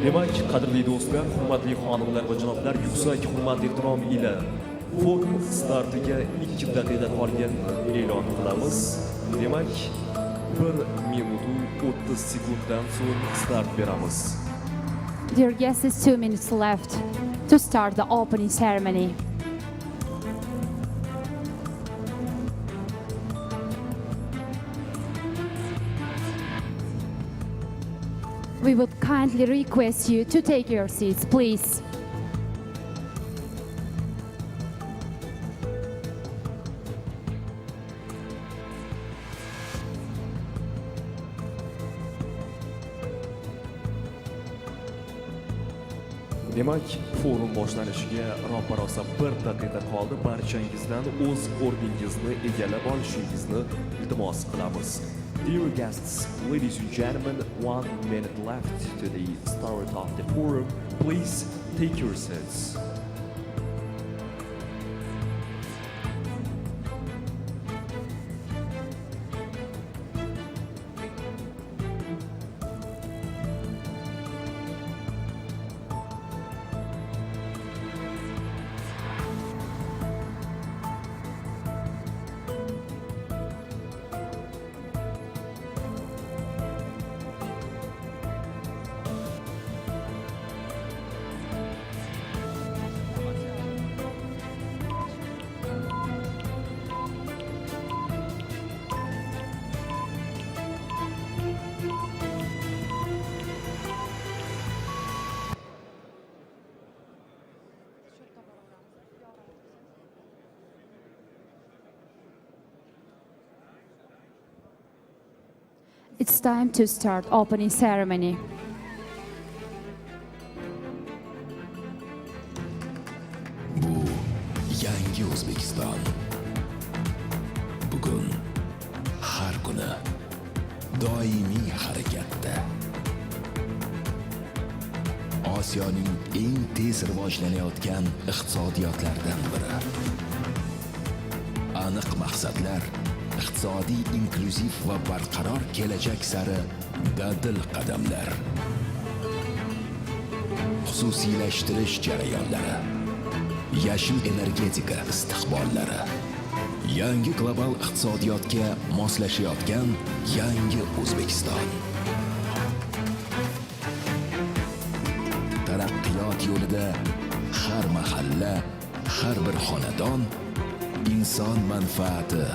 Demak, qadrli do'stlar, hurmatli xonimlar va janoblar, yuksak hurmat ehtirom ila forum startiga 2 daqiqa qolgan e'lon qilamiz. Demak, 1 minut 30 sekunddan so'ng start beramiz. Dear guests, 2 minutes left to start the opening ceremony. We would kindly request you to take your seats, please. Demak, forum boshlanishiga roppa-rosa 1 daqiqa qoldi. Barchangizdan o'z o'rningizni egallab olishingizni iltimos qilamiz. Dear guests, ladies and gentlemen, 1 minute left to the start of the forum. Please take your seats. It's time to start opening ceremony. Bu yangi O'zbekiston. Bugun har kuni doimiy harakatda. Osiyoning eng tez rivojlanayotgan iqtisodiyotlardan biri. Aniq maqsadlar, iqtisodiy inklyuziv va barqaror kelajak sari dadil qadamlar. Xususiylashtirish jarayonlari, yashil energetika istiqbollari, yangi global iqtisodiyotga moslashayotgan yangi O'zbekiston. Taraqqiyot yo'lida har mahalla, har bir xonadon inson manfaati,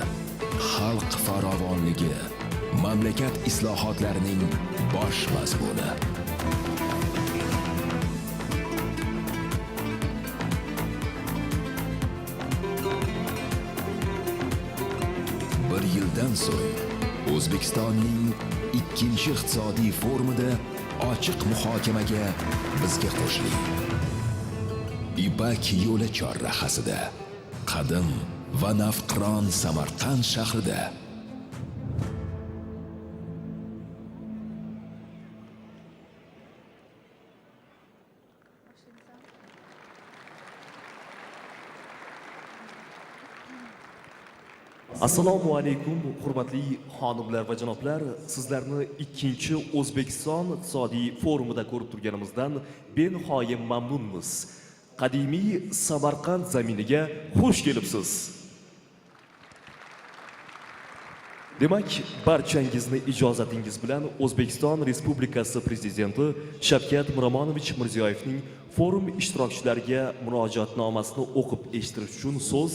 xalq farovonligi, mamlakat islohotlarining bosh mazmuni. Bir yildan so'ng O'zbekistonning 2-chi iqtisodiy forumida ochiq muhokamaga bizga qo'shiling. Ipak yo'li chorrahasida, qadim va navqiron Samarqand shahrida Assalomu alaykum, hurmatli xonimlar va janoblar. Sizlarni 2-chi O'zbekiston iqtisodiy forumida ko'rib turganimizdan benihoya mamnunmiz. Qadimiy Samarqand zaminiga xush kelibsiz. Demak, barchangizni ijozatingiz bilan O'zbekiston Respublikasi Prezidenti Shavkat Miromonovich Mirziyoyevning forum ishtirokchilariga murojaatnomasini o'qib eshittirish uchun so'z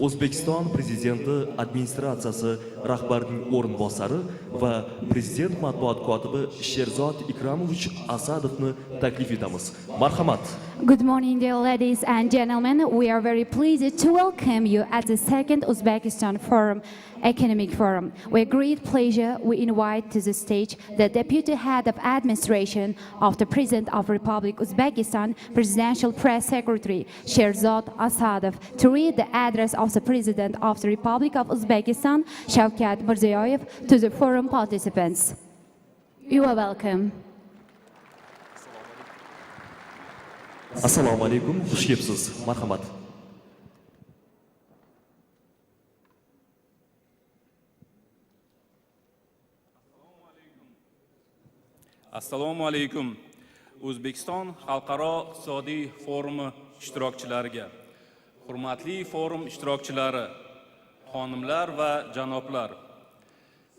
O'zbekiston Prezidenti administratsiyasi rahbarining o'rinbosari va Prezident matbuot kotibi Sherzod Ikromovich Asadovni taklif etamiz. Marhamat. Good morning, dear ladies and gentlemen. We are very pleased to welcome you at the second Uzbekistan Economic Forum. With great pleasure, we invite to the stage the Deputy Head of Administration of the President of Republic Uzbekistan, Presidential Press Secretary Sherzod Asadov, to read the address of the President of the Republic of Uzbekistan, Shavkat Mirziyoyev, to the forum participants. You are welcome. Assalomu alaykum, xush kelibsiz. Marhamat. Assalomu alaykum. O'zbekiston Xalqaro iqtisodiy forumi ishtirokchilariga, hurmatli forum ishtirokchilari, xonimlar va janoblar,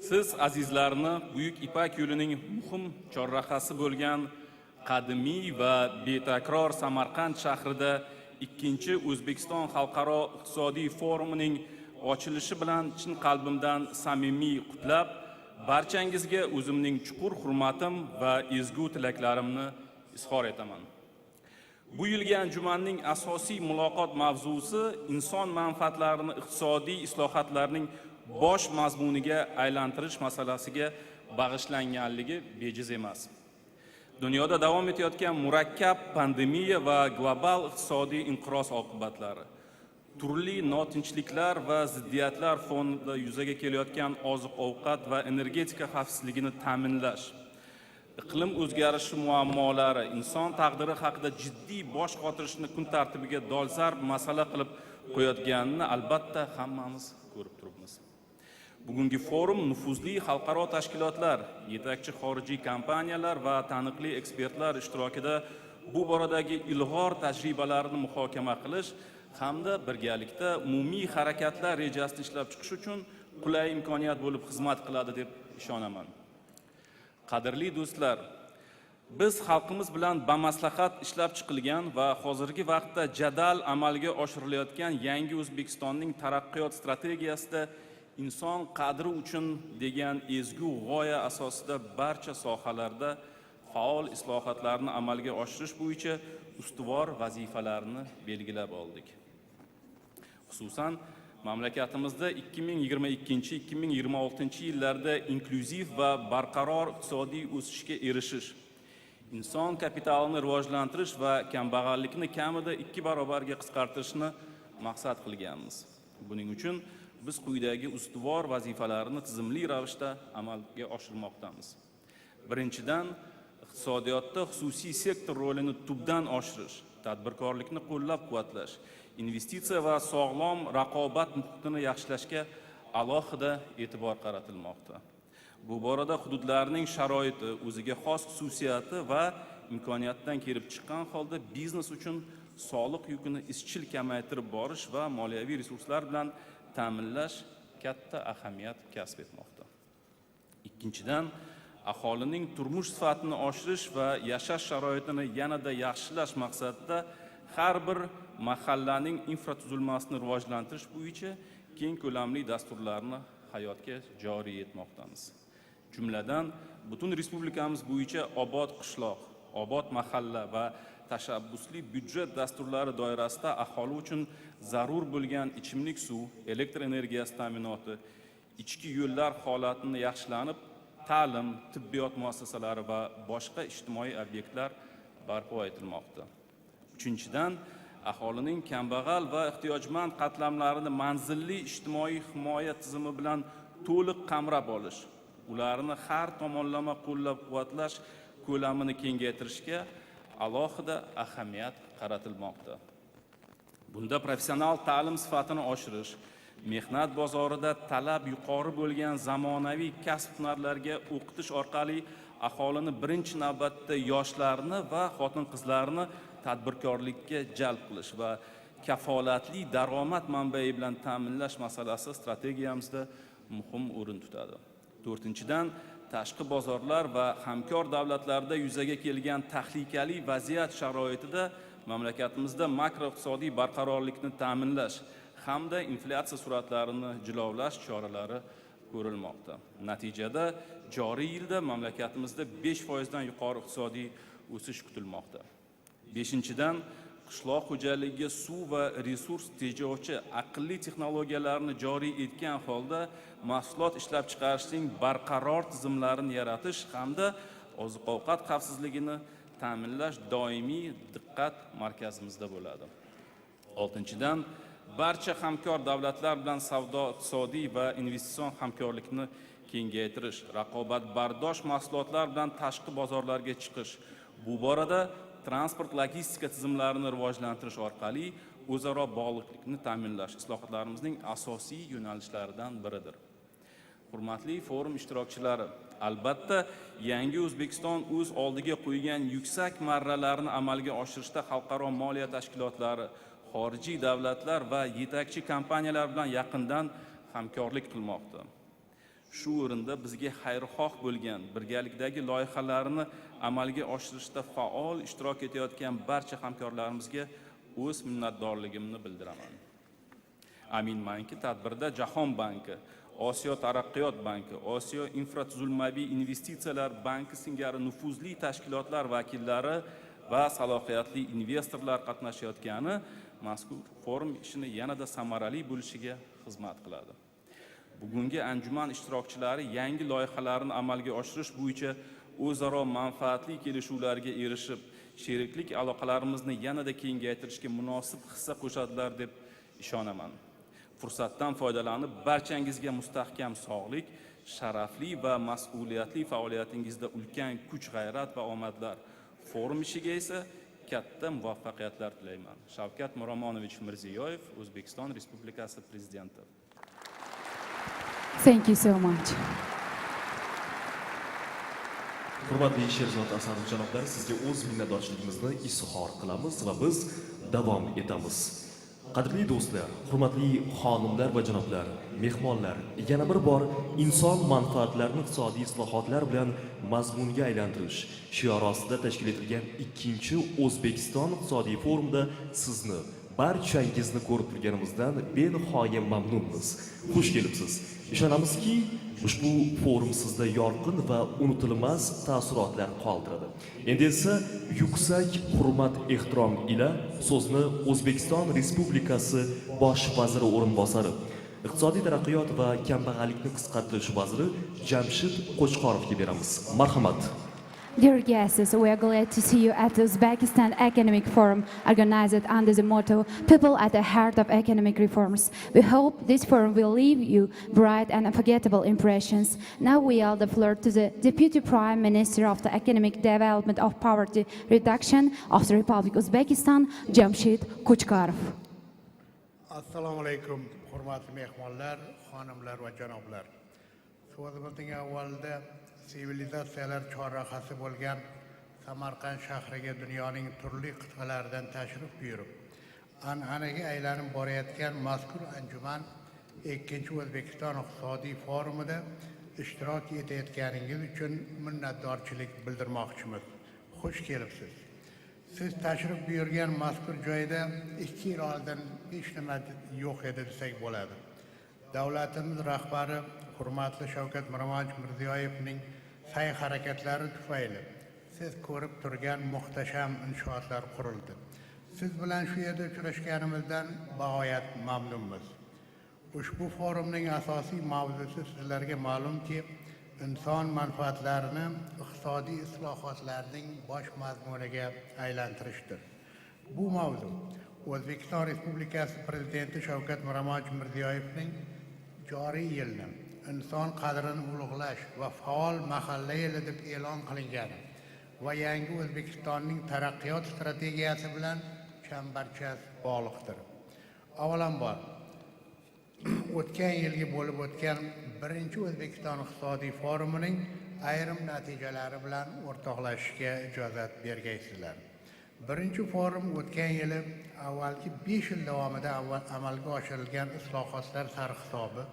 siz azizlarni Buyuk Ipak yo'lining muhim chorrahasi bo'lgan qadimiy va betakror Samarkand shahrida 2-chi O'zbekiston Xalqaro iqtisodiy forumining ochilishi bilan chin qalbimdan samimiy qutlab, barchangizga o'zimning chuqur hurmatim va ezgu tilaklarimni izhor etaman. Bu yilgi anjumanning asosiy muloqot mavzusi inson manfaatlarini iqtisodiy islohotlarning bosh mazmuniga aylantirish masalasiga bag'ishlanganligi bejiz emas. Dunyoda davom etayotgan murakkab pandemiya va global iqtisodiy inqiroz oqibatlari, turli notinchliklar va ziddiyatlar fonida yuzaga kelayotgan oziq-ovqat va energetika xavfsizligini ta'minlash, iqlim o'zgarishi muammolari inson taqdiri haqida jiddiy bosh qotirishni kun tartibiga dolzarb masala qilib qo'yayotganini albatta hammamiz ko'rib turibmiz. Bugungi forum nufuzli xalqaro tashkilotlar, yetakchi xorijiy kompaniyalar va taniqli ekspertlar ishtirokida bu boradagi ilg'or tajribalarni muhokama qilish hamda birgalikda umumiy harakatlar rejasini ishlab chiqish uchun qulay imkoniyat bo'lib xizmat qiladi deb ishonaman. Qadrli do'stlar, biz xalqimiz bilan bamaslahat ishlab chiqilgan va hozirgi vaqtda jadal amalga oshirilayotgan yangi O'zbekistonning taraqqiyot strategiyasida inson qadri uchun degan ezgu g'oya asosida barcha sohalarda faol islohotlarni amalga oshirish bo'yicha ustuvor vazifalarni belgilab oldik. Xususan, mamlakatimizda 2022-2026 yillarda inklyuziv va barqaror iqtisodiy o'sishga erishish, inson kapitalini rivojlantirish va kambag'allikni kamida 2 barobarga qisqartirishni maqsad qilganmiz. Buning uchun biz quyidagi ustuvor vazifalarni tizimli ravishda amalga oshirmoqdamiz. Birinchidan, iqtisodiyotda xususiy sektor rolini tubdan oshirish, tadbirkorlikni qo'llab-quvvatlash, investitsiya va sog'lom raqobat muhitini yaxshilashga alohida e'tibor qaratilmoqda. Bu borada hududlarning sharoiti, o'ziga xos xususiyati va imkoniyatdan kelib chiqqan holda biznes uchun soliq yukini izchil kamaytirib borish va moliyaviy resurslar bilan ta'minlash katta ahamiyat kasb etmoqda. Ikkinchidan, aholining turmush sifatini oshirish va yashash sharoitini yanada yaxshilash maqsadida har bir mahallaning infratuzilmasini rivojlantirish bo'yicha keng ko'lamli dasturlarni hayotga joriy etmoqdamiz. Jumladan, butun respublikamiz bo'yicha obod qishloq, obod mahalla va tashabbusli byudjet dasturlari doirasida aholi uchun zarur bo'lgan ichimlik suv, elektr energiyasi ta'minoti, ichki yo'llar holatini yaxshilanib, ta'lim, tibbiyot muassasalari va boshqa ijtimoiy obyektlar barpo etilmoqda. Uchinchidan, aholining kambag'al va ehtiyojmand qatlamlarini manzilli ijtimoiy himoya tizimi bilan to'liq qamrab olish, ularni har tomonlama qo'llab-quvvatlash ko'lamini kengaytirishga alohida ahamiyat qaratilmoqda. Bunda professional ta'lim sifatini oshirish, mehnat bozorida talab yuqori bo'lgan zamonaviy kasb-hunarlarga o'qitish orqali aholini birinchi navbatda yoshlarni va xotin-qizlarni tadbirkorlikka jalb qilish va kafolatli daromad manbai bilan ta'minlash masalasi strategiyamizda muhim o'rin tutadi. To'rtinchidan, tashqi bozorlar va hamkor davlatlarda yuzaga kelgan tahlikali vaziyat sharoitida mamlakatimizda makroiqtisodiy barqarorlikni ta'minlash hamda inflyatsiya sur'atlarini jilovlash choralari ko'rilmoqda. Natijada joriy yilda mamlakatimizda 5% dan yuqori iqtisodiy o'sish kutilmoqda. Beshinchidan, qishloq xo'jaligiga suv va resurs tejovchi aqlli texnologiyalarni joriy etgan holda mahsulot ishlab chiqarishning barqaror tizimlarini yaratish hamda oziq-ovqat xavfsizligini ta'minlash doimiy diqqat markazimizda bo'ladi. Oltinchidan, barcha hamkor davlatlar bilan savdo, iqtisodiy va investitsion hamkorlikni kengaytirish, raqobatbardosh mahsulotlar bilan tashqi bozorlarga chiqish, bu borada transport logistika tizimlarini rivojlantirish orqali o'zaro bog'liqlikni ta'minlash islohotlarimizning asosiy yo'nalishlaridan biridir. Hurmatli forum ishtirokchilari, albatta yangi O'zbekiston o'z oldiga qo'ygan yuksak marralarni amalga oshirishda xalqaro moliya tashkilotlari, xorijiy davlatlar va yetakchi kompaniyalar bilan yaqindan hamkorlik qilmoqda. Shu o'rinda bizga xayrixoh bo'lgan, birgalikdagi loyihalarni amalga oshirishda faol ishtirok etayotgan barcha hamkorlarimizga o'z minnatdorligimni bildiraman. Aminmanki, tadbirda Jahon banki, Osiyo taraqqiyot banki, Osiyo infratuzilmaviy investitsiyalar banki singari nufuzli tashkilotlar vakillari va salohiyatli investorlar qatnashayotgani mazkur forum ishini yanada samarali bo'lishiga xizmat qiladi. Bugungi anjuman ishtirokchilari yangi loyihalarni amalga oshirish bo'yicha o'zaro manfaatli kelishuvlarga erishib, sheriklik aloqalarimizni yanada kengaytirishga munosib hissa qo'shadilar deb ishonaman. Fursatdan foydalanib barchangizga mustahkam sog'lik, sharafli va mas'uliyatli faoliyatingizda ulkan kuch-g'ayrat va omadlar. Forum ishiga esa katta muvaffaqiyatlar tilayman. Shavkat Miromonovich Mirziyoyev, O'zbekiston Respublikasi Prezidenti. Thank you so much. Hurmatli Sherzod Asadov janoblari, sizga o'z minnatdorchiligimizni izhor qilamiz va biz davom etamiz. Qadrli do'stlar, hurmatli xonimlar va janoblar, mehmonlar, yana bir bor inson manfaatlarini iqtisodiy islohotlar bilan mazmunga aylantirish shiori ostida tashkil etilgan 2-chi O'zbekiston iqtisodiy forumida sizni barchangizni ko'rib turganimizdan benihoya mamnunmiz. Xush kelibsiz. Ishonamizki, ushbu forum sizda yorqin va unutilmas taassurotlar qoldiradi. Endi esa yuksak hurmat ehtirom ila so'zni O'zbekiston Respublikasi bosh vaziri o'rinbosari, iqtisodiy taraqqiyot va kambag'allikni qisqartirish vaziri Jamshid Qo'chqorovga beramiz. Marhamat. Dear guests, we are glad to see you at the Uzbekistan Economic Forum, organized under the motto, People at the Heart of Economic Reforms. We hope this forum will leave you bright and unforgettable impressions. Now we yield the floor to the Deputy Prime Minister of the Economic Development of Poverty Reduction of the Republic of Uzbekistan, Jamshid Qo'chqorov. Assalomu alaykum, hurmatli mehmonlar, xonimlar va janoblar. So'zimizning avvalida sivilizatsiyalar chorrahasi bo'lgan Samarkand shahriga dunyoning turli qit'alaridan tashrif buyurib, an'anaga aylanib borayotgan mazkur anjuman 2-chi O'zbekiston iqtisodiy forumida ishtirok etayotganingiz uchun minnatdorchilik bildirmoqchimiz. Xush kelibsiz. Siz tashrif buyurgan mazkur joyda 2 yil oldin hech nima yo'q edi desak bo'ladi. Davlatimiz rahbari hurmatli Shavkat Mirziyoyevning sa'y harakatlari tufayli siz ko'rib turgan muhtasham inshootlar qurildi. Siz bilan shu yerda uchrashganimizdan bag'oyat mamnunmiz. Ushbu forumning asosiy mavzusi sizlarga ma'lumki, inson manfaatlarini iqtisodiy islohotlarning bosh mazmuniga aylantirishdir. Bu mavzu O'zbekiston Respublikasi Prezidenti Shavkat Mirziyoyevning joriy yilni inson qadrini ulug'lash va faol mahalla yili deb e'lon qilingani va yangi O'zbekistonning taraqqiyot strategiyasi bilan chambarchas bog'liqdir. Avvalambor, o'tgan yilgi bo'lib o'tgan 1-chi O'zbekiston iqtisodiy forumining ayrim natijalari bilan o'rtoqlashishga ijozat bergaysizlar. 1-chi forum o'tgan yili avvalgi 5 yil davomida amalga oshirilgan islohotlar sarhisobi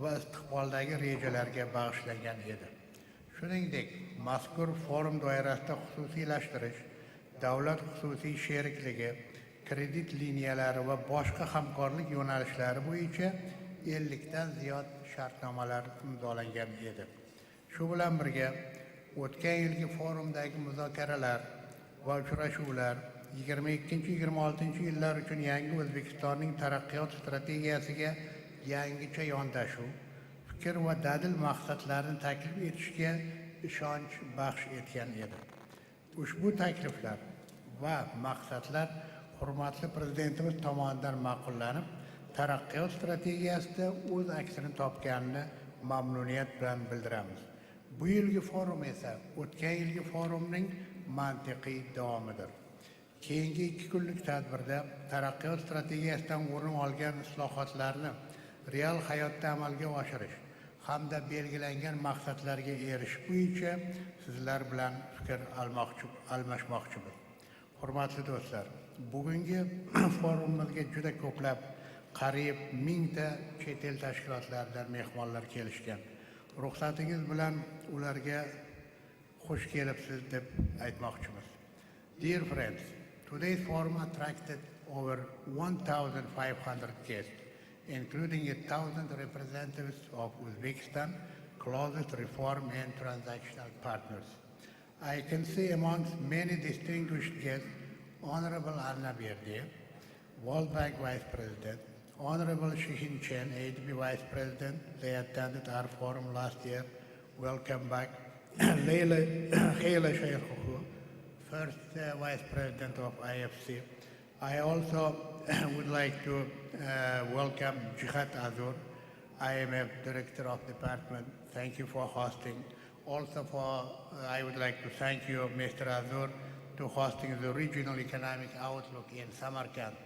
va istiqboldagi rejalarga bag'ishlangan edi. Shuningdek, mazkur forum doirasida xususiylashtirish, davlat xususiy sherikligi, kredit liniyalari va boshqa hamkorlik yo'nalishlari bo'yicha 50 dan ziyod shartnomalar imzolangan edi. Shu bilan birga, o'tgan yilgi forumdagi muzokaralar va uchrashuvlar 22-26 yillar uchun yangi O'zbekistonning taraqqiyot strategiyasiga yangicha yondashuv, fikr va dadil maqsadlarni taklif etishga ishonch baxsh etgan edi. Ushbu takliflar va maqsadlar hurmatli Prezidentimiz tomonidan ma'qullanib, taraqqiyot strategiyasida o'z aksini topganini mamnuniyat bilan bildiramiz. Bu yilgi forum esa o'tgan yilgi forumning mantiqiy davomidir. Keyingi 2 kunlik tadbirda taraqqiyot strategiyasidan o'rin olgan islohotlarni real hayotda amalga oshirish, hamda belgilangan maqsadlarga erishish bo'yicha sizlar bilan fikr almashmoqchimiz. Hurmatli do'stlar, bugungi forumimizga juda ko'plab qariyb 1000 ta chet el tashkilotlaridan mehmonlar kelishgan. Ruxsatingiz bilan ularga xush kelibsiz deb aytmoqchimiz. Dear friends, today's forum attracted over 1,500 guests, including 1,000 representatives of Uzbekistan, closest reform and transactional partners. I can say amongst many distinguished guests, Honorable Anna Berdiyev, World Bank Vice President, Honorable Shihin Chen, ADB Vice President. They attended our forum last year. Welcome back. Leila Sheikhoku, First Vice President of IFC. I also would like to welcome Jihad Azur, IMF Director of Department. Thank you for hosting. Also I would like to thank you, Mr. Azur, to hosting the Regional Economic Outlook in Samarkand.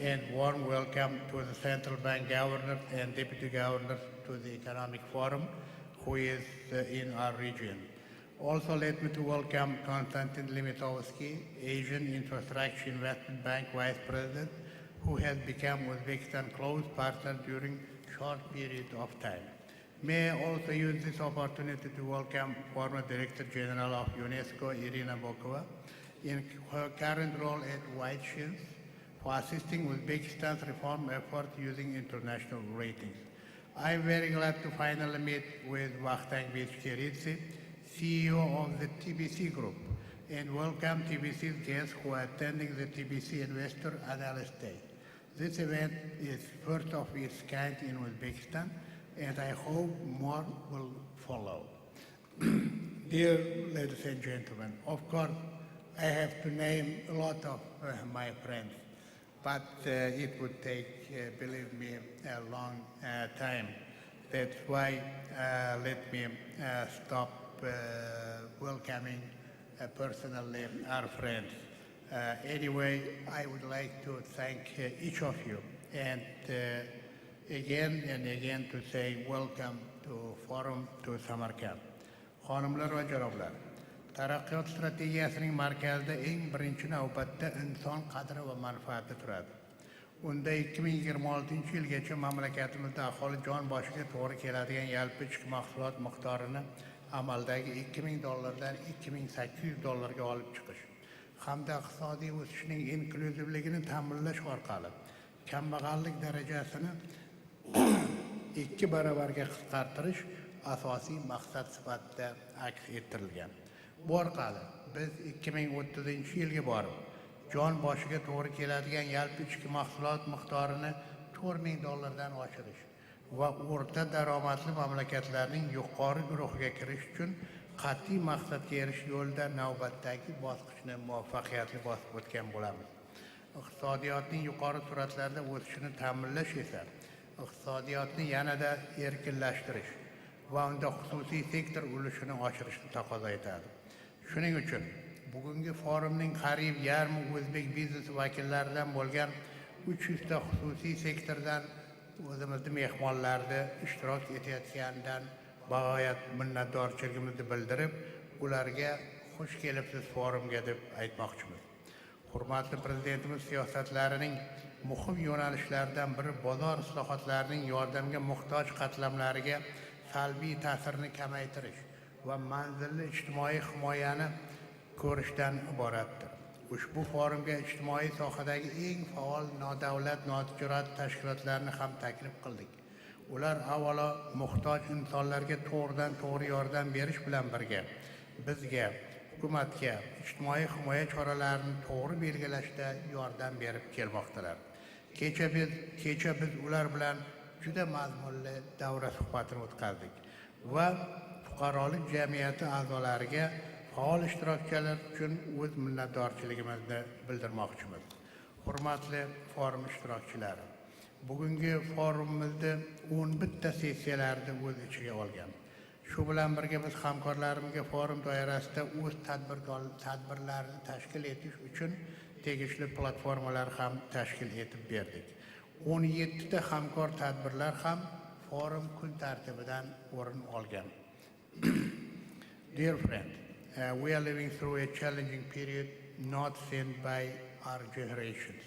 And warm welcome to the Central Bank Governor and Deputy Governor to the Economic Forum, who is in our region. Also, let me to welcome Konstantin Limitovsky, Asian Infrastructure Investment Bank Vice President, who has become Uzbekistan close partner during short period of time. May I also use this opportunity to welcome former Director General of UNESCO, Irina Bokova, in her current role at White Shields, for assisting Uzbekistan's reform effort using international ratings. I am very glad to finally meet with Vakhtang Bechkeridze, CEO of the TBC Group, and welcome TBC's guests who are attending the TBC Investor Analyst Day. This event is first of its kind in Uzbekistan, and I hope more will follow. Dear ladies and gentlemen, of course, I have to name a lot of my friends, but it would take, believe me, a long time. That's why let me stop welcoming personally our friends. Anyway, I would like to thank each of you and again and again to say welcome to Forum to Samarkand. Xonimlar va janoblar, taraqqiyot strategiyasining markazida eng birinchi navbatda inson qadri va manfaati turadi. Unda 2026-yilgacha mamlakatimizda aholi jon boshiga to'g'ri keladigan yalpi ichki mahsulot miqdorini amaldagi $2000 dan $2800 ga olib chiqish hamda iqtisodiy o'sishning inkluzivligini ta'minlash orqali kambag'allik darajasini 2 baravarga qisqartirish asosiy maqsad sifatida aks ettirilgan. Bu orqali biz 2030-yilga borib jon boshiga to'g'ri keladigan yalpi ichki mahsulot miqdorini $4000 dan oshirish va o'rta daromadli mamlakatlarning yuqori guruhiga kirish uchun qat'iy maqsadga erishish yo'lida navbatdagi bosqichni muvaffaqiyatli bosib o'tgan bo'lamiz. Iqtisodiyotning yuqori sur'atlarda o'sishini ta'minlash esa iqtisodiyotni yanada erkinlashtirish va unda xususiy sektor ulushini oshirishni taqozo etadi. Shuning uchun bugungi forumning qariyb yarmi o'zbek biznesi vakillaridan bo'lgan 300 ta xususiy sektordan o'zimizning mehmonlarda ishtirok etayotganidan bag'oyat minnatdorchiligimizni bildirib, ularga xush kelibsiz forumga deb aytmoqchimiz. Hurmatli prezidentimiz siyosatlarining muhim yo'nalishlaridan biri bozor islohotlarining yordamga muhtoj qatlamlariga salbiy ta'sirini kamaytirish va manzilli ijtimoiy himoyani ko'rishdan iboratdir. Ushbu forumga ijtimoiy sohadagi eng faol nodavlat notijorat tashkilotlarni ham taklif qildik. Ular avvalo muhtoj insonlarga to'g'ridan to'g'ri yordam berish bilan birga bizga, hukumatga ijtimoiy himoya choralarini to'g'ri belgilashda yordam berib kelmoqdalar. Kecha biz ular bilan juda mazmunli davra suhbatini o'tkazdik va fuqarolik jamiyati a'zolariga faol ishtirokchilar uchun o'z minnatdorchiligimizni bildirmoqchimiz. Hurmatli forum ishtirokchilari, bugungi forumimizda 11 ta sessiyalarni o'z ichiga olgan. Shu bilan birga biz hamkorlarimizga forum doirasida o'z tadbirlarini tashkil etish uchun tegishli platformalar ham tashkil etib berdik. 17 ta hamkor tadbirlar ham forum kun tartibidan o'rin olgan. Dear friend, we are living through a challenging period not seen by our generations.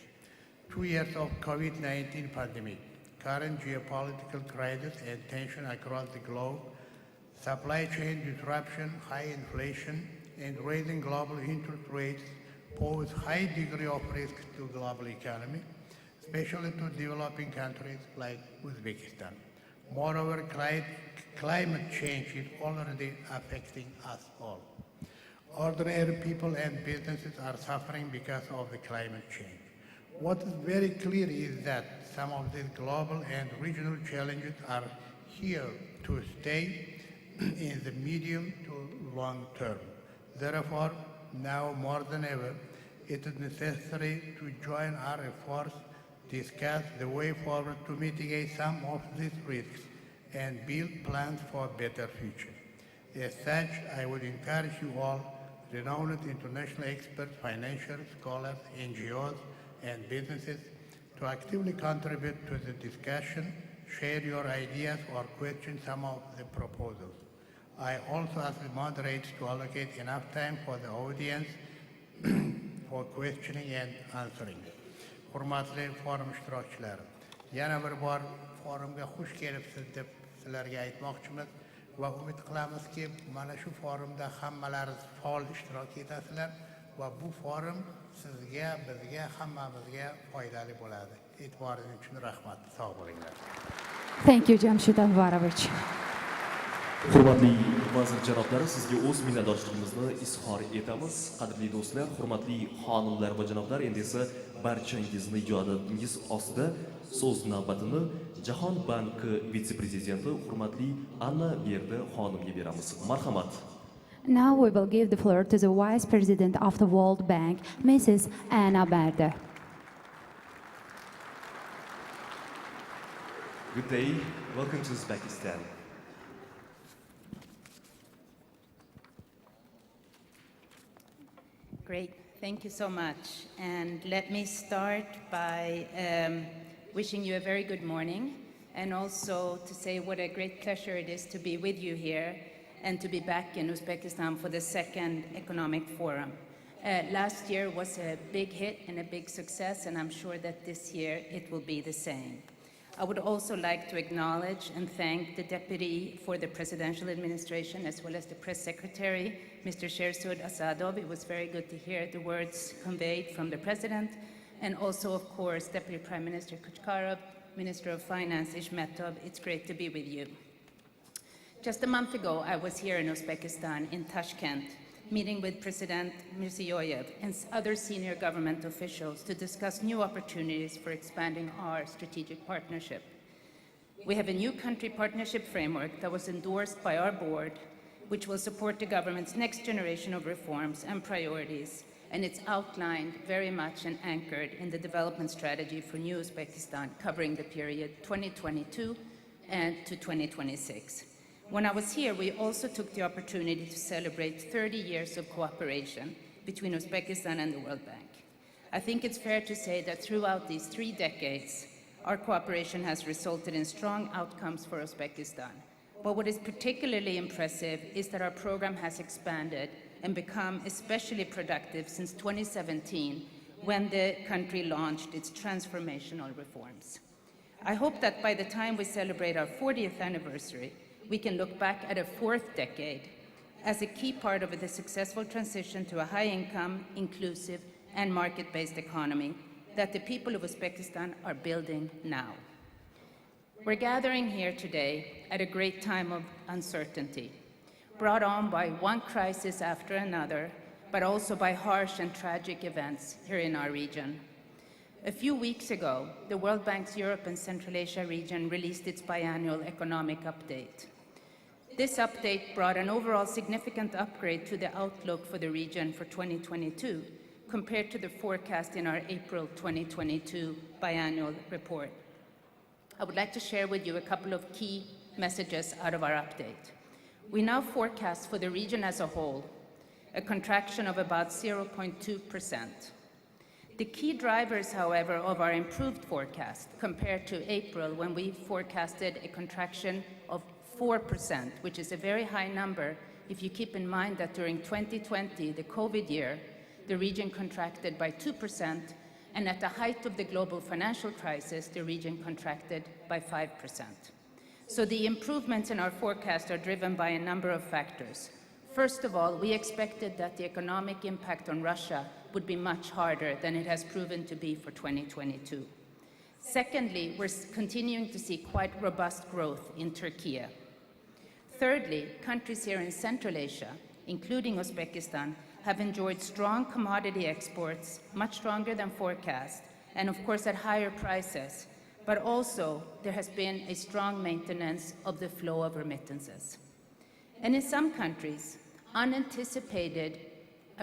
2 years of COVID-19 pandemic, current geopolitical crisis and tension across the globe, supply chain disruption, high inflation, and rising global interest rates pose high degree of risk to global economy, especially to developing countries like Uzbekistan. Moreover, climate change is already affecting us all. Ordinary people and businesses are suffering because of the climate change. What is very clear is that some of these global and regional challenges are here to stay in the medium to long term. Therefore, now more than ever, it is necessary to join our efforts, discuss the way forward to mitigate some of these risks, and build plans for a better future. As such, I would encourage you all, renowned international experts, financial scholars, NGOs, and businesses, to actively contribute to the discussion, share your ideas, or question some of the proposals. I also ask the moderators to allocate enough time for the audience for questioning and answering. Hurmatli forum ishtirokchilari, yana bir bor forumga xush kelibsiz deb sizlarga aytmoqchimiz va umid qilamizki, mana shu forumda hammalaringiz faol ishtirok etasizlar va bu forum sizga, bizga, hammamizga foydali bo'ladi. E'tiboringiz uchun rahmat. Sog' bo'linglar. Thank you, Jamshid Anvarovich. Hurmatli vazir janoblari, sizga o'z minnatdorchiligimizni izhor etamiz. Qadrli do'stlar, hurmatli xonimlar va janoblar, endi esa barchangizni ijodatingiz ostida so'z navbatini Jahon banki vitse-prezidenti hurmatli Anna Berdi xonimga beramiz. Marhamat. Now we will give the floor to the Vice President of the World Bank, Mrs. Anna Berdi. Good day. Welcome to Uzbekistan. Great, thank you so much. And let me start by wishing you a very good morning, and also to say what a great pleasure it is to be with you here and to be back in Uzbekistan for the second Economic Forum. Last year was a big hit and a big success, and I'm sure that this year it will be the same. I would also like to acknowledge and thank the Deputy for the Presidential Administration as well as the Press Secretary, Mr. Shersud Asadov. It was very good to hear the words conveyed from the President, and also, of course, Deputy Prime Minister Kuchkarov, Minister of Finance Ishmetov. It's great to be with you. Just a month ago, I was here in Uzbekistan, in Tashkent, meeting with President Mirziyoyev and other senior government officials to discuss new opportunities for expanding our strategic partnership. We have a new country partnership framework that was endorsed by our board, which will support the government's next generation of reforms and priorities, and it's outlined very much and anchored in the development strategy for New Uzbekistan, covering the period 2022 and to 2026. When I was here, we also took the opportunity to celebrate 30 years of cooperation between Uzbekistan and the World Bank. I think it's fair to say that throughout these 3 decades, our cooperation has resulted in strong outcomes for Uzbekistan. But what is particularly impressive is that our program has expanded and become especially productive since 2017, when the country launched its transformational reforms. I hope that by the time we celebrate our 40th anniversary, we can look back at a 4th decade as a key part of the successful transition to a high-income, inclusive, and market-based economy that the people of Uzbekistan are building now. We're gathering here today at a great time of uncertainty, brought on by one crisis after another, but also by harsh and tragic events here in our region. A few weeks ago, the World Bank's Europe and Central Asia region released its biannual economic update. This update brought an overall significant upgrade to the outlook for the region for 2022 compared to the forecast in our April 2022 biannual report. I would like to share with you a couple of key messages out of our update. We now forecast for the region as a whole a contraction of about 0.2%. The key drivers, however, of our improved forecast compared to April, when we forecasted a contraction of 4%, which is a very high number if you keep in mind that during 2020, the COVID year, the region contracted by 2%, and at the height of the global financial crisis, the region contracted by 5%. So the improvements in our forecast are driven by a number of factors. First of all, we expected that the economic impact on Russia would be much harder than it has proven to be for 2022. Secondly, we're continuing to see quite robust growth in Turkey. Thirdly, countries here in Central Asia, including Uzbekistan, have enjoyed strong commodity exports, much stronger than forecast, and of course at higher prices. But also, there has been a strong maintenance of the flow of remittances. And in some countries, unanticipated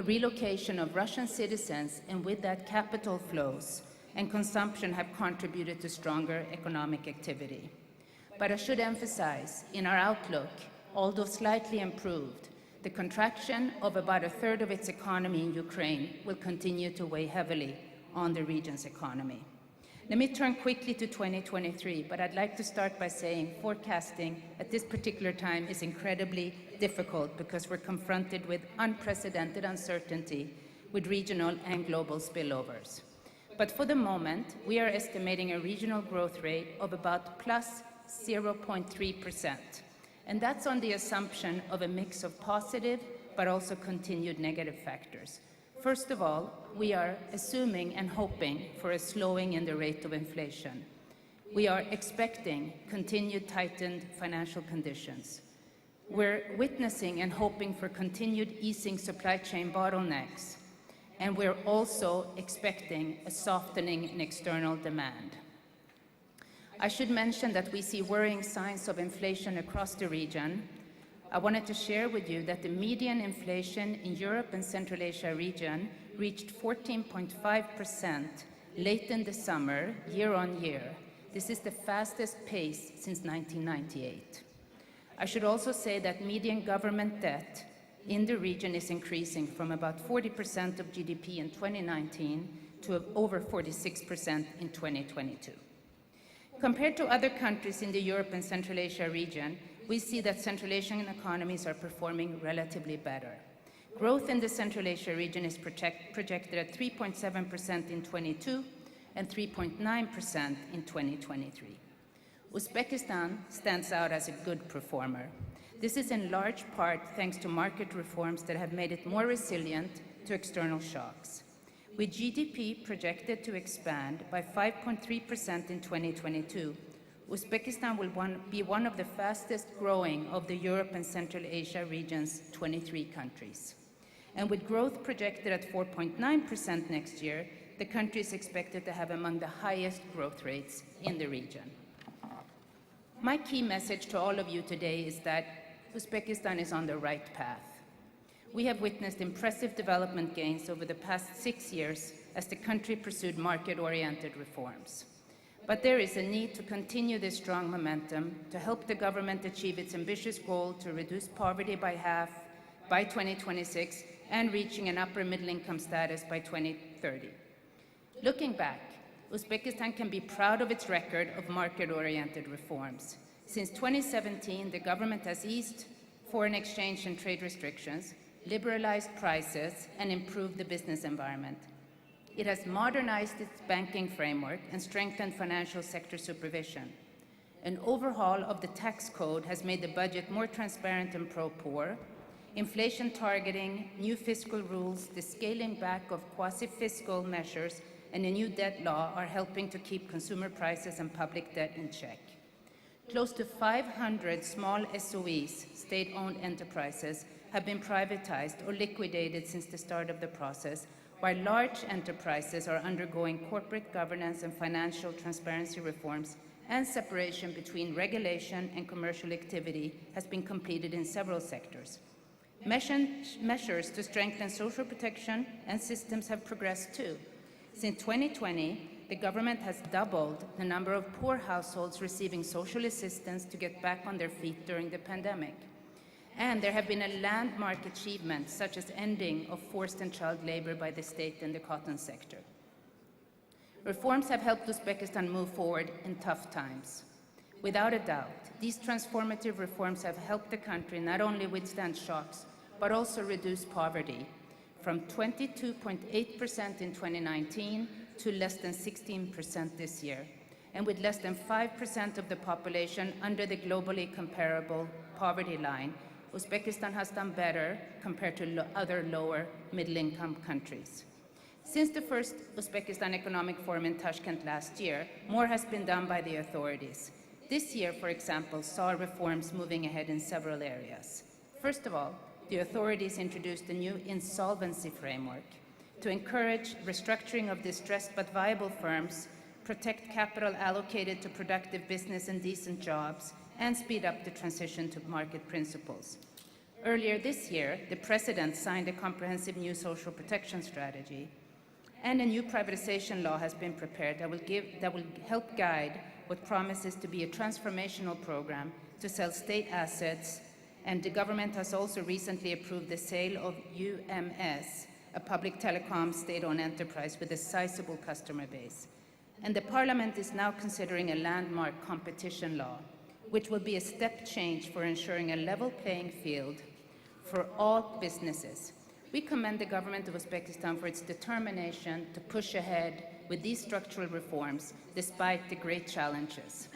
relocation of Russian citizens, and with that capital flows and consumption, have contributed to stronger economic activity. But I should emphasize, in our outlook, although slightly improved, the contraction of about a third of its economy in Ukraine will continue to weigh heavily on the region's economy. Let me turn quickly to 2023, but I'd like to start by saying forecasting at this particular time is incredibly difficult because we're confronted with unprecedented uncertainty with regional and global spillovers. But for the moment, we are estimating a regional growth rate of about plus 0.3%. And that's on the assumption of a mix of positive but also continued negative factors. First of all, we are assuming and hoping for a slowing in the rate of inflation. We are expecting continued tightened financial conditions. We're witnessing and hoping for continued easing supply chain bottlenecks. And we're also expecting a softening in external demand. I should mention that we see worrying signs of inflation across the region. I wanted to share with you that the median inflation in Europe and Central Asia region reached 14.5% late in the summer, year on year. This is the fastest pace since 1998. I should also say that median government debt in the region is increasing from about 40% of GDP in 2019 to over 46% in 2022. Compared to other countries in the Europe and Central Asia region, we see that Central Asian economies are performing relatively better. Growth in the Central Asia region is projected at 3.7% in 22 and 3.9% in 2023. Uzbekistan stands out as a good performer. This is in large part thanks to market reforms that have made it more resilient to external shocks. With GDP projected to expand by 5.3% in 2022, Uzbekistan will be one of the fastest growing of the Europe and Central Asia region's 23 countries. And with growth projected at 4.9% next year, the country is expected to have among the highest growth rates in the region. My key message to all of you today is that Uzbekistan is on the right path. We have witnessed impressive development gains over the past 6 years as the country pursued market-oriented reforms. But there is a need to continue this strong momentum to help the government achieve its ambitious goal to reduce poverty by half by 2026 and reaching an upper middle income status by 2030. Looking back, Uzbekistan can be proud of its record of market-oriented reforms. Since 2017, the government has eased foreign exchange and trade restrictions, liberalized prices, and improved the business environment. It has modernized its banking framework and strengthened financial sector supervision. An overhaul of the tax code has made the budget more transparent and pro-poor. Inflation targeting, new fiscal rules, the scaling back of quasi-fiscal measures, and a new debt law are helping to keep consumer prices and public debt in check. Close to 500 small SOEs, state-owned enterprises, have been privatized or liquidated since the start of the process, while large enterprises are undergoing corporate governance and financial transparency reforms, and separation between regulation and commercial activity has been completed in several sectors. Measures to strengthen social protection and systems have progressed too. Since 2020, the government has doubled the number of poor households receiving social assistance to get back on their feet during the pandemic. And there have been a landmark achievement, such as ending of forced and child labor by the state in the cotton sector. Reforms have helped Uzbekistan move forward in tough times. Without a doubt, these transformative reforms have helped the country not only withstand shocks, but also reduce poverty from 22.8% in 2019 to less than 16% this year, and with less than 5% of the population under the globally comparable poverty line, Uzbekistan has done better compared to other lower middle-income countries. Since the first Uzbekistan Economic Forum in Tashkent last year, more has been done by the authorities. This year, for example, saw reforms moving ahead in several areas. First of all, the authorities introduced a new insolvency framework to encourage restructuring of distressed but viable firms, protect capital allocated to productive business and decent jobs, and speed up the transition to market principles. Earlier this year, the President signed a comprehensive new social protection strategy, and a new privatization law has been prepared that will help guide what promises to be a transformational program to sell state assets, and the government has also recently approved the sale of UMS, a public telecom state-owned enterprise with a sizable customer base. And the Parliament is now considering a landmark competition law, which will be a step change for ensuring a level playing field for all businesses. We commend the government of Uzbekistan for its determination to push ahead with these structural reforms despite the great challenges.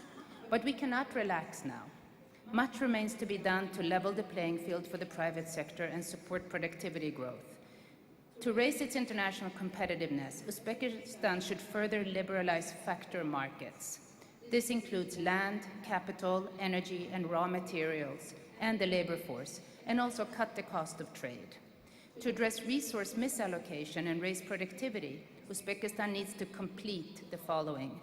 But we cannot relax now. Much remains to be done to level the playing field for the private sector and support productivity growth. To raise its international competitiveness, Uzbekistan should further liberalize factor markets. This includes land, capital, energy, and raw materials, and the labor force, and also cut the cost of trade. To address resource misallocation and raise productivity, Uzbekistan needs to complete the following: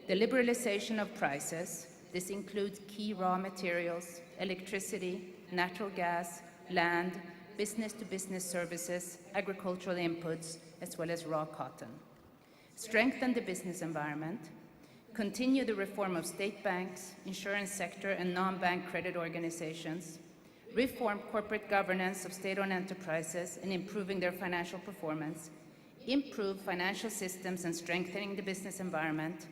the liberalization of prices. This includes key raw materials, electricity, natural gas, land, business-to-business services, agricultural inputs, as well as raw cotton. Strengthen the business environment. Continue the reform of state banks, insurance sector, and non-bank credit organizations. Reform corporate governance of state-owned enterprises and improving their financial performance. Improve financial systems and strengthening the business environment.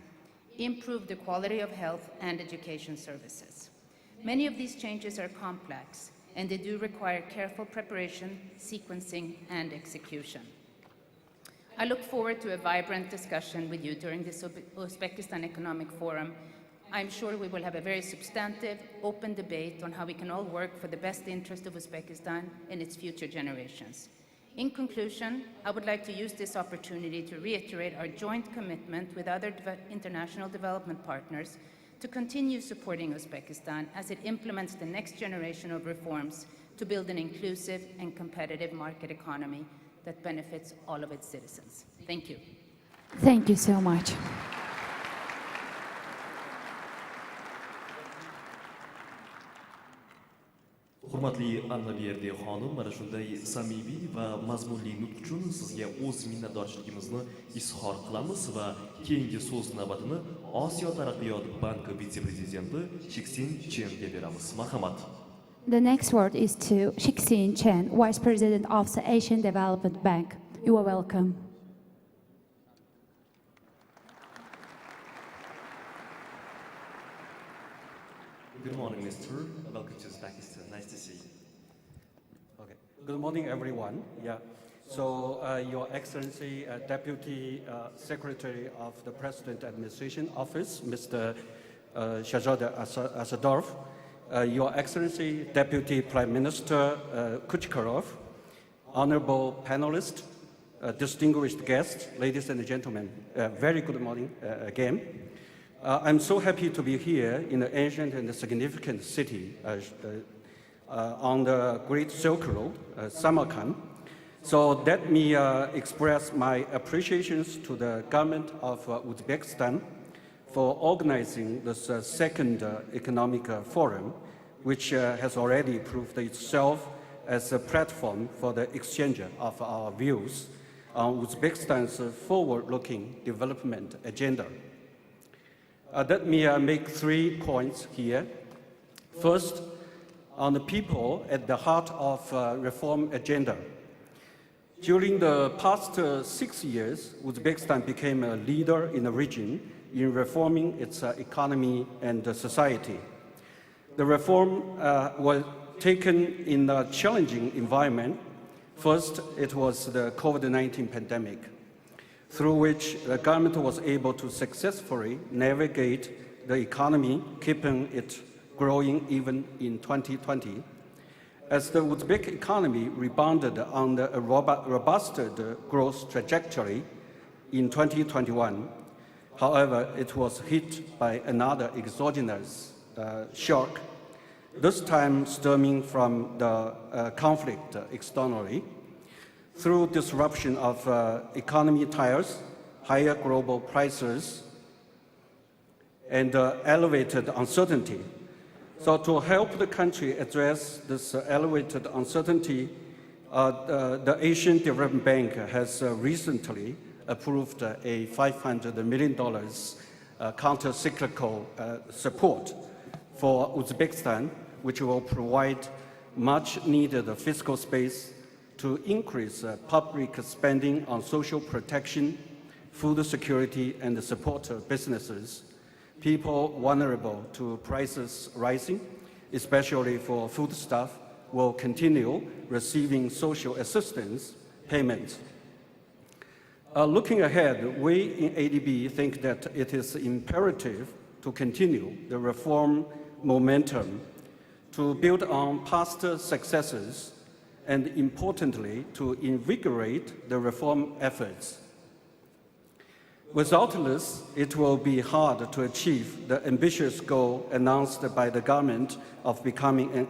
Improve the quality of health and education services. Many of these changes are complex, and they do require careful preparation, sequencing, and execution. I look forward to a vibrant discussion with you during this Uzbekistan Economic Forum. I'm sure we will have a very substantive, open debate on how we can all work for the best interest of Uzbekistan and its future generations. In conclusion, I would like to use this opportunity to reiterate our joint commitment with other international development partners to continue supporting Uzbekistan as it implements the next generation of reforms to build an inclusive and competitive market economy that benefits all of its citizens. Thank you. Thank you so much. Hurmatli Anna-Berdi xonim, mana shunday samimiy va mazmunli nutq uchun sizga o'z minnatdorchiligimizni izhor qilamiz va keyingi so'z navbatini Osiyo taraqqiyot banki vitse-prezidenti Shiksin Chenga beramiz. Marhamat. The next word is to Shiksin Chen, Vice President of the Asian Development Bank. You are welcome. Good morning, Mr. Welcome to Uzbekistan. Nice to see you. Okay. Good morning, everyone. Yeah. So, Your Excellency, Deputy Secretary of the President Administration Office, Mr. Shahzada Asadorov, Your Excellency, Deputy Prime Minister Kuchkarov, honorable panelists, distinguished guests, ladies and gentlemen, very good morning again. I'm so happy to be here in the ancient and significant city on the Great Silk Road, Samarkand. So let me express my appreciations to the government of Uzbekistan for organizing this second economic forum, which has already proved itself as a platform for the exchange of our views on Uzbekistan's forward-looking development agenda. Let me make 3 points here. First, on the people at the heart of reform agenda. During the past 6 years, Uzbekistan became a leader in the region in reforming its economy and society. The reform was taken in a challenging environment. First, it was the COVID-19 pandemic, through which the government was able to successfully navigate the economy, keeping it growing even in 2020. As the Uzbek economy rebounded on a robust growth trajectory in 2021, however, it was hit by another exogenous shock, this time stemming from the conflict externally, through disruption of economy ties, higher global prices, and elevated uncertainty. So to help the country address this elevated uncertainty, the Asian Development Bank has recently approved a $500 million counter-cyclical support for Uzbekistan, which will provide much-needed fiscal space to increase public spending on social protection, food security, and support businesses. People vulnerable to prices rising, especially for foodstuff, will continue receiving social assistance payments. Looking ahead, we in ADB think that it is imperative to continue the reform momentum, to build on past successes, and importantly, to invigorate the reform efforts. Without this, it will be hard to achieve the ambitious goal announced by the government of becoming an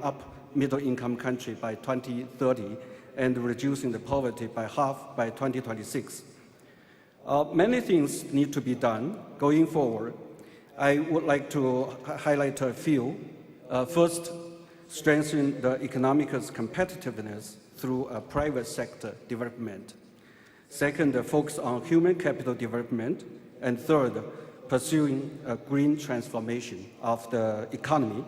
middle-income country by 2030 and reducing the poverty by half by 2026. Many things need to be done going forward. I would like to highlight a few. First, strengthen the economic competitiveness through a private sector development. Second, focus on human capital development. And third, pursuing a green transformation of the economy.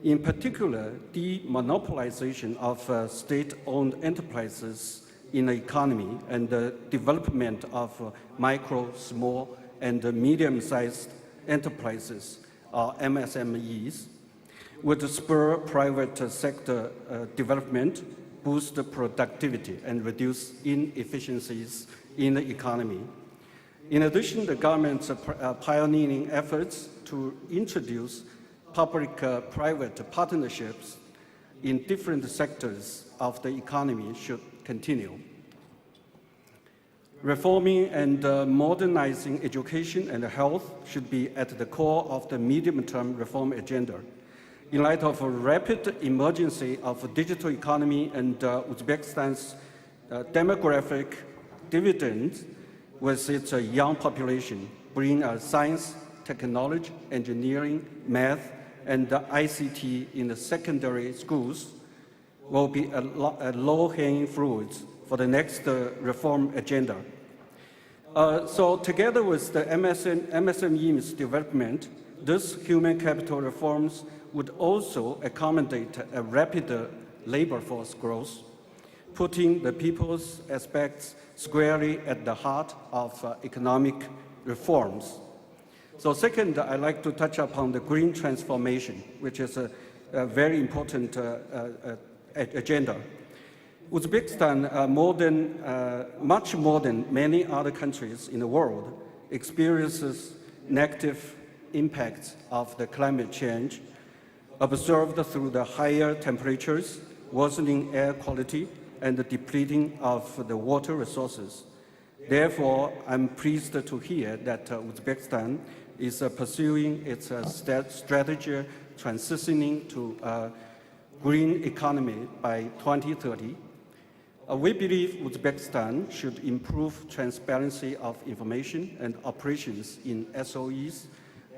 In particular, demonopolization of state-owned enterprises in the economy and the development of micro, small, and medium-sized enterprises, or MSMEs, would spur private sector development, boost productivity, and reduce inefficiencies in the economy. In addition, the government's pioneering efforts to introduce public-private partnerships in different sectors of the economy should continue. Reforming and modernizing education and health should be at the core of the medium-term reform agenda. In light of a rapid emergence of a digital economy and Uzbekistan's demographic dividends with its young population, bring science, technology, engineering, math, and ICT in the secondary schools will be a low-hanging fruit for the next reform agenda. So together with the MSME's development, these human capital reforms would also accommodate a rapid labor force growth, putting the people's aspects squarely at the heart of economic reforms. So second, I'd like to touch upon the green transformation, which is a very important agenda. Uzbekistan, much more than many other countries in the world, experiences negative impacts of the climate change observed through the higher temperatures, worsening air quality, and the depleting of the water resources. Therefore, I'm pleased to hear that Uzbekistan is pursuing its strategy transitioning to a green economy by 2030. We believe Uzbekistan should improve transparency of information and operations in SOEs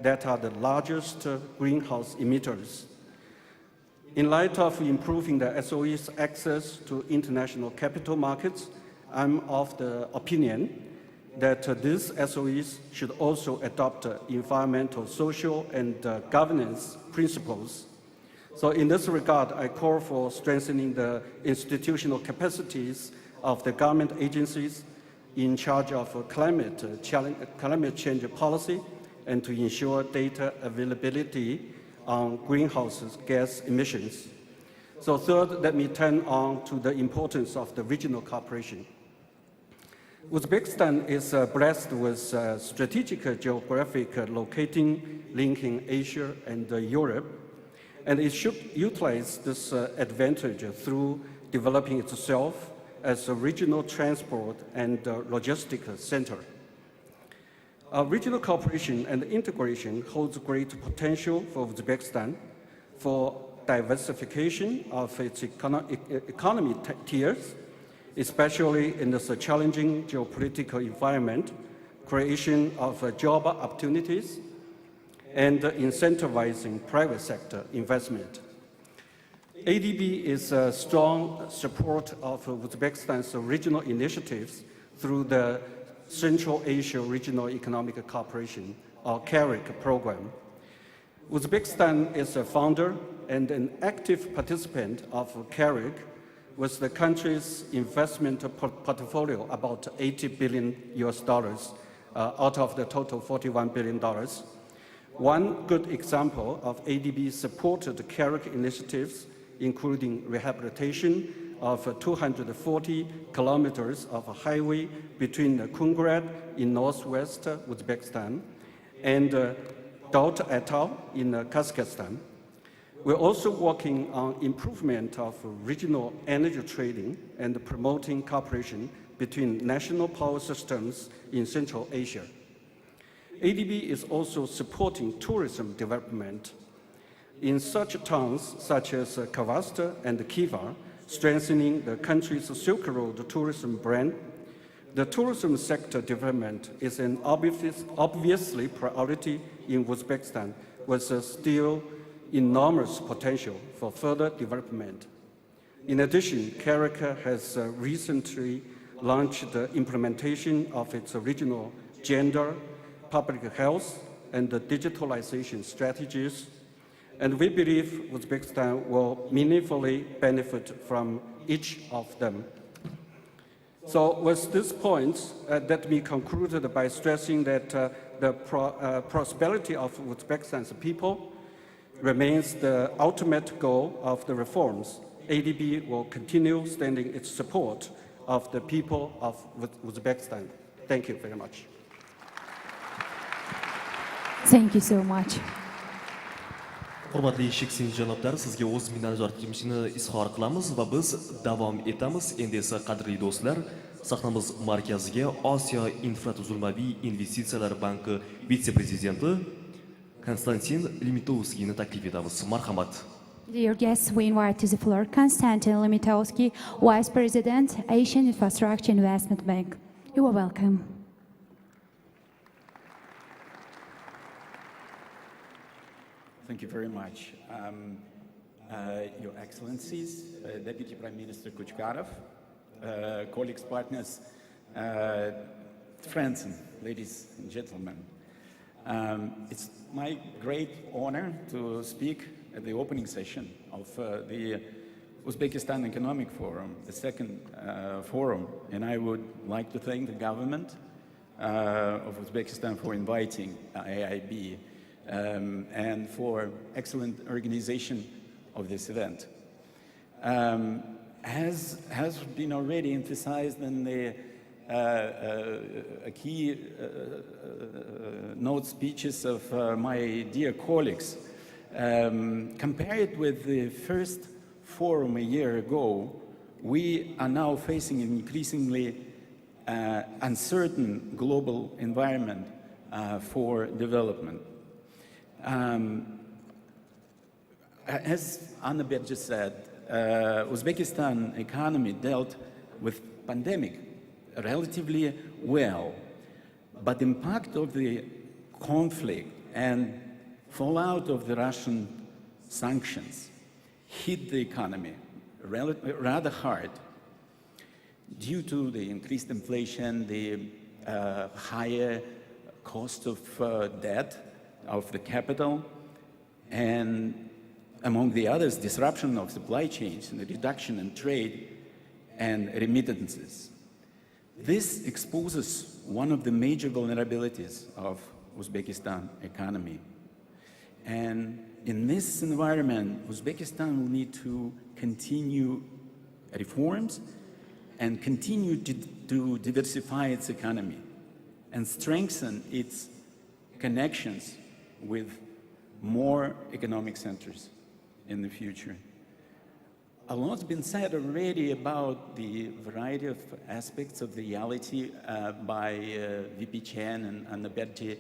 that are the largest greenhouse emitters. In light of improving the SOE's access to international capital markets, I'm of the opinion that these SOEs should also adopt environmental, social, and governance principles. So in this regard, I call for strengthening the institutional capacities of the government agencies in charge of climate change policy and to ensure data availability on greenhouse gas emissions. So third, let me turn on to the importance of the regional cooperation. Uzbekistan is blessed with strategic geographic locating linking Asia and Europe, and it should utilize this advantage through developing itself as a regional transport and logistics center. Regional cooperation and integration holds great potential for Uzbekistan for diversification of its economy tiers, especially in this challenging geopolitical environment, creation of job opportunities, and incentivizing private sector investment. ADB is a strong support of Uzbekistan's regional initiatives through the Central Asia Regional Economic Cooperation, or CAREC program. Uzbekistan is a founder and an active participant of CAREC, with the country's investment portfolio about $80 billion out of the total $41 billion. One good example of ADB-supported CAREC initiatives, including rehabilitation of 240 kilometers of highway between Kungrad in northwest Uzbekistan and Daut Atoll in Kazakhstan. We're also working on improvement of regional energy trading and promoting cooperation between national power systems in Central Asia. ADB is also supporting tourism development in such towns such as Kavasta and Khiva, strengthening the country's Silk Road tourism brand. The tourism sector development is an obviously priority in Uzbekistan, with still enormous potential for further development. In addition, CAREC has recently launched the implementation of its regional gender, public health, and digitalization strategies, and we believe Uzbekistan will meaningfully benefit from each of them. So with these points, let me conclude by stressing that the prosperity of Uzbekistan's people remains the ultimate goal of the reforms. ADB will continue standing its support of the people of Uzbekistan. Thank you very much. Thank you so much. Hurmatli sheksin janoblar, sizga o'z minnatdorligimizni izhor qilamiz va biz davom etamiz. Endi esa qadrli do'stlar, sahnamiz markaziga Osiyo infratuzilmaviy investitsiyalar banki vitse-prezidenti Konstantin Limitovskiyni taklif etamiz. Marhamat. Dear guests, we invite to the floor Konstantin Limitovsky, Vice President, Asian Infrastructure Investment Bank. You are welcome. Thank you very much. Your Excellencies, Deputy Prime Minister Kuchkarov, colleagues, partners, friends, and ladies and gentlemen. It's my great honor to speak at the opening session of the Uzbekistan Economic Forum, the second forum, and I would like to thank the government of Uzbekistan for inviting AIB and for excellent organization of this event. As has been already emphasized in the key note speeches of my dear colleagues, compare it with the first forum a year ago, we are now facing an increasingly uncertain global environment for development. As Annabeth just said, Uzbekistan economy dealt with pandemic relatively well, but the impact of the conflict and fallout of the Russian sanctions hit the economy rather hard due to the increased inflation, the higher cost of debt of the capital, and among the others, disruption of supply chains and the reduction in trade and remittances. This exposes one of the major vulnerabilities of Uzbekistan economy. And in this environment, Uzbekistan will need to continue reforms and continue to diversify its economy and strengthen its connections with more economic centers in the future. A lot's been said already about the variety of aspects of the reality by VP Chen and Anna Berti.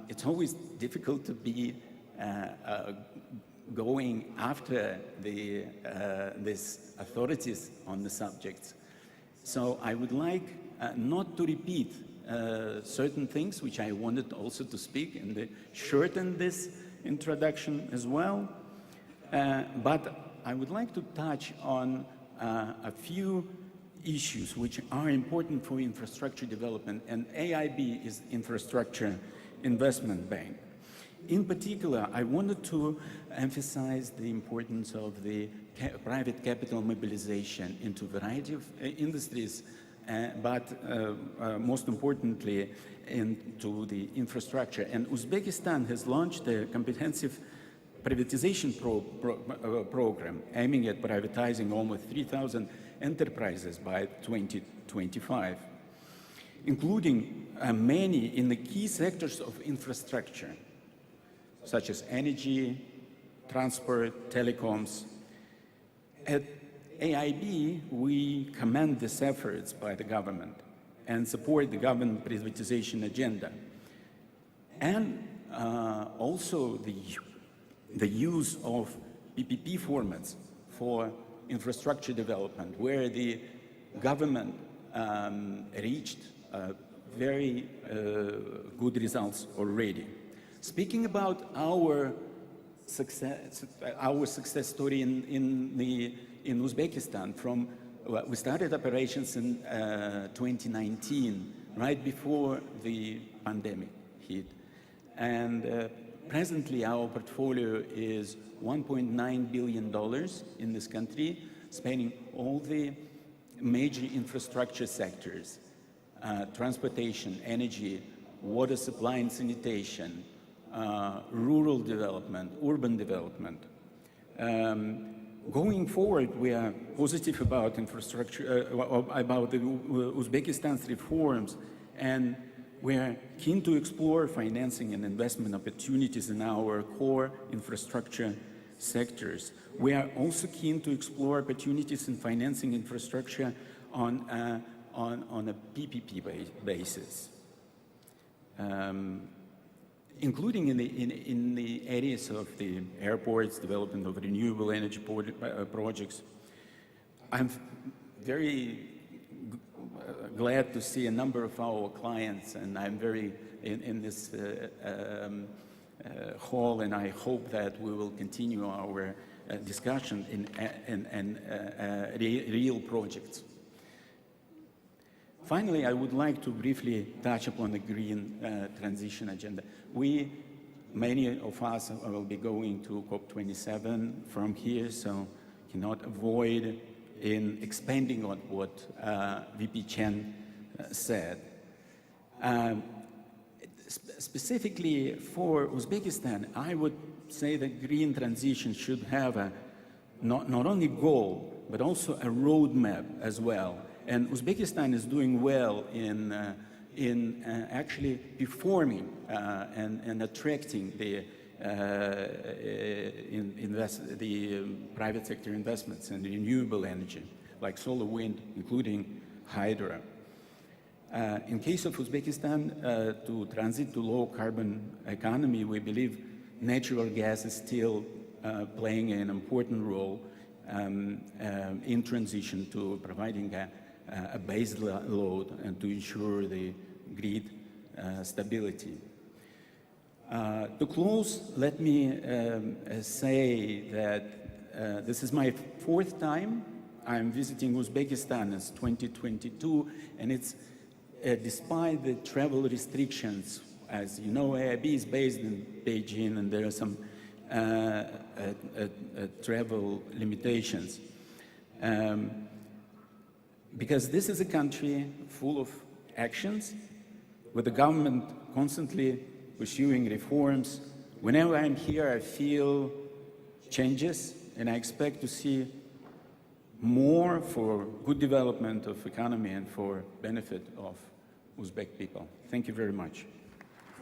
It's always difficult to be going after these authorities on the subjects. So I would like not to repeat certain things which I wanted also to speak and shorten this introduction as well. But I would like to touch on a few issues which are important for infrastructure development, and AIB is Infrastructure Investment Bank. In particular, I wanted to emphasize the importance of the private capital mobilization into a variety of industries, but most importantly into the infrastructure. And Uzbekistan has launched a comprehensive privatization program aiming at privatizing almost 3,000 enterprises by 2025, including many in the key sectors of infrastructure, such as energy, transport, telecoms. At AIB, we commend these efforts by the government and support the government privatization agenda. And also the use of PPP formats for infrastructure development, where the government reached very good results already. Speaking about our success story in Uzbekistan, we started operations in 2019, right before the pandemic hit, and presently our portfolio is $1.9 billion in this country, spanning all the major infrastructure sectors: transportation, energy, water supply and sanitation, rural development, urban development. Going forward, we are positive about infrastructure, about Uzbekistan's reforms, and we are keen to explore financing and investment opportunities in our core infrastructure sectors. We are also keen to explore opportunities in financing infrastructure on a PPP basis, including in the areas of the airports, development of renewable energy projects. I'm very glad to see a number of our clients, and I'm very in this hall, and I hope that we will continue our discussion in real projects. Finally, I would like to briefly touch upon the green transition agenda. Many of us will be going to COP27 from here, so cannot avoid in expanding on what VP Chen said. Specifically for Uzbekistan, I would say that green transition should have a not only goal, but also a roadmap as well. And Uzbekistan is doing well in actually performing and attracting the private sector investments in renewable energy, like solar, wind, including hydro. In case of Uzbekistan, to transit to low carbon economy, we believe natural gas is still playing an important role in transition to providing a base load and to ensure the grid stability. To close, let me say that this is my 4th time I'm visiting Uzbekistan as 2022, and it's despite the travel restrictions. As you know, AIB is based in Beijing, and there are some travel limitations. because this is a country full of actions, with the government constantly pursuing reforms. Whenever I'm here, I feel changes, and I expect to see more for good development of economy and for benefit of Uzbek people. Thank you very much.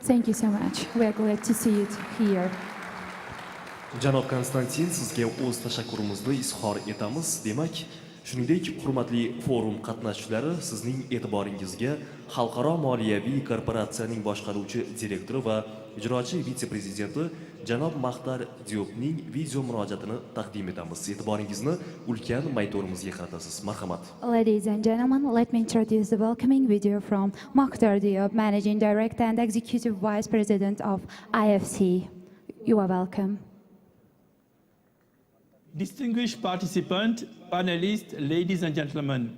Thank you so much. We are glad to see you here. Janob Konstantin, sizga o'z tashakkurimizni izhor etamiz. Demak, shuningdek, hurmatli forum qatnashchilari, sizning e'tiboringizga Xalqaro moliyaviy korporatsiyaning boshqaruvchi direktori va ijrochi vitse-prezidenti janob Mahtar Diopning video murojaatini taqdim etamiz. E'tiboringizni ulkan monitorimizga qaratasiz. Marhamat. Ladies and gentlemen, let me introduce the welcoming video from Mahtar Diop, Managing Director and Executive Vice President of IFC. You are welcome. Distinguished participants, panelists, ladies and gentlemen,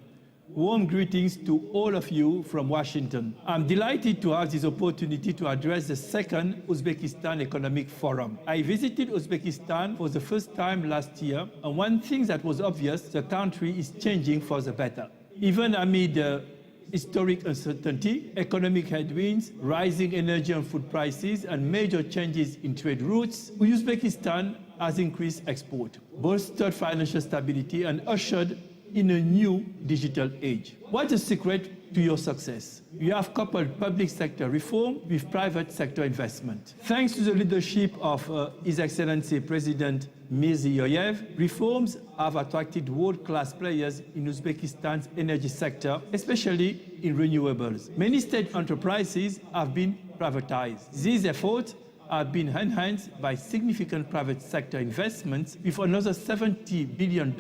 warm greetings to all of you from Washington. I'm delighted to have this opportunity to address the second Uzbekistan Economic Forum. I visited Uzbekistan for the first time last year, and one thing that was obvious, the country is changing for the better. Even amid historic uncertainty, economic headwinds, rising energy and food prices, and major changes in trade routes, Uzbekistan has increased export, bolstered financial stability, and ushered in a new digital age. What's the secret to your success? You have coupled public sector reform with private sector investment. Thanks to the leadership of His Excellency President Mirziyoyev, reforms have attracted world-class players in Uzbekistan's energy sector, especially in renewables. Many state enterprises have been privatized. These efforts have been enhanced by significant private sector investments, with another $70 billion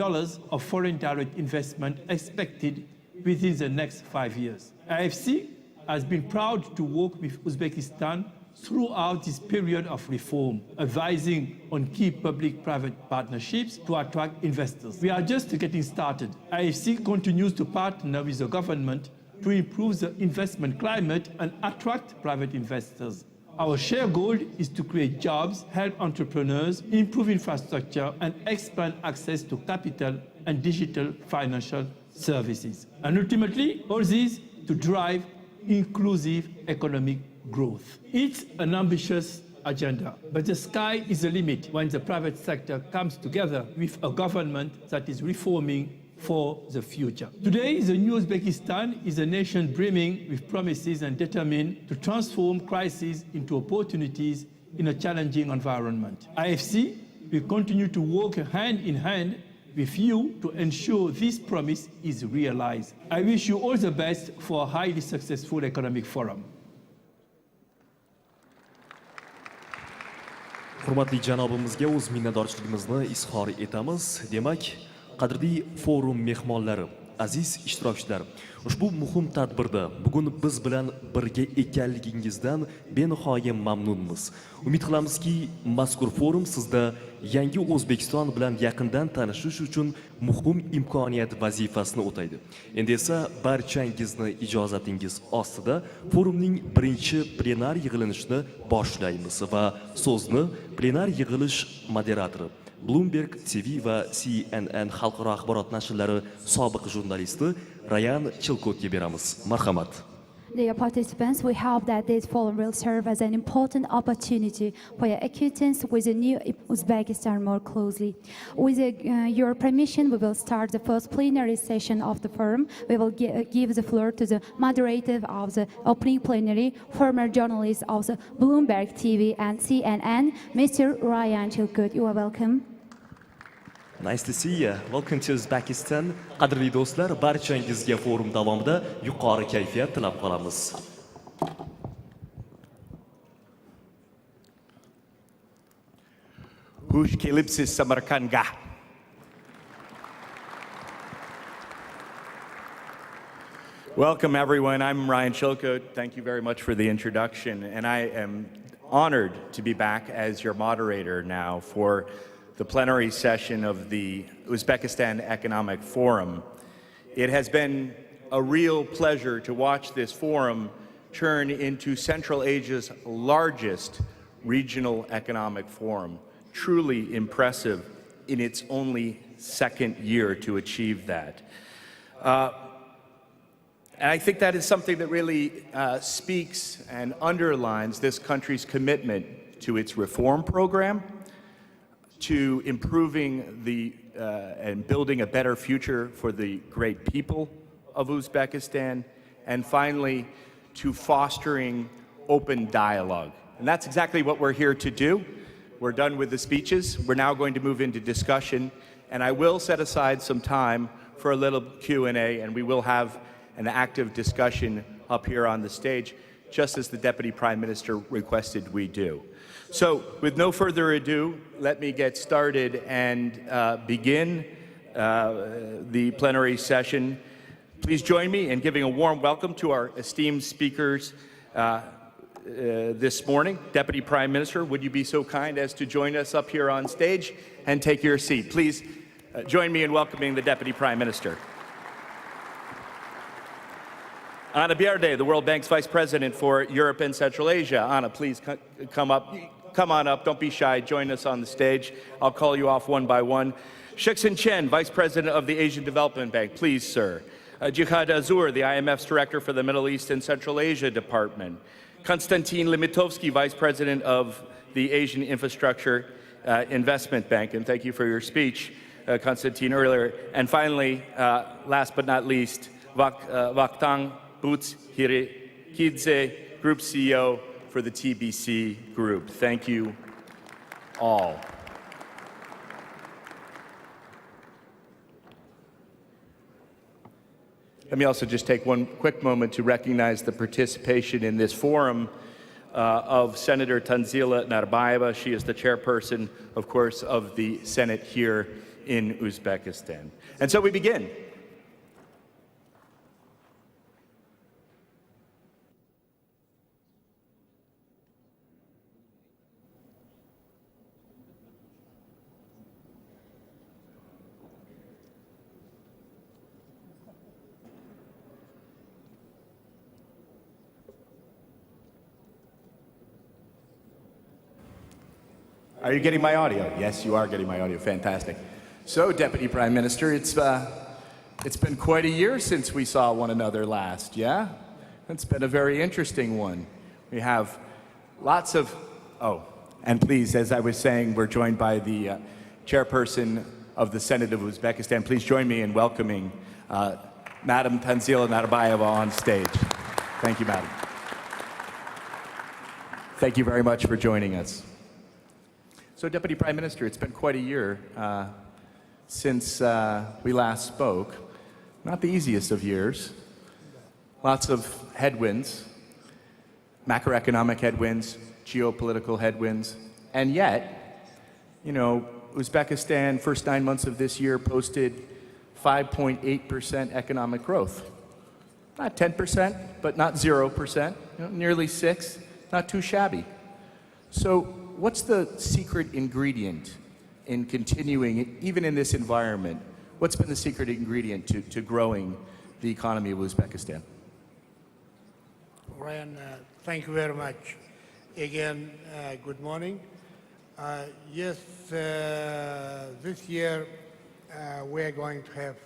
of foreign direct investment expected within the next 5 years. IFC has been proud to work with Uzbekistan throughout this period of reform, advising on key public-private partnerships to attract investors. We are just getting started. IFC continues to partner with the government to improve the investment climate and attract private investors. Our shared goal is to create jobs, help entrepreneurs, improve infrastructure, and expand access to capital and digital financial services. And ultimately, all this to drive inclusive economic growth. It's an ambitious agenda, but the sky is the limit when the private sector comes together with a government that is reforming for the future. Today, the new Uzbekistan is a nation brimming with promises and determined to transform crises into opportunities in a challenging environment. IFC will continue to work hand in hand with you to ensure this promise is realized. I wish you all the best for a highly successful economic forum. Hurmatli janobimizga o'z minnatdorchiligimizni izhor etamiz. Demak, qadrli forum mehmonlari, aziz ishtirokchilar, ushbu muhim tadbirda bugun biz bilan birga ekanligingizdan benihoya mamnunmiz. Umid qilamizki, mazkur forum sizda yangi O'zbekiston bilan yaqindan tanishish uchun muhim imkoniyat vazifasini o'taydi. Endi esa barchangizni ijozatingiz ostida forumning birinchi plenar yig'ilishini boshlaymiz va so'zni plenar yig'ilish moderatori Bloomberg TV va CNN xalqaro axborot nashrlari sobiq jurnalisti Rayan Chilkotga beramiz. Marhamat. Dear participants, we hope that this forum will serve as an important opportunity for your acquaintance with the new Uzbekistan more closely. With your permission, we will start the first plenary session of the forum. We will give the floor to the moderator of the opening plenary, former journalist of the Bloomberg TV and CNN, Mr. Rayan Chilkot. You are welcome. Nice to see you. Welcome to Uzbekistan. Qadrli do'stlar, barchangizga forum davomida yuqori kayfiyat tilab qolamiz. Hush kelibsiz Samarkandga. Welcome everyone. I'm Ryan Chilkot. Thank you very much for the introduction, and I am honored to be back as your moderator now for the plenary session of the Uzbekistan Economic Forum. It has been a real pleasure to watch this forum turn into Central Asia's largest regional economic forum. Truly impressive in its only second year to achieve that. And I think that is something that really speaks and underlines this country's commitment to its reform program, to improving and building a better future for the great people of Uzbekistan, and finally, to fostering open dialogue. And that's exactly what we're here to do. We're done with the speeches. We're now going to move into discussion, and I will set aside some time for a little Q&A, and we will have an active discussion up here on the stage, just as the Deputy Prime Minister requested we do. So, with no further ado, let me get started and begin the plenary session. Please join me in giving a warm welcome to our esteemed speakers this morning. Deputy Prime Minister, would you be so kind as to join us up here on stage and take your seat? Please join me in welcoming the Deputy Prime Minister. Anna Bierde, the World Bank's Vice President for Europe and Central Asia. Anna, please come up. Come on up. Don't be shy. Join us on the stage. I'll call you off one by one. Shiksin Chen, Vice President of the Asian Development Bank. Please, sir. Jihad Azur, the IMF's Director for the Middle East and Central Asia Department. Konstantin Limitovsky, Vice President of the Asian Infrastructure Investment Bank. And thank you for your speech, Konstantin, earlier. And finally, last but not least, Vakhtang Butskidze, Group CEO for the TBC Group. Thank you all. Let me also just take one quick moment to recognize the participation in this forum of Senator Tanzila Narbayeva. She is the chairperson, of course, of the Senate here in Uzbekistan. And so we begin. Are you getting my audio? Yes, you are getting my audio. Fantastic. So, Deputy Prime Minister, it's been quite a year since we saw one another last, yeah? It's been a very interesting one. We have lots of... Oh, and please, as I was saying, we're joined by the chairperson of the Senate of Uzbekistan. Please join me in welcoming Madam Tanzila Narbayeva on stage. Thank you, Madam. Thank you very much for joining us. So, Deputy Prime Minister, it's been quite a year since we last spoke. Not the easiest of years. Lots of headwinds, macroeconomic headwinds, geopolitical headwinds, and yet, you know, Uzbekistan, first 9 months of this year, posted 5.8% economic growth. Not 10%, but not 0%, you know, nearly 6%, not too shabby. So, what's the secret ingredient in continuing, even in this environment, what's been the secret ingredient to growing the economy of Uzbekistan? Ryan, thank you very much. Again, good morning. Yes, this year we are going to have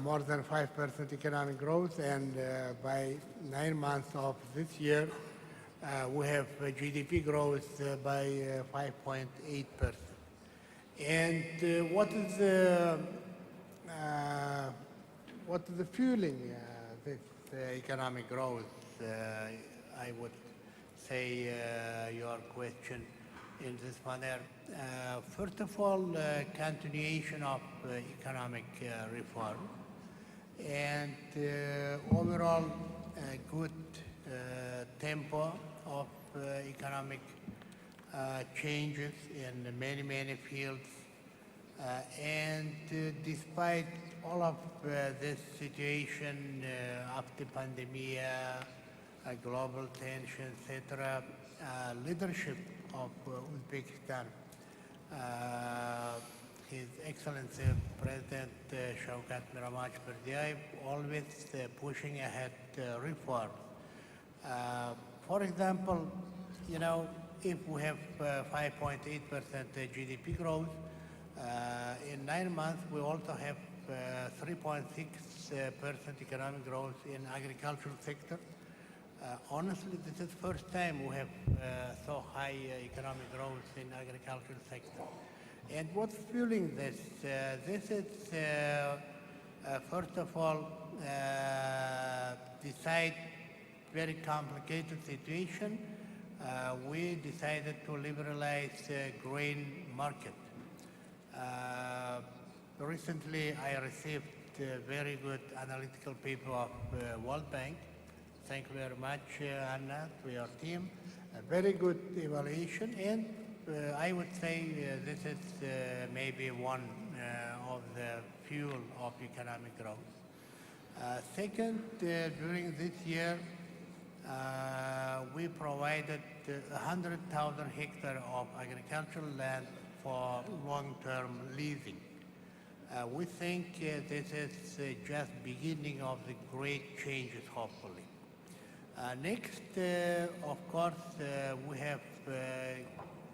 more than 5% economic growth, and by 9 months of this year, we have GDP growth by 5.8%. And what is the fueling this economic growth? I would say your question in this manner. First of all, continuation of economic reform, and overall good tempo of economic changes in many fields. And despite all of this situation after pandemic, global tension, etc., leadership of Uzbekistan, His Excellency President Shavkat Mirziyoyev, always pushing ahead reform. For example, you know, if we have 5.8% GDP growth, in 9 months we also have 3.6% economic growth in agricultural sector. Honestly, this is the first time we have so high economic growth in agricultural sector. And what's fueling this? This is, first of all, decide very complicated situation. We decided to liberalize grain market. Recently, I received very good analytical paper of World Bank. Thank you very much, Anna, to your team. A very good evaluation, and I would say this is maybe one of the fuel of economic growth. Second, during this year, we provided 100,000 hectares of agricultural land for long-term leasing. We think this is just beginning of the great changes, hopefully. Next, of course, we have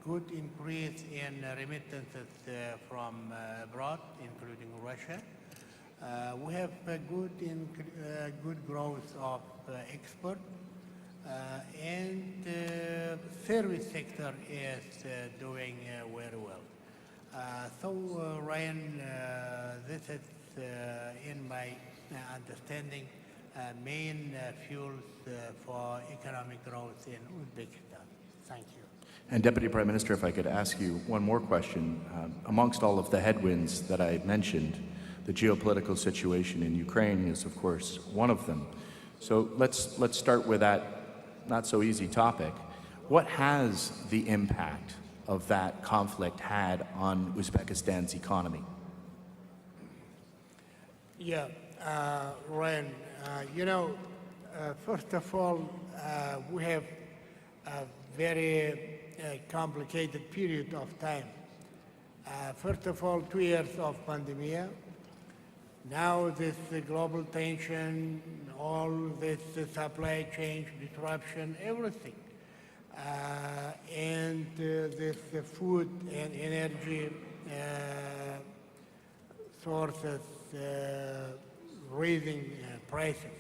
good increase in remittances from abroad, including Russia. We have good growth of export, and service sector is doing very well. So, Ryan, this is, in my understanding, main fuels for economic growth in Uzbekistan. Thank you. And Deputy Prime Minister, if I could ask you one more question. Amongst all of the headwinds that I mentioned, the geopolitical situation in Ukraine is, of course, one of them. So let's start with that not so easy topic. What has the impact of that conflict had on Uzbekistan's economy? Yeah, Ryan, first of all, we have a very complicated period of time. First of all, 2 years of pandemic. Now this global tension, all this supply chain disruption, everything. And this food and energy sources raising prices.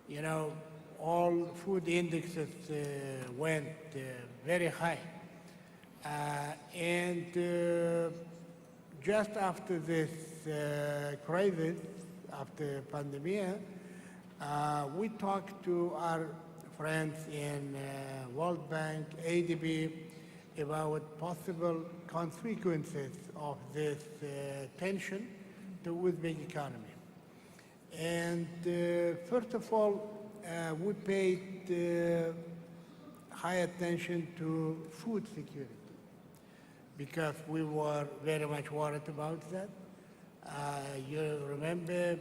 You know, all food indexes went very high. And just after this crisis, after pandemic, we talked to our friends in World Bank, ADB, about possible consequences of this tension to Uzbek economy. And first of all, we paid high attention to food security because we were very much worried about that. You remember,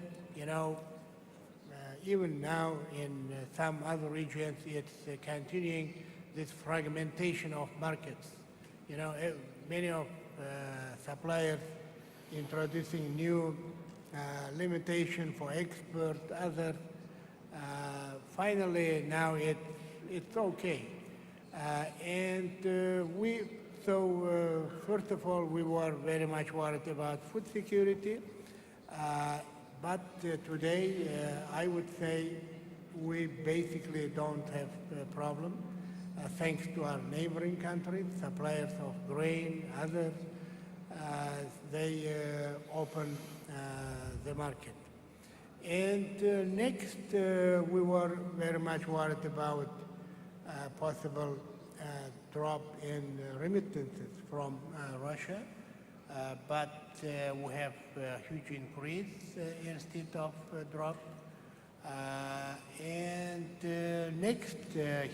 even now in some other regions, it's continuing this fragmentation of markets. Many of suppliers introducing new limitation for export, other. Finally, now it's okay. So first of all, we were very much worried about food security. But today, I would say we basically don't have a problem, thanks to our neighboring countries, suppliers of grain, others. They open the market. And next, we were very much worried about possible drop in remittances from Russia. But we have a huge increase instead of drop. And next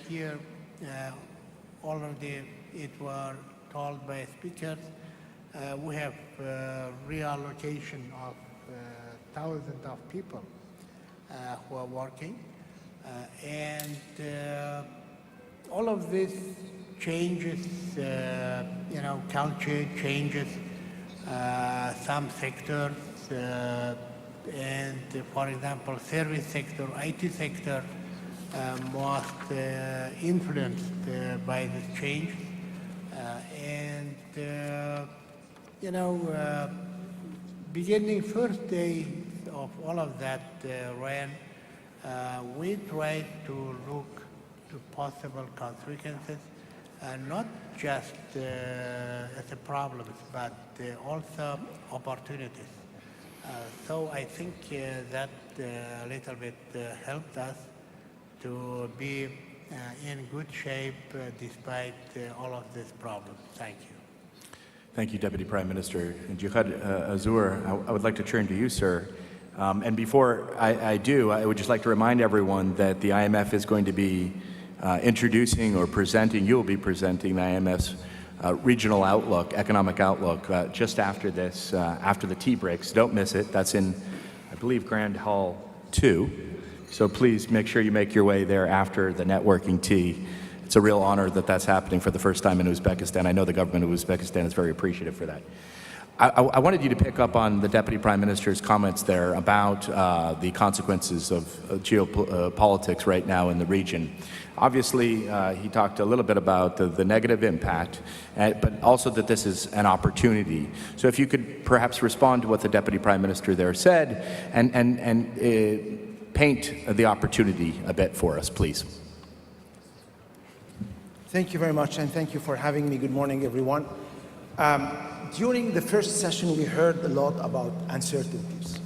here, already it was told by speakers, we have reallocation of thousands of people who are working. And all of this changes, culture changes, some sectors, and for example, service sector, IT sector, most influenced by this change. beginning first day of all of that rain, we tried to look to possible consequences, not just as a problems, but also opportunities. So I think that a little bit helped us to be in good shape despite all of these problems. Thank you. Thank you, Deputy Prime Minister. Jihad Azur, I would like to turn to you, sir. And before I do, I would just like to remind everyone that the IMF is going to be introducing or presenting, you'll be presenting the IMF's regional outlook, economic outlook, just after this, after the tea breaks. Don't miss it. That's in, I believe, Grand Hall 2. So please make sure you make your way there after the networking tea. It's a real honor that that's happening for the first time in Uzbekistan. I know the government of Uzbekistan is very appreciative for that. I wanted you to pick up on the Deputy Prime Minister's comments there about the consequences of geopolitics right now in the region. Obviously, he talked a little bit about the negative impact, but also that this is an opportunity. So if you could perhaps respond to what the Deputy Prime Minister there said and paint the opportunity a bit for us, please. Thank you very much, and thank you for having me. Good morning, everyone. During the first session, we heard a lot about uncertainties.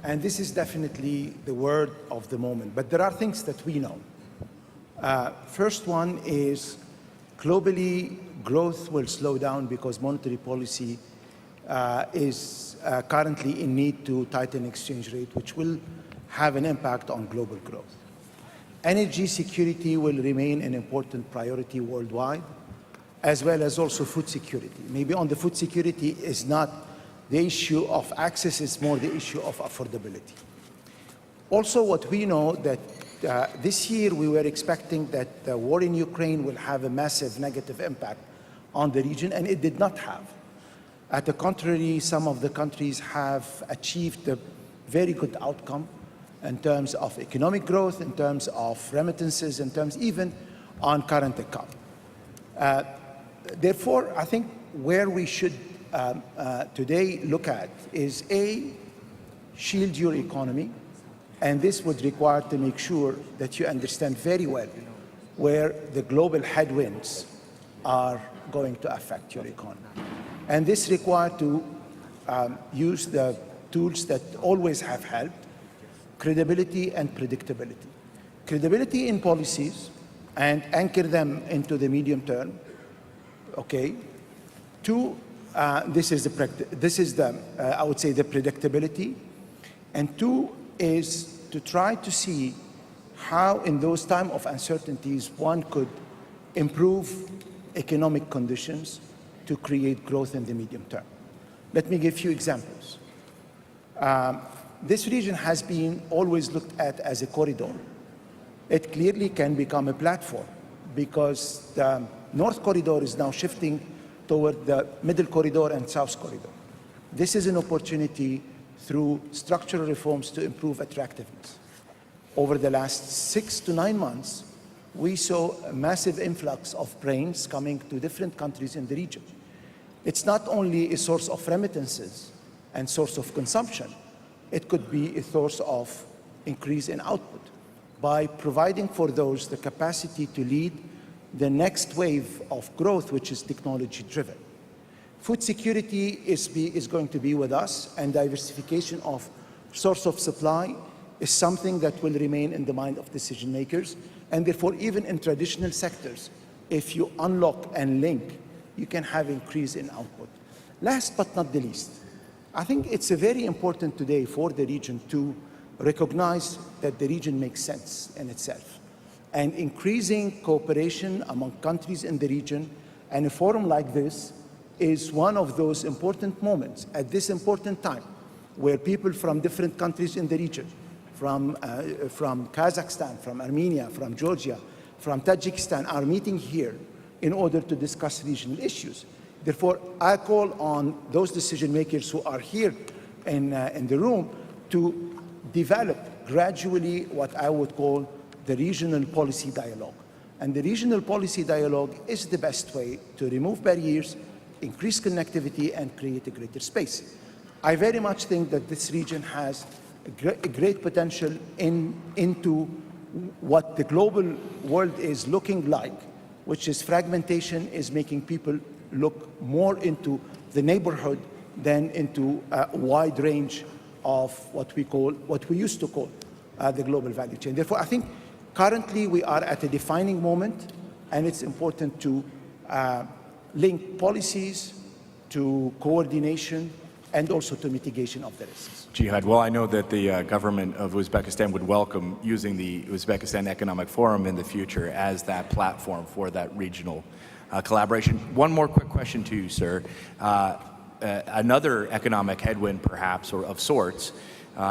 And this is definitely the word of the moment. But there are things that we know. First one is globally, growth will slow down because monetary policy is currently in need to tighten exchange rate, which will have an impact on global growth. Energy security will remain an important priority worldwide, as well as also food security. Maybe on the food security is not the issue of access, it's more the issue of affordability. Also, what we know that this year we were expecting that the war in Ukraine will have a massive negative impact on the region, and it did not have. At the contrary, some of the countries have achieved a very good outcome in terms of economic growth, in terms of remittances, in terms even on current account. Therefore, I think where we should today look at is shield your economy, and this would require to make sure that you understand very well where the global headwinds are going to affect your economy. And this requires to use the tools that always have helped: credibility and predictability. Credibility in policies and anchor them into the medium term. Okay. Two, this is the I would say the predictability. And two is to try to see how in those times of uncertainties one could improve economic conditions to create growth in the medium term. Let me give a few examples. This region has been always looked at as a corridor. It clearly can become a platform because the North Corridor is now shifting toward the Middle Corridor and South Corridor. This is an opportunity through structural reforms to improve attractiveness. Over the last 6 to 9 months, we saw a massive influx of brains coming to different countries in the region. It's not only a source of remittances and source of consumption, it could be a source of increase in output by providing for those the capacity to lead the next wave of growth, which is technology-driven. Food security is going to be with us, and diversification of source of supply is something that will remain in the mind of decision makers. And therefore, even in traditional sectors, if you unlock and link, you can have increase in output. Last but not the least, I think it's very important today for the region to recognize that the region makes sense in itself. And increasing cooperation among countries in the region, and a forum like this is one of those important moments at this important time where people from different countries in the region, from Kazakhstan, from Armenia, from Georgia, from Tajikistan are meeting here in order to discuss regional issues. Therefore, I call on those decision makers who are here in the room to develop gradually what I would call the regional policy dialogue. And the regional policy dialogue is the best way to remove barriers, increase connectivity, and create a greater space. I very much think that this region has a great potential into what the global world is looking like, which is fragmentation is making people look more into the neighborhood than into a wide range of what we used to call the global value chain. Therefore, I think currently we are at a defining moment, and it's important to link policies to coordination and also to mitigation of the risks. Jihad, well, I know that the government of Uzbekistan would welcome using the Uzbekistan Economic Forum in the future as that platform for that regional collaboration. One more quick question to you, sir. Another economic headwind, perhaps, or of sorts,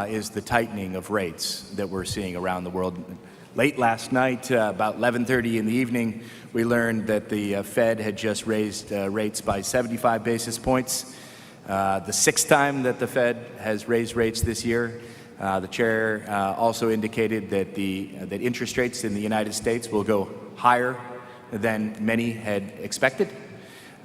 is the tightening of rates that we're seeing around the world. Late last night, about 11:30 in the evening, we learned that the Fed had just raised rates by 75 basis points. The sixth time that the Fed has raised rates this year. The chair also indicated that that interest rates in the United States will go higher than many had expected.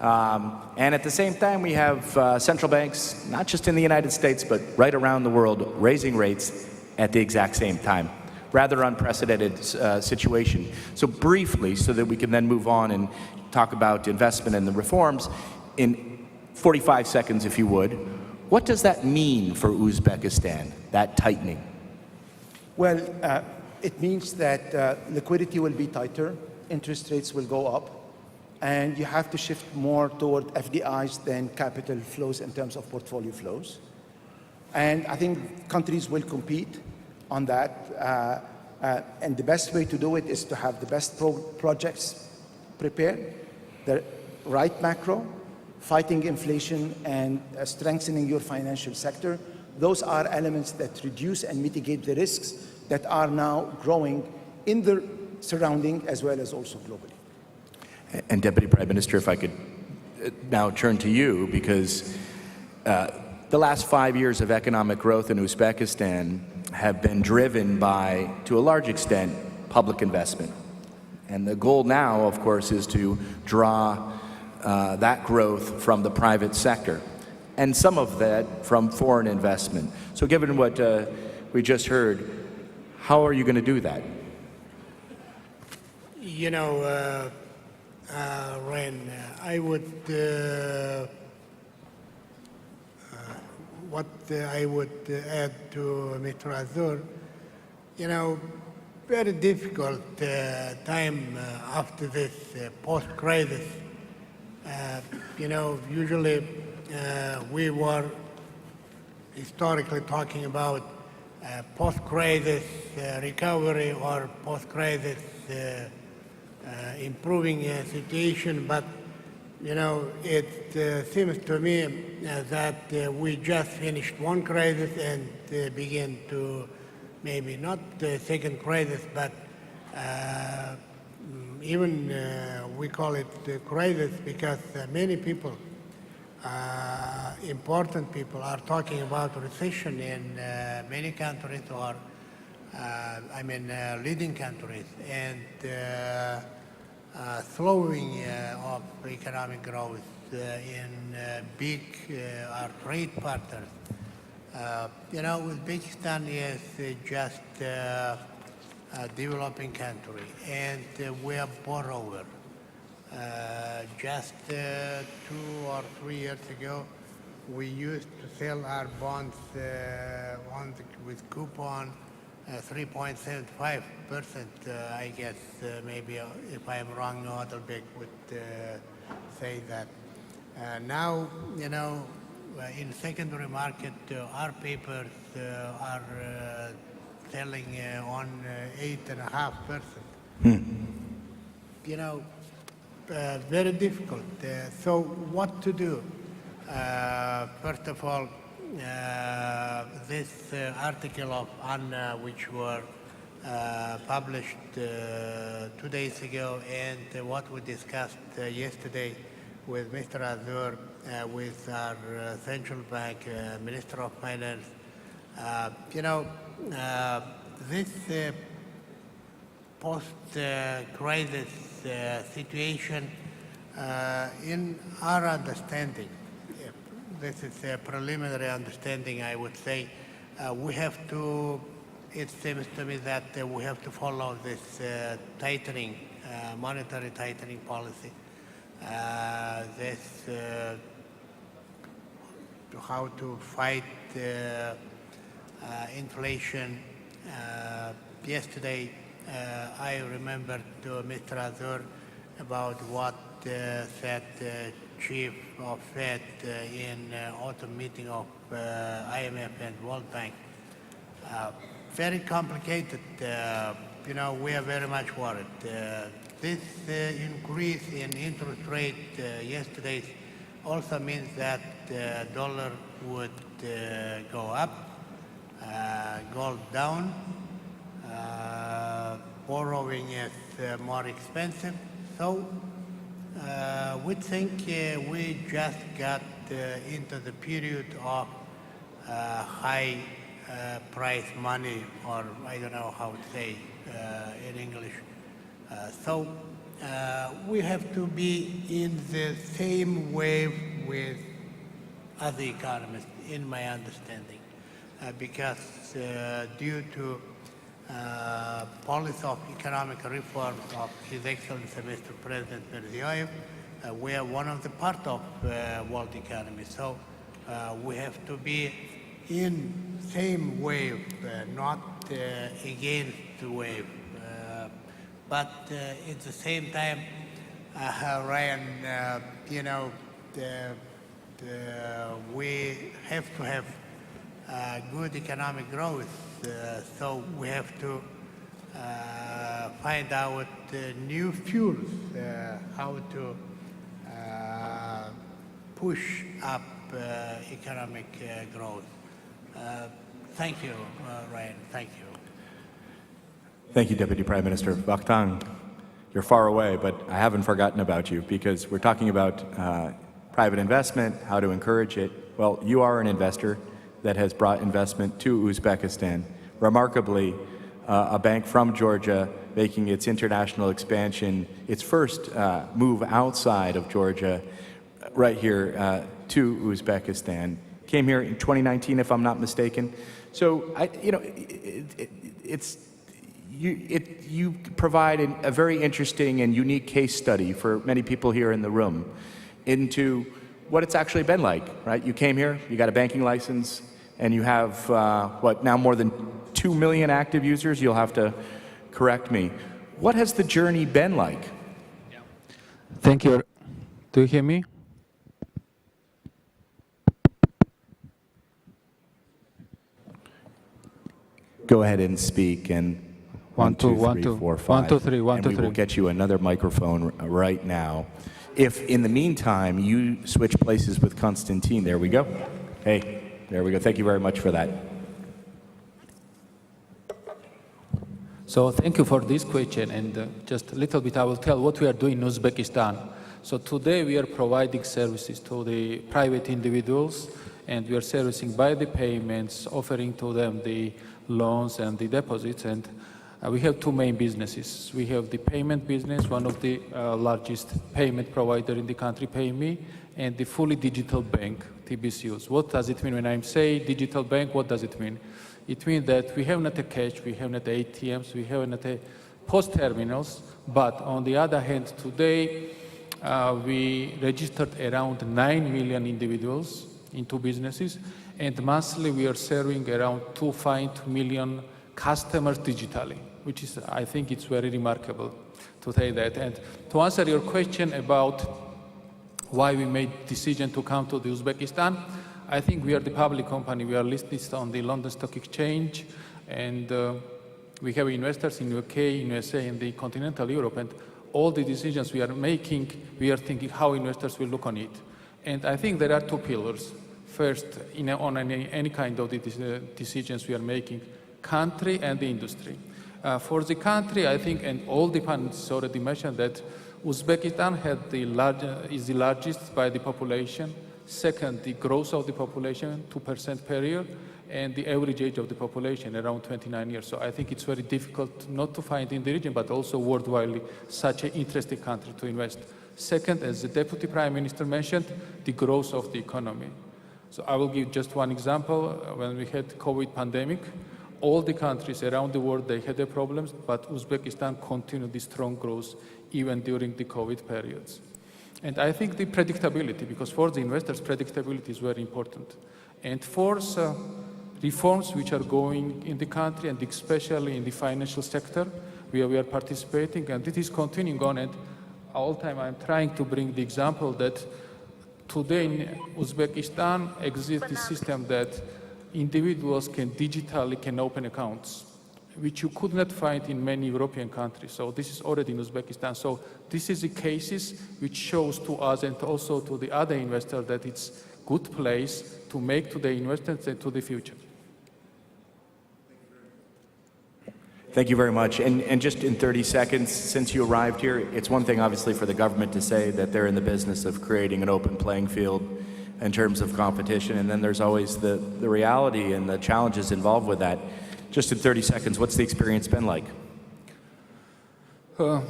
And at the same time, we have central banks, not just in the United States, but right around the world, raising rates at the exact same time. Rather unprecedented situation. So briefly, so that we can then move on and talk about investment and the reforms, in 45 seconds, if you would, what does that mean for Uzbekistan, that tightening? Well, it means that liquidity will be tighter, interest rates will go up, and you have to shift more toward FDIs than capital flows in terms of portfolio flows. And I think countries will compete on that. And the best way to do it is to have the best projects prepared, the right macro, fighting inflation, and strengthening your financial sector. Those are elements that reduce and mitigate the risks that are now growing in the surrounding as well as also globally. And Deputy Prime Minister, if I could now turn to you, because the last 5 years of economic growth in Uzbekistan have been driven by, to a large extent, public investment. And the goal now, of course, is to draw that growth from the private sector, and some of that from foreign investment. So given what we just heard, how are you going to do that? You know, Ren, I would, what I would add to Mr. Azur, you know, very difficult time after this post-crisis. You know, usually we were historically talking about post-crisis recovery or post-crisis improving situation, but you know, it seems to me that we just finished one crisis and begin to maybe not the second crisis, but even we call it the crisis because many people, important people, are talking about recession in many countries or, I mean, leading countries, and slowing of economic growth in big or trade partners. You know, Uzbekistan is just a developing country, and we are borrower. Just 2 or 3 years ago, we used to sell our bonds with coupon 3.75%. I guess maybe if I'm wrong, no other bank would say that. Now, you know, in secondary market, our papers are selling on 8.5%. You know, very difficult. So what to do? First of all, this article of Anna, which were published 2 days ago, and what we discussed yesterday with Mr. Azur, with our central bank, Minister of Finance, you know, this post-crisis situation, in our understanding, this is a preliminary understanding, I would say. We have to, it seems to me that we have to follow this tightening, monetary tightening policy. This how to fight inflation. Yesterday, I remembered to Mr. Azur about what said the chief of Fed in autumn meeting of IMF and World Bank. Very complicated. You know, we are very much worried. This increase in interest rate yesterday also means that the dollar would go up, gold down, borrowing is more expensive. So we think we just got into the period of high price money, or I don't know how to say in English. So we have to be in the same wave with other economists, in my understanding, because due to policy of economic reforms of His Excellency Mr. President Mirziyoyev, we are one of the part of world economy. So we have to be in same wave, not against the wave. But at the same time, Ryan, you know, we have to have good economic growth. So we have to find out new fuels, how to push up economic growth. Thank you, Ryan. Thank you. Thank you, Deputy Prime Minister. Vakhtang, you're far away, but I haven't forgotten about you because we're talking about private investment, how to encourage it. Well, you are an investor that has brought investment to Uzbekistan. Remarkably, a bank from Georgia making its international expansion, its first move outside of Georgia, right here to Uzbekistan. Came here in 2019, if I'm not mistaken. So, you provide a very interesting and unique case study for many people here in the room into what it's actually been like, right? You came here, you got a banking license, and you have, now more than 2 million active users? You'll have to correct me. What has the journey been like? Thank you. Do you hear me? Go ahead and speak, and 1, 2, 3, 4, 5. 1, 2, 3, 1, 2, 3. And we will get you another microphone right now. If in the meantime you switch places with Konstantin, there we go. Hey, there we go. Thank you very much for that. So thank you for this question, and just a little bit I will tell what we are doing in Uzbekistan. So today we are providing services to the private individuals, and we are servicing by the payments, offering to them the loans and the deposits, and we have two main businesses. We have the payment business, one of the largest payment provider in the country, PayMe, and the fully digital bank, TBCUs. What does it mean when I say digital bank? What does it mean? It means that we have not a cash, we have not ATMs, we have not a post terminals, but on the other hand, today we registered around 9 million individuals in two businesses, and monthly we are serving around 2.5 million customers digitally, which is, I think it's very remarkable to say that. And to answer your question about why we made decision to come to the Uzbekistan, I think we are the public company. We are listed on the London Stock Exchange, and we have investors in UK, in USA, in the continental Europe, and all the decisions we are making, we are thinking how investors will look on it. And I think there are two pillars. First, on any kind of the decisions we are making, country and the industry. For the country, I think, and all the panelists already mentioned that Uzbekistan is the largest by the population. Second, the growth of the population, 2% per year, and the average age of the population, around 29 years. So I think it's very difficult not to find in the region, but also worldwide, such an interesting country to invest. Second, as the Deputy Prime Minister mentioned, the growth of the economy. So I will give just one example. When we had COVID pandemic, all the countries around the world, they had their problems, but Uzbekistan continued the strong growth even during the COVID periods. And I think the predictability, because for the investors, predictability is very important. And fourth, reforms which are going in the country, and especially in the financial sector, where we are participating, and it is continuing on. And all the time I'm trying to bring the example that today in Uzbekistan exists the system that individuals can digitally open accounts, which you could not find in many European countries. So this is already in Uzbekistan. So this is the cases which shows to us and also to the other investors that it's a good place to make to the investors and to the future. Thank you very much. And just in 30 seconds, since you arrived here, it's one thing obviously for the government to say that they're in the business of creating an open playing field in terms of competition, and then there's always the reality and the challenges involved with that. Just in 30 seconds, what's the experience been like? So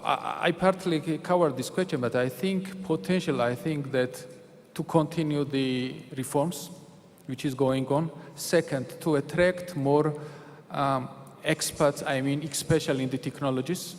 I partly covered this question, but I think that to continue the reforms, which is going on. Second, to attract more experts, especially in the technologies.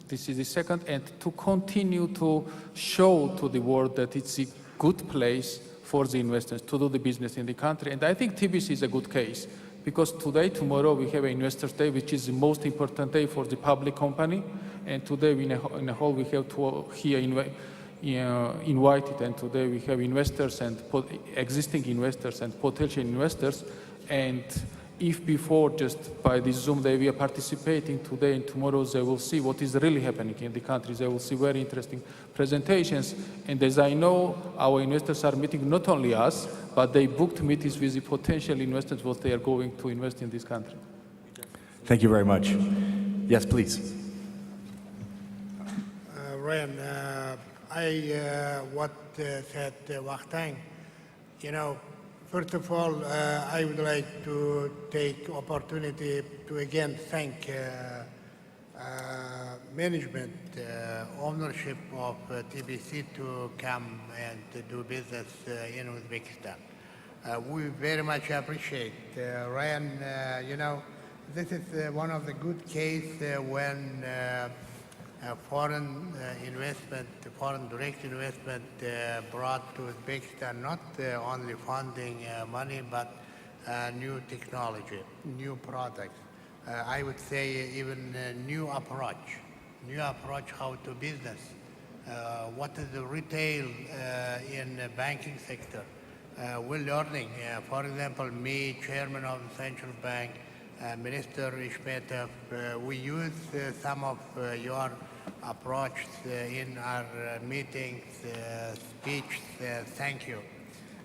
This is the second. And to continue to show to the world that it's a good place for the investors to do the business in the country. And I think TBC is a good case, because today, tomorrow, we have an Investors' Day, which is the most important day for the public company. And today, in a whole, we have to here invited, and today we have investors and existing investors and potential investors. And if before, just by this Zoom, they were participating today and tomorrow, they will see what is really happening in the country. They will see very interesting presentations. And as I know, our investors are meeting not only us, but they booked meetings with the potential investors what they are going to invest in this country. Thank you very much. Yes, please. Ryan, what said Wachtang, first of all, I would like to take opportunity to again thank management, ownership of TBC to come and to do business in Uzbekistan. We very much appreciate. Ryan, this is one of the good cases when foreign investment, foreign direct investment brought to Uzbekistan not only funding money, but new technology, new products. I would say even a new approach how to business. What is the retail in the banking sector? We're learning. For example, me, chairman of the central bank, Minister Ishmetov, we use some of your approach in our meetings, speech. Thank you.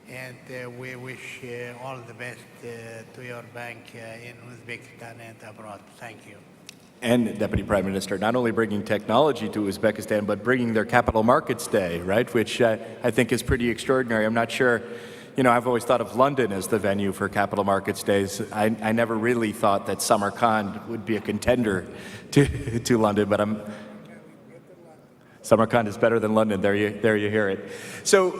And we wish all the best to your bank in Uzbekistan and abroad. Thank you. And Deputy Prime Minister, not only bringing technology to Uzbekistan, but bringing their Capital Markets Day, right? Which I think is pretty extraordinary. I'm not sure, I've always thought of London as the venue for Capital Markets Days. I never really thought that Samarkand would be a contender to London, but Samarkand is better than London. There you hear it. So,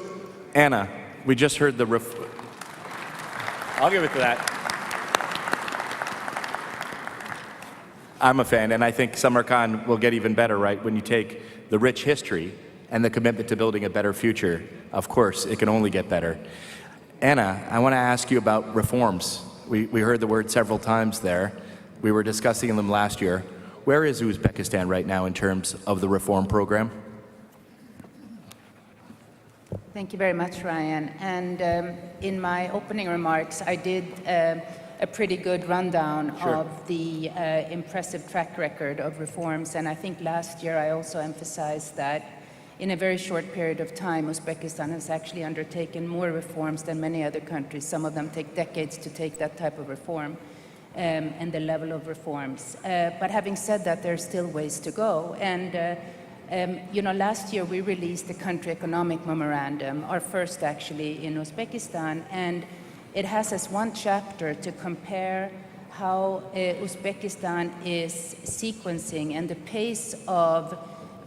Anna, we just heard I'll give it to that. I'm a fan, and I think Samarkand will get even better, right? When you take the rich history and the commitment to building a better future, of course, it can only get better. Anna, I want to ask you about reforms. We heard the word several times there. We were discussing them last year. Where is Uzbekistan right now in terms of the reform program? Thank you very much, Ryan. And in my opening remarks, I did a pretty good rundown of the impressive track record of reforms. And I think last year I also emphasized that in a very short period of time, Uzbekistan has actually undertaken more reforms than many other countries. Some of them take decades to take that type of reform and the level of reforms. But having said that, there's still ways to go. And last year we released the country economic memorandum, our first actually in Uzbekistan, and it has as one chapter to compare how Uzbekistan is sequencing and the pace of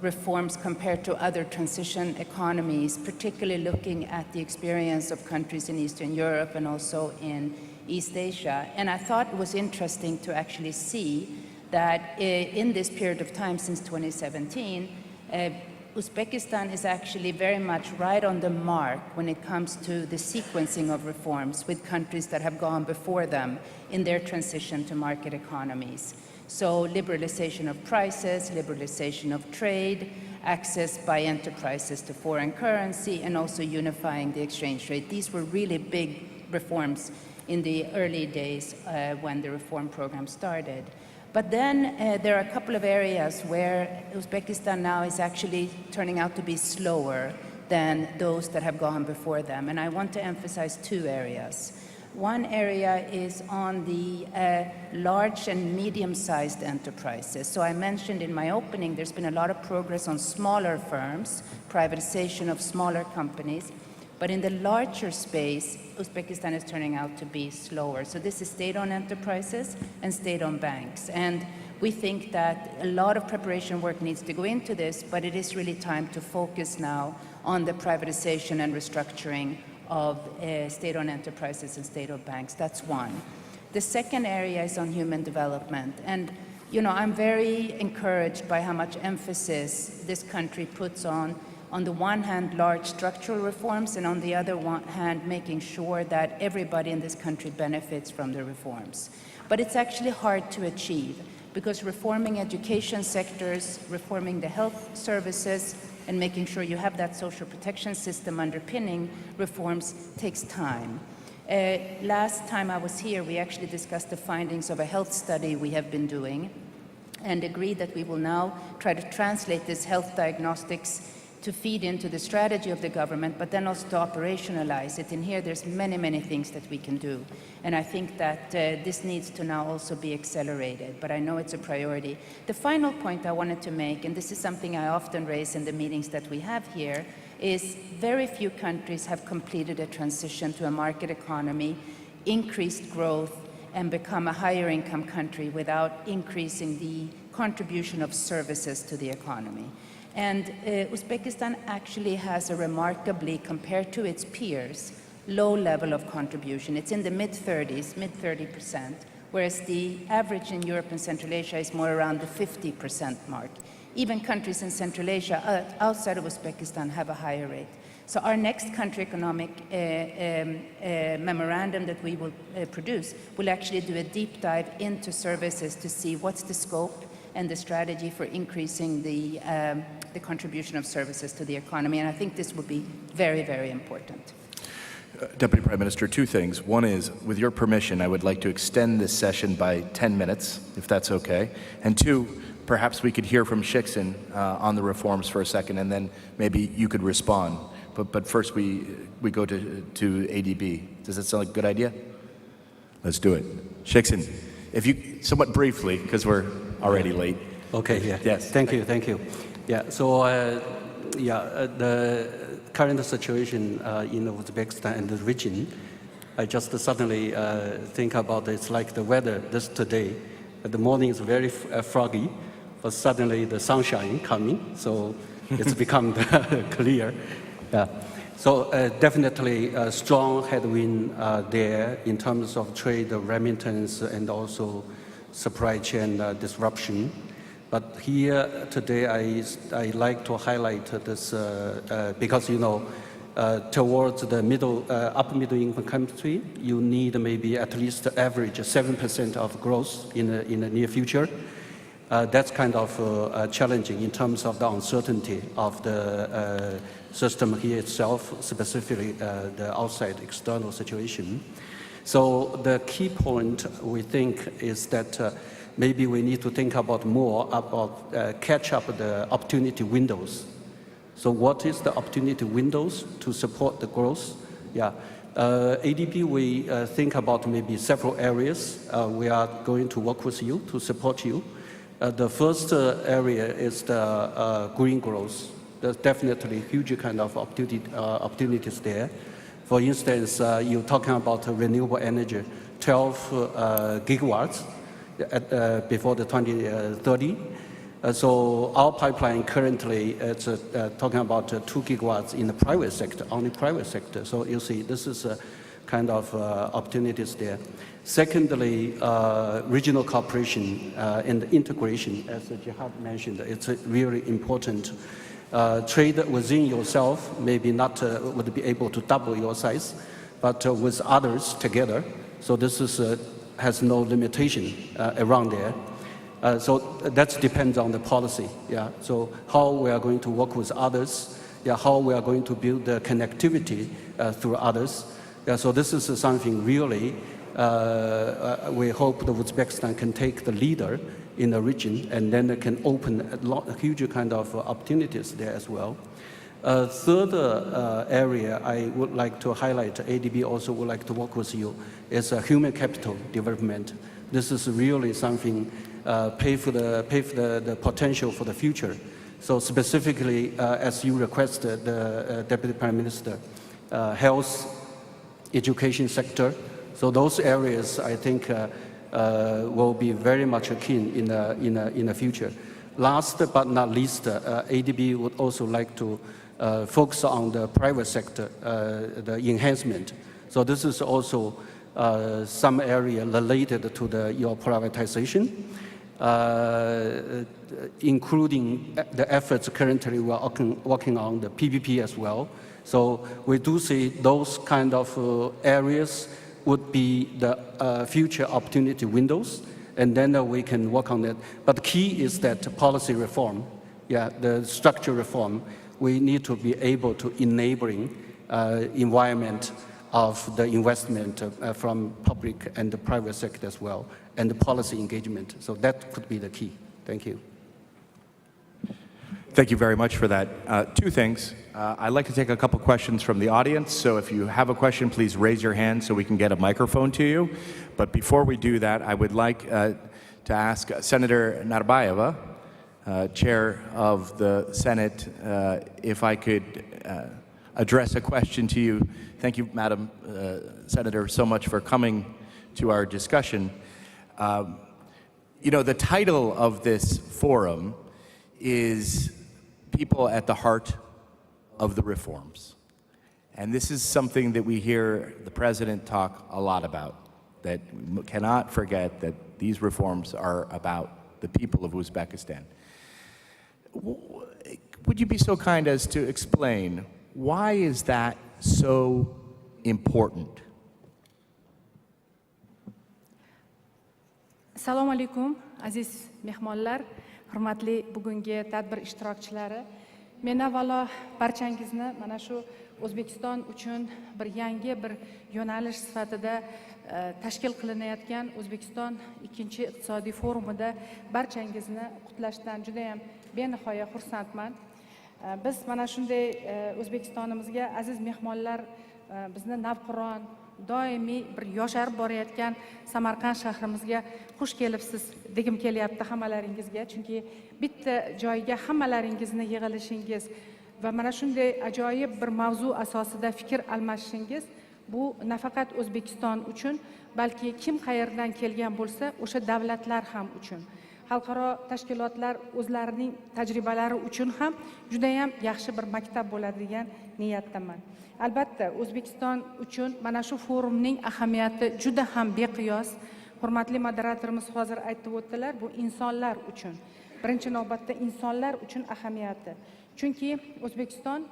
reforms compared to other transition economies, particularly looking at the experience of countries in Eastern Europe and also in East Asia. And I thought it was interesting to actually see that in this period of time since 2017, Uzbekistan is actually very much right on the mark when it comes to the sequencing of reforms with countries that have gone before them in their transition to market economies. So liberalization of prices, liberalization of trade, access by enterprises to foreign currency, and also unifying the exchange rate. These were really big reforms in the early days when the reform program started. But then there are a couple of areas where Uzbekistan now is actually turning out to be slower than those that have gone before them. And I want to emphasize two areas. One area is on the large and medium-sized enterprises. So I mentioned in my opening, there's been a lot of progress on smaller firms, privatization of smaller companies. But in the larger space, Uzbekistan is turning out to be slower. So this is state-owned enterprises and state-owned banks. And we think that a lot of preparation work needs to go into this, but it is really time to focus now on the privatization and restructuring of state-owned enterprises and state-owned banks. That's one. The second area is on human development. And I'm very encouraged by how much emphasis this country puts on the one hand, large structural reforms, and on the other hand, making sure that everybody in this country benefits from the reforms. But it's actually hard to achieve because reforming education sectors, reforming the health services, and making sure you have that social protection system underpinning reforms takes time. Last time I was here, we actually discussed the findings of a health study we have been doing and agreed that we will now try to translate this health diagnostics to feed into the strategy of the government, but then also to operationalize it. And here there's many, many things that we can do. And I think that this needs to now also be accelerated, but I know it's a priority. The final point I wanted to make, and this is something I often raise in the meetings that we have here, is very few countries have completed a transition to a market economy, increased growth, and become a higher income country without increasing the contribution of services to the economy. And Uzbekistan actually has a remarkably, compared to its peers, low level of contribution. It's in the mid-30s, mid-30%, whereas the average in Europe and Central Asia is more around the 50% mark. Even countries in Central Asia outside of Uzbekistan have a higher rate. So our next country economic memorandum that we will produce will actually do a deep dive into services to see what's the scope and the strategy for increasing the contribution of services to the economy. And I think this will be very, very important. Deputy Prime Minister, two things. One is, with your permission, I would like to extend this session by 10 minutes, if that's okay. And two, perhaps we could hear from Shiksin on the reforms for a second, and then maybe you could respond. But first, we go to ADB. Does that sound like a good idea? Let's do it. Shiksin, if you, somewhat briefly, because we're already late. Okay, yeah. Yes. Thank you. Yeah, so, the current situation in Uzbekistan and the region, I just suddenly think about it's like the weather this today. The morning is very foggy, but suddenly the sunshine coming, so it's become clear. Yeah. So definitely a strong headwind there in terms of trade remittance and also supply chain disruption. But here today I like to highlight this because towards the upper middle income country, you need maybe at least average 7% of growth in the near future. That's kind of challenging in terms of the uncertainty of the system here itself, specifically the outside external situation. So the key point we think is that maybe we need to think about more about catch up the opportunity windows. So what is the opportunity windows to support the growth? Yeah. ADB, we think about maybe several areas. We are going to work with you to support you. The first area is the green growth. There's definitely huge kind of opportunities there. For instance, you're talking about renewable energy, 12 gigawatts before the 2030. So our pipeline currently it's talking about 2 gigawatts in the private sector, only private sector. So you see, this is kind of opportunities there. Secondly, regional cooperation and integration, as Jihad mentioned, it's really important. Trade within yourself, maybe not would be able to double your size, but with others together. So this is, has no limitation around there. So that depends on the policy. Yeah. So how we are going to work with others. Yeah. How we are going to build the connectivity through others. Yeah. So this is something really we hope that Uzbekistan can take the leader in the region, and then it can open a huge kind of opportunities there as well. Third area I would like to highlight, ADB also would like to work with you, is human capital development. This is really something pave the potential for the future. So specifically, as you requested, the Deputy Prime Minister, health, education sector. So those areas, I think, will be very much keen in the future. Last but not least, ADB would also like to focus on the private sector, the enhancement. So this is also some area related to your privatization, including the efforts currently we are working on the PPP as well. So we do see those kind of areas would be the future opportunity windows, and then we can work on that. But the key is that policy reform, yeah, the structure reform, we need to be able to enabling environment of the investment from public and the private sector as well, and the policy engagement. So that could be the key. Thank you. Thank you very much for that. Two things. I'd like to take a couple questions from the audience. So if you have a question, please raise your hand so we can get a microphone to you. But before we do that, I would like to ask Senator Narbayeva, Chair of the Senate, if I could address a question to you. Thank you, Madam Senator, so much for coming to our discussion. You know, the title of this forum is People at the Heart of the Reforms. And this is something that we hear the President talk a lot about, that we cannot forget that these reforms are about the people of Uzbekistan. Would you be so kind as to explain why is that so important? Assalomu alaykum, aziz mehmonlar, hurmatli bugungi tadbir ishtirokchilari. Men avvalo barchangizni mana shu O'zbekiston uchun bir yangi bir yo'nalish sifatida tashkil qilinayotgan O'zbekiston ikkinchi iqtisodiy forumida barchangizni qutlashdan juda ham benihoya xursandman. Biz mana shunday O'zbekistonimizga aziz mehmonlar, bizni navqiron, doimiy bir yosharib borayotgan Samarkand shahrimizga xush kelibsiz degim kelyapti hammalaringizga, chunki bitta joyga hammalaringizni yig'ilishingiz va mana shunday ajoyib bir mavzu asosida fikr almashishingiz bu nafaqat O'zbekiston uchun, balki kim qayerdan kelgan bo'lsa, o'sha davlatlar ham uchun, xalqaro tashkilotlar o'zlarining tajribalari uchun ham juda ham yaxshi bir maktab bo'ladi degan niyatdaman. Albatta, O'zbekiston uchun mana shu forumning ahamiyati juda ham beqiyos. Hurmatli moderatorimiz hozir aytib o'tdilar, bu insonlar uchun. Birinchi navbatda insonlar uchun ahamiyati. Chunki O'zbekiston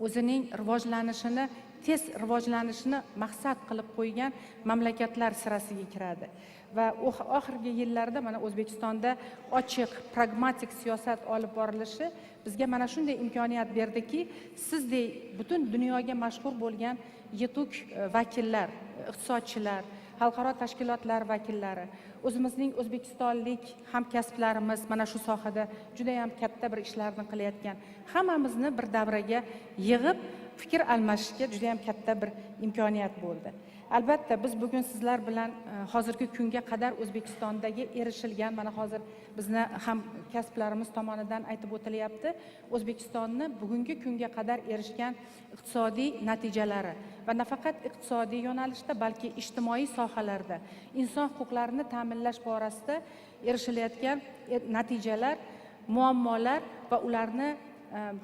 o'zining rivojlanishini, tez rivojlanishini maqsad qilib qo'ygan mamlakatlar sirasiga kiradi. Va oxirgi yillarda mana O'zbekistonda ochiq, pragmatik siyosat olib borilishi bizga mana shunday imkoniyat berdiki, sizdek butun dunyoga mashhur bo'lgan yetuk vakillar, iqtisodchilar, xalqaro tashkilotlar vakillari, o'zimizning o'zbekistonlik hamkasblarimiz mana shu sohada juda ham katta bir ishlarni qilayotgan, hammamizni bir davraga yig'ib fikr almashishga juda ham katta bir imkoniyat bo'ldi. Albatta biz bugun sizlar bilan hozirgi kunga qadar O'zbekistondagi erishilgan, mana hozir bizni ham kasblarimiz tomonidan aytib o'tilyapti, O'zbekistonni bugungi kunga qadar erishgan iqtisodiy natijalari va nafaqat iqtisodiy yo'nalishda, balki ijtimoiy sohalarda inson huquqlarini ta'minlash borasida erishilayotgan natijalar, muammolar va ularni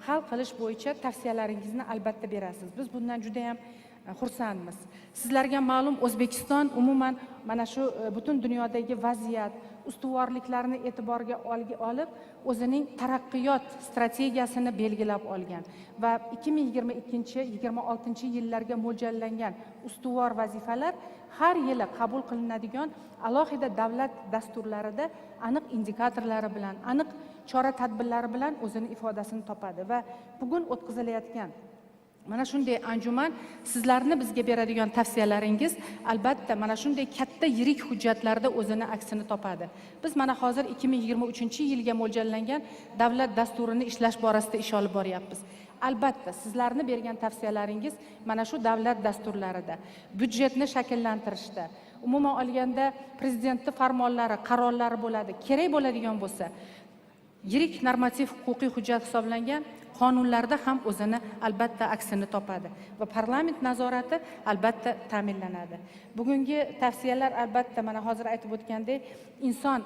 hal qilish bo'yicha tavsiyalaringizni albatta berasiz. Biz bundan juda ham xursandmiz. Sizlarga ma'lum, O'zbekiston umuman mana shu butun dunyodagi vaziyat, ustuvorliklarni e'tiborga olib, o'zining taraqqiyot strategiyasini belgilab olgan va 2022-2026 yillarga mo'ljallangan ustuvor vazifalar har yili qabul qilinadigan alohida davlat dasturlarida aniq indikatorlari bilan, aniq chora-tadbirlari bilan o'zini ifodasini topadi va bugun o'tkazilayotgan mana shunday anjuman sizlarni bizga beradigan tavsiyalaringiz albatta mana shunday katta yirik hujjatlarda o'zini aksini topadi. Biz mana hozir 2023-yilga mo'ljallangan davlat dasturini ishlash borasida ish olib boryapmiz. Albatta sizlarni bergan tavsiyalaringiz mana shu davlat dasturlarida, byudjetni shakllantirishda, umuman olganda prezidentning farmonlari, qarorlari bo'ladi. Kerak bo'ladigan bo'lsa, yirik normativ huquqiy hujjat hisoblangan qonunlarda ham o'zini albatta aksini topadi va parlament nazorati albatta ta'minlanadi. Bugungi tavsiyalar albatta mana hozir aytib o'tgandek, inson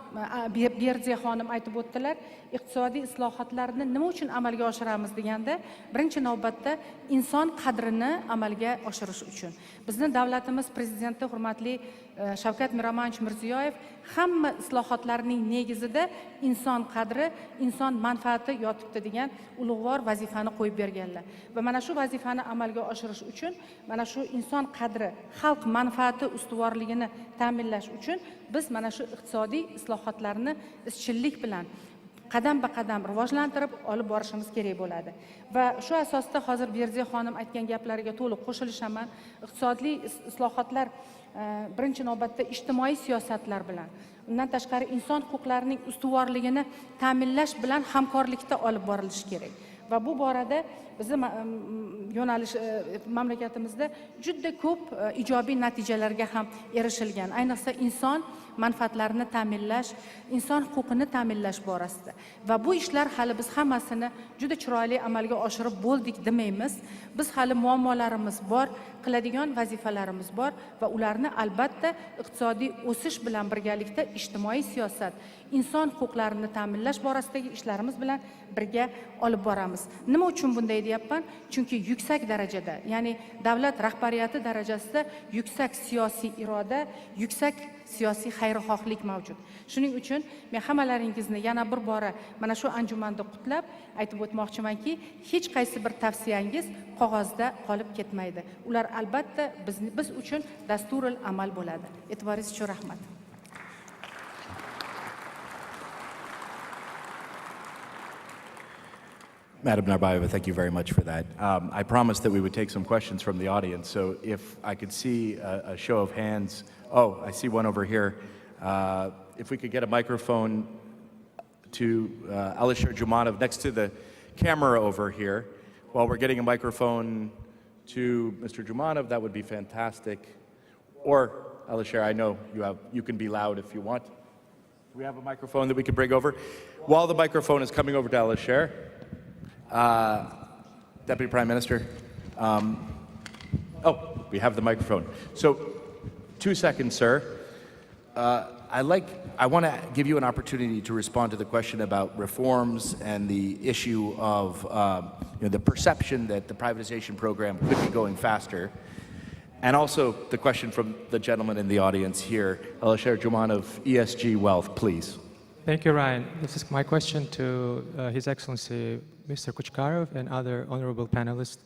Berdiya xonim aytib o'tdilar, iqtisodiy islohotlarni nima uchun amalga oshiramiz deganda, birinchi navbatda inson qadrini amalga oshirish uchun. Bizning davlatimiz prezidenti hurmatli Shavkat Miromonovich Mirziyoyev hamma islohotlarning negizida inson qadri, inson manfaati yotibdi degan ulug'vor vazifani qo'yib berganlar. Va mana shu vazifani amalga oshirish uchun, mana shu inson qadri, xalq manfaati ustuvorligini ta'minlash uchun biz mana shu iqtisodiy islohotlarni izchillik bilan qadam-ba-qadam rivojlantirib olib borishimiz kerak bo'ladi. Va shu asosda hozir Berdiya xonim aytgan gaplariga to'liq qo'shilishaman. Iqtisodiy islohotlar birinchi navbatda ijtimoiy siyosatlar bilan, undan tashqari inson huquqlarining ustuvorligini ta'minlash bilan hamkorlikda olib borilishi kerak. Va bu borada bizim yo'nalish mamlakatimizda juda ko'p ijobiy natijalarga ham erishilgan. Ayniqsa inson manfaatlarini ta'minlash, inson huquqini ta'minlash borasida. Va bu ishlar hali biz hammasini juda chiroyli amalga oshirib bo'ldik demaymiz. Biz hali muammolarimiz bor, qiladigan vazifalarimiz bor va ularni albatta iqtisodiy o'sish bilan birgalikda ijtimoiy siyosat, inson huquqlarini ta'minlash borasidagi ishlarimiz bilan birga olib boramiz. Nima uchun bunday deyapman? Chunki yuksak darajada, ya'ni davlat rahbariyati darajasida yuksak siyosiy iroda, yuksak siyosiy xayrixohlik mavjud. Shuning uchun men hammalaringizni yana bir bora mana shu anjumanda qutlab aytib o'tmoqchimanki, hech qaysi bir tavsiyangiz qog'ozda qolib ketmaydi. Ular albatta biz uchun dasturul amal bo'ladi. E'tiboringiz uchun rahmat. Madam Narbayeva, thank you very much for that. I promised that we would take some questions from the audience, so if I could see a show of hands. Oh, I see one over here. If we could get a microphone to Alisher Jumanov next to the camera over here. While we're getting a microphone to Mr. Jumanov, that would be fantastic. Or, Alisher, I know you can be loud if you want. Do we have a microphone that we can bring over? While the microphone is coming over to Alisher, Deputy Prime Minister, oh, we have the microphone. So, 2 seconds, sir. I want to give you an opportunity to respond to the question about reforms and the issue of the perception that the privatization program could be going faster. And also the question from the gentleman in the audience here, Alisher Jumanov, ESG Wealth, please. Thank you, Ryan. This is my question to His Excellency Mr. Kuchkarov and other honorable panelists.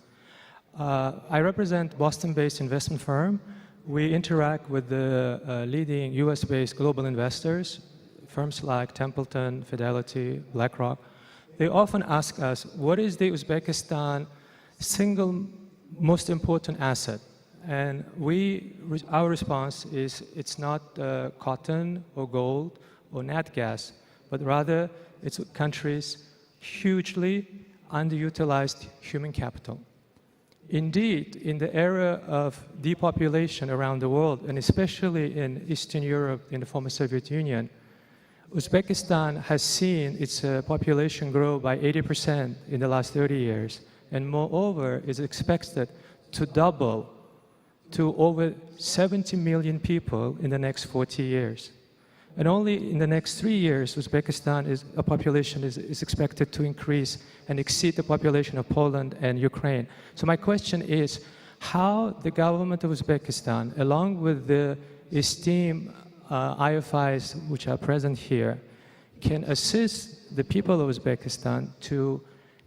I represent Boston-based investment firm. We interact with the leading US-based global investors, firms like Templeton, Fidelity, BlackRock. They often ask us, what is the Uzbekistan single most important asset? And our response is, it's not cotton or gold or nat gas, but rather it's a country's hugely underutilized human capital. Indeed, in the era of depopulation around the world, and especially in Eastern Europe, in the former Soviet Union, Uzbekistan has seen its population grow by 80% in the last 30 years, and moreover is expected to double to over 70 million people in the next 40 years. And only in the next 3 years, Uzbekistan's population is expected to increase and exceed the population of Poland and Ukraine. So my question is, how the government of Uzbekistan, along with the esteemed IFIs which are present here, can assist the people of Uzbekistan to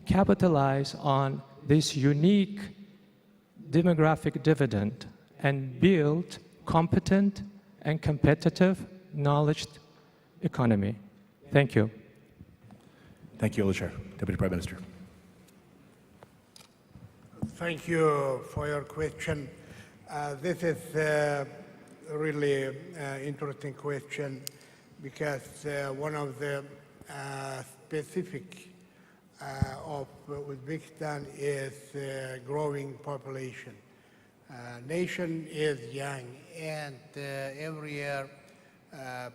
capitalize on this unique demographic dividend and build competent and competitive knowledge economy. Thank you. Thank you, Alisher. Deputy Prime Minister. Thank you for your question. This is a really interesting question because one of the specific of Uzbekistan is growing population. Nation is young, and every year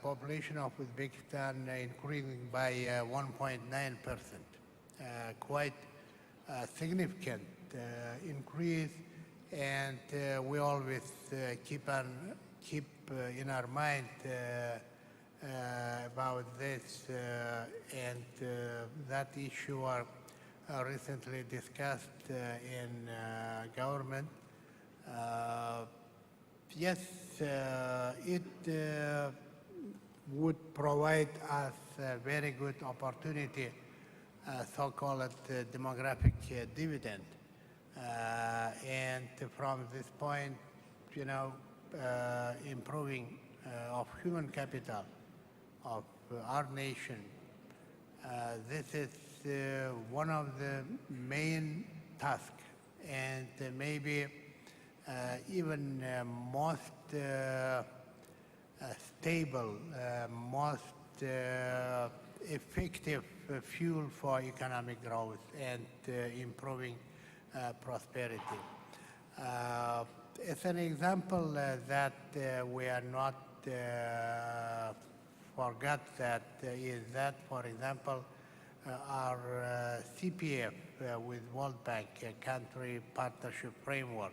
population of Uzbekistan increasing by 1.9%. Quite significant increase, and we always keep in our mind about this, and that issue are recently discussed in government. Yes, it would provide us a very good opportunity, so-called demographic dividend. And from this point, you know, improving of human capital of our nation, this is one of the main tasks, and maybe even most stable, most effective fuel for economic growth and improving prosperity. As an example that we are not forgot that is that, for example, our CPF with World Bank country partnership framework.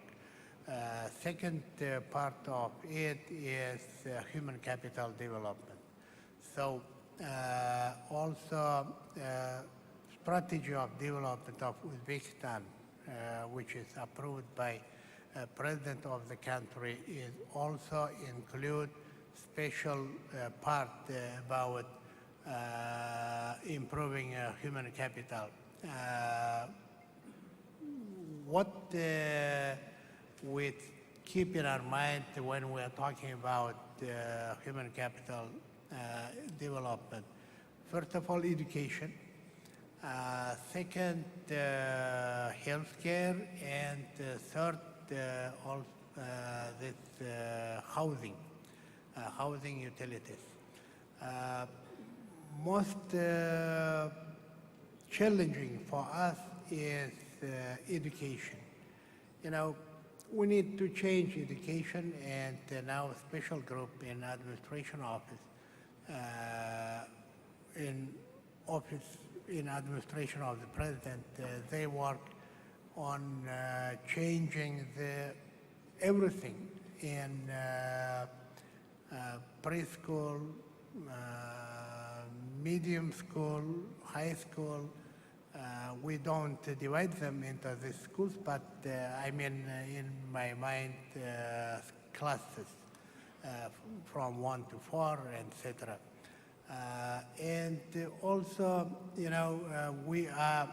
Second part of it is human capital development. So also strategy of development of Uzbekistan, which is approved by President of the country, is also include special part about improving human capital. What we keep in our mind when we are talking about human capital development? First of all, education. Second, healthcare, and third, this housing utilities. Most challenging for us is education. You know, we need to change education, and now a special group in administration office, in administration of the president, they work on changing everything in preschool, medium school, high school. We don't divide them into the schools, but I mean, in my mind, classes from 1 to 4, etc. And also, you know, we are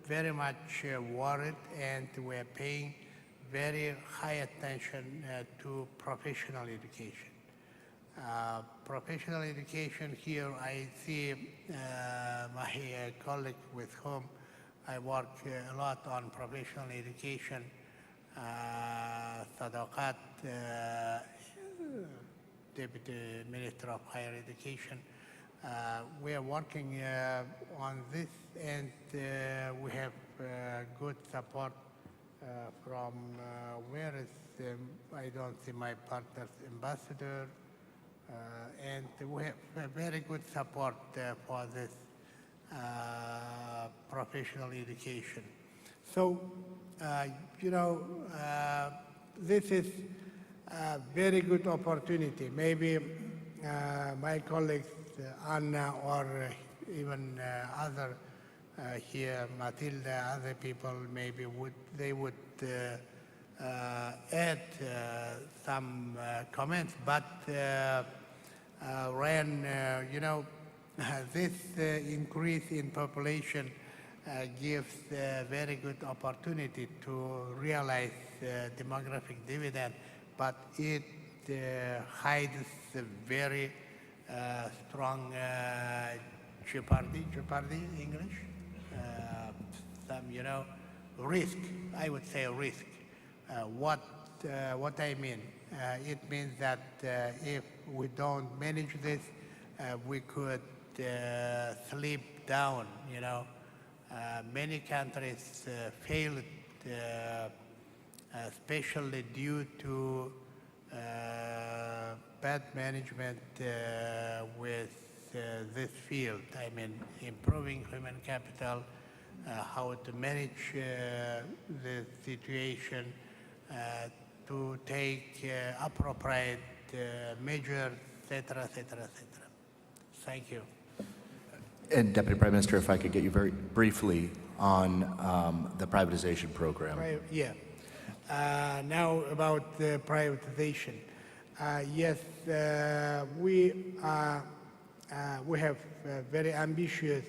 very much worried, and we're paying very high attention to professional education. Professional education here, I see my colleague with whom I work a lot on professional education, Sadaqat, Deputy Minister of Higher Education. We are working on this, and we have good support from where is I don't see my partner's ambassador, and we have a very good support for this professional education. So, this is a very good opportunity. Maybe my colleagues, Anna, or even other here, Matilda, other people, maybe they would add some comments. But Ryan, this increase in population gives a very good opportunity to realize demographic dividend, but it hides a very strong jeopardy English, some risk. I would say risk. What I mean, it means that if we don't manage this, we could slip down. Many countries failed, especially due to bad management with this field. I mean, improving human capital, how to manage the situation, to take appropriate measures, etc., etc., etc. Thank you. And Deputy Prime Minister, if I could get you very briefly on the privatization program. Yeah. Now about the privatization. Yes, we have a very ambitious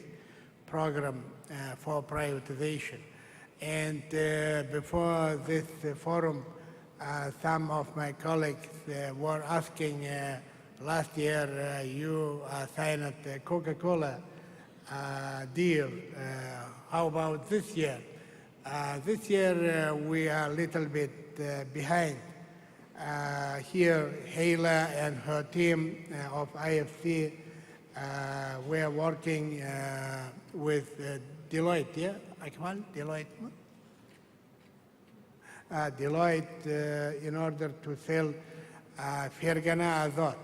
program for privatization. And before this forum, some of my colleagues were asking, last year you signed a Coca-Cola deal. How about this year? This year we are a little bit behind. Here, Hayla and her team of IFC, we are working with Deloitte, yeah? Akmal, Deloitte? Deloitte in order to sell Fergana Azot.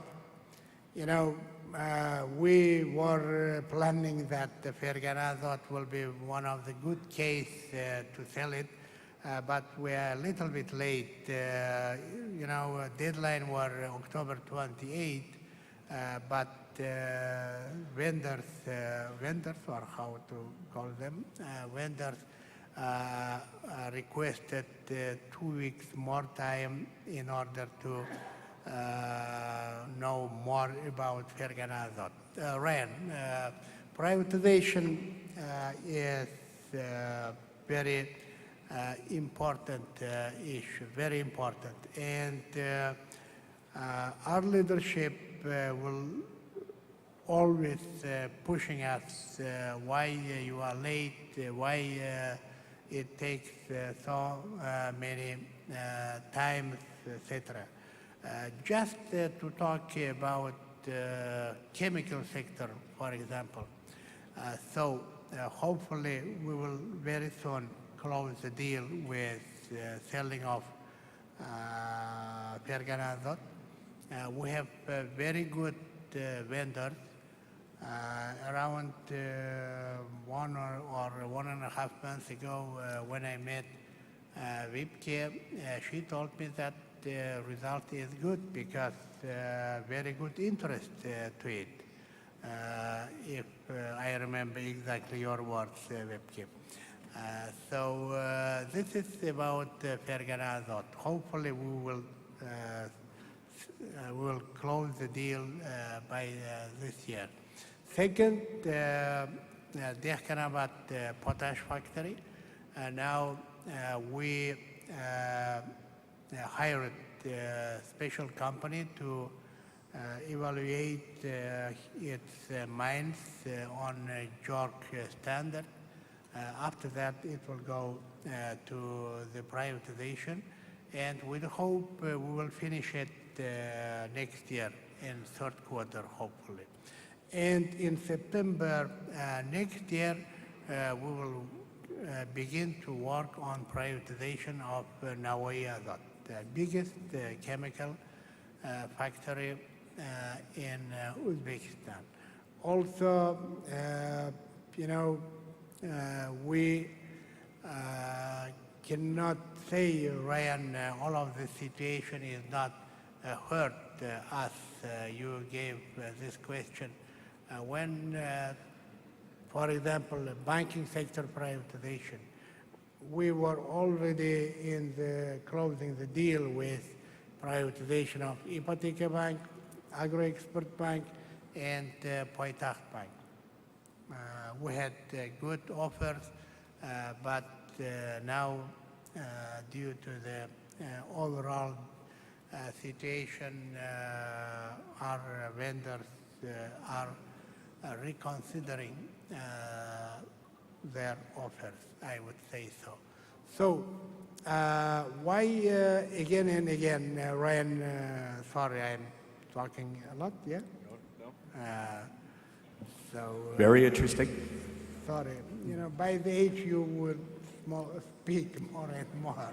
We were planning that the Fergana Azot will be one of the good case to sell it, but we are a little bit late. Deadline was October 28, but vendors, or how to call them, vendors requested 2 weeks more time in order to know more about Fergana Azot. Ryan, privatization is very important issue, very important. And our leadership will always pushing us, why you are late, why it takes so many times, etc. Just to talk about chemical sector, for example. So hopefully we will very soon close the deal with selling of Fergana Azot. We have very good vendors. Around 1 or 1.5 months ago, when I met Wipke, she told me that the result is good because very good interest to it. If I remember exactly your words, Wipke. So this is about Fergana Azot. Hopefully we will close the deal by this year. Second, Dehkanabat potash factory. Now we hired a special company to evaluate its mines on JORC standard. After that, it will go to the privatization, and we hope we will finish it next year in third quarter, hopefully. And in September next year, we will begin to work on privatization of Nawai Azad, the biggest chemical factory in Uzbekistan. Also, we cannot say, Ryan, all of the situation is not hurt us. You gave this question. When, for example, banking sector privatization, we were already in the closing the deal with privatization of Ipoteka Bank, Agro-Export Bank, and Poytaht Bank. We had good offers, but now, due to the overall situation, our vendors are reconsidering their offers, I would say so. So, why again and again, Ryan, sorry, I'm talking a lot, yeah? No. Very interesting. Sorry, by the age you would speak more and more.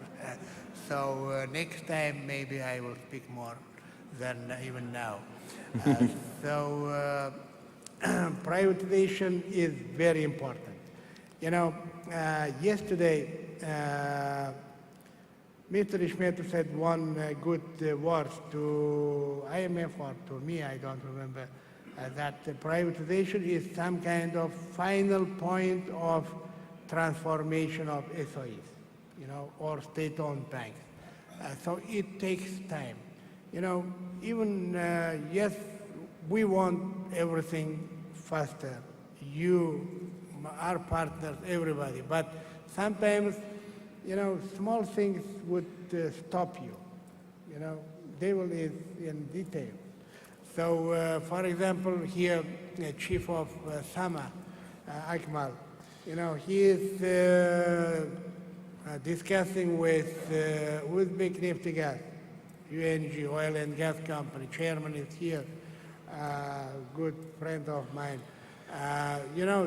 So next time maybe I will speak more than even now. So privatization is very important. Yesterday, Mr. Ishmetu said one good word to IMF or to me, I don't remember, that privatization is some kind of final point of transformation of SOEs, or state-owned banks. So it takes time. Even, yes, we want everything faster. You, our partners, everybody, but sometimes, small things would stop you. Devil is in detail. So, for example, here, the chief of Sama, Akmal, he is discussing with Uzbek Neftegas, UNG, oil and gas company, chairman is here, good friend of mine.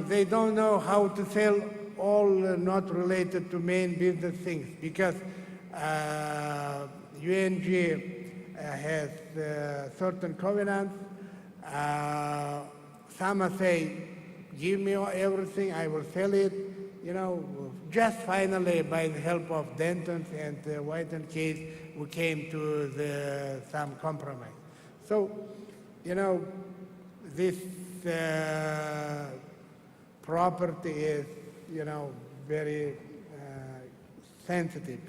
They don't know how to sell all not related to main business things because UNG has certain covenants. Sama say, give me everything, I will sell it. Just finally, by the help of Denton and White and Case, we came to some compromise. So, this property is, very sensitive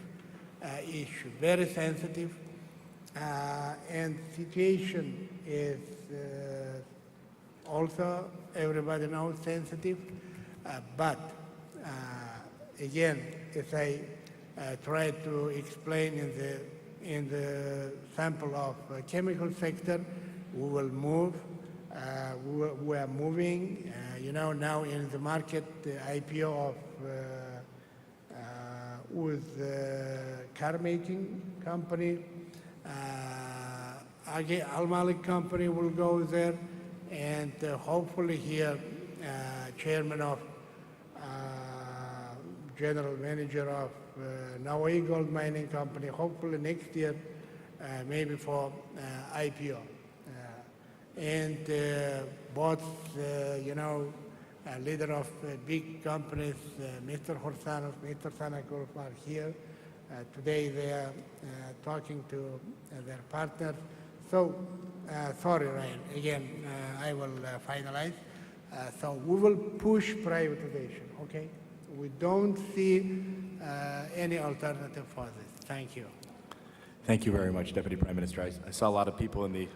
issue, very sensitive. And situation is also, everybody knows, sensitive. But again, as I tried to explain in the sample of chemical sector, we will move. We are moving. Now in the market, the IPO of with car making company. Al-Malik company will go there, and hopefully here, chairman of, general manager of Nawai Gold Mining Company, hopefully next year, maybe for IPO. And both, leader of big companies, Mr. Horsanov, Mr. Sanakov are here. Today they are talking to their partners. So, sorry, Ryan, again, I will finalize. So we will push privatization, okay? We don't see any alternative for this. Thank you. Thank you very much, Deputy Prime Minister. I saw a lot of people in the...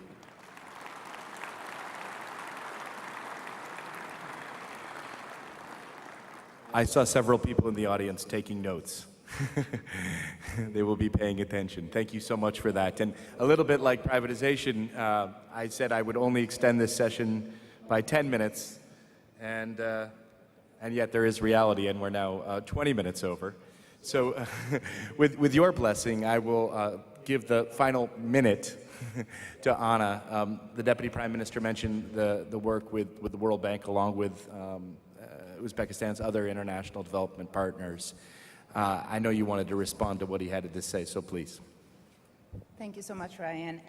I saw several people in the audience taking notes. They will be paying attention. Thank you so much for that. And a little bit like privatization, I said I would only extend this session by 10 minutes, and yet there is reality, and we're now 20 minutes over. So with your blessing, I will give the final minute to Anna. The Deputy Prime Minister mentioned the work with the World Bank along with Uzbekistan's other international development partners. I know you wanted to respond to what he had to say, so please. Thank you so much, Ryan.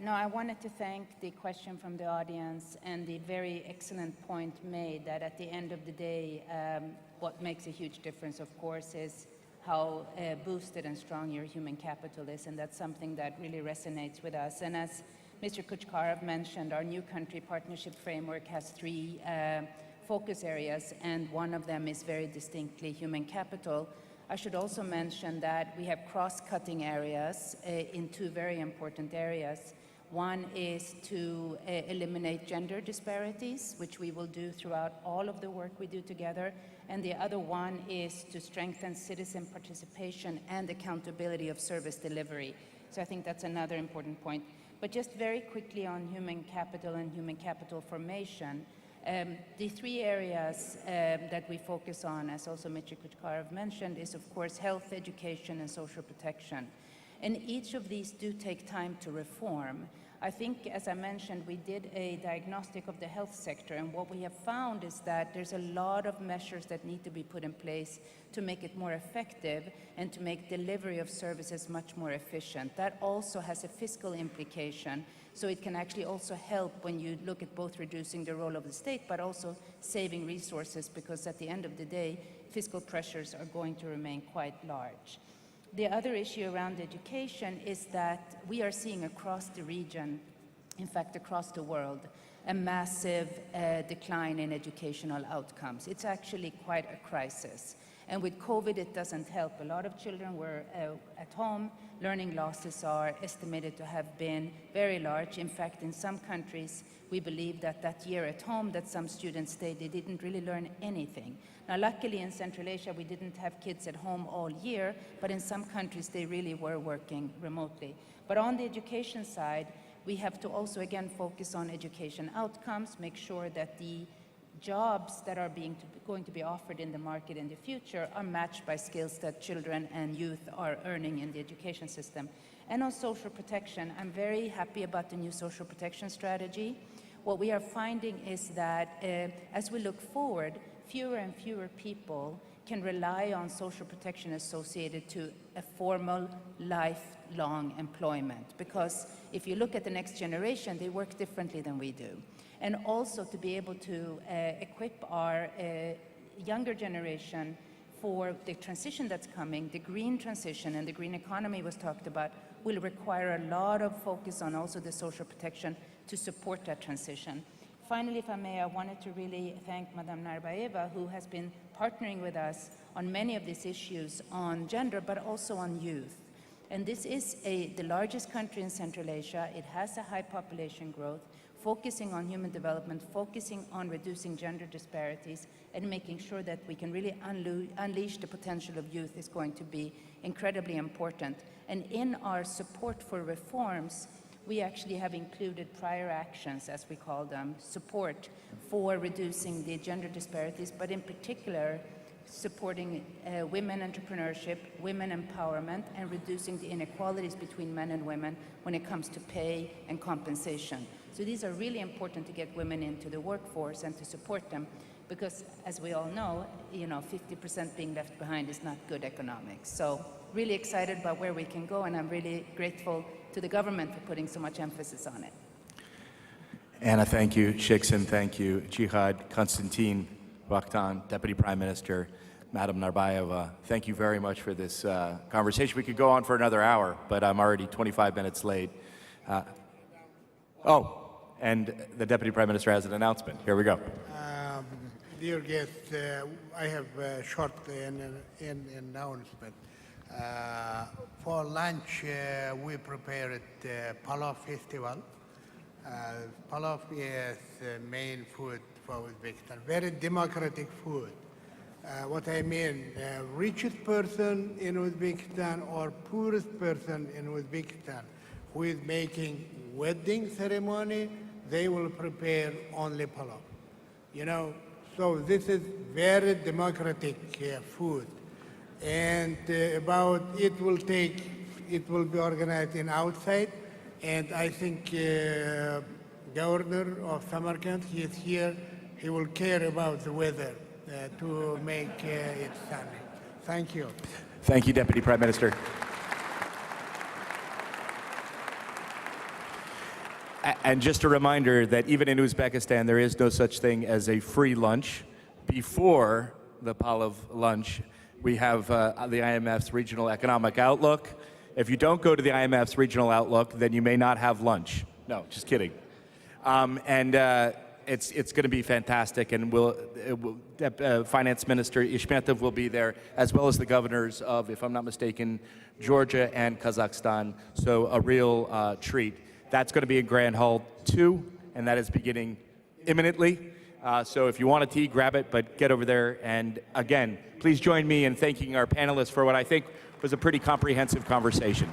No, I wanted to thank the question from the audience and the very excellent point made that at the end of the day, what makes a huge difference, of course, is how boosted and strong your human capital is, and that's something that really resonates with us. And as Mr. Kuchkarov mentioned, our new country partnership framework has three focus areas, and one of them is very distinctly human capital. I should also mention that we have cross-cutting areas in two very important areas. One is to eliminate gender disparities, which we will do throughout all of the work we do together. And the other one is to strengthen citizen participation and accountability of service delivery. So I think that's another important point. But just very quickly on human capital and human capital formation, the three areas that we focus on, as also Mr. Kuchkarov mentioned, is of course health, education, and social protection. And each of these do take time to reform. I think, as I mentioned, we did a diagnostic of the health sector, and what we have found is that there's a lot of measures that need to be put in place to make it more effective and to make delivery of services much more efficient. That also has a fiscal implication, so it can actually also help when you look at both reducing the role of the state, but also saving resources, because at the end of the day, fiscal pressures are going to remain quite large. The other issue around education is that we are seeing across the region, in fact across the world, a massive decline in educational outcomes. It's actually quite a crisis. And with COVID, it doesn't help. A lot of children were at home. Learning losses are estimated to have been very large. In fact, in some countries, we believe that that year at home that some students stayed, they didn't really learn anything. Now, luckily in Central Asia, we didn't have kids at home all year, but in some countries, they really were working remotely. But on the education side, we have to also, again, focus on education outcomes, make sure that the jobs that are going to be offered in the market in the future are matched by skills that children and youth are earning in the education system. And on social protection, I'm very happy about the new social protection strategy. What we are finding is that as we look forward, fewer and fewer people can rely on social protection associated to a formal lifelong employment. Because if you look at the next generation, they work differently than we do. And also to be able to equip our younger generation for the transition that's coming, the green transition and the green economy was talked about, will require a lot of focus on also the social protection to support that transition. Finally, if I may, I wanted to really thank Madame Narbayeva, who has been partnering with us on many of these issues on gender, but also on youth. And this is the largest country in Central Asia. It has a high population growth, focusing on human development, focusing on reducing gender disparities, and making sure that we can really unleash the potential of youth is going to be incredibly important. And in our support for reforms, we actually have included prior actions, as we call them, support for reducing the gender disparities, but in particular, supporting women entrepreneurship, women empowerment, and reducing the inequalities between men and women when it comes to pay and compensation. So these are really important to get women into the workforce and to support them, because as we all know, 50% being left behind is not good economics. So really excited about where we can go, and I'm really grateful to the government for putting so much emphasis on it. Anna, thank you. Shiksin, thank you. Jihad, Konstantin, Bakhtan, Deputy Prime Minister, Madam Narbayeva, thank you very much for this conversation. We could go on for another hour, but I'm already 25 minutes late. And the Deputy Prime Minister has an announcement. Here we go. Dear guests, I have a short announcement. For lunch, we prepared Palav Festival. Palav is the main food for Uzbekistan, very democratic food. What I mean, richest person in Uzbekistan or poorest person in Uzbekistan who is making wedding ceremony, they will prepare only palav. So this is very democratic food. And about it will be organized in outside, and I think Governor of Samarkand, he is here, he will care about the weather. to make it standing. Thank you. Thank you, Deputy Prime Minister. And just a reminder that even in Uzbekistan, there is no such thing as a free lunch. Before the Palav lunch, we have the IMF's Regional Economic Outlook. If you don't go to the IMF's Regional Outlook, then you may not have lunch. No, just kidding. It's going to be fantastic, and Finance Minister Ishmetov will be there, as well as the governors of, if I'm not mistaken, Georgia and Kazakhstan. So a real treat. That's going to be in Grand Hall 2, and that is beginning imminently. So if you want a tea, grab it, but get over there. And again, please join me in thanking our panelists for what I think was a pretty comprehensive conversation.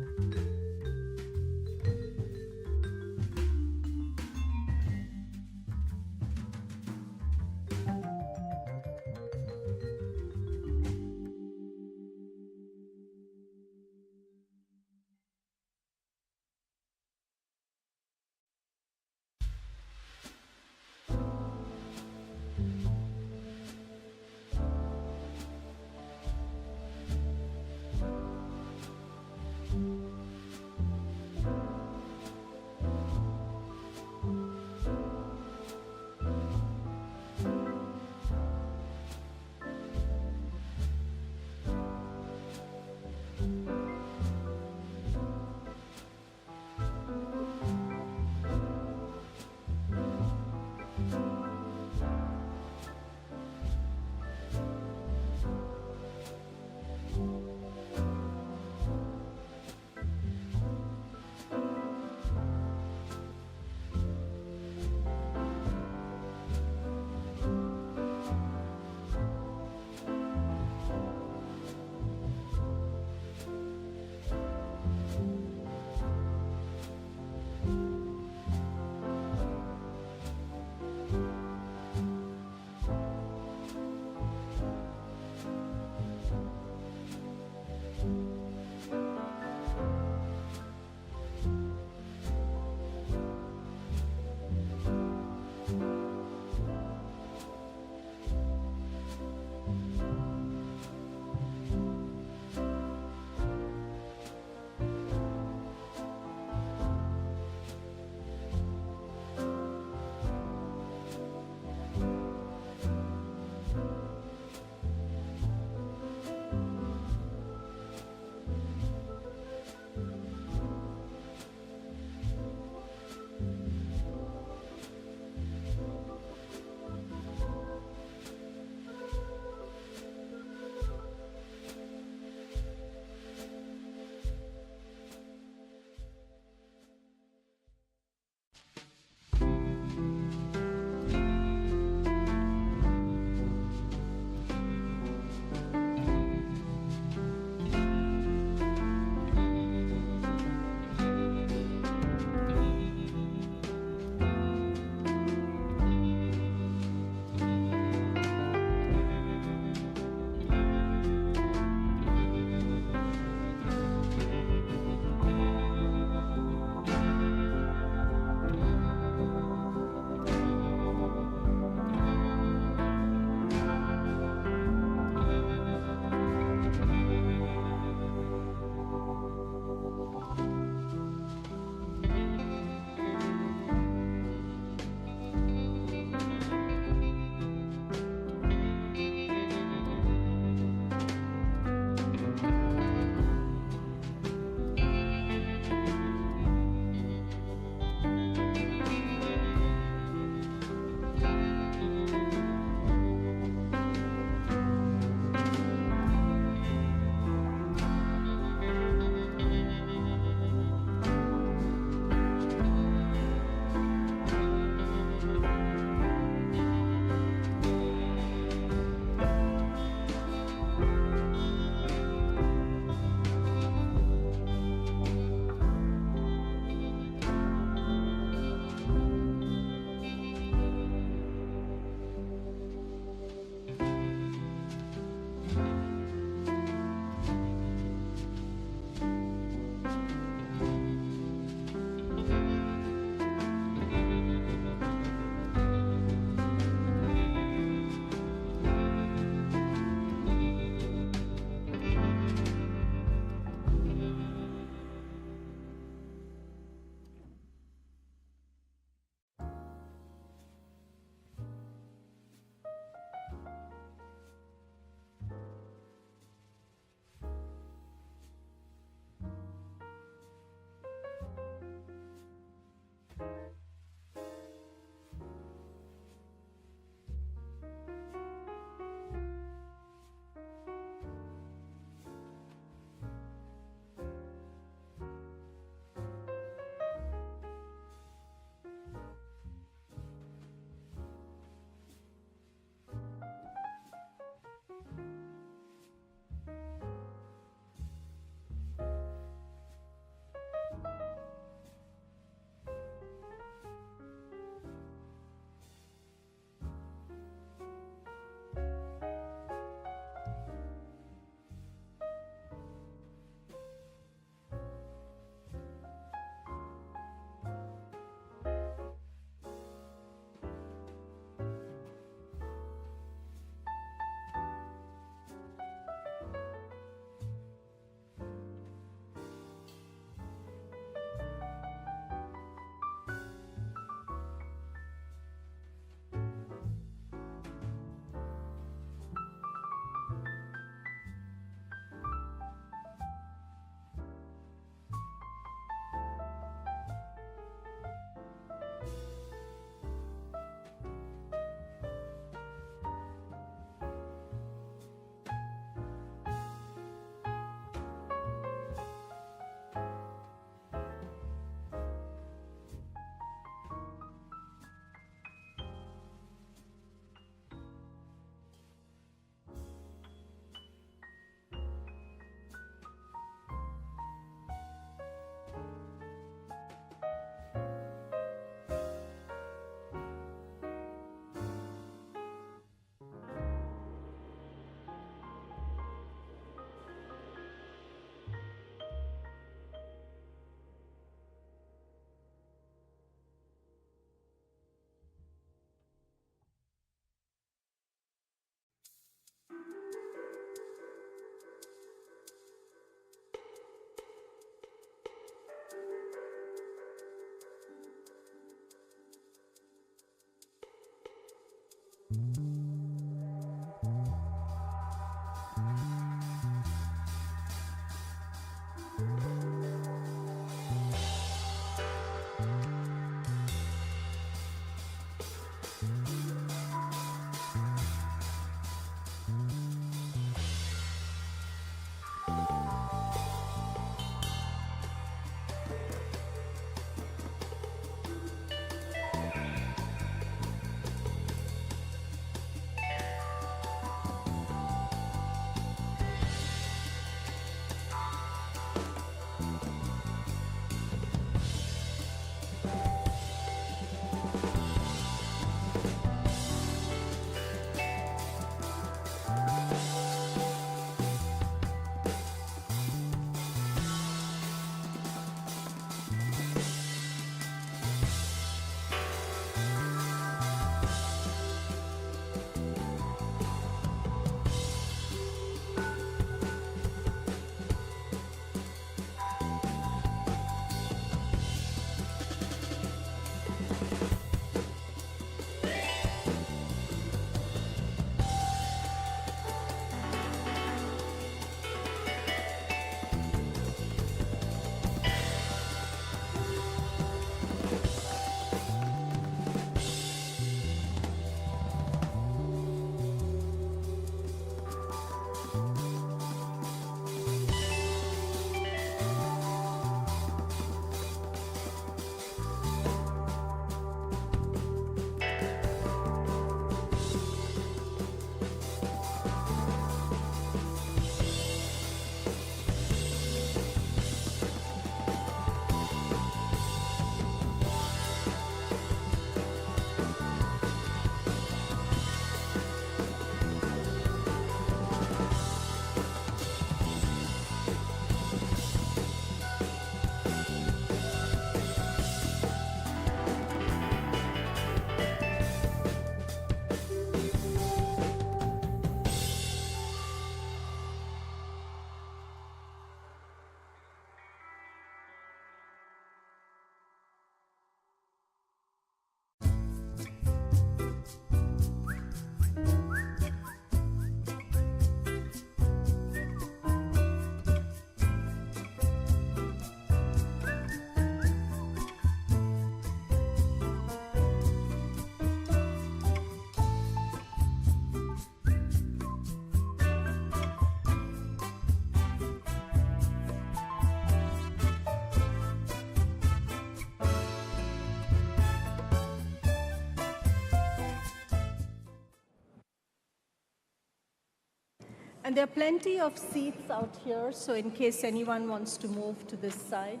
And there are plenty of seats out here, so in case anyone wants to move to this side,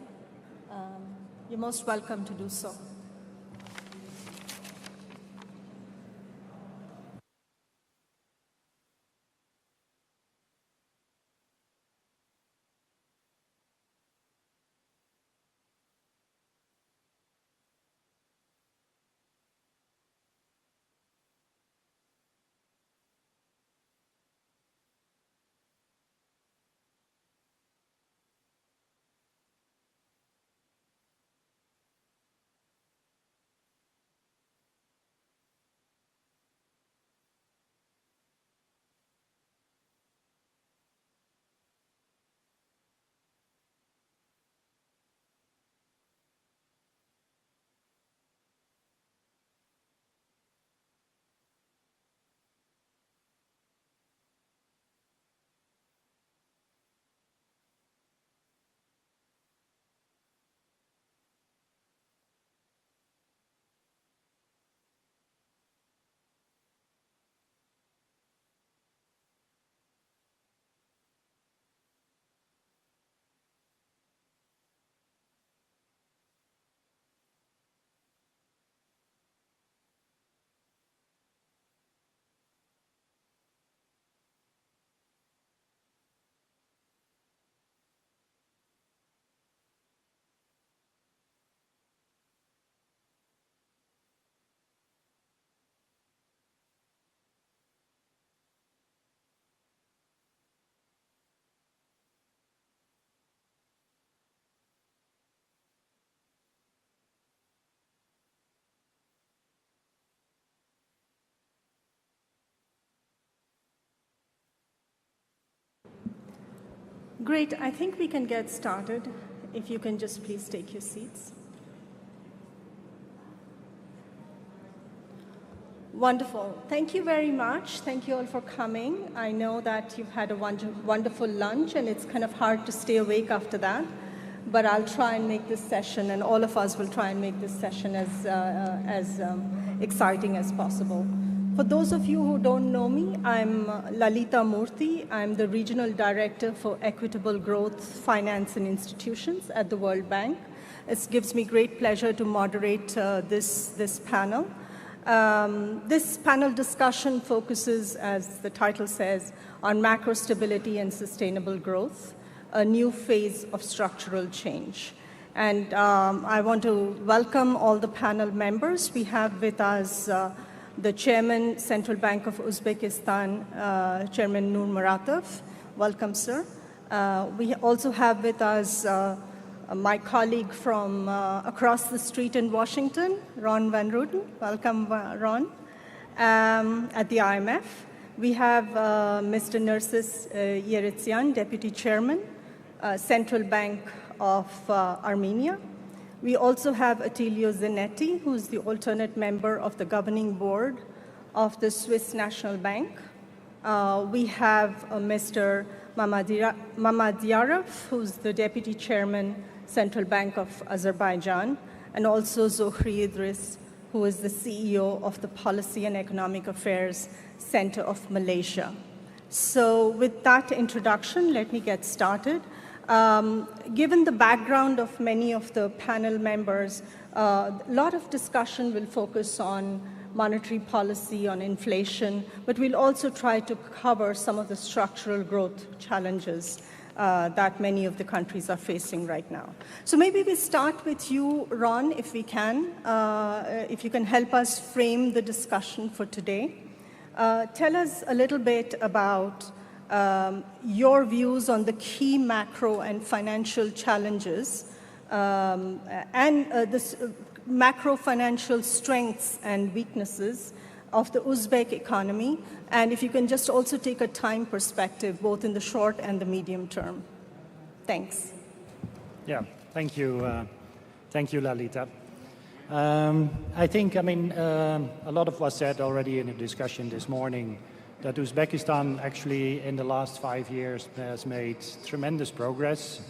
you're most welcome to do so. Great, I think we can get started. If you can just please take your seats. Wonderful. Thank you very much. Thank you all for coming. I know that you've had a wonderful lunch and it's kind of hard to stay awake after that, but I'll try and make this session, and all of us will try and make this session as exciting as possible. For those of you who don't know me, I'm Lalita Murthy. I'm the Regional Director for Equitable Growth, Finance and Institutions at the World Bank. It gives me great pleasure to moderate this panel. This panel discussion focuses, as the title says, on macro stability and sustainable growth, a new phase of structural change. And I want to welcome all the panel members. We have with us the Chairman, Central Bank of Uzbekistan, Chairman Nur Muratov. Welcome, sir. We also have with us my colleague from across the street in Washington, Ron Van Rooten. Welcome, Ron. At the IMF. We have Mr. Narcis Yeretsian, Deputy Chairman, Central Bank of Armenia. We also have Attilio Zanetti, who's the alternate member of the governing board of the Swiss National Bank. We have Mr. Mamadyarov, who's the Deputy Chairman, Central Bank of Azerbaijan, and also Zohri Idris, who is the CEO of the Policy and Economic Affairs Center of Malaysia. So with that introduction, let me get started. Given the background of many of the panel members, a lot of discussion will focus on monetary policy, on inflation, but we'll also try to cover some of the structural growth challenges that many of the countries are facing right now. So maybe we start with you, Ron, if we can, if you can help us frame the discussion for today. Tell us a little bit about your views on the key macro and financial challenges and the macro financial strengths and weaknesses of the Uzbek economy, and if you can just also take a time perspective, both in the short and the medium term. Thanks. Yeah, thank you. Thank you, Lalita. I think, a lot of was said already in the discussion this morning, that Uzbekistan actually in the last 5 years has made tremendous progress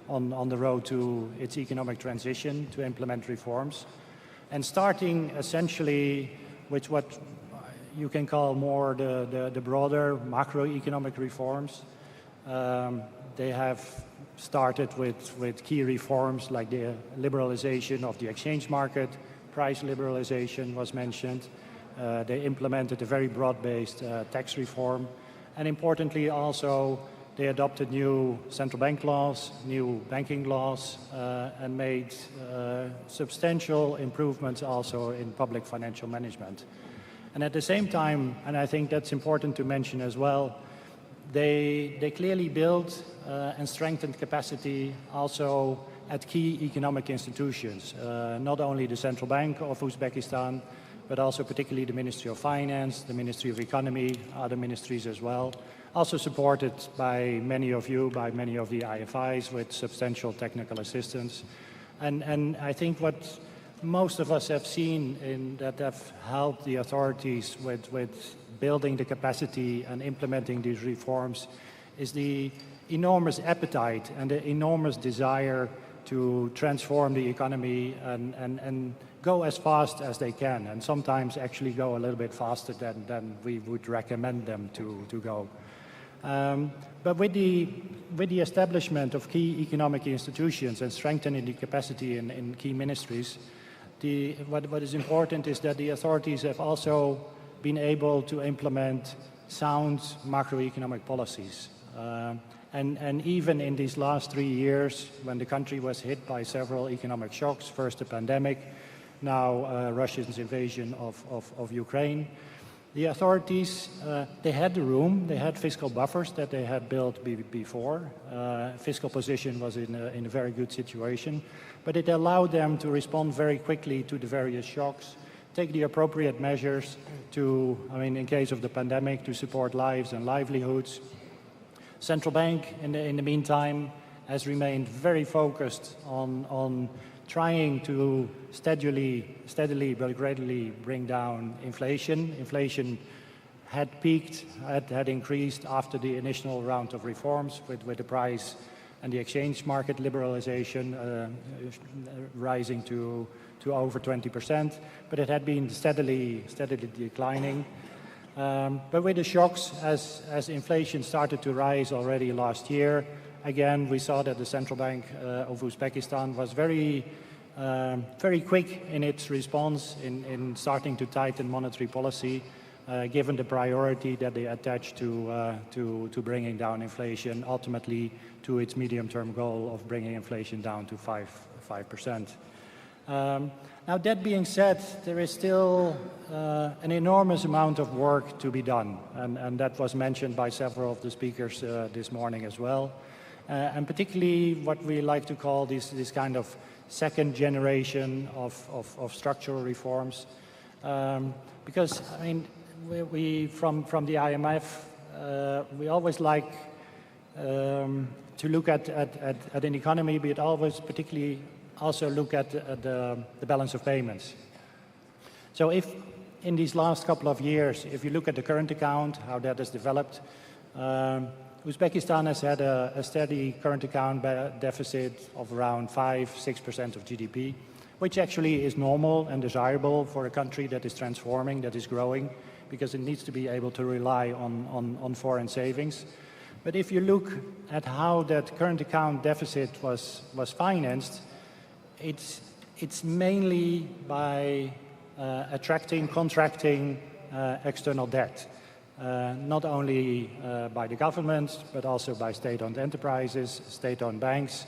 on the road to its economic transition, to implement reforms. And starting essentially with what you can call more the broader macroeconomic reforms. They have started with key reforms like the liberalization of the exchange market, price liberalization was mentioned. They implemented a very broad-based tax reform. And importantly also, they adopted new central bank laws, new banking laws, and made substantial improvements also in public financial management. And at the same time, and I think that's important to mention as well, they clearly built and strengthened capacity also at key economic institutions, not only the Central Bank of Uzbekistan, but also particularly the Ministry of Finance, the Ministry of Economy, other ministries as well, also supported by many of you, by many of the IFIs with substantial technical assistance. And I think what most of us have seen in that have helped the authorities with building the capacity and implementing these reforms is the enormous appetite and the enormous desire to transform the economy and go as fast as they can, and sometimes actually go a little bit faster than we would recommend them to go. But with the establishment of key economic institutions and strengthening the capacity in key ministries, what is important is that the authorities have also been able to implement sound macroeconomic policies. And even in these last 3 years, when the country was hit by several economic shocks, first the pandemic, now Russia's invasion of Ukraine, the authorities, they had the room, they had fiscal buffers that they had built before. Fiscal position was in a very good situation, but it allowed them to respond very quickly to the various shocks, take the appropriate measures to, in case of the pandemic, to support lives and livelihoods. Central Bank, in the meantime, has remained very focused on trying to steadily but gradually bring down inflation. Inflation had peaked, had increased after the initial round of reforms with the price and the exchange market liberalization rising to over 20%, but it had been steadily declining. But with the shocks, as inflation started to rise already last year, again, we saw that the Central Bank of Uzbekistan was very quick in its response in starting to tighten monetary policy, given the priority that they attached to bringing down inflation, ultimately to its medium-term goal of bringing inflation down to 5%. Now, that being said, there is still an enormous amount of work to be done, and that was mentioned by several of the speakers this morning as well, and particularly what we like to call this kind of second generation of structural reforms, because we from the IMF we always like to look at an economy, but always particularly also look at the balance of payments. So if in these last couple of years, if you look at the current account, how that has developed, Uzbekistan has had a steady current account deficit of around 5–6% of GDP, which actually is normal and desirable for a country that is transforming, that is growing, because it needs to be able to rely on foreign savings. But if you look at how that current account deficit was financed, it's mainly by contracting external debt, not only by the government, but also by state-owned enterprises, state-owned banks,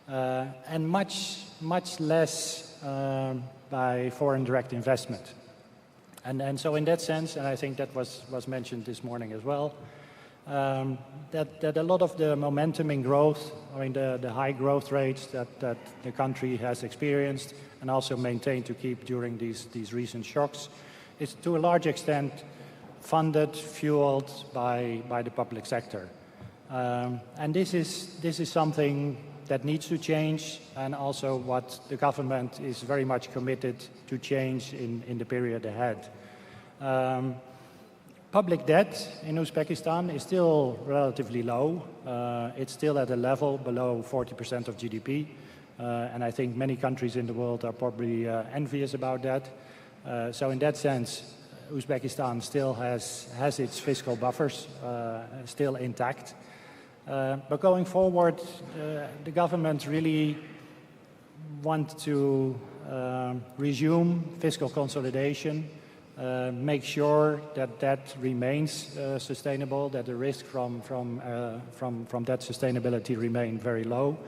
and much less by foreign direct investment. And so in that sense, and I think that was mentioned this morning as well, that a lot of the momentum in growth, the high growth rates that the country has experienced and also maintained to keep during these recent shocks, is to a large extent funded, fueled by the public sector. And this is something that needs to change, and also what the government is very much committed to change in the period ahead. Public debt in Uzbekistan is still relatively low. It's still at a level below 40% of GDP. And I think many countries in the world are probably envious about that. So in that sense, Uzbekistan still has its fiscal buffers still intact. But going forward, the government really want to resume fiscal consolidation, make sure that that remains sustainable, that the risk from that sustainability remain very low,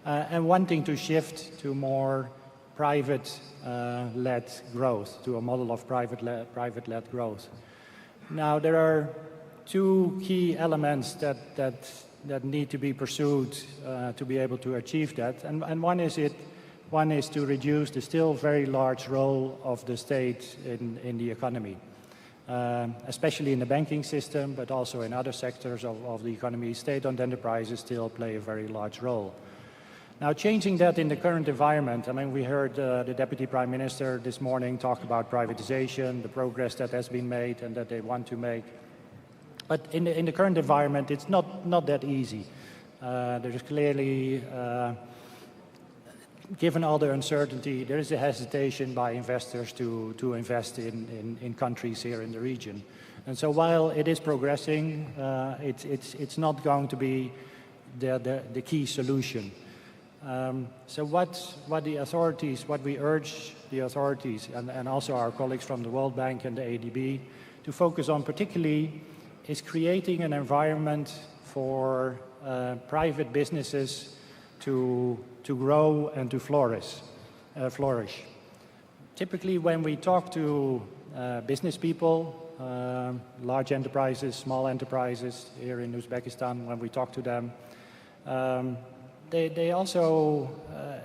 and wanting to shift to more private-led growth, to a model of private-led growth. Now, there are two key elements that need to be pursued to be able to achieve that, and one is to reduce the still very large role of the state in the economy, especially in the banking system, but also in other sectors of the economy. State-owned enterprises still play a very large role. Now, changing that in the current environment, I mean, we heard the Deputy Prime Minister this morning talk about privatization, the progress that has been made and that they want to make. But in the current environment, it's not that easy. There's clearly, given all the uncertainty, there is a hesitation by investors to invest in countries here in the region. And so while it is progressing, it's not going to be the key solution. So what we urge the authorities and also our colleagues from the World Bank and the ADB to focus on particularly is creating an environment for private businesses to grow and to flourish. Typically, when we talk to business people, large enterprises, small enterprises here in Uzbekistan, when we talk to them, they also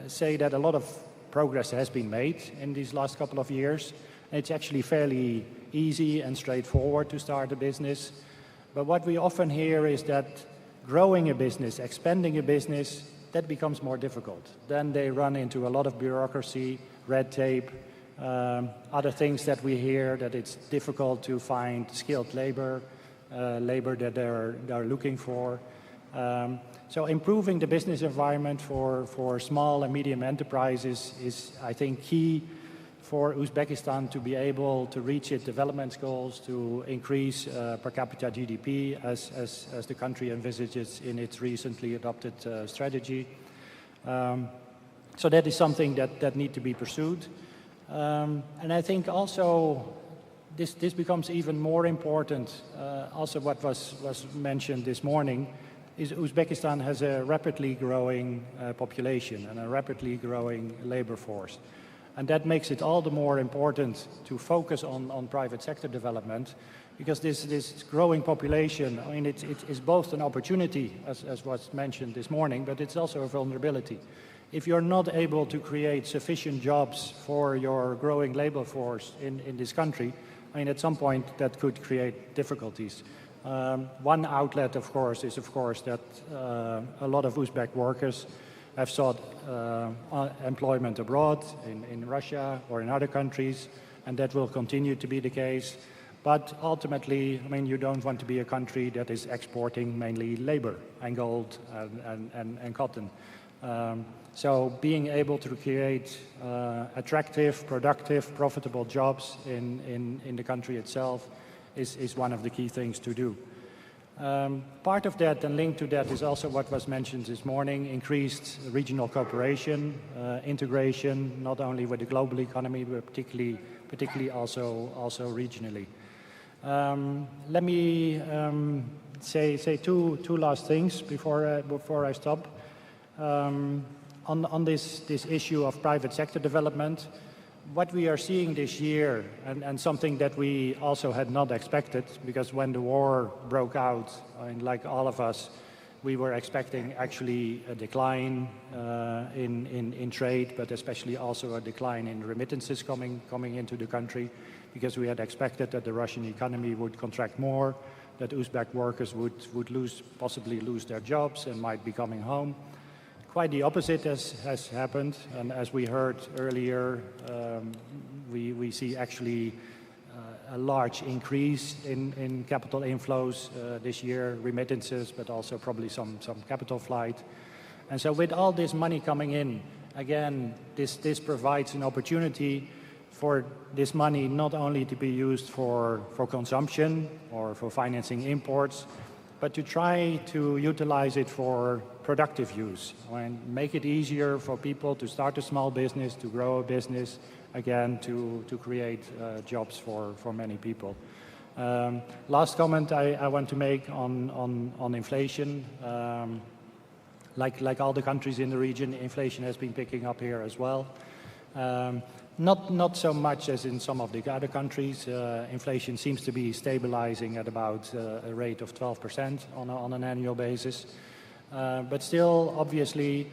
say that a lot of progress has been made in these last couple of years. It's actually fairly easy and straightforward to start a business. But what we often hear is that growing a business, expanding a business, that becomes more difficult. Then they run into a lot of bureaucracy, red tape, other things that we hear, that it's difficult to find skilled labor, labor that they're looking for. So improving the business environment for small and medium enterprises is, I think, key for Uzbekistan to be able to reach its development goals, to increase per capita GDP as the country envisages in its recently adopted strategy. So that is something that needs to be pursued. And I think also this becomes even more important, also what was mentioned this morning, is Uzbekistan has a rapidly growing population and a rapidly growing labor force. And that makes it all the more important to focus on private sector development, because this growing population, I mean, it's both an opportunity, as was mentioned this morning, but it's also a vulnerability. If you're not able to create sufficient jobs for your growing labor force in this country, I mean, at some point that could create difficulties. One outlet, of course, is that a lot of Uzbek workers have sought employment abroad, in Russia or in other countries, and that will continue to be the case. But ultimately, I mean, you don't want to be a country that is exporting mainly labor and gold and cotton. So being able to create attractive, productive, profitable jobs in the country itself is one of the key things to do. Part of that and linked to that is also what was mentioned this morning, increased regional cooperation, integration, not only with the global economy, but particularly also regionally. Let me say two last things before I stop. On this issue of private sector development, what we are seeing this year, and something that we also had not expected, because when the war broke out, I mean, like all of us, we were expecting actually a decline in trade, but especially also a decline in remittances coming into the country, because we had expected that the Russian economy would contract more, that Uzbek workers would possibly lose their jobs and might be coming home. Quite the opposite has happened, and as we heard earlier, we see actually a large increase in capital inflows this year, remittances, but also probably some capital flight. And so with all this money coming in, again, this provides an opportunity for this money not only to be used for consumption or for financing imports, but to try to utilize it for productive use and make it easier for people to start a small business, to grow a business, again, to create jobs for many people. Last comment I want to make on inflation. Like all the countries in the region, inflation has been picking up here as well. Not so much as in some of the other countries. Inflation seems to be stabilizing at about a rate of 12% on an annual basis. But still, obviously,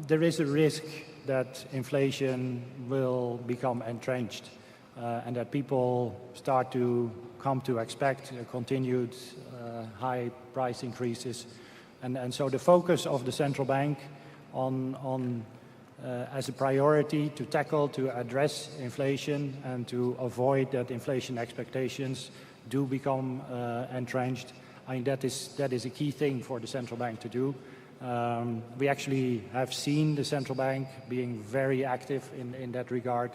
there is a risk that inflation will become entrenched and that people start to come to expect continued high price increases. And so the focus of the central bank on as a priority to tackle, to address inflation and to avoid that inflation expectations do become entrenched. I think that is a key thing for the central bank to do. We actually have seen the central bank being very active in that regard,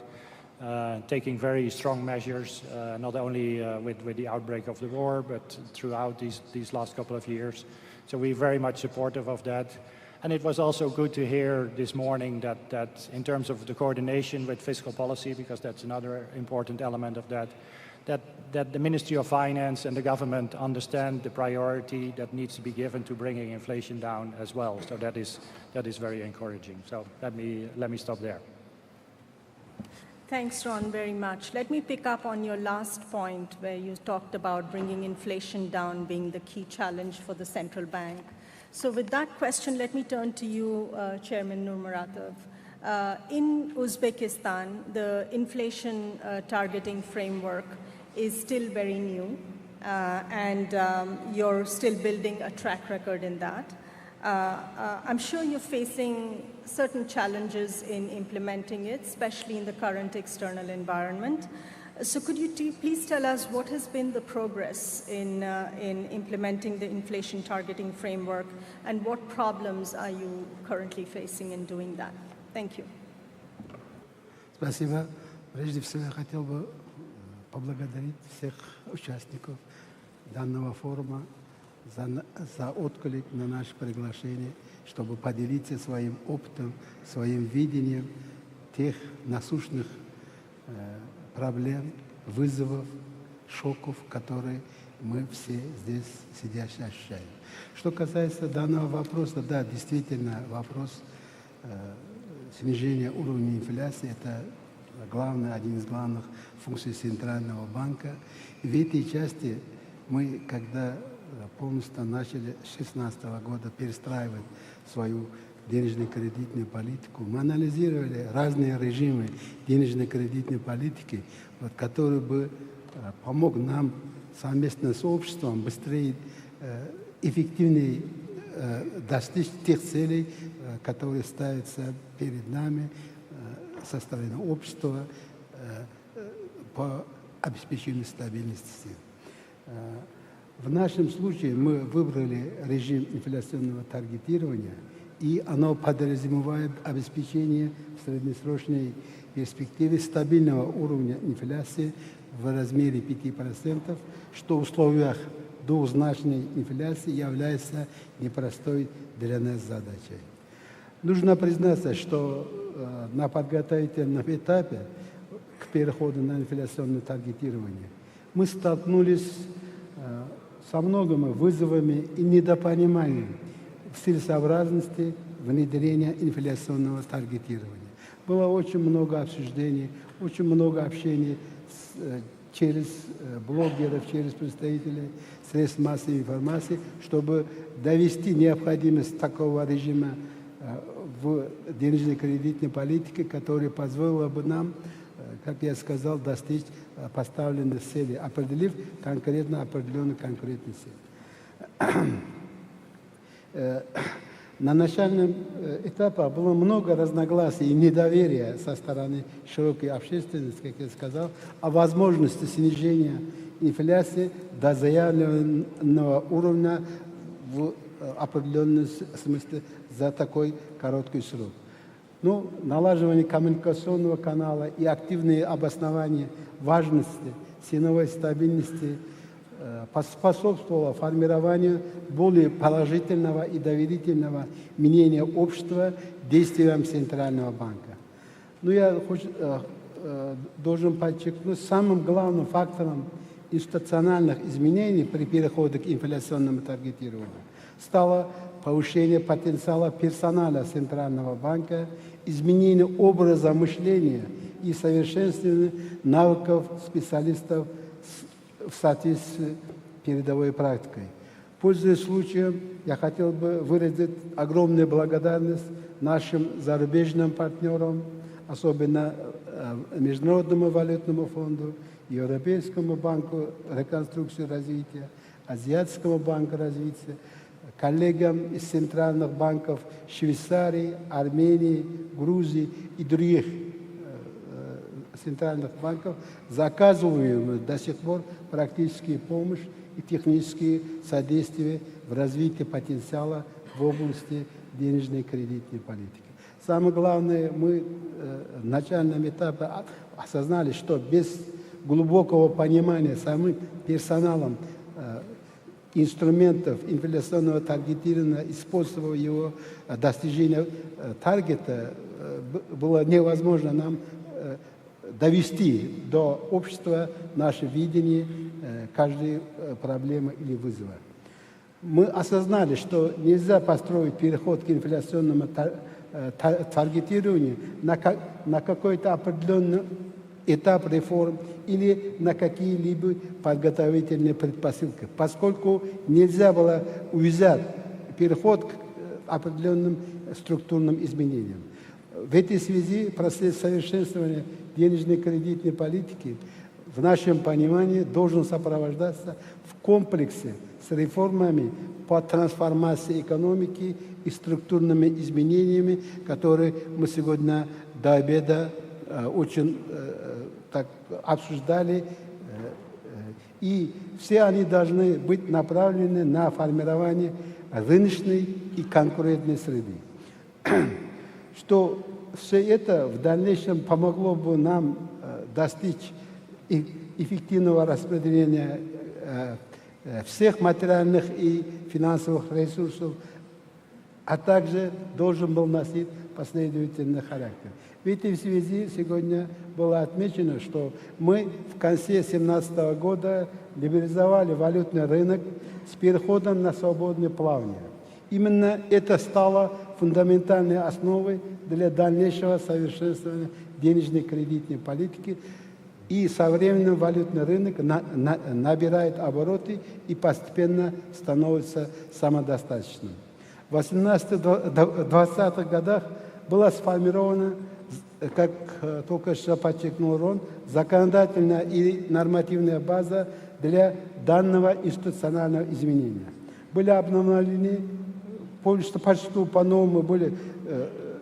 taking very strong measures, not only with the outbreak of the war, but throughout these last couple of years. So we're very much supportive of that. And it was also good to hear this morning that in terms of the coordination with fiscal policy, because that's another important element of that the Ministry of Finance and the government understand the priority that needs to be given to bringing inflation down as well. So that is very encouraging. So let me stop there. Thanks, Ron, very much. Let me pick up on your last point where you talked about bringing inflation down being the key challenge for the central bank. So with that question, let me turn to you, Chairman Nurmuratov. In Uzbekistan, the inflation targeting framework is still very new, and you're still building a track record in that. I'm sure you're facing certain challenges in implementing it, especially in the current external environment. So could you please tell us what has been the progress in implementing the inflation targeting framework, and what problems are you currently facing in doing that? Thank you. Спасибо. Прежде всего, я хотел бы поблагодарить всех участников данного форума за отклик на наше приглашение, чтобы поделиться своим опытом, своим видением тех насущных проблем, вызовов, шоков, которые мы все здесь сидящие ощущаем. Что касается данного вопроса, да, действительно, вопрос снижения уровня инфляции – это один из главных функций Центрального банка. И в этой части мы, когда полностью начали с 2016 года перестраивать свою денежно-кредитную политику, мы анализировали разные режимы денежно-кредитной политики, которые бы помог нам совместно с обществом быстрее, эффективнее достичь тех целей, которые ставятся перед нами со стороны общества по обеспечению стабильности. В нашем случае мы выбрали режим инфляционного таргетирования, и оно подразумевает обеспечение в среднесрочной перспективе стабильного уровня инфляции в размере 5%, что в условиях двузначной инфляции является непростой для нас задачей. Нужно признаться, что на подготовительном этапе к переходу на инфляционное таргетирование мы столкнулись со многими вызовами и недопониманием целесообразности внедрения инфляционного таргетирования. Было очень много обсуждений, очень много общений через блогеров, через представителей средств массовой информации, чтобы довести необходимость такого режима в денежно-кредитной политике, которая позволила бы нам, как я сказал, достичь поставленных целей, определив конкретно определенные конкретные цели. На начальном этапе было много разногласий и недоверия со стороны широкой общественности, как я сказал, о возможности снижения инфляции до заявленного уровня в определенном смысле за такой короткий срок. Ну, налаживание коммуникационного канала и активные обоснования важности ценовой стабильности поспособствовало формированию более положительного и доверительного мнения общества действиям Центрального банка. Но я должен подчеркнуть, самым главным фактором институциональных изменений при переходе к инфляционному таргетированию стало повышение потенциала персонала Центрального банка, изменение образа мышления и совершенствование навыков специалистов в соответствии с передовой практикой. Пользуясь случаем, я хотел бы выразить огромную благодарность нашим зарубежным партнерам, особенно Международному валютному фонду, Европейскому банку реконструкции и развития, Азиатскому банку развития, коллегам из центральных банков Швейцарии, Армении, Грузии и других центральных банков за оказываемую до сих пор практическую помощь и технические содействия в развитии потенциала в области денежной и кредитной политики. Самое главное, мы в начальном этапе осознали, что без глубокого понимания самим персоналом инструментов инфляционного таргетирования и способов его достижения таргета было невозможно нам довести до общества наше видение каждой проблемы или вызова. Мы осознали, что нельзя построить переход к инфляционному таргетированию на какой-то определенный этап реформ или на какие-либо подготовительные предпосылки, поскольку нельзя было увязать переход к определенным структурным изменениям. В этой связи процесс совершенствования денежной кредитной политики в нашем понимании должен сопровождаться в комплексе с реформами по трансформации экономики и структурными изменениями, которые мы сегодня до обеда очень так обсуждали. И все они должны быть направлены на формирование рыночной и конкурентной среды. Что все это в дальнейшем помогло бы нам достичь эффективного распределения всех материальных и финансовых ресурсов, а также должен был носить последовательный характер. В этой связи сегодня было отмечено, что мы в конце 2017 года либерализовали валютный рынок с переходом на свободное плавание. Именно это стало фундаментальной основой для дальнейшего совершенствования денежной кредитной политики, и со временем валютный рынок набирает обороты и постепенно становится самодостаточным. В 18-20-х годах была сформирована, как только что подчеркнул Рон, законодательная и нормативная база для данного институционального изменения. Были обновлены, почти по-новому были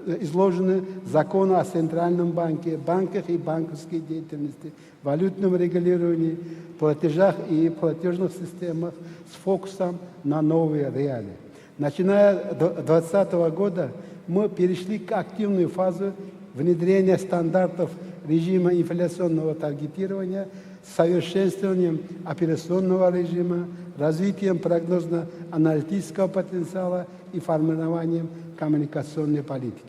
изложены законы о Центральном банке, банках и банковской деятельности, валютном регулировании, платежах и платежных системах с фокусом на новые реалии. Начиная с 2020 года мы перешли к активной фазе внедрения стандартов режима инфляционного таргетирования с совершенствованием операционного режима, развитием прогнозно-аналитического потенциала и формированием коммуникационной политики.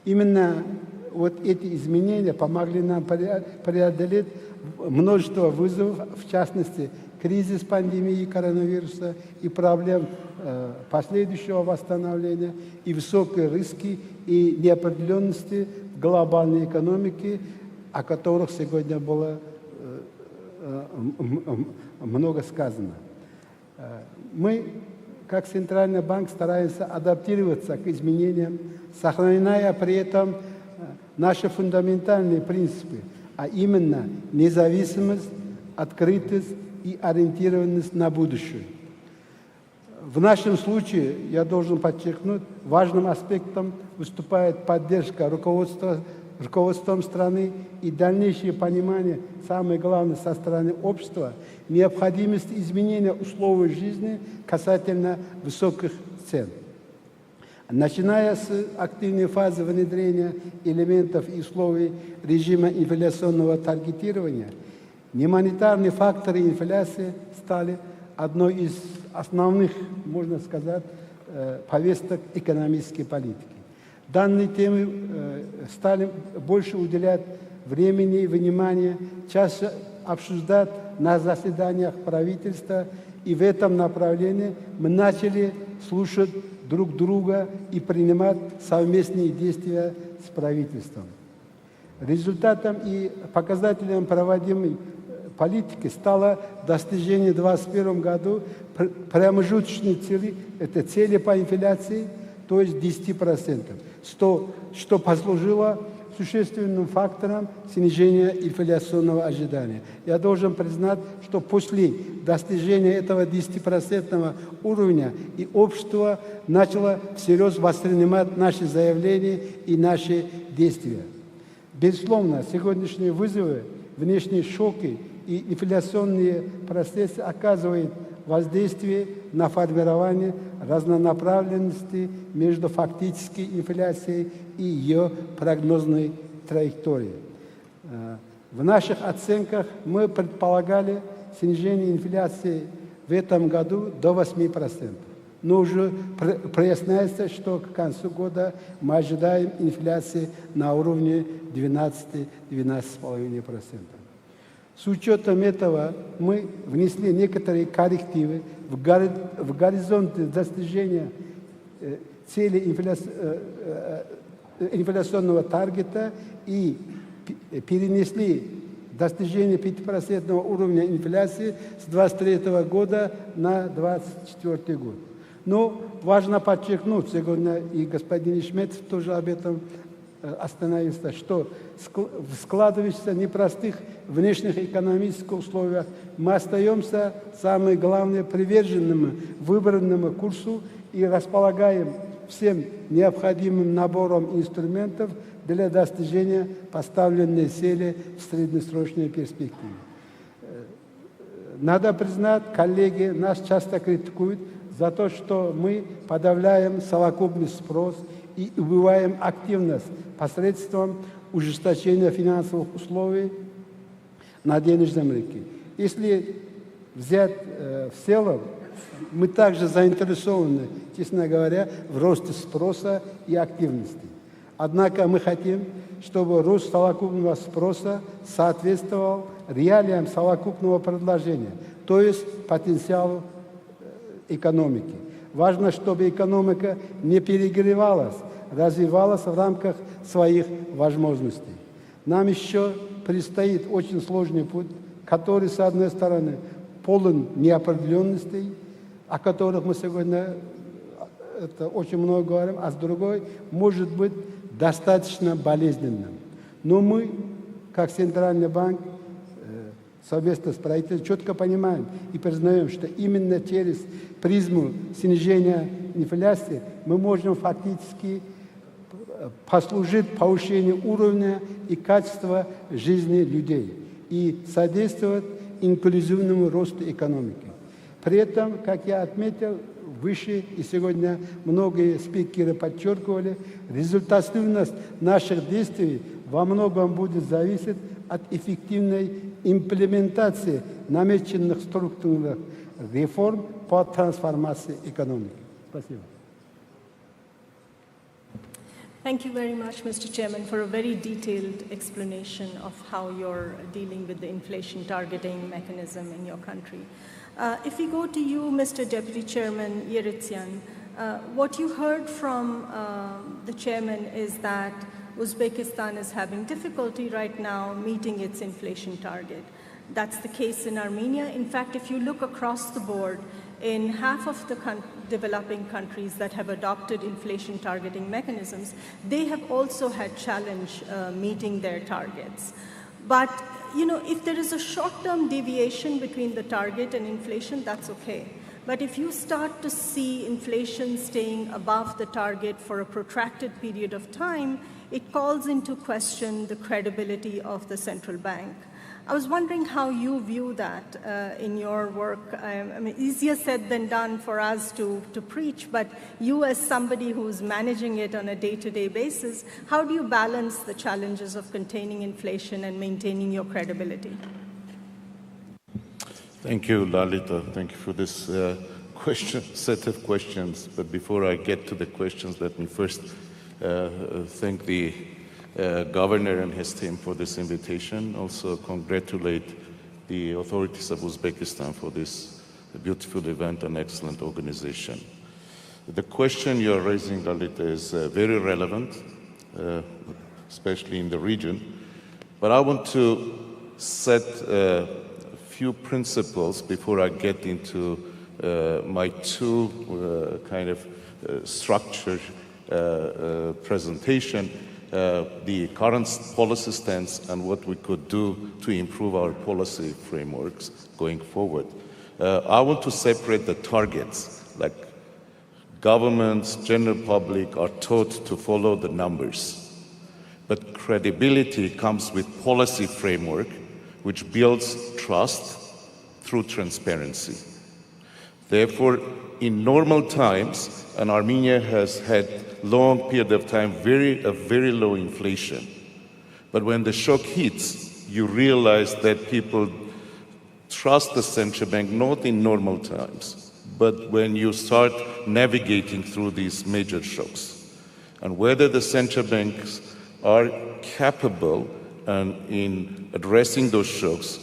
Именно вот эти изменения помогли нам преодолеть множество вызовов, в частности, кризис пандемии коронавируса и проблем последующего восстановления, и высокие риски и неопределенности в глобальной экономике, о которых сегодня было много сказано. Мы, как Центральный банк, стараемся адаптироваться к изменениям, сохраняя при этом наши фундаментальные принципы, а именно независимость, открытость и ориентированность на будущее. В нашем случае, я должен подчеркнуть, важным аспектом выступает поддержка руководством страны и дальнейшее понимание, самое главное, со стороны общества, необходимости изменения условий жизни касательно высоких цен. начиная с активной фазы внедрения элементов и условий режима инфляционного таргетирования, немонетарные факторы инфляции стали одной из основных, можно сказать, повесток экономической политики. Данные темы стали больше уделять времени и внимания, чаще обсуждать на заседаниях правительства, и в этом направлении мы начали слушать друг друга и принимать совместные действия с правительством. Результатом и показателем проводимой политики стало достижение в 2021 году промежуточной цели, это цели по инфляции, то есть 10%, что послужило существенным фактором снижения инфляционного ожидания. Я должен признать, что после достижения этого 10% уровня и общество начало всерьез воспринимать наши заявления и наши действия. Безусловно, сегодняшние вызовы, внешние шоки и инфляционные процессы оказывают воздействие на формирование разнонаправленности между фактической инфляцией и ее прогнозной траекторией. В наших оценках мы предполагали снижение инфляции в этом году до 8%. Но уже проясняется, что к концу года мы ожидаем инфляции на уровне 12-12,5%. С учетом этого мы внесли некоторые коррективы в горизонты достижения цели инфляционного таргета и перенесли достижение 5% уровня инфляции с 2023 года на 2024 год. Но важно подчеркнуть, сегодня и господин Ишметов тоже об этом остановился, что в складывающихся непростых внешних экономических условиях мы остаемся, самое главное, приверженными выбранному курсу и располагаем всем необходимым набором инструментов для достижения поставленной цели в среднесрочной перспективе. Надо признать, коллеги нас часто критикуют за то, что мы подавляем совокупный спрос и убиваем активность посредством ужесточения финансовых условий на денежном рынке. Если взять в целом, мы также заинтересованы, честно говоря, в росте спроса и активности. Однако мы хотим, чтобы рост совокупного спроса соответствовал реалиям совокупного предложения, то есть потенциалу экономики. Важно, чтобы экономика не перегревалась, развивалась в рамках своих возможностей. Нам еще предстоит очень сложный путь, который, с одной стороны, полон неопределенностей, о которых мы сегодня очень много говорим, а с другой, может быть, достаточно болезненным. Но мы, как Центральный банк, совместно с правительством, четко понимаем и признаем, что именно через призму снижения инфляции мы можем фактически послужить повышению уровня и качества жизни людей и содействовать инклюзивному росту экономики. При этом, как я отметил выше, и сегодня многие спикеры подчеркивали, результативность наших действий во многом будет зависеть от эффективной имплементации намеченных структурных реформ по трансформации экономики. Спасибо. Thank you very much, Mr. Chairman, for a very detailed explanation of how you're dealing with the inflation targeting mechanism in your country. If we go to you, Mr. Deputy Chairman Yeritzian, what you heard from the chairman is that Uzbekistan is having difficulty right now meeting its inflation target. That's the case in Armenia. In fact, if you look across the board, in half of the developing countries that have adopted inflation targeting mechanisms, they have also had challenge meeting their targets. But you know, if there is a short-term deviation between the target and inflation, that's okay. But if you start to see inflation staying above the target for a protracted period of time, it calls into question the credibility of the central bank. I was wondering how you view that in your work. I mean, easier said than done for us to preach, but you as somebody who's managing it on a day-to-day basis, how do you balance the challenges of containing inflation and maintaining your credibility? Thank you, Lalita. Thank you for this set of questions. But before I get to the questions, let me first thank the Governor and his team for this invitation. Also congratulate the authorities of Uzbekistan for this beautiful event and excellent organization. The question you're raising, Lalita, is very relevant, especially in the region. But I want to set a few principles before I get into my two kind of structured presentation. The current policy stance and what we could do to improve our policy frameworks going forward. I want to separate the targets, like governments, general public are taught to follow the numbers. But credibility comes with policy framework, which builds trust through transparency. Therefore, in normal times, and Armenia has had long period of time, very low inflation. But when the shock hits, you realize that people trust the central bank, not in normal times, but when you start navigating through these major shocks. And whether the central banks are capable in addressing those shocks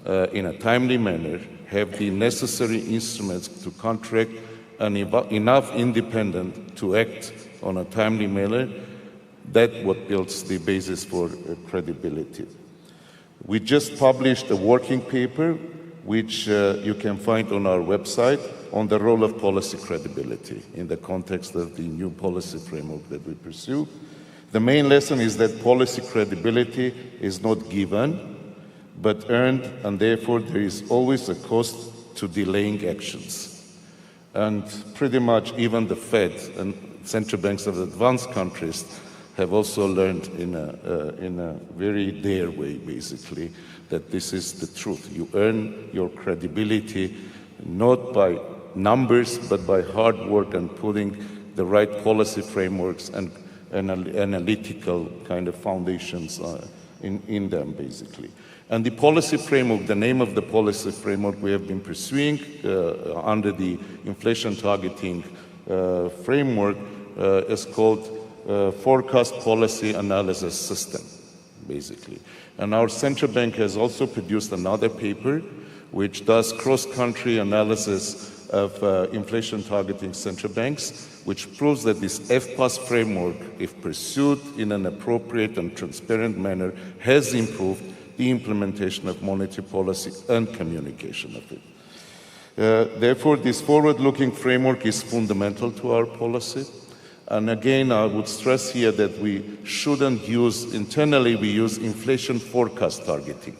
in a timely manner, have the necessary instruments to contract and enough independent to act on a timely manner, that's what builds the basis for credibility. We just published a working paper, which you can find on our website, on the role of policy credibility in the context of the new policy framework that we pursue. The main lesson is that policy credibility is not given, but earned, and therefore there is always a cost to delaying actions. And pretty much even the Fed and central banks of advanced countries have also learned in a very dare way, basically, that this is the truth. You earn your credibility not by numbers, but by hard work and putting the right policy frameworks and analytical kind of foundations in them, basically. And the policy framework, the name of the policy framework we have been pursuing under the inflation targeting framework is called Forecast Policy Analysis System, basically. And our central bank has also produced another paper which does cross-country analysis of inflation targeting central banks, which proves that this FPAS framework, if pursued in an appropriate and transparent manner, has improved the implementation of monetary policy and communication of it. Therefore, this forward-looking framework is fundamental to our policy. And again, I would stress here that we shouldn't use, internally we use inflation forecast targeting.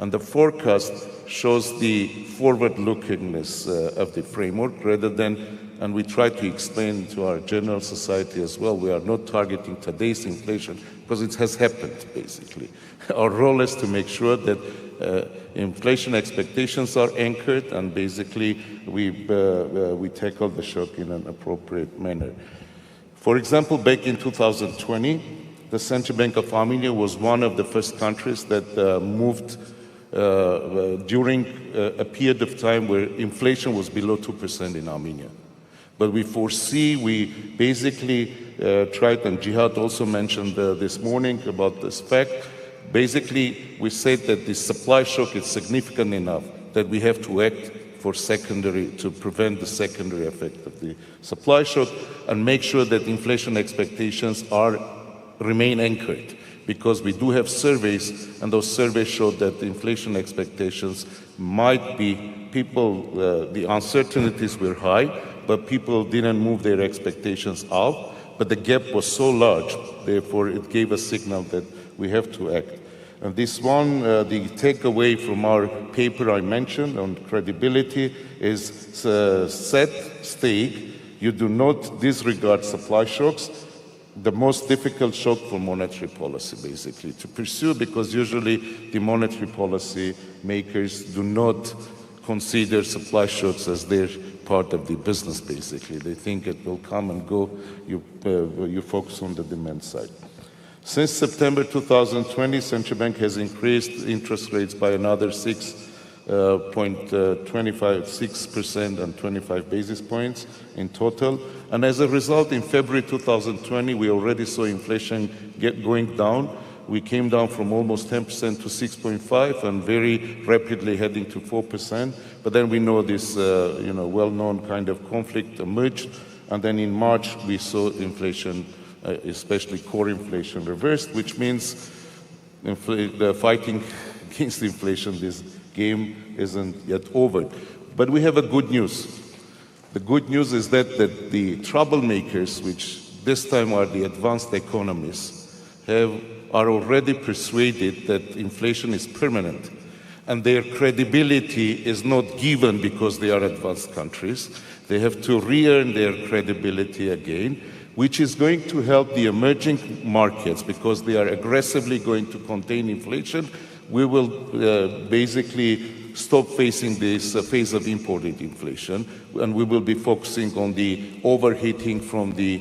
And the forecast shows the forward-lookingness of the framework rather than, and we try to explain to our general society as well, we are not targeting today's inflation because it has happened, basically. Our role is to make sure that inflation expectations are anchored and basically we tackle the shock in an appropriate manner. For example, back in 2020, the Central Bank of Armenia was one of the first countries that moved during a period of time where inflation was below 2% in Armenia. But we foresee, we basically tried, and Jihad also mentioned this morning about this fact, basically we said that the supply shock is significant enough that we have to act for to prevent the secondary effect of the supply shock and make sure that inflation expectations remain anchored. Because we do have surveys, and those surveys show that the inflation expectations might be, the uncertainties were high, but people didn't move their expectations up, but the gap was so large, therefore it gave a signal that we have to act. And this one, the takeaway from our paper I mentioned on credibility is set stake. You do not disregard supply shocks, the most difficult shock for monetary policy, basically, to pursue, because usually the monetary policy makers do not consider supply shocks as their part of the business, basically. They think it will come and go. You focus on the demand side. Since September 2020, Central Bank has increased interest rates by another 6.6% and 25 basis points in total. And as a result, in February 2020, we already saw inflation going down. We came down from almost 10% to 6.5% and very rapidly heading to 4%. But then we know this well-known kind of conflict emerged. And then in March, we saw inflation, especially core inflation, reversed, which means the fighting against inflation, this game isn't yet over. But we have a good news. The good news is that the troublemakers, which this time are the advanced economists, are already persuaded that inflation is permanent. And their credibility is not given because they are advanced countries. They have to re-earn their credibility again, which is going to help the emerging markets because they are aggressively going to contain inflation. We will basically stop facing this phase of imported inflation, and we will be focusing on the overheating from the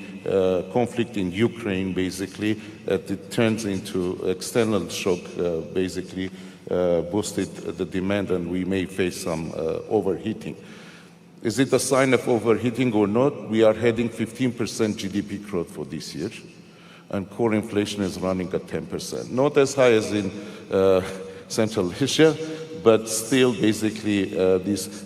conflict in Ukraine, basically, that it turns into external shock, basically boosted the demand, and we may face some overheating. Is it a sign of overheating or not? We are heading 15% GDP growth for this year, and core inflation is running at 10%. Not as high as in Central Asia, but still basically this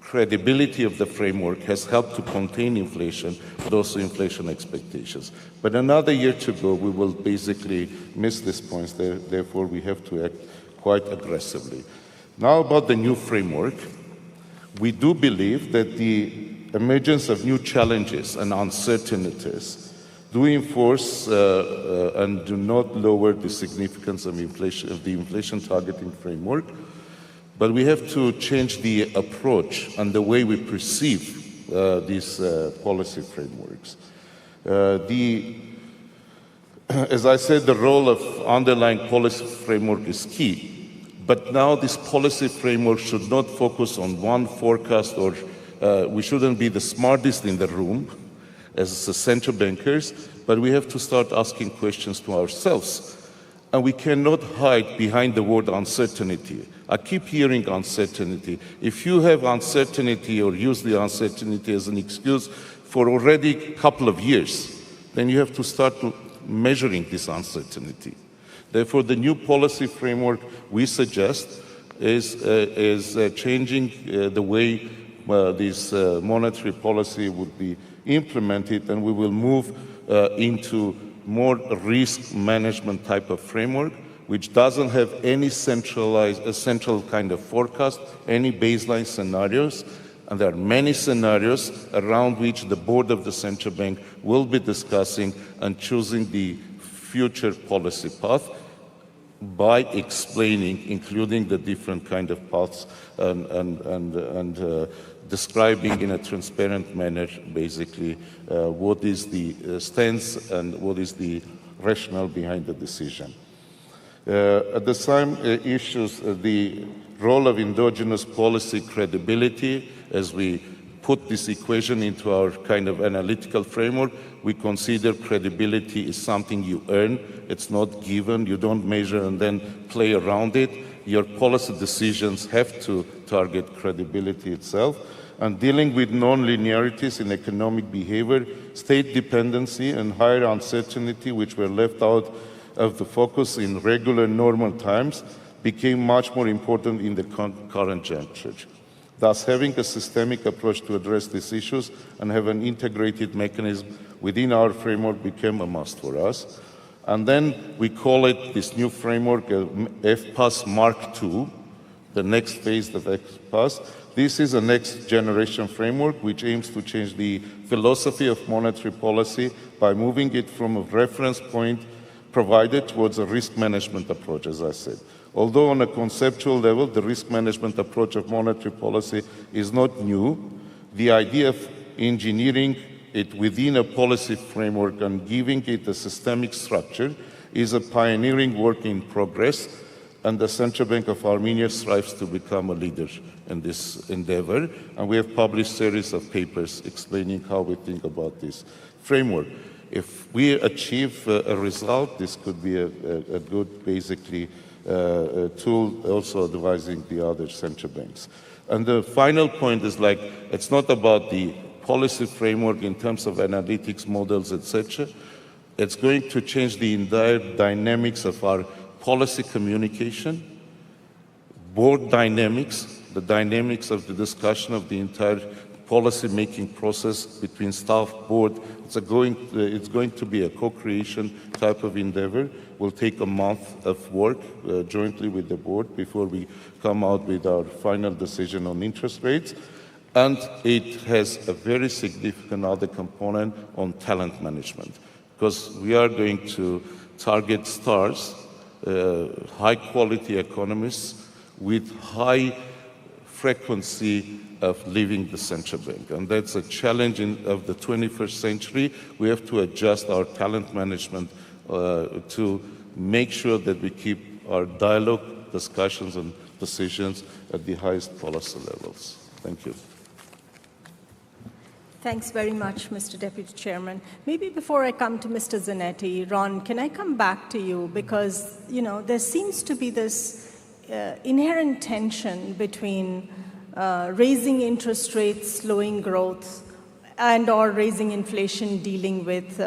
credibility of the framework has helped to contain inflation, but also inflation expectations. But another year to go, we will basically miss these points. Therefore, we have to act quite aggressively. Now about the new framework. We do believe that the emergence of new challenges and uncertainties do enforce and do not lower the significance of the inflation targeting framework, but we have to change the approach and the way we perceive these policy frameworks. As I said, the role of underlying policy framework is key. But now this policy framework should not focus on one forecast, or we shouldn't be the smartest in the room as central bankers, but we have to start asking questions to ourselves. And we cannot hide behind the word uncertainty. I keep hearing uncertainty. If you have uncertainty or use the uncertainty as an excuse for already a couple of years, then you have to start measuring this uncertainty. Therefore, the new policy framework we suggest is changing the way this monetary policy would be implemented, and we will move into more risk management type of framework, which doesn't have any central kind of forecast, any baseline scenarios. And there are many scenarios around which the board of the central bank will be discussing and choosing the future policy path by explaining, including the different kind of paths and describing in a transparent manner, basically, what is the stance and what is the rationale behind the decision. At the same issues, the role of endogenous policy credibility, as we put this equation into our kind of analytical framework, we consider credibility is something you earn. It's not given. You don't measure and then play around it. Your policy decisions have to target credibility itself. And dealing with non-linearities in economic behavior, state dependency, and higher uncertainty, which were left out of the focus in regular normal times, became much more important in the current juncture. Thus, having a systemic approach to address these issues and have an integrated mechanism within our framework became a must for us. And then we call it, this new framework, FPAS Mark II, the next phase of FPAS. This is a next generation framework which aims to change the philosophy of monetary policy by moving it from a reference point provided towards a risk management approach, as I said. Although on a conceptual level, the risk management approach of monetary policy is not new, the idea of engineering it within a policy framework and giving it a systemic structure is a pioneering work in progress, and the Central Bank of Armenia strives to become a leader in this endeavor. And we have published a series of papers explaining how we think about this framework. If we achieve a result, this could be a good, basically, tool also advising the other central banks. And the final point is like, it's not about the policy framework in terms of analytics, models, etc. It's going to change the entire dynamics of our policy communication, board dynamics, the dynamics of the discussion of the entire policy-making process between staff, board. It's going to be a co-creation type of endeavor. Will take a month of work jointly with the board before we come out with our final decision on interest rates. And it has a very significant other component on talent management, because we are going to target stars, high-quality economists with high frequency of leaving the central bank. And that's a challenge of the 21st century. We have to adjust our talent management to make sure that we keep our dialogue, discussions, and decisions at the highest policy levels. Thank you. Thanks very much, Mr. Deputy Chairman. Maybe before I come to Mr. Zanetti, Ron, can I come back to you? Because, you know, there seems to be this inherent tension between raising interest rates, slowing growth, and or raising inflation, dealing with,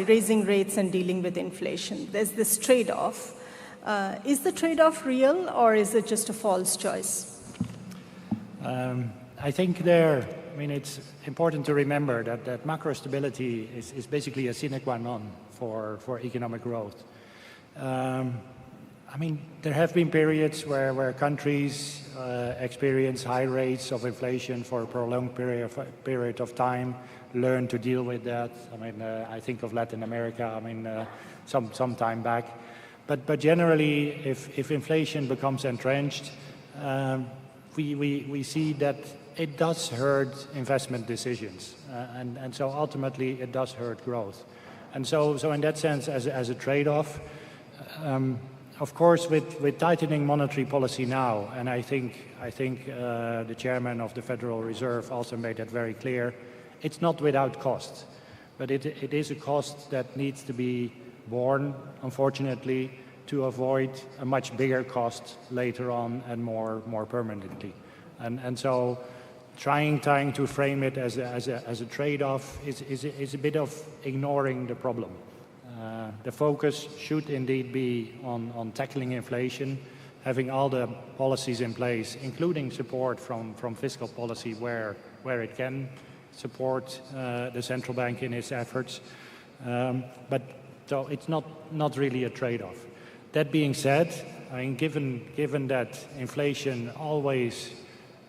raising rates and dealing with inflation. There's this trade-off. Is the trade-off real, or is it just a false choice? I think it's important to remember that macro stability is basically a sine qua non for economic growth. There have been periods where countries experience high rates of inflation for a prolonged period of time, learn to deal with that. I think of Latin America, some time back. But generally, if inflation becomes entrenched, we see that it does hurt investment decisions. And so ultimately, it does hurt growth. And so in that sense, as a trade-off, of course, with tightening monetary policy now, and I think the chairman of the Federal Reserve also made that very clear, it's not without cost, but it is a cost that needs to be borne, unfortunately, to avoid a much bigger cost later on and more permanently. And so trying to frame it as a trade-off is a bit of ignoring the problem. The focus should indeed be on tackling inflation, having all the policies in place, including support from fiscal policy where it can support the central bank in its efforts. But so it's not really a trade-off. That being said, given that inflation always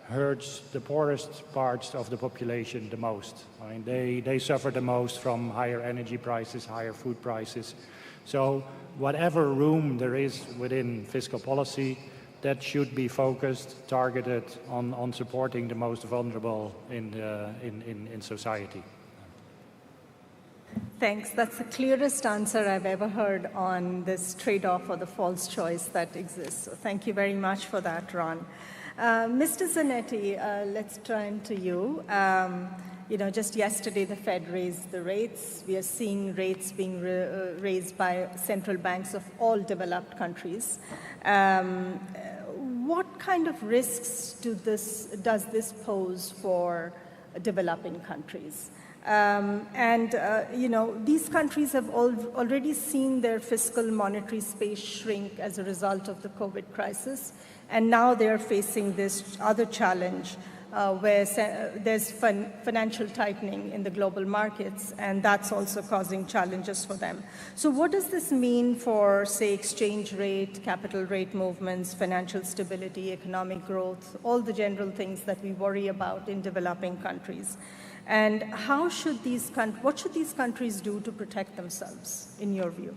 hurts the poorest parts of the population the most. They suffer the most from higher energy prices, higher food prices. So whatever room there is within fiscal policy, that should be focused, targeted on supporting the most vulnerable in society. Thanks. That's the clearest answer I've ever heard on this trade-off or the false choice that exists. So thank you very much for that, Ron. Mr. Zanetti, let's turn to you. Just yesterday the Fed raised the rates. We are seeing rates being raised by central banks of all developed countries. What kind of risks does this pose for developing countries? These countries have already seen their fiscal monetary space shrink as a result of the COVID crisis. And now they're facing this other challenge where there's financial tightening in the global markets, and that's also causing challenges for them. So what does this mean for, say, exchange rate, capital rate movements, financial stability, economic growth, all the general things that we worry about in developing countries? And what should these countries do to protect themselves, in your view?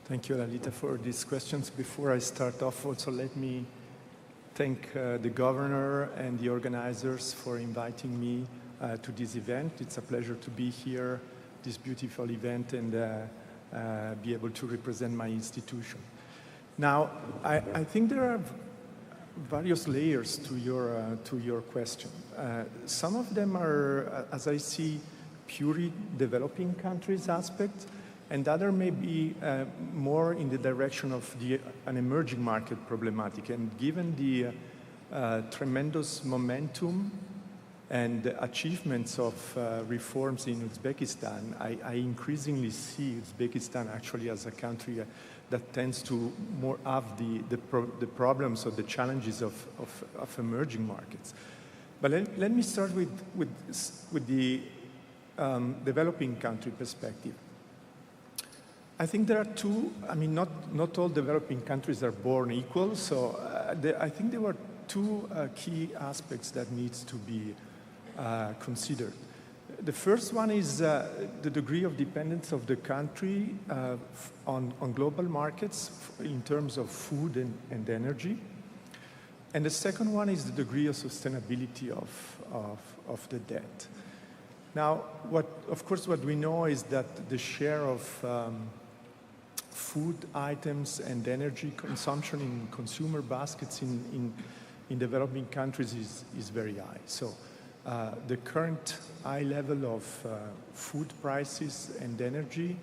Thank you, Lalita, for these questions. Before I start off, also let me thank the governor and the organizers for inviting me to this event. It's a pleasure to be here, this beautiful event, and be able to represent my institution. Now, I think there are various layers to your question. Some of them are, as I see, purely developing countries aspect, and other may be more in the direction of an emerging market problematic. And given the tremendous momentum and achievements of reforms in Uzbekistan, I increasingly see Uzbekistan actually as a country that tends to more have the problems or the challenges of emerging markets. But let me start with the developing country perspective. I think there are two, I mean, not all developing countries are born equal, so I think there were two key aspects that needs to be considered. The first one is the degree of dependence of the country on global markets in terms of food and energy. And the second one is the degree of sustainability of the debt. Now, of course, what we know is that the share of food items and energy consumption in consumer baskets in developing countries is very high. So the current high level of food prices and energy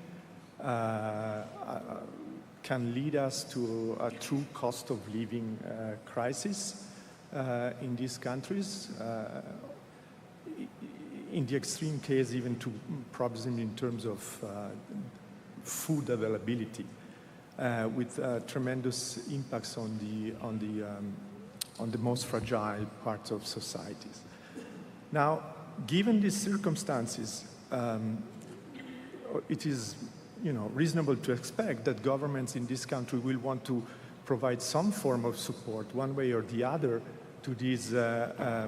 can lead us to a true cost of living crisis in these countries. In the extreme case, even to problems in terms of food availability, with tremendous impacts on the most fragile parts of societies. Now, given these circumstances, it is reasonable to expect that governments in this country will want to provide some form of support, one way or the other, to these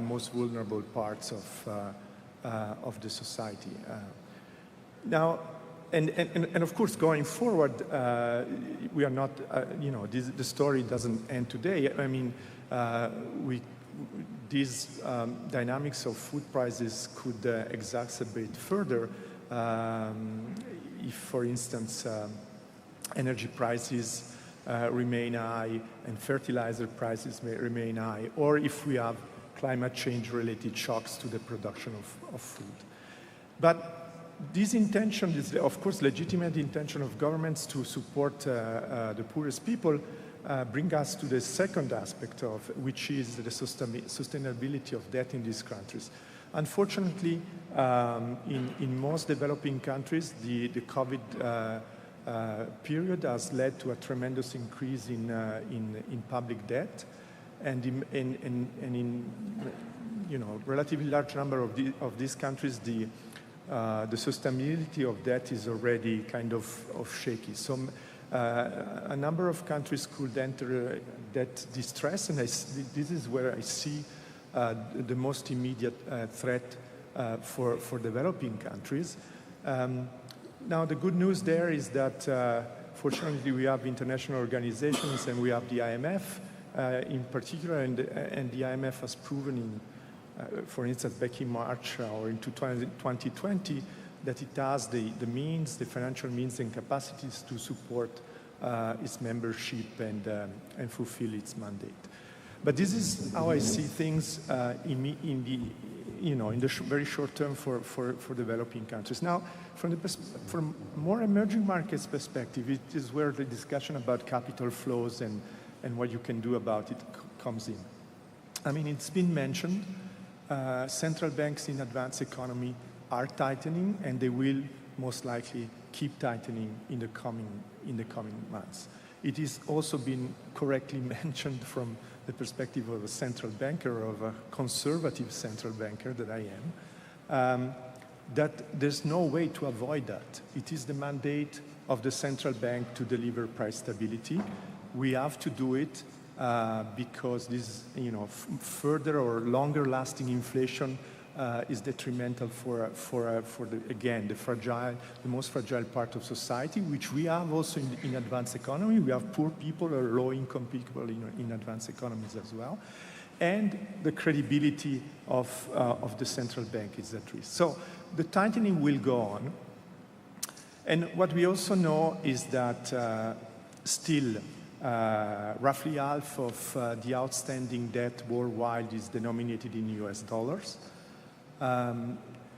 most vulnerable parts of the society. Now, and of course, going forward, we are not, the story doesn't end today. I mean, these dynamics of food prices could exacerbate further if, for instance, energy prices remain high and fertilizer prices may remain high, or if we have climate change-related shocks to the production of food. But this intention is, of course, legitimate intention of governments to support the poorest people bring us to the second aspect of which is the sustainability of debt in these countries. Unfortunately, in most developing countries, the COVID period has led to a tremendous increase in public debt, and in relatively large number of these countries, the sustainability of debt is already kind of shaky. So a number of countries could enter debt distress, and this is where I see the most immediate threat for developing countries. Now, the good news there is that fortunately we have international organizations, and we have the IMF in particular, and the IMF has proven for instance, back in March or into 2020, that it has the means, the financial means and capacities to support its membership and fulfill its mandate. But this is how I see things in the very short term for developing countries. Now, from more emerging markets perspective, it is where the discussion about capital flows and what you can do about it comes in. I mean, it's been mentioned. Central banks in advanced economy are tightening, and they will most likely keep tightening in the coming months. It is also been correctly mentioned from the perspective of a central banker, of a conservative central banker that I am, that there's no way to avoid that. It is the mandate of the central bank to deliver price stability. We have to do it because this, further or longer lasting inflation is detrimental for the most fragile part of society, which we have also in advanced economy. We have poor people or low-income people in advanced economies as well. And the credibility of the central bank is at risk. So the tightening will go on. And what we also know is that still roughly half of the outstanding debt worldwide is denominated in US dollars.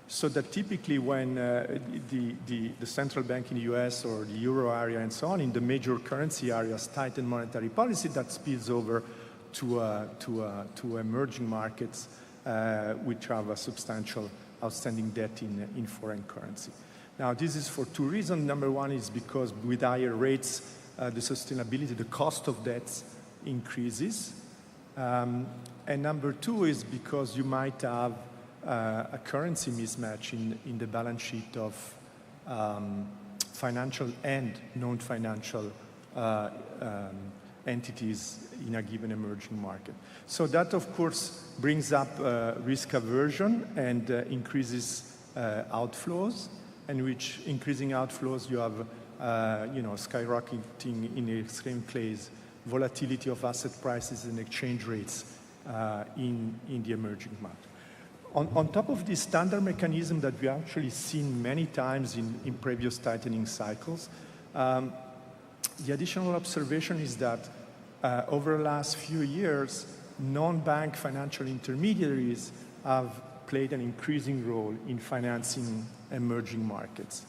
So that typically when the central bank in the US or the euro area and so on, in the major currency areas tighten monetary policy, that spills over to emerging markets which have a substantial outstanding debt in foreign currency. Now, this is for two reasons. Number one is because with higher rates, the sustainability, the cost of debts increases. And number two is because you might have a currency mismatch in the balance sheet of financial and non-financial entities in a given emerging market. So that, of course, brings up risk aversion and increases outflows, and which increasing outflows, you have skyrocketing in the extreme case, volatility of asset prices and exchange rates in the emerging market. On top of this standard mechanism that we actually seen many times in previous tightening cycles, the additional observation is that over the last few years, non-bank financial intermediaries have played an increasing role in financing emerging markets.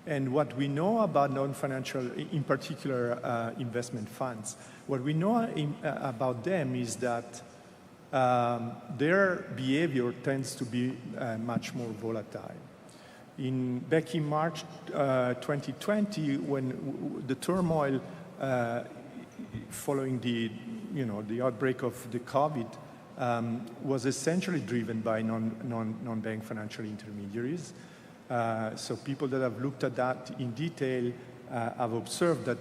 And what we know about non-financial, in particular investment funds, what we know about them is that their behavior tends to be much more volatile. Back in March 2020, when the turmoil following the outbreak of the COVID was essentially driven by non-bank financial intermediaries. So people that have looked at that in detail have observed that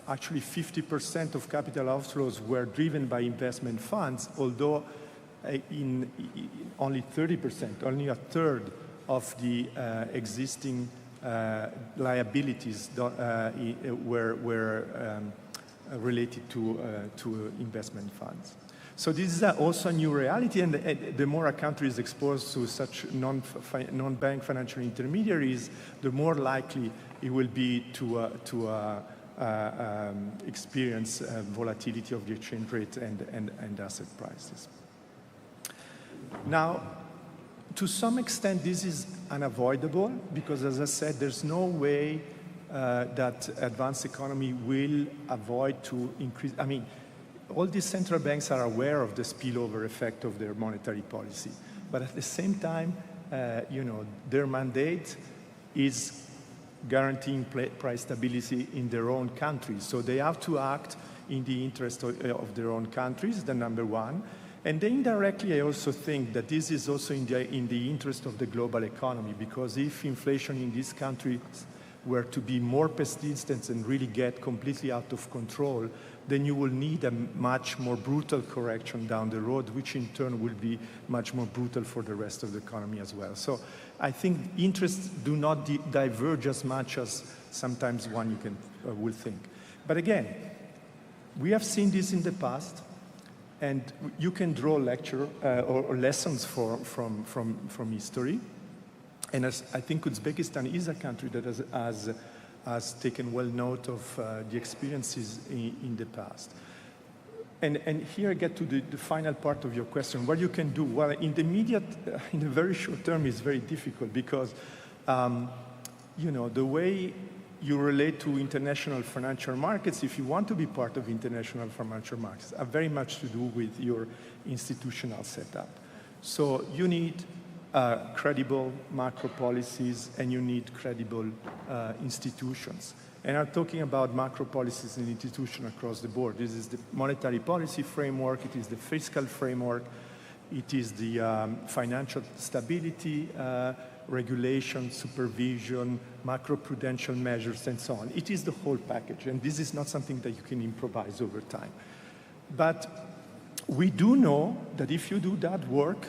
actually 50% of capital outflows were driven by investment funds, although in only 30%, only a third of the existing liabilities were related to investment funds. So this is also a new reality, and the more a country is exposed to such non-bank financial intermediaries, the more likely it will be to experience volatility of the exchange rate and asset prices. Now, to some extent, this is unavoidable because, as I said, there's no way that advanced economy will avoid to increase. I mean, all these central banks are aware of the spillover effect of their monetary policy, but at the same time, their mandate is guaranteeing price stability in their own countries. So they have to act in the interest of their own countries, the number one. And indirectly, I also think that this is also in the interest of the global economy, because if inflation in these countries were to be more persistent and really get completely out of control, then you will need a much more brutal correction down the road, which in turn will be much more brutal for the rest of the economy as well. So I think interests do not diverge as much as sometimes one will think. But again, we have seen this in the past, and you can draw or lessons from history. And I think Uzbekistan is a country that has taken well note of the experiences in the past. And here I get to the final part of your question. What you can do? Well, in the very short term is very difficult because, the way you relate to international financial markets, if you want to be part of international financial markets, have very much to do with your institutional setup. So you need credible macro policies, and you need credible institutions. And I'm talking about macro policies and institutions across the board. This is the monetary policy framework, it is the fiscal framework, it is the financial stability, regulation, supervision, macroprudential measures, and so on. It is the whole package, and this is not something that you can improvise over time. But we do know that if you do that work,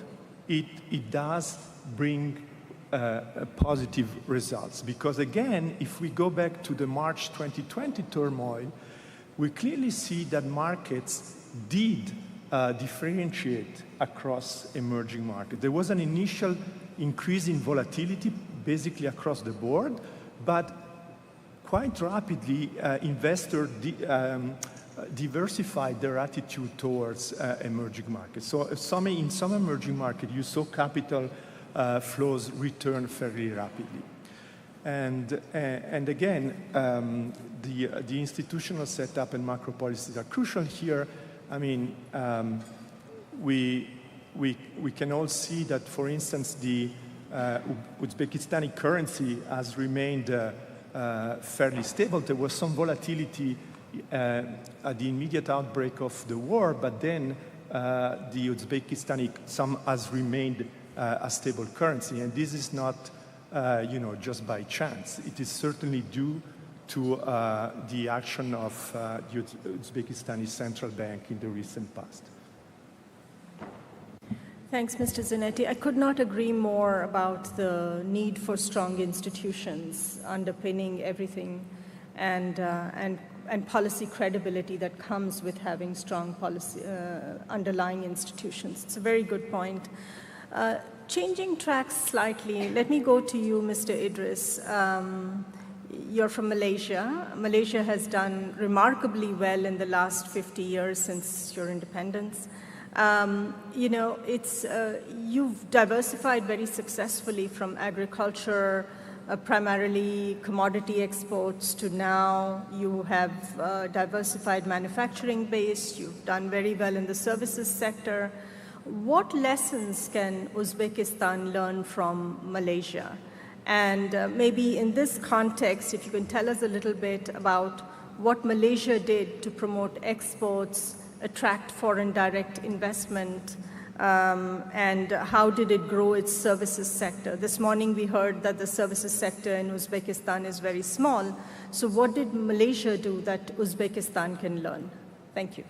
it does bring positive results. Because again, if we go back to the March 2020 turmoil, we clearly see that markets did differentiate across emerging markets. There was an initial increase in volatility basically across the board, but quite rapidly investors diversified their attitude towards emerging markets. So in some emerging markets, you saw capital flows return fairly rapidly. And again, the institutional setup and macro policies are crucial here. I mean, we can all see that, for instance, the Uzbekistani currency has remained fairly stable. There was some volatility at the immediate outbreak of the war, but then the Uzbekistani sum has remained a stable currency, and this is not, just by chance. It is certainly due to the action of the Uzbekistani central bank in the recent past. Thanks, Mr. Zanetti. I could not agree more about the need for strong institutions underpinning everything and policy credibility that comes with having strong policy underlying institutions. It's a very good point. Changing tracks slightly, let me go to you, Mr. Idris. You're from Malaysia. Malaysia has done remarkably well in the last 50 years since your independence. You've diversified very successfully from agriculture, primarily commodity exports, to now you have diversified manufacturing base. You've done very well in the services sector. What lessons can Uzbekistan learn from Malaysia? And maybe in this context, if you can tell us a little bit about what Malaysia did to promote exports, attract foreign direct investment, and how did it grow its services sector? This morning we heard that the services sector in Uzbekistan is very small. So what did Malaysia do that Uzbekistan can learn? Thank you.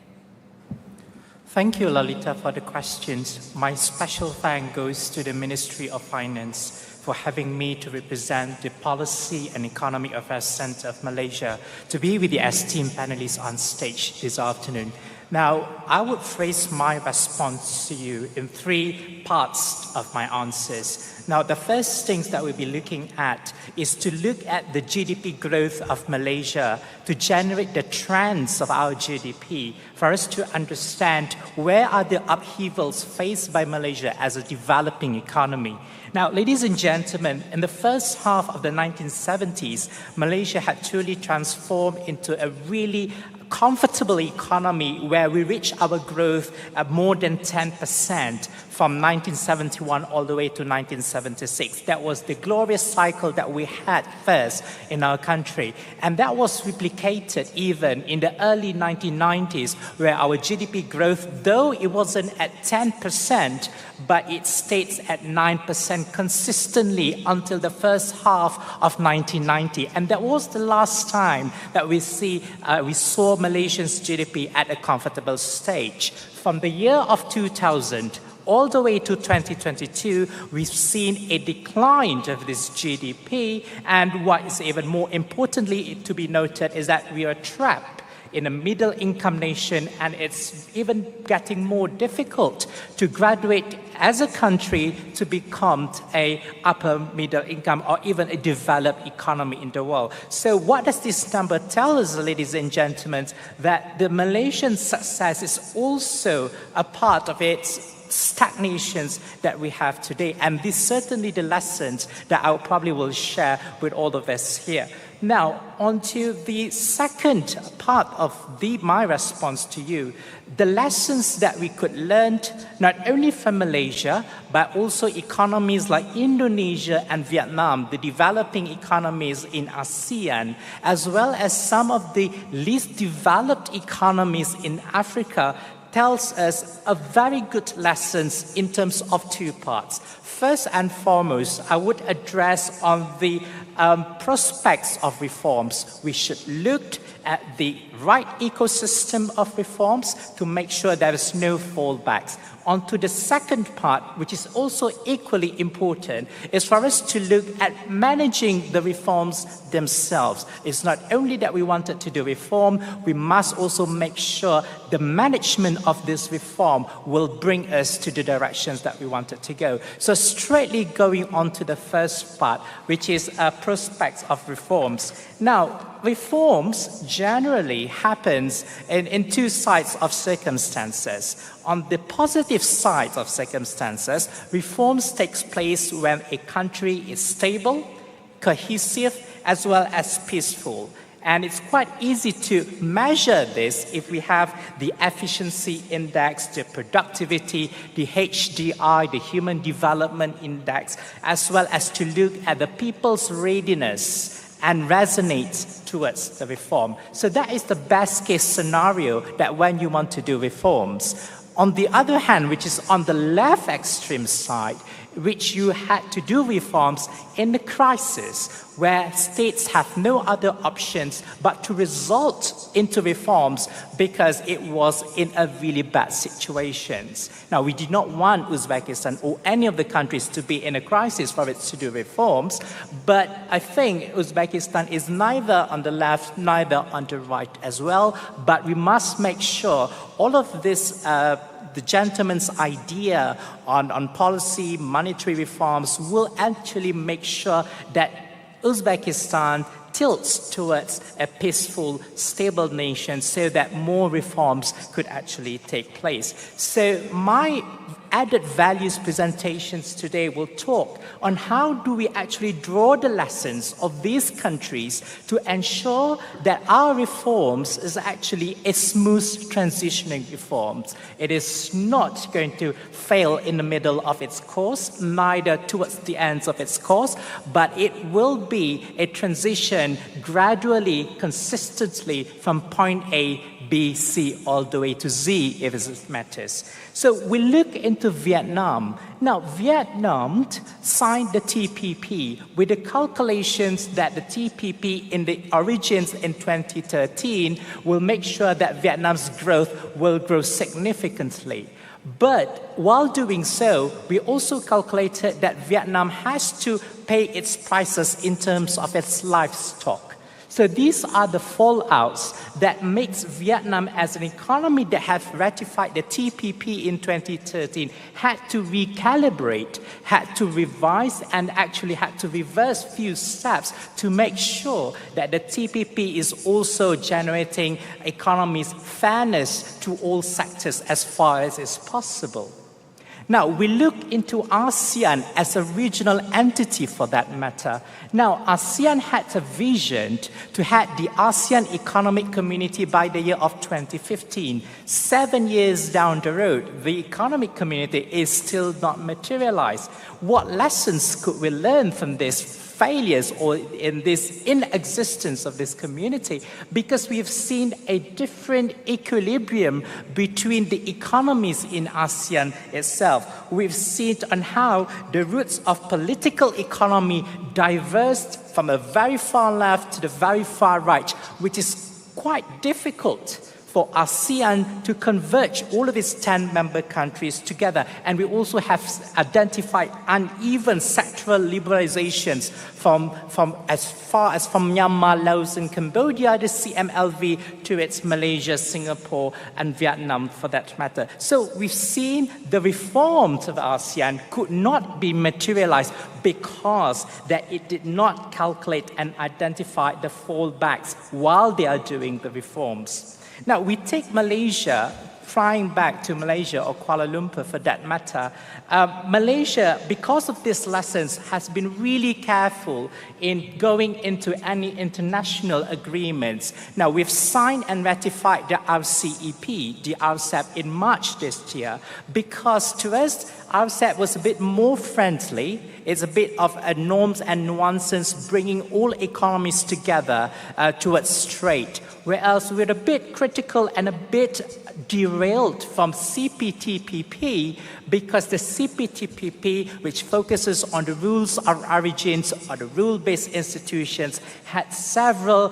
Thank you, Lalita, for the questions. My special thanks goes to the Ministry of Finance for having me to represent the Policy and Economic Affairs Center of Malaysia to be with the esteemed panelists on stage this afternoon. Now, I would phrase my response to you in three parts of my answers. Now, the first things that we'll be looking at is to look at the GDP growth of Malaysia to generate the trends of our GDP for us to understand where are the upheavals faced by Malaysia as a developing economy. Now, ladies and gentlemen, in the first half of the 1970s, Malaysia had truly transformed into a really comfortable economy where we reached our growth at more than 10% from 1971 all the way to 1976. That was the glorious cycle that we had first in our country. And that was replicated even in the early 1990s, where our GDP growth, though it wasn't at 10%, but it stayed at 9% consistently until the first half of 1990. And that was the last time that we saw Malaysia's GDP at a comfortable stage. From the year of 2000 all the way to 2022, we've seen a decline of this GDP. And what is even more importantly to be noted is that we are trapped in a middle income nation, and it's even getting more difficult to graduate as a country to become a upper middle income or even a developed economy in the world. So what does this number tell us, ladies and gentlemen? That the Malaysian success is also a part of its stagnations that we have today. And these certainly the lessons that I probably will share with all of us here. Now, on to the second part of my response to you, the lessons that we could learn not only from Malaysia, but also economies like Indonesia and Vietnam, the developing economies in ASEAN, as well as some of the least developed economies in Africa, tells us a very good lessons in terms of two parts. First and foremost, I would address on the prospects of reforms, we should look at the right ecosystem of reforms to make sure there is no fallbacks. On to the second part, which is also equally important, is for us to look at managing the reforms themselves. It's not only that we wanted to do reform, we must also make sure the management of this reform will bring us to the directions that we wanted to go. So straightly going on to the first part, which is prospects of reforms. Now, reforms generally happens in two sides of circumstances. On the positive side of circumstances, reforms takes place when a country is stable, cohesive, as well as peaceful. And it's quite easy to measure this if we have the efficiency index, the productivity, the HDI, the human development index, as well as to look at the people's readiness and resonates towards the reform. So that is the best case scenario that when you want to do reforms. On the other hand, which is on the left extreme side, which you had to do reforms in the crisis, where states have no other options but to resort into reforms because it was in a really bad situation. Now, we did not want Uzbekistan or any of the countries to be in a crisis for it to do reforms, but I think Uzbekistan is neither on the left, neither on the right as well, but we must make sure all of this the gentleman's idea on policy, monetary reforms will actually make sure that Uzbekistan tilts towards a peaceful, stable nation so that more reforms could actually take place. So my added values presentations today will talk on how do we actually draw the lessons of these countries to ensure that our reforms is actually a smooth transitioning reforms. It is not going to fail in the middle of its course, neither towards the ends of its course, but it will be a transition gradually, consistently from point A, B, C, all the way to Z, if it matters. So we look into Vietnam. Now, Vietnam signed the TPP with the calculations that the TPP in the origins in 2013 will make sure that Vietnam's growth will grow significantly. But while doing so, we also calculated that Vietnam has to pay its prices in terms of its livestock. So these are the fallouts that makes Vietnam as an economy that have ratified the TPP in 2013 had to recalibrate, had to revise, and actually had to reverse few steps to make sure that the TPP is also generating economies fairness to all sectors as far as is possible. Now, we look into ASEAN as a regional entity for that matter. Now, ASEAN had a vision to have the ASEAN Economic Community by the year of 2015. 7 years down the road, the economic community is still not materialized. What lessons could we learn from this failures or in this inexistence of this community? Because we've seen a different equilibrium between the economies in ASEAN itself. We've seen on how the roots of political economy diverged from a very far left to the very far right, which is quite difficult for ASEAN to converge all of its 10 member countries together. And we also have identified uneven sectoral liberalizations from as far as from Myanmar, Laos, and Cambodia, the CMLV, to its Malaysia, Singapore, and Vietnam for that matter. So we've seen the reforms of ASEAN could not be materialized because that it did not calculate and identify the fallbacks while they are doing the reforms. Now, we take Malaysia, flying back to Malaysia or Kuala Lumpur for that matter. Malaysia, because of these lessons, has been really careful in going into any international agreements. Now, we've signed and ratified the RCEP, the RCEP, in March this year, because to us, RCEP was a bit more friendly. It's a bit of a norms and nuances, bringing all economies together towards trade. Whereas we're a bit critical and a bit derailed from CPTPP because the CPTPP, which focuses on the rules of origins or the rule-based institutions, had several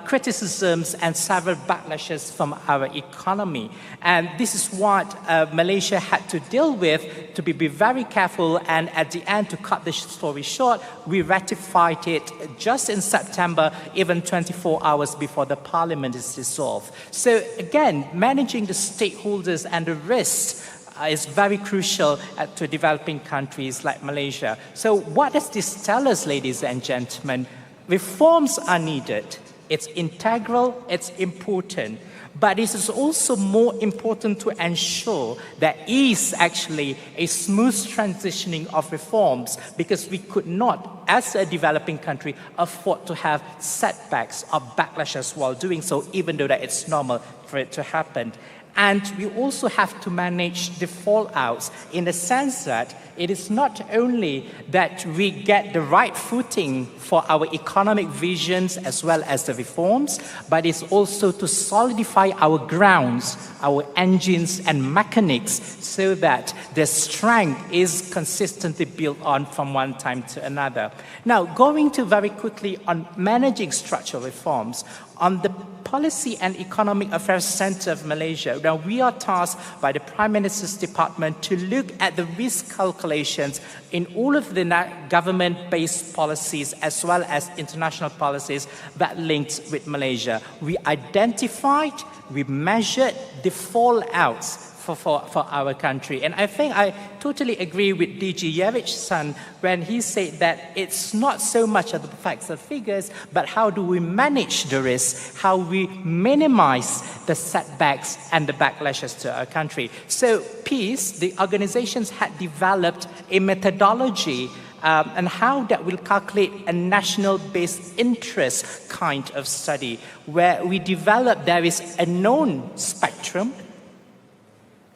criticisms and several backlashes from our economy. And this is what Malaysia had to deal with, to be very careful. And at the end, to cut the story short, we ratified it just in September, even 24 hours before the parliament is dissolved. So again, managing the stakeholders and the risks is very crucial to developing countries like Malaysia. So what does this tell us, ladies and gentlemen? Reforms are needed. It's integral, it's important. But it is also more important to ensure there is actually a smooth transitioning of reforms, because we could not, as a developing country, afford to have setbacks or backlashes while doing so, even though that it's normal for it to happen. And we also have to manage the fallouts in the sense that it is not only that we get the right footing for our economic visions as well as the reforms, but it's also to solidify our grounds, our engines and mechanics, so that the strength is consistently built on from one time to another. Now, going to very quickly on managing structural reforms, on the Policy and Economic Affairs Center of Malaysia, now we are tasked by the Prime Minister's Department to look at the risk calculations in all of the government-based policies as well as international policies that linked with Malaysia. We identified, we measured the fallouts for our country. And I think I totally agree with DG Yevich-san when he said that it's not so much of the facts and figures, but how do we manage the risks, how we minimize the setbacks and the backlashes to our country. So PEACE, the organizations had developed a methodology and how that will calculate a national-based interest kind of study, where we developed there is a known spectrum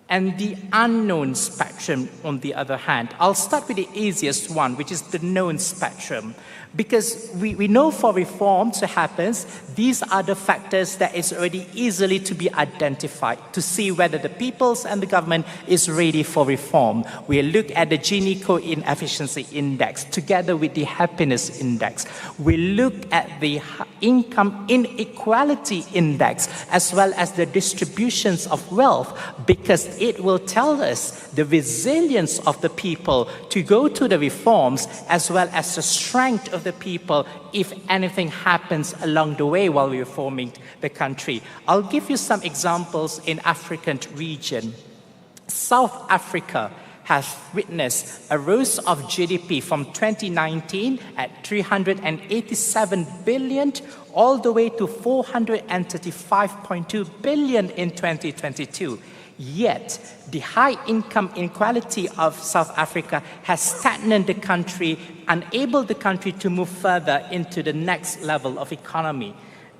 and the unknown spectrum on the other hand. I'll start with the easiest one, which is the known spectrum. Because we know for reform to happen, these are the factors that is already easily to be identified to see whether the peoples and the government is ready for reform. We look at the Gini Co-Inefficiency Index together with the Happiness Index. We look at the Income Inequality Index as well as the distributions of wealth, because it will tell us the resilience of the people to go to the reforms as well as the strength of the people if anything happens along the way while we're reforming the country. I'll give you some examples in African region. South Africa has witnessed a rise of GDP from 2019 at 387 billion all the way to 435.2 billion in 2022. Yet, the high income inequality of South Africa has stagnated the country, enabled the country to move further into the next level of economy.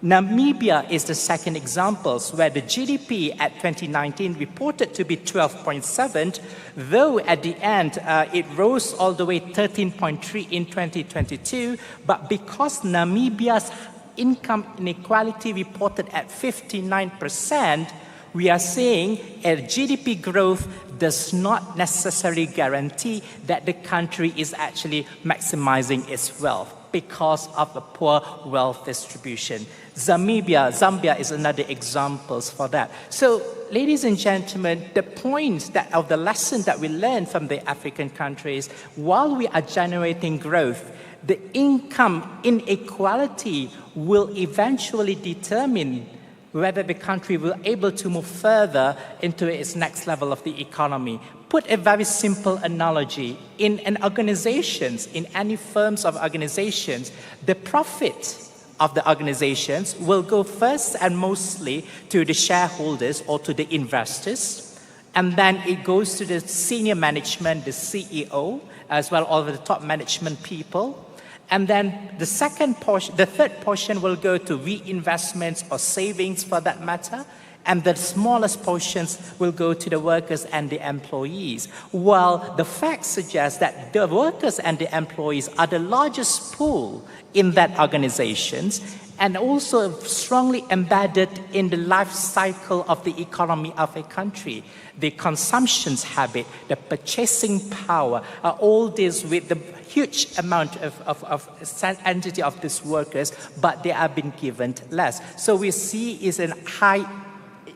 Namibia is the second example, where the GDP at 2019 reported to be 12.7, though at the end it rose all the way 13.3 in 2022, but because Namibia's income inequality reported at 59%, we are seeing a GDP growth does not necessarily guarantee that the country is actually maximizing its wealth because of the poor wealth distribution. Zambia is another example for that. So, ladies and gentlemen, the point of the lesson that we learned from the African countries, while we are generating growth, the income inequality will eventually determine whether the country will be able to move further into its next level of the economy. Put a very simple analogy. In an organizations, in any firms of organizations, the profit of the organizations will go first and mostly to the shareholders or to the investors. And then it goes to the senior management, the CEO, as well as all of the top management people. And then the third portion will go to reinvestments or savings for that matter. And the smallest portions will go to the workers and the employees. While the facts suggest that the workers and the employees are the largest pool in that organizations, and also strongly embedded in the life cycle of the economy of a country. The consumption habit, the purchasing power, all this with the huge amount of entity of these workers, but they are being given less. So we see is a high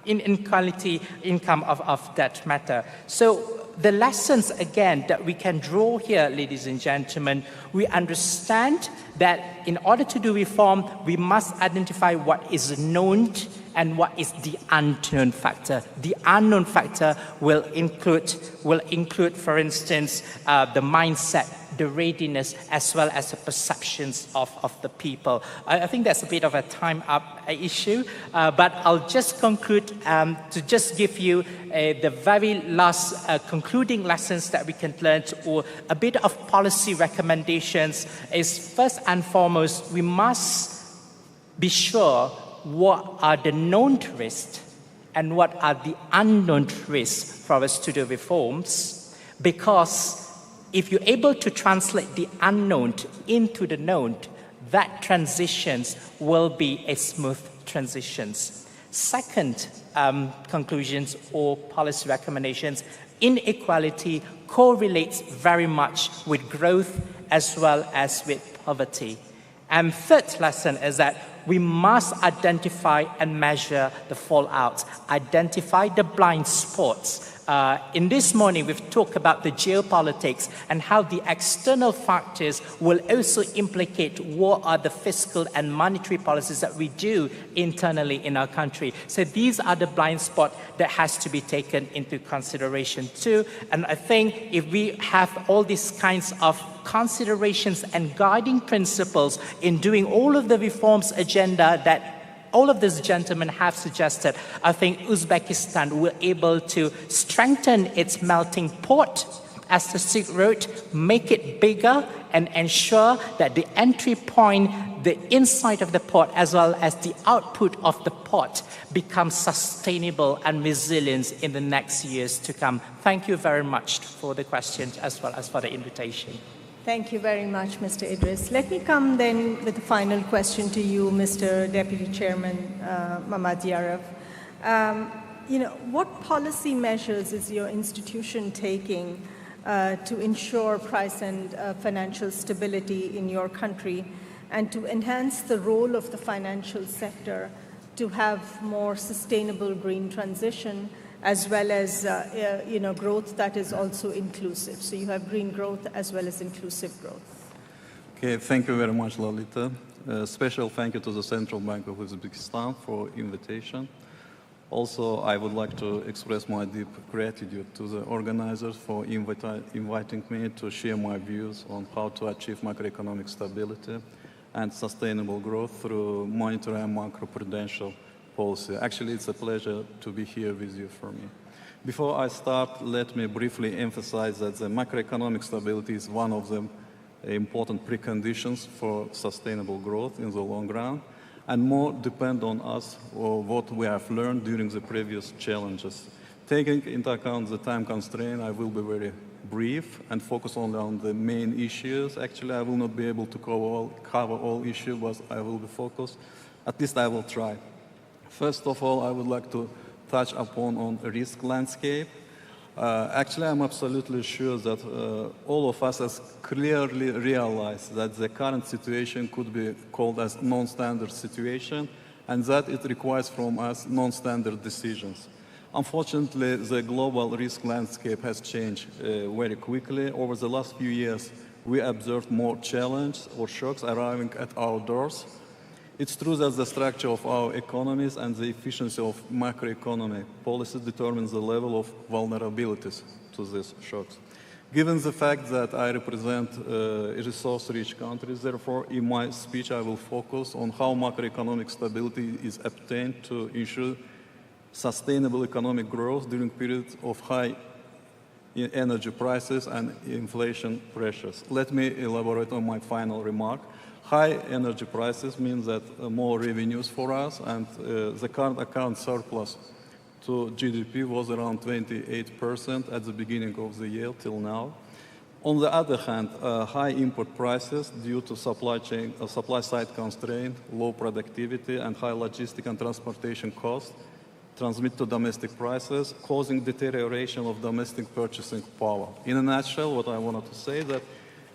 inequality income of that matter. So the lessons, again, that we can draw here, ladies and gentlemen, we understand that in order to do reform, we must identify what is known and what is the unknown factor. The unknown factor will include, for instance, the mindset, the readiness, as well as the perceptions of the people. I think that's a bit of a time-up issue, but I'll just conclude to just give you the very last concluding lessons that we can learn, or a bit of policy recommendations is, first and foremost, we must be sure what are the known risks and what are the unknown risks for us to do reforms, because if you're able to translate the unknown into the known, that transitions will be a smooth transitions. Second conclusions or policy recommendations, inequality correlates very much with growth as well as with poverty. And third lesson is that we must identify and measure the fallout, identify the blind spots. In this morning, we've talked about the geopolitics and how the external factors will also implicate what are the fiscal and monetary policies that we do internally in our country. So these are the blind spots that has to be taken into consideration too. And I think if we have all these kinds of considerations and guiding principles in doing all of the reforms agenda that all of these gentlemen have suggested, I think Uzbekistan will be able to strengthen its melting pot as the Silk Road, make it bigger, and ensure that the entry point, the inside of the port, as well as the output of the port, becomes sustainable and resilient in the next years to come. Thank you very much for the questions as well as for the invitation. Thank you very much, Mr. Idris. Let me come then with the final question to you, Mr. Deputy Chairman Mamad Yarov. What policy measures is your institution taking to ensure price and financial stability in your country, and to enhance the role of the financial sector to have more sustainable green transition, as well as growth that is also inclusive? So you have green growth as well as inclusive growth. Okay, thank you very much, Lalita. Special thank you to the Central Bank of Uzbekistan for invitation. Also, I would like to express my deep gratitude to the organizers for inviting me to share my views on how to achieve macroeconomic stability and sustainable growth through monetary and macroprudential policy. Actually, it's a pleasure to be here with you for me. Before I start, let me briefly emphasize that the macroeconomic stability is one of the important preconditions for sustainable growth in the long run, and more depend on us or what we have learned during the previous challenges. Taking into account the time constraint, I will be very brief and focus only on the main issues. Actually, I will not be able to cover all issues, but I will be focused. At least I will try. First of all, I would like to touch upon on a risk landscape. Actually, I'm absolutely sure that all of us has clearly realized that the current situation could be called as non-standard situation, and that it requires from us non-standard decisions. Unfortunately, the global risk landscape has changed very quickly. Over the last few years, we observed more challenges or shocks arriving at our doors. It's true that the structure of our economies and the efficiency of macroeconomic policies determines the level of vulnerabilities to these shocks. Given the fact that I represent resource-rich countries, therefore, in my speech, I will focus on how macroeconomic stability is obtained to ensure sustainable economic growth during periods of high energy prices and inflation pressures. Let me elaborate on my final remark. High energy prices means that more revenues for us, and the current account surplus to GDP was around 28% at the beginning of the year till now. On the other hand, high import prices due to supply side constraint, low productivity, and high logistic and transportation costs transmit to domestic prices, causing deterioration of domestic purchasing power. In a nutshell, what I wanted to say is that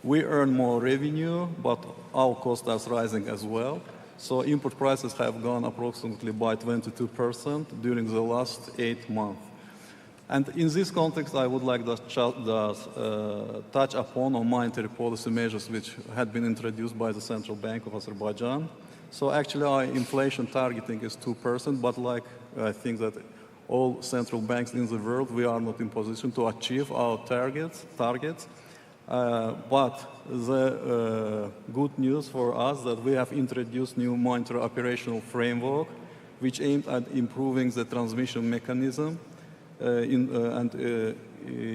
we earn more revenue, but our costs are rising as well. So import prices have gone approximately by 22% during the last 8 months. And in this context, I would like to touch upon monetary policy measures which had been introduced by the Central Bank of Azerbaijan. So actually our inflation targeting is 2%, but like I think that all central banks in the world, we are not in position to achieve our targets. But the good news for us that we have introduced new monetary operational framework which aimed at improving the transmission mechanism and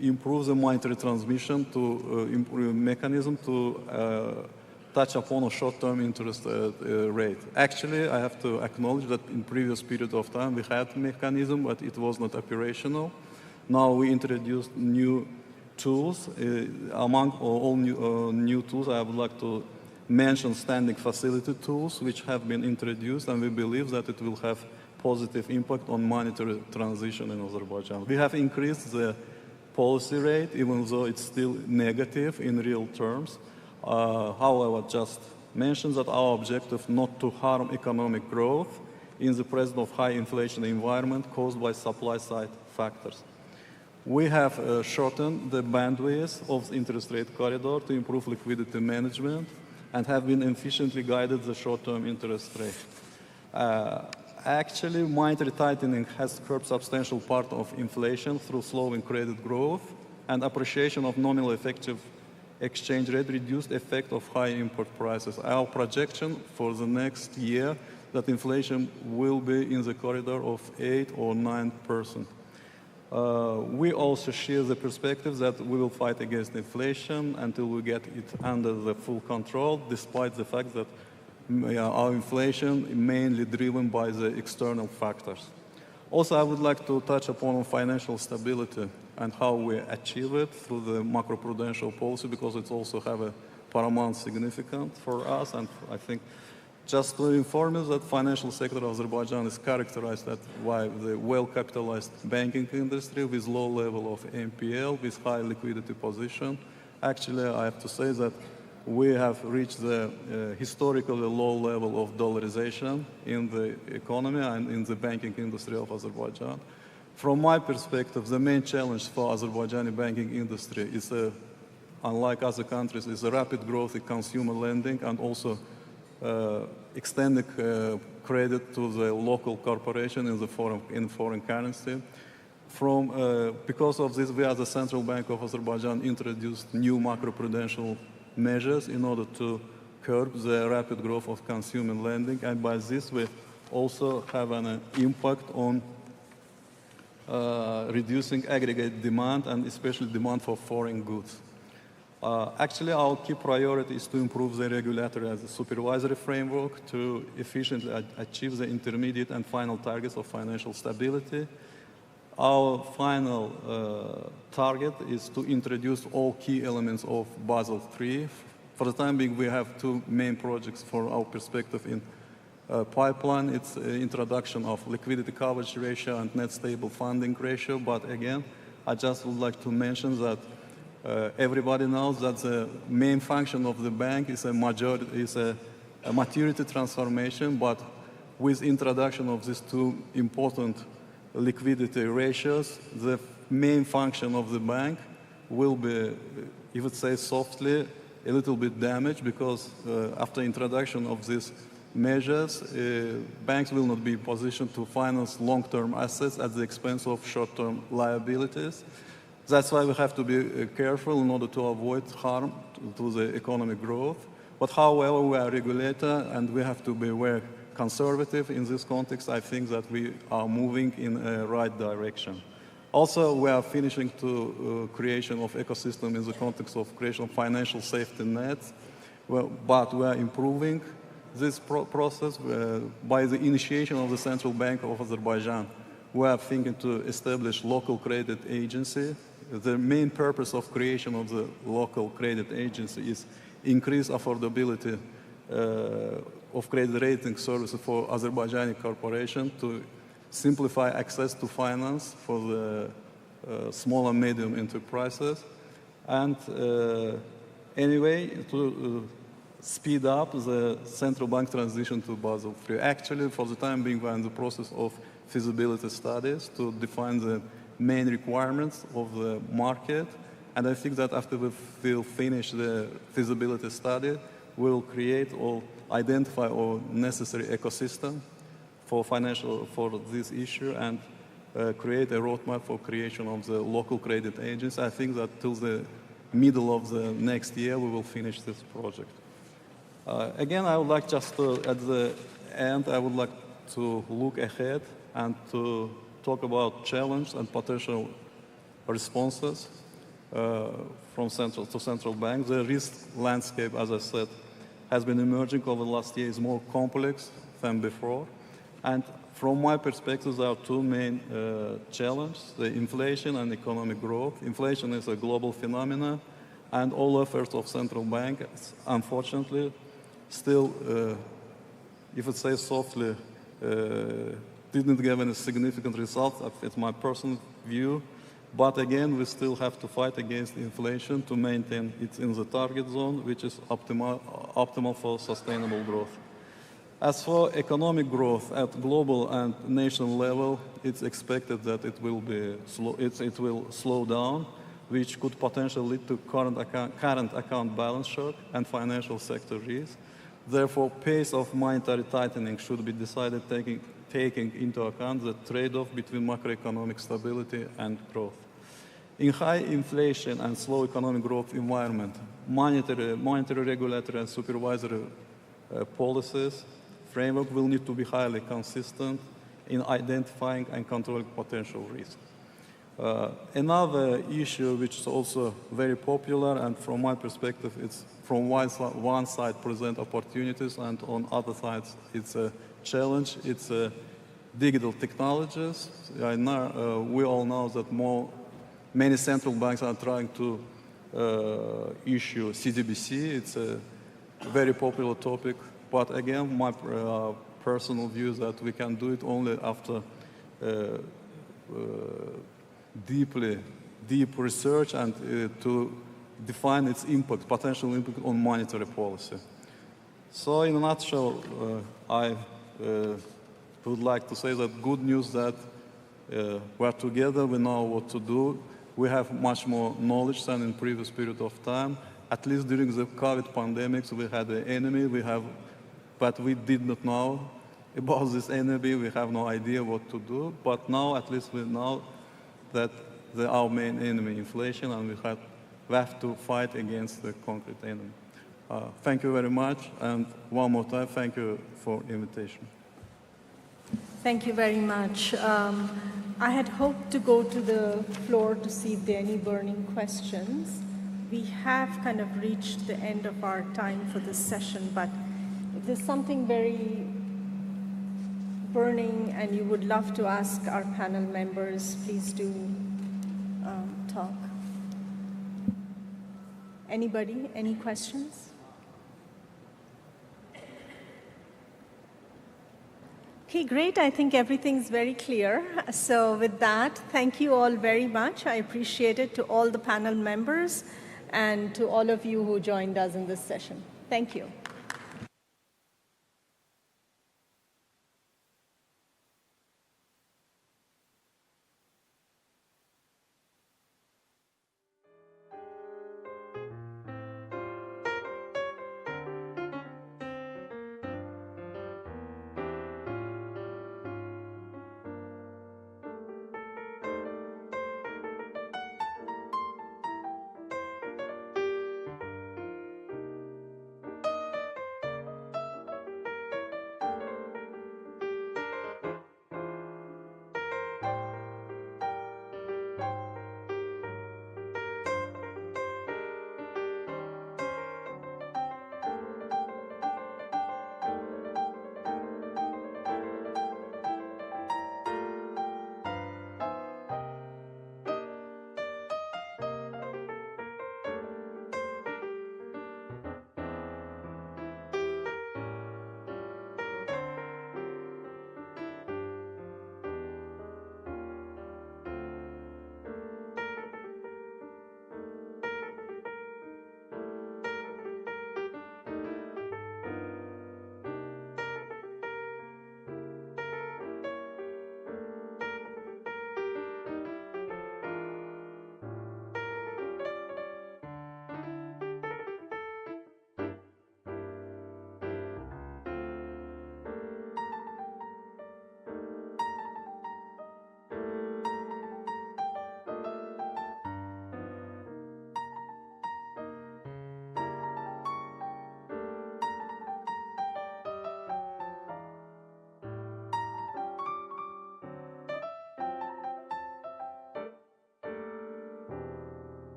improve the monetary transmission to improve mechanism to touch upon a short-term interest rate. Actually, I have to acknowledge that in previous period of time we had a mechanism, but it was not operational. Now we introduced new tools. Among all new tools, I would like to mention standing facility tools, which have been introduced, and we believe that it will have positive impact on monetary transition in Azerbaijan. We have increased the policy rate, even though it's still negative in real terms. However, just mention that our objective not to harm economic growth in the presence of high inflation environment caused by supply side factors. We have shortened the bandwidth of the interest rate corridor to improve liquidity management and have been efficiently guided the short-term interest rate. Actually, monetary tightening has curbed substantial part of inflation through slowing credit growth and appreciation of nominal effective exchange rate reduced effect of high import prices. Our projection for the next year that inflation will be in the corridor of 8 or 9%. We also share the perspective that we will fight against inflation until we get it under the full control, despite the fact that our inflation is mainly driven by the external factors. Also, I would like to touch upon financial stability and how we achieve it through the macroprudential policy, because it also have a paramount significance for us. And I think just to inform you that financial sector of Azerbaijan is characterized by the well-capitalized banking industry with low level of NPL, with high liquidity position. Actually, I have to say that we have reached the historically low level of dollarization in the economy and in the banking industry of Azerbaijan. From my perspective, the main challenge for Azerbaijani banking industry is, unlike other countries, is a rapid growth in consumer lending and also extending credit to the local corporation in foreign currency. Because of this, we as the Central Bank of Azerbaijan introduced new macroprudential measures in order to curb the rapid growth of consumer lending, and by this we also have an impact on reducing aggregate demand and especially demand for foreign goods. Actually, our key priority is to improve the regulatory and the supervisory framework to efficiently achieve the intermediate and final targets of financial stability. Our final target is to introduce all key elements of Basel III. For the time being, we have 2 main projects for our perspective in pipeline. It's introduction of liquidity coverage ratio and net stable funding ratio. But again, I just would like to mention that everybody knows that the main function of the bank is a maturity transformation, but with introduction of these 2 important liquidity ratios, the main function of the bank will be, you would say softly, a little bit damaged, because after introduction of these measures, banks will not be in position to finance long-term assets at the expense of short-term liabilities. That's why we have to be careful in order to avoid harm to the economic growth. But however, we are a regulator and we have to be very conservative in this context. I think that we are moving in a right direction. Also, we are finishing to creation of ecosystem in the context of creation of financial safety nets. But we are improving this process by the initiation of the Central Bank of Azerbaijan. We are thinking to establish local credit agency the main purpose of creation of the local credit agency is increase affordability of credit rating services for Azerbaijani corporation to simplify access to finance for the small and medium enterprises, and anyway, to speed up the central bank transition to Basel III. Actually, for the time being, we're in the process of feasibility studies to define the main requirements of the market, and I think that after we'll finish the feasibility study, we'll create or identify all necessary ecosystem for this issue and create a roadmap for creation of the local credit agency. I think that till the middle of the next year, we will finish this project. Again, I would like just to, at the end, I would like to look ahead and to talk about challenge and potential responses from central banks. The risk landscape, as I said, has been emerging over the last year, is more complex than before. And from my perspective, there are two main challenges, the inflation and economic growth. Inflation is a global phenomenon, and all efforts of central banks, unfortunately, still, if it says softly, didn't give any significant results. It's my personal view. But again, we still have to fight against inflation to maintain it in the target zone, which is optimal for sustainable growth. As for economic growth at global and national level, it's expected that it will slow down, which could potentially lead to current account balance shock and financial sector risk. Therefore, pace of monetary tightening should be decided taking into account the trade-off between macroeconomic stability and growth. In high inflation and slow economic growth environment, monetary, regulatory, and supervisory policies framework will need to be highly consistent in identifying and controlling potential risks. Another issue which is also very popular, and from my perspective, it's from one side present opportunities, and on other sides it's a challenge. It's digital technologies. We all know that many central banks are trying to issue CDBC. It's a very popular topic, but again, my personal view is that we can do it only after deep research and to define its impact, potential impact on monetary policy. So in a nutshell, I would like to say that good news that we're together, we know what to do. We have much more knowledge than in previous period of time. At least during the COVID pandemics, we had an enemy, but we did not know about this enemy. We have no idea what to do. But now, at least we know that our main enemy, inflation, and we have to fight against the concrete enemy. Thank you very much, and one more time, thank you for the invitation. Thank you very much. I had hoped to go to the floor to see if there are any burning questions. We have kind of reached the end of our time for this session, but if there's something very burning and you would love to ask our panel members, please do talk. Anybody? Any questions? Okay, great. I think everything's very clear. So with that, thank you all very much. I appreciate it, to all the panel members and to all of you who joined us in this session. Thank you.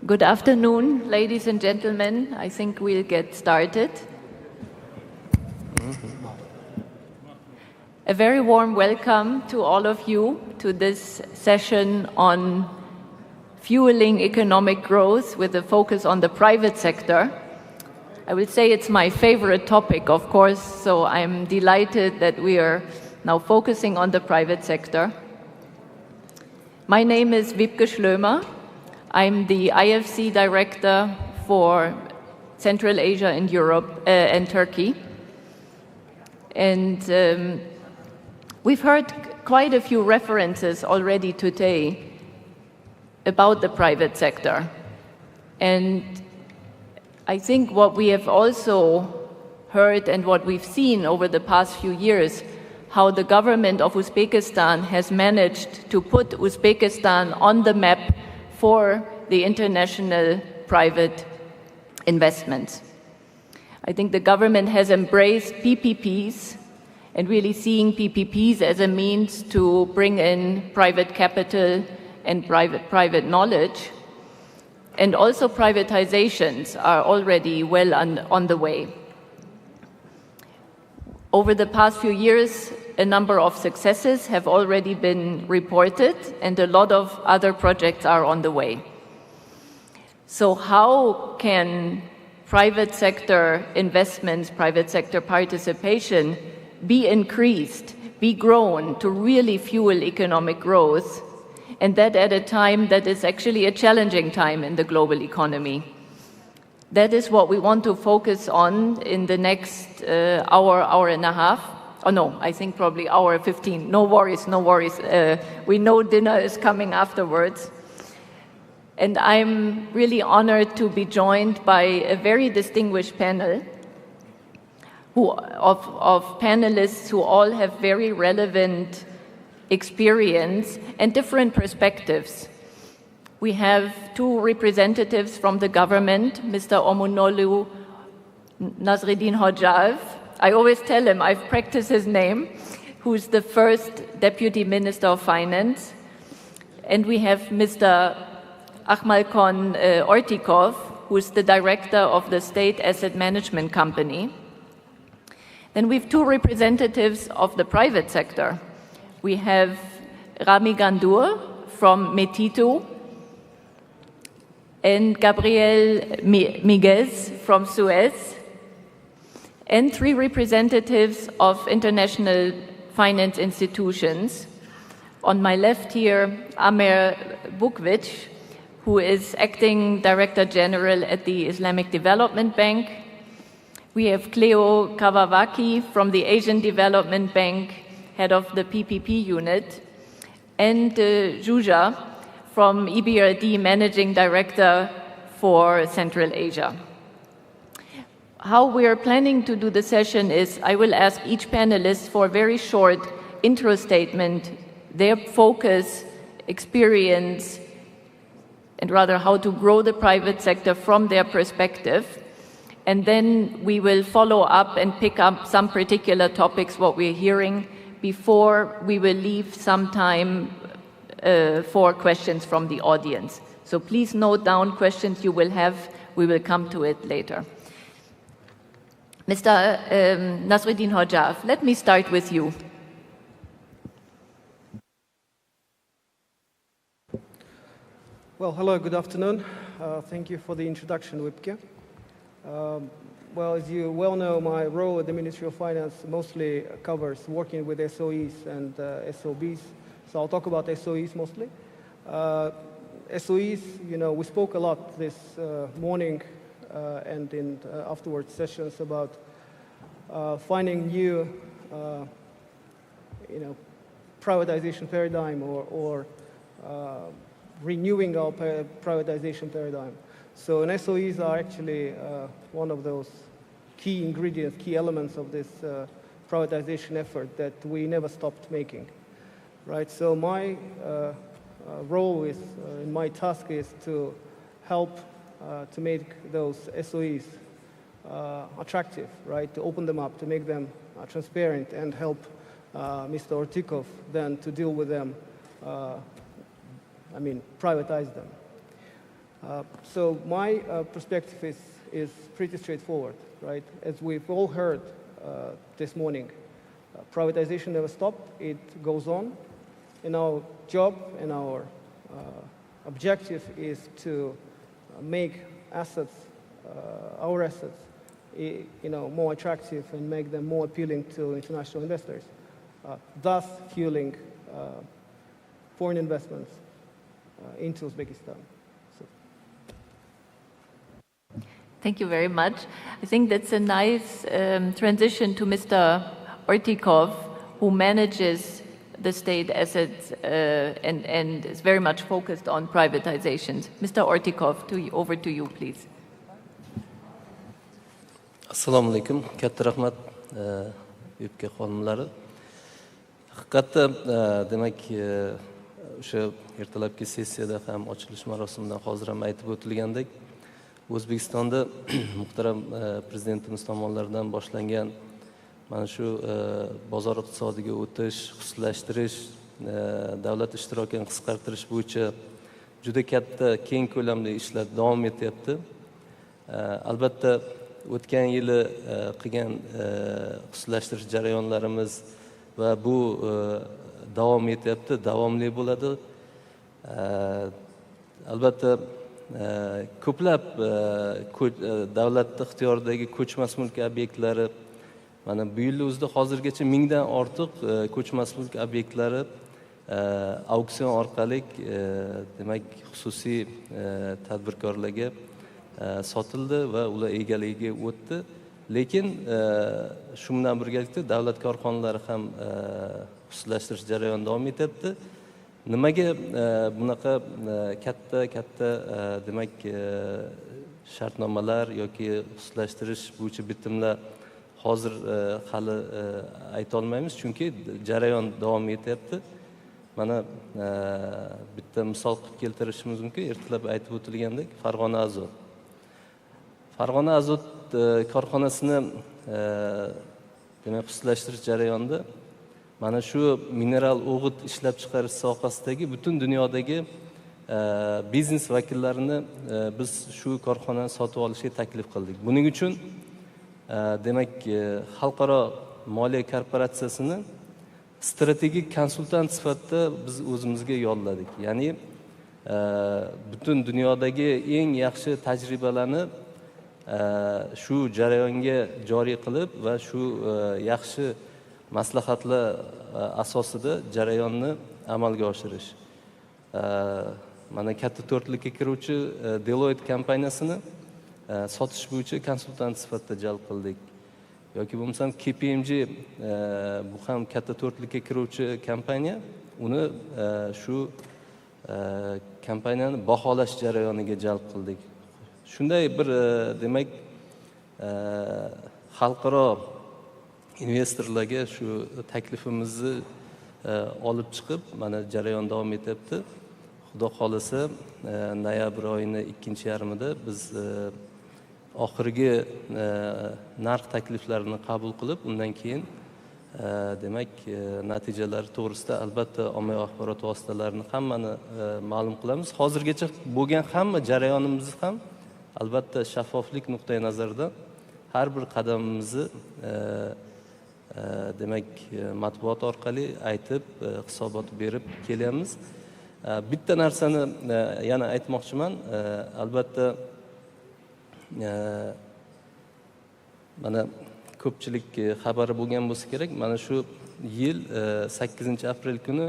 Good afternoon, ladies and gentlemen. I think we'll get started. A very warm welcome to all of you to this session on fueling economic growth with a focus on the private sector. I will say it's my favorite topic, of course, so I'm delighted that we are now focusing on the private sector. My name is Wiebke Schlömer. I'm the IFC Director for Central Asia and Europe and Turkey. And we've heard quite a few references already today about the private sector. And I think what we have also heard and what we've seen over the past few years, how the government of Uzbekistan has managed to put Uzbekistan on the map for the international private investments. I think the government has embraced PPPs and really seeing PPPs as a means to bring in private capital and private knowledge. And also privatizations are already well on the way. Over the past few years, a number of successes have already been reported, and a lot of other projects are on the way. So how can private sector investments, private sector participation be increased, be grown to really fuel economic growth, and that at a time that is actually a challenging time in the global economy? That is what we want to focus on in the next hour and a half. Oh no, I think probably hour 15. No worries, no worries. We know dinner is coming afterwards. And I'm really honored to be joined by a very distinguished panel of panelists who all have very relevant experience and different perspectives. We have two representatives from the government, Mr. Omunolu Nasreddin Hojaev. I always tell him, I've practiced his name, who's the first Deputy Minister of Finance. And we have Mr. Akhmalkon Ortikov, who's the Director of the State Asset Management Company. Then we have two representatives of the private sector. We have Rami Gandour from Metito, and Gabriel Miguez from Suez, and three representatives of international finance institutions. On my left here, Amer Bukvic, who is Acting Director General at the Islamic Development Bank. We have Cleo Kawawaki from the Asian Development Bank, head of the PPP unit, and Juja from EBRD, Managing Director for Central Asia. How we are planning to do the session is I will ask each panelist for a very short intro statement, their focus, experience, and rather how to grow the private sector from their perspective. And then we will follow up and pick up some particular topics, what we're hearing, before we will leave some time for questions from the audience. So please note down questions you will have. We will come to it later. Mr. Nasreddin Hojaev, let me start with you. Well, hello, good afternoon. Thank you for the introduction, Wiebke. Well, as you well know, my role at the Ministry of Finance mostly covers working with SOEs and SOBs. So I'll talk about SOEs mostly. SOEs, you know, we spoke a lot this morning and in afterwards sessions about finding new, you know, privatization paradigm or renewing our privatization paradigm. So SOEs are actually one of those key ingredients, key elements of this privatization effort that we never stopped making. Right, so my role is, my task is to help to make those SOEs attractive, right, to open them up, to make them transparent and help Mr. Ortikov then to deal with them, I mean, privatize them. So my perspective is pretty straightforward, right? As we've all heard this morning, privatization never stops, it goes on. And our job and our objective is to make assets, our assets, more attractive and make them more appealing to international investors, thus fueling foreign investments into Uzbekistan. Thank you very much. I think that's a nice transition to Mr. Ortikov, who manages the state assets and is very much focused on privatizations. Mr. Ortikov, over to you, please. Assalomu alaykum. Katta rahmat yupka xonimlari. Haqiqatda demak o'sha ertalabki sessiyada ham ochilish marosimidan hozir ham aytib o'tilgandek, O'zbekistonda muhtaram prezidentimiz tomonidan boshlangan mana shu bozor iqtisodiga o'tish, xususlashtirish, davlat ishtirokini qisqartirish bo'yicha juda katta keng ko'lamli ishlar davom etyapti. Albatta o'tgan yili qilgan xususlashtirish jarayonlarimiz va bu davom etyapti, davomli bo'ladi. Albatta ko'plab davlat ixtiyoridagi ko'chmas mulk obyektlari, mana bu yil o'zida hozirgacha 1000 dan ortiq ko'chmas mulk obyektlari auksion orqali demak xususiy tadbirkorlarga sotildi va ular egaligiga o'tdi. Lekin shu bilan birgalikda davlat korxonalari ham xususlashtirish jarayoni davom etyapti. Nimaga bunaqa katta demak shartnomalar yoki xususlashtirish bo'yicha bitimlar hozir hali ayta olmaymiz, chunki jarayon davom etyapti. Mana bitta misol qilib keltirishimiz mumkin. Ertalab aytib o'tilgandek, Farg'ona Azot. Farg'ona Azot korxonasini demak xususlashtirish jarayonida mana shu mineral o'g'it ishlab chiqarish sohasidagi butun dunyodagi biznes vakillarini biz shu korxonani sotib olishga taklif qildik. Buning uchun demak xalqaro moliya korporatsiyasini strategik konsultant sifatida biz o'zimizga yolladik. Ya'ni butun dunyodagi eng yaxshi tajribalarni shu jarayonga joriy qilib va shu yaxshi maslahatlar asosida jarayonni amalga oshirish. Mana katta to'rtlikka kiruvchi Deloitte kompaniyasini sotish bo'yicha konsultant sifatida jalb qildik. Yoki bo'lmasam KPMG bu ham katta to'rtlikka kiruvchi kompaniya, uni shu kompaniyani baholash jarayoniga jalb qildik. Shunday bir demak xalqaro investorlarga shu taklifimizni olib chiqib, mana jarayon davom etyapti. Xudo xolasa noyabr oyining 2-yarmida biz oxirgi narx takliflarini qabul qilib, undan keyin demak natijalar to'g'risida albatta ommaviy axborot vositalarini hammani ma'lum qilamiz. Hozirgacha bo'lgan hamma jarayonimizni ham albatta shaffoflik nuqtai nazaridan har bir qadamimizni demak matbuot orqali aytib, hisobot berib kelyapmiz. Bitta narsani yana aytmoqchiman. Albatta mana ko'pchilik xabari bo'lgan bo'lsa kerak, mana shu yil 8-aprel kuni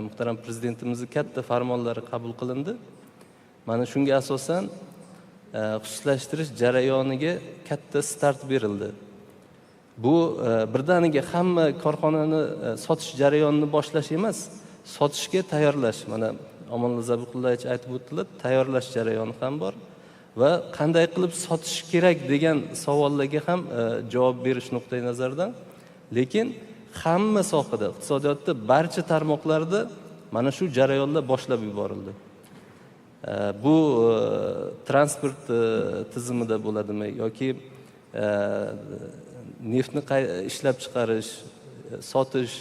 muhtaram prezidentimizning katta farmonlari qabul qilindi. Mana shunga asosan xususlashtirish jarayoniga katta start berildi. Bu birdaniga hamma korxonani sotish jarayonini boshlash emas, sotishga tayyorlash. Mana Omonilla Zabiqullayevich aytib o'tdilar, tayyorlash jarayoni ham bor va qanday qilib sotish kerak degan savollarga ham javob berish nuqtai nazaridan. Lekin hamma sohada, iqtisodiyotda barcha tarmoqlarda mana shu jarayonlar boshlab yuborildi. Bu transport tizimida bo'ladimi yoki neftni ishlab chiqarish, sotish,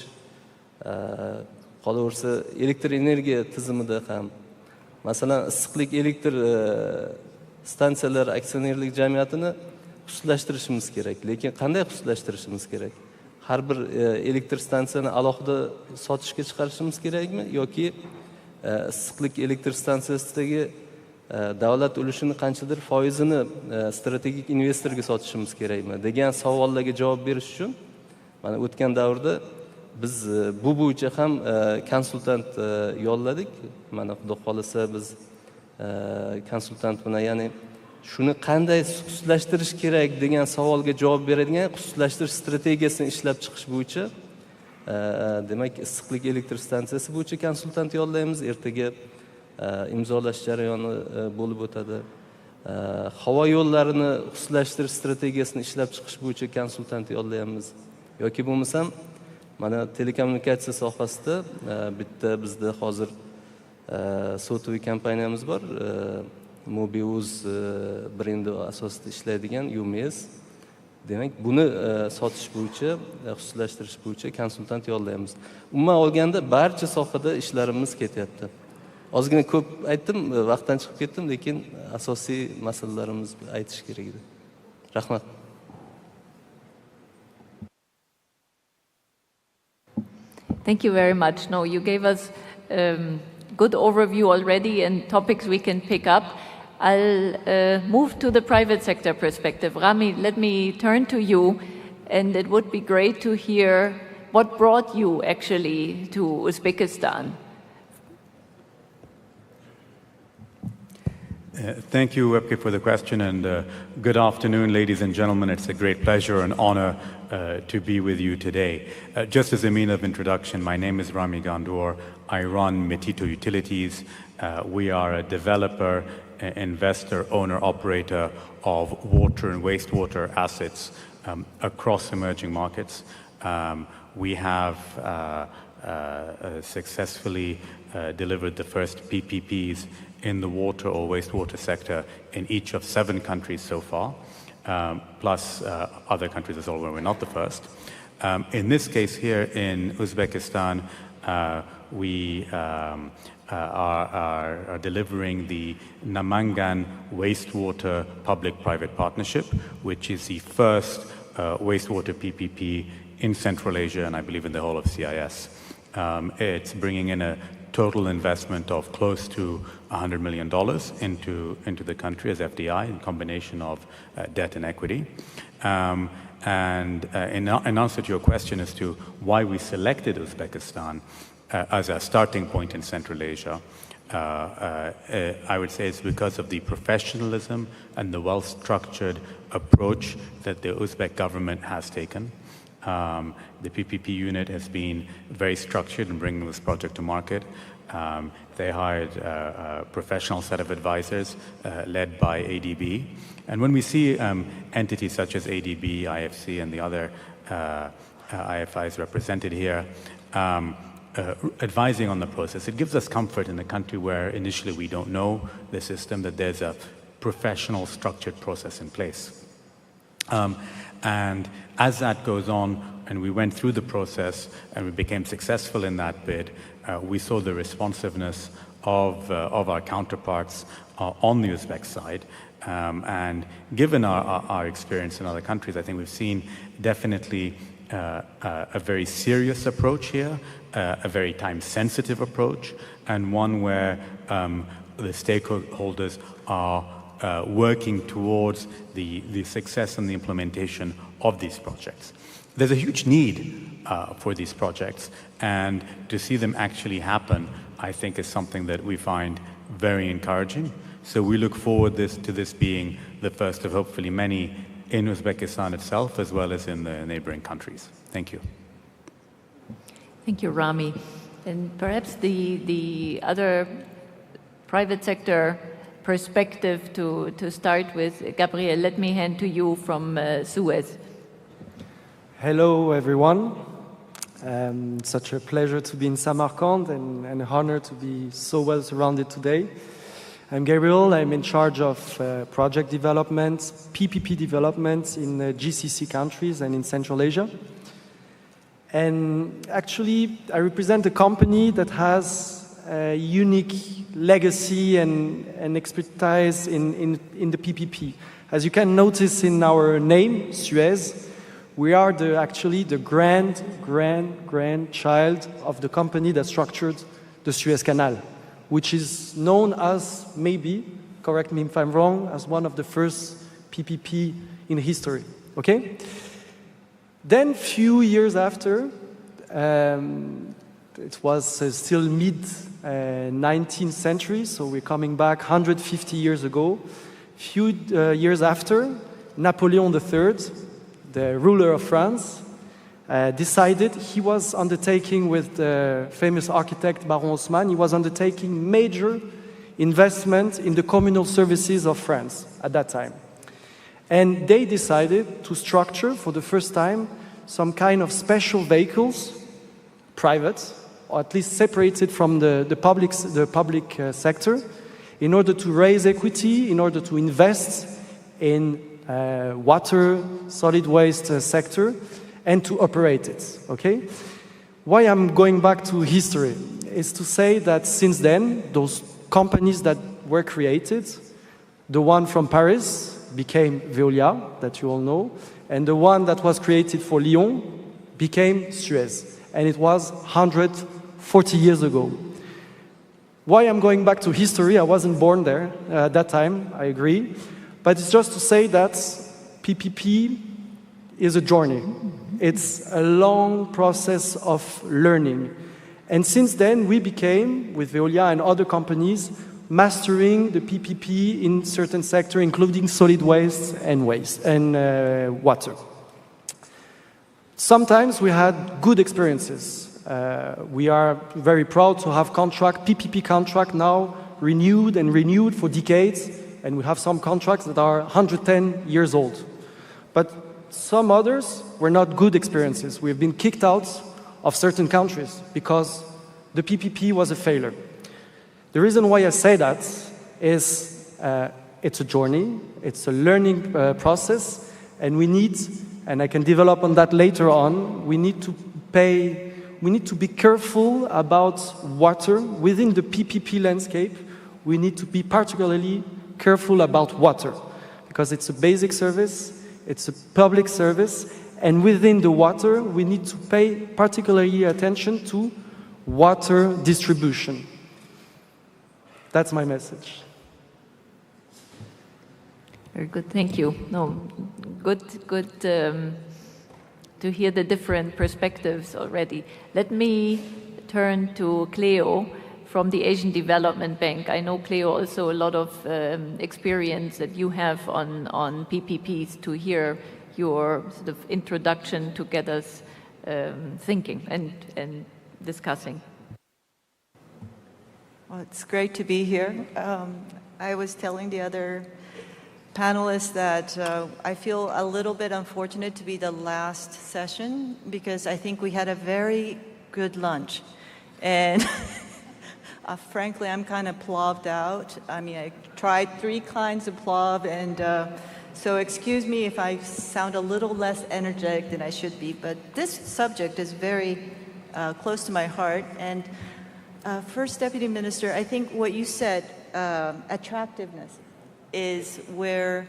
qolaversa elektr energiya tizimida ham masalan issiqlik elektr stansiyalar aksionerlik jamiyatini xususlashtirishimiz kerak. Lekin qanday xususlashtirishimiz kerak? Har bir elektr stansiyani alohida sotishga chiqarishimiz kerakmi yoki issiqlik elektr stansiyasidagi davlat ulushini qanchadir foizini strategik investorga sotishimiz kerakmi degan savollarga javob berish uchun mana o'tgan davrda biz bu bo'yicha ham konsultant yolladik. Mana xudo xolasa biz konsultant bilan ya'ni shuni qanday xususlashtirish kerak degan savolga javob beradigan xususlashtirish strategiyasini ishlab chiqish bo'yicha demak issiqlik elektr stansiyasi bo'yicha konsultant yollaymiz. Ertaga imzolash jarayoni bo'lib o'tadi. Havo yo'llarini xususlashtirish strategiyasini ishlab chiqish bo'yicha konsultant yollaymiz. Yoki bo'lmasam mana telekommunikatsiya sohasida bitta bizda hozir sotuviy kompaniyamiz bor. Mobiuz brendi asosida ishlaydigan UMS. Demak, buni sotish bo'yicha, xususlashtirish bo'yicha konsultant yollaymiz. Umuman olganda barcha sohada ishlarimiz ketyapti. Ozgina ko'p aytdim, vaqtdan chiqib ketdim, lekin asosiy masalalarimiz aytish kerak edi. Rahmat. Thank you very much. No, you gave us good overview already and topics we can pick up. I'll move to the private sector perspective. Rami, let me turn to you, and it would be great to hear what brought you actually to Uzbekistan. Thank you, Webke, for the question, and good afternoon, ladies and gentlemen. It's a great pleasure and honor to be with you today. Just as a mean of introduction, my name is Rami Gandour. I run Metito Utilities. We are a developer, investor, owner, operator of water and wastewater assets across emerging markets. We have successfully delivered the first PPPs in the water or wastewater sector in each of 7 countries so far, plus other countries as well where we're not the first. In this case here in Uzbekistan, we are delivering the Namangan Wastewater Public-Private Partnership, which is the first wastewater PPP in Central Asia and I believe in the whole of CIS. It's bringing in a total investment of close to $100 million into the country as FDI in combination of debt and equity. In answer to your question as to why we selected Uzbekistan as a starting point in Central Asia, I would say it's because of the professionalism and the well-structured approach that the Uzbek government has taken. The PPP unit has been very structured in bringing this project to market. They hired a professional set of advisors led by ADB. And when we see entities such as ADB, IFC, and the other IFIs represented here advising on the process, it gives us comfort in a country where initially we don't know the system, that there's a professional structured process in place. And as that goes on, and we went through the process and we became successful in that bid, we saw the responsiveness of our counterparts on the Uzbek side. And given our experience in other countries, I think we've seen definitely a very serious approach here, a very time-sensitive approach, and one where the stakeholders are working towards the success and the implementation of these projects. There's a huge need for these projects, and to see them actually happen, I think, is something that we find very encouraging. So we look forward to this being the first of hopefully many in Uzbekistan itself, as well as in the neighboring countries. Thank you. Thank you, Rami. And perhaps the other private sector perspective to start with. Gabriel, let me hand to you from Suez. Hello, everyone. Such a pleasure to be in Samarkand and an honor to be so well surrounded today. I'm Gabriel. I'm in charge of project development, PPP development in GCC countries and in Central Asia. And actually, I represent a company that has unique legacy and expertise in the PPP. As you can notice in our name, Suez, we are actually the grandchild of the company that structured the Suez Canal, which is known as, maybe, correct me if I'm wrong, as one of the first PPP in history, okay? Then few years after, it was still mid-19th century, so we're coming back 150 years ago. Few years after, Napoleon III, the ruler of France, decided he was undertaking with the famous architect Baron Haussmann, he was undertaking major investment in the communal services of France at that time. And they decided to structure, for the first time, some kind of special vehicles, private, or at least separated from the public sector, in order to raise equity, in order to invest in water, solid waste sector, and to operate it, okay? Why I'm going back to history is to say that since then, those companies that were created, the one from Paris became Veolia, that you all know, and the one that was created for Lyon became Suez, and it was 140 years ago. Why I'm going back to history, I wasn't born there at that time, I agree, but it's just to say that PPP is a journey. It's a long process of learning. And since then, we became, with Veolia and other companies, mastering the PPP in certain sectors, including solid waste and water. Sometimes we had good experiences. We are very proud to have PPP contract now renewed and renewed for decades, and we have some contracts that are 110 years old. But some others were not good experiences. We have been kicked out of certain countries because the PPP was a failure. The reason why I say that is it's a journey, it's a learning process, and we need, and I can develop on that later on, we need to be careful about water. Within the PPP landscape, we need to be particularly careful about water, because it's a basic service, it's a public service, and within the water, we need to pay particularly attention to water distribution. That's my message. Very good, thank you. No, good to hear the different perspectives already. Let me turn to Cleo from the Asian Development Bank. I know, Cleo, also a lot of experience that you have on PPPs, to hear your sort of introduction to get us thinking and discussing. Well, it's great to be here. I was telling the other panelists that I feel a little bit unfortunate to be the last session, because I think we had a very good lunch. And frankly, I'm kind of ploved out. I mean, I tried 3 kinds of plov, and so excuse me if I sound a little less energetic than I should be, but this subject is very close to my heart. And First Deputy Minister, I think what you said, attractiveness, is where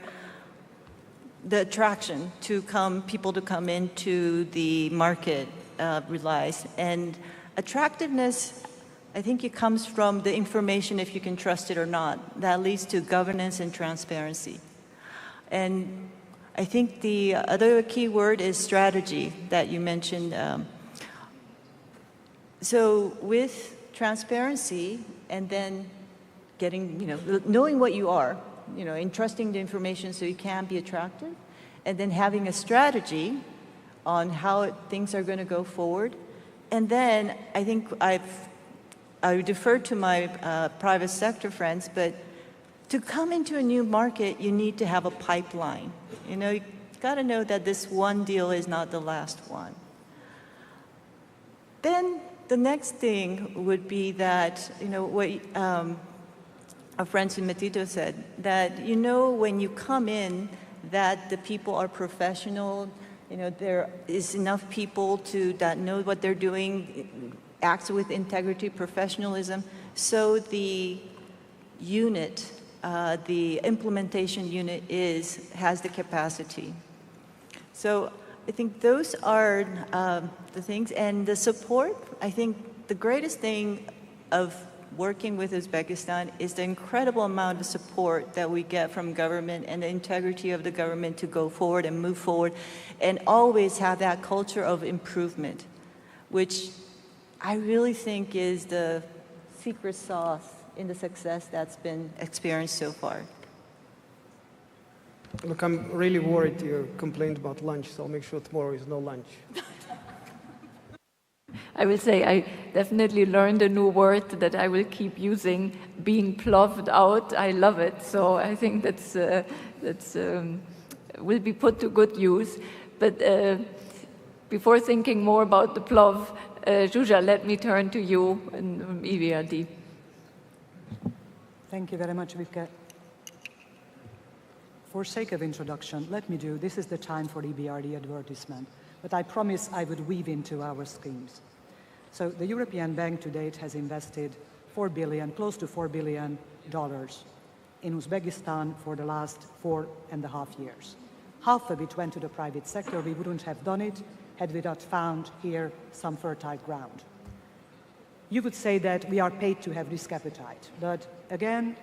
the attraction to people to come into the market relies. And attractiveness, I think it comes from the information, if you can trust it or not. That leads to governance and transparency. And I think the other key word is strategy that you mentioned. So with transparency, and then getting, knowing what you are, entrusting the information so you can be attractive, and then having a strategy on how things are going to go forward. And then I think I defer to my private sector friends, but to come into a new market, you need to have a pipeline. You got to know that this one deal is not the last one. Then the next thing would be that, what our friend Sumitito said, that when you come in, that the people are professional, there is enough people that know what they're doing, act with integrity, professionalism, so the unit, the implementation unit has the capacity. So I think those are the things, and the support. I think the greatest thing of working with Uzbekistan is the incredible amount of support that we get from government and the integrity of the government to go forward and move forward and always have that culture of improvement, which I really think is the secret sauce in the success that's been experienced so far. Look, I'm really worried you complained about lunch, so I'll make sure tomorrow is no lunch. I will say I definitely learned a new word that I will keep using, being ploved out. I love it. So I think that's will be put to good use. But before thinking more about the plov, Zsuzsa, let me turn to you from EBRD. Thank you very much, Vivke. For sake of introduction, let me do, this is the time for EBRD advertisement, but I promise I would weave into our schemes. So the European Bank to date has invested close to $4 billion in Uzbekistan for the last 4.5 years. Half of it went to the private sector. We wouldn't have done it had we not found here some fertile ground. You would say that we are paid to have risk appetite, but again,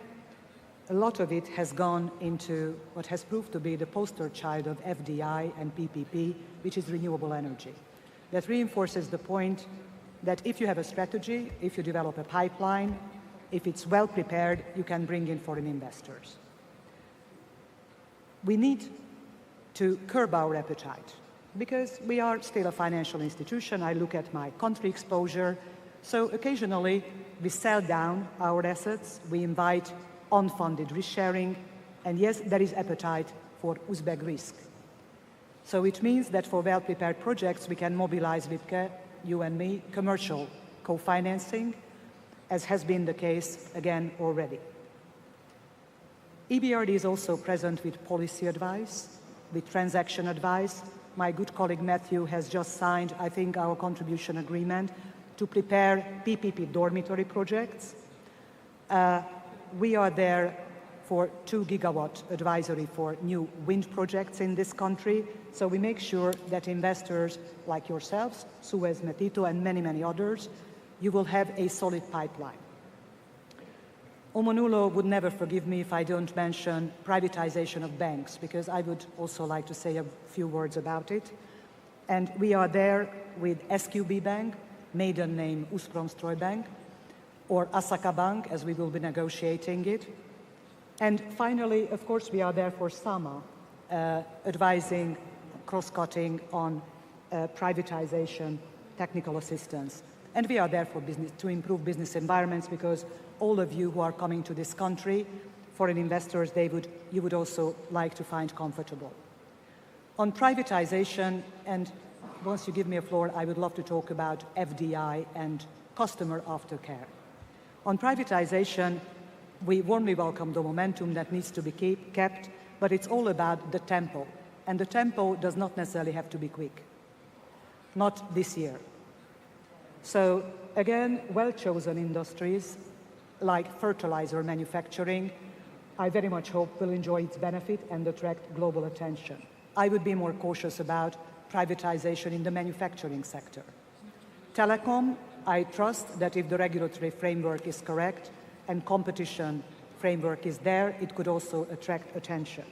a lot of it has gone into what has proved to be the poster child of FDI and PPP, which is renewable energy. That reinforces the point that if you have a strategy, if you develop a pipeline, if it's well prepared, you can bring in foreign investors. We need to curb our appetite because we are still a financial institution. I look at my country exposure. So occasionally we sell down our assets, we invite unfunded risk sharing, and yes, there is appetite for Uzbek risk. So it means that for well-prepared projects, we can mobilize Vivke, you and me, commercial co-financing, as has been the case again already. EBRD is also present with policy advice, with transaction advice. My good colleague Matthew has just signed, I think, our contribution agreement to prepare PPP dormitory projects. We are there for 2 gigawatt advisory for new wind projects in this country. So we make sure that investors like yourselves, Suez, Metito, and many, many others, you will have a solid pipeline. Omonulo would never forgive me if I don't mention privatization of banks, because I would also like to say a few words about it. And we are there with SQB Bank, maiden name Uzpromstroj Bank, or Asaka Bank, as we will be negotiating it. And finally, of course, we are there for Sama, advising, cross-cutting on privatization, technical assistance. And we are there for business, to improve business environments, because all of you who are coming to this country, foreign investors, you would also like to find comfortable. On privatization, and once you give me a floor, I would love to talk about FDI and customer aftercare. On privatization, we warmly welcome the momentum that needs to be kept, but it's all about the tempo. And the tempo does not necessarily have to be quick. Not this year. So again, well-chosen industries like fertilizer manufacturing, I very much hope will enjoy its benefit and attract global attention. I would be more cautious about privatization in the manufacturing sector. Telecom, I trust that if the regulatory framework is correct and competition framework is there, it could also attract attention.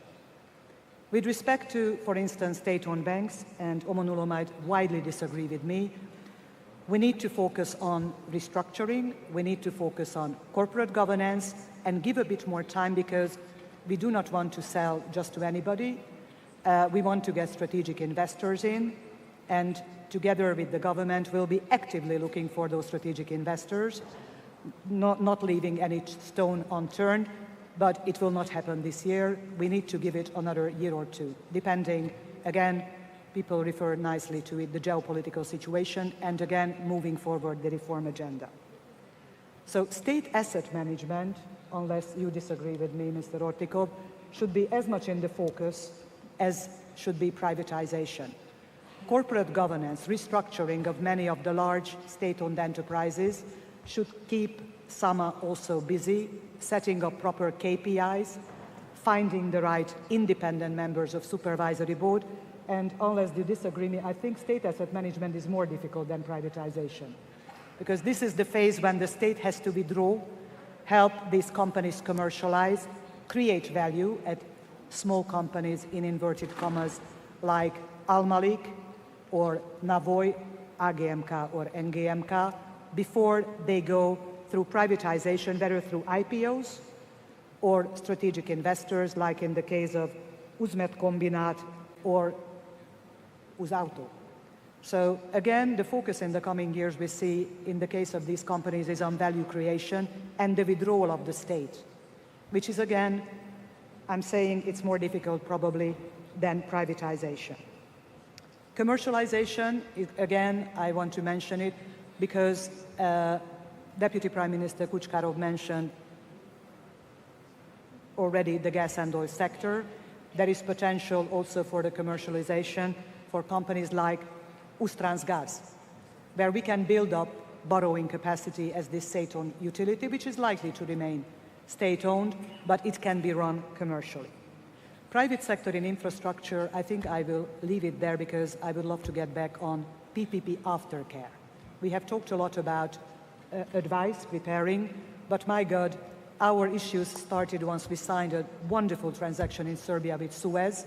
With respect to, for instance, state-owned banks, and Omonulo might widely disagree with me, we need to focus on restructuring, we need to focus on corporate governance, and give a bit more time, because we do not want to sell just to anybody. We want to get strategic investors in, and together with the government, we'll be actively looking for those strategic investors, not leaving any stone unturned, but it will not happen this year. We need to give it another year or two, depending, again, people refer nicely to it, the geopolitical situation, and again, moving forward the reform agenda. So state asset management, unless you disagree with me, Mr. Ortikov, should be as much in the focus as should be privatization. Corporate governance, restructuring of many of the large state-owned enterprises should keep some are also busy setting up proper KPIs, finding the right independent members of supervisory board, and unless you disagree with me, I think state asset management is more difficult than privatization. Because this is the phase when the state has to withdraw, help these companies commercialize, create value at small companies in inverted commas like Al-Malik or Navoy, AGMK or NGMK, before they go through privatization, whether through IPOs or strategic investors, like in the case of Uzmet Kombinat or Uzauto. So again, the focus in the coming years we see in the case of these companies is on value creation and the withdrawal of the state, which is again, I'm saying it's more difficult probably than privatization. Commercialization, again, I want to mention it because Deputy Prime Minister Kuchkarov mentioned already the gas and oil sector. There is potential also for the commercialization for companies like Ustransgaz, where we can build up borrowing capacity as this state-owned utility, which is likely to remain state-owned, but it can be run commercially. Private sector in infrastructure, I think I will leave it there because I would love to get back on PPP aftercare. We have talked a lot about advice, preparing, but my God, our issues started once we signed a wonderful transaction in Serbia with Suez.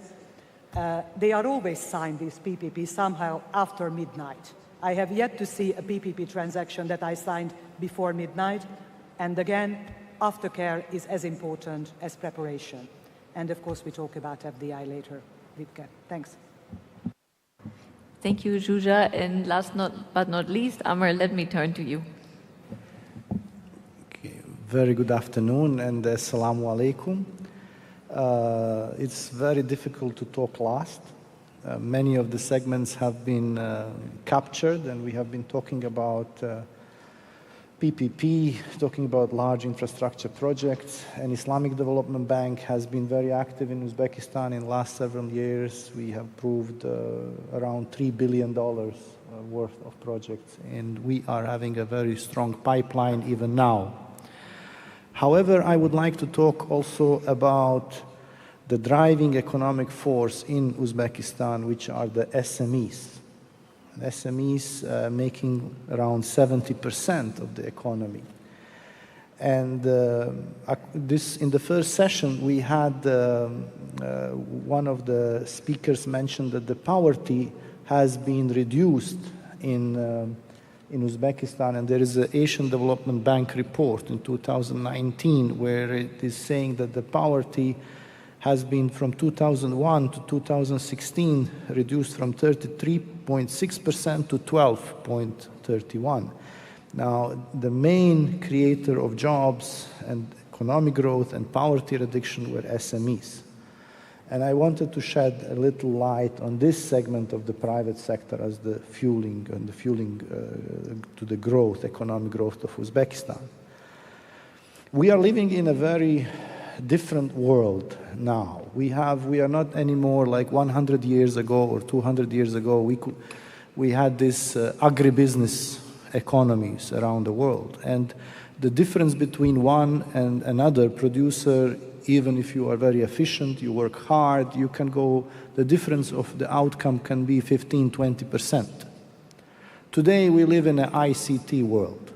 They are always signed, these PPP, somehow after midnight. I have yet to see a PPP transaction that I signed before midnight. And again, aftercare is as important as preparation. And of course, we talk about FDI later. Vipke, thanks. Thank you, Zsuzsa. And last but not least, Amr, let me turn to you. Very good afternoon and assalamu alaikum. It's very difficult to talk last. Many of the segments have been captured, and we have been talking about PPP, talking about large infrastructure projects. And Islamic Development Bank has been very active in Uzbekistan in the last several years. We have approved around $3 billion worth of projects, and we are having a very strong pipeline even now. However, I would like to talk also about the driving economic force in Uzbekistan, which are the SMEs. SMEs making around 70% of the economy. And in the first session, we had one of the speakers mentioned that the poverty has been reduced in Uzbekistan, and there is an Asian Development Bank report in 2019 where it is saying that the poverty has been from 2001 to 2016 reduced from 33.6% to 12.31%. Now, the main creator of jobs and economic growth and poverty reduction were SMEs. And I wanted to shed a little light on this segment of the private sector as the fueling to the growth, economic growth of Uzbekistan. We are living in a very different world now. We are not anymore like 100 years ago or 200 years ago. We had this agribusiness economies around the world. And the difference between one and another producer, even if you are very efficient, you work hard, you can go, the difference of the outcome can be 15–20%. Today we live in an ICT world.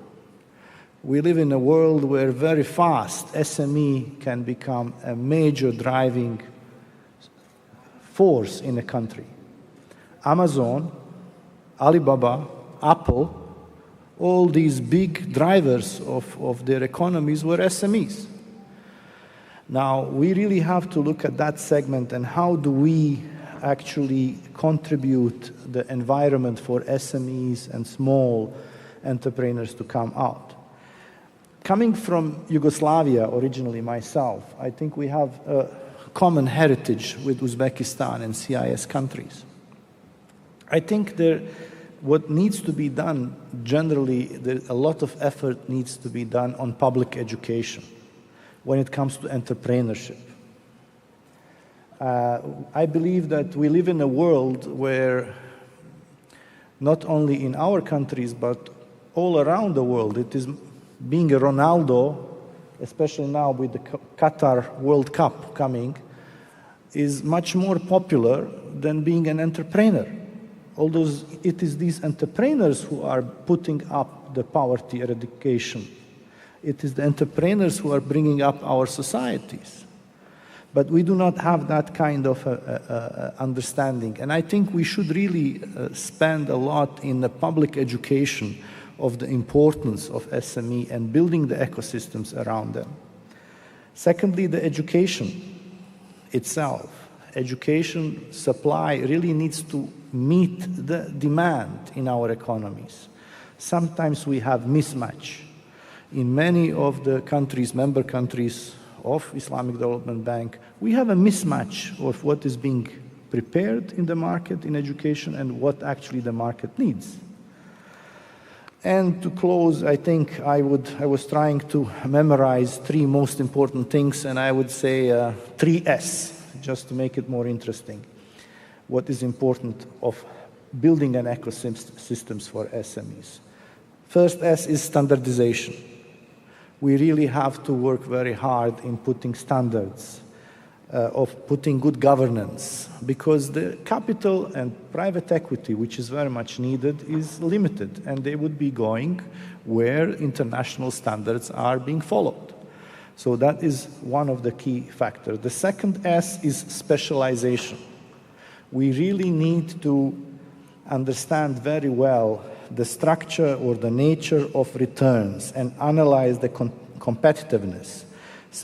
We live in a world where very fast SME can become a major driving force in a country. Amazon, Alibaba, Apple, all these big drivers of their economies were SMEs. Now, we really have to look at that segment and how do we actually contribute the environment for SMEs and small entrepreneurs to come out. Coming from Yugoslavia originally myself, I think we have a common heritage with Uzbekistan and CIS countries. I think what needs to be done, generally, a lot of effort needs to be done on public education when it comes to entrepreneurship. I believe that we live in a world where not only in our countries, but all around the world, it is Being a Ronaldo, especially now with the Qatar World Cup coming, is much more popular than being an entrepreneur. Although it is these entrepreneurs who are putting up the poverty eradication. It is the entrepreneurs who are bringing up our societies. But we do not have that kind of understanding. And I think we should really spend a lot in the public education of the importance of SME and building the ecosystems around them. Secondly, the education itself. Education supply really needs to meet the demand in our economies. Sometimes we have mismatch. In many of the countries, member countries of Islamic Development Bank, we have a mismatch of what is being prepared in the market in education and what actually the market needs. And to close, I think I was trying to memorize 3 most important things, and I would say 3S, just to make it more interesting. What is important of building an ecosystems for SMEs? First S is standardization. We really have to work very hard in putting standards, of putting good governance, because the capital and private equity, which is very much needed, is limited, and they would be going where international standards are being followed. So that is one of the key factors. The second S is specialization. We really need to understand very well the structure or the nature of returns and analyze the competitiveness.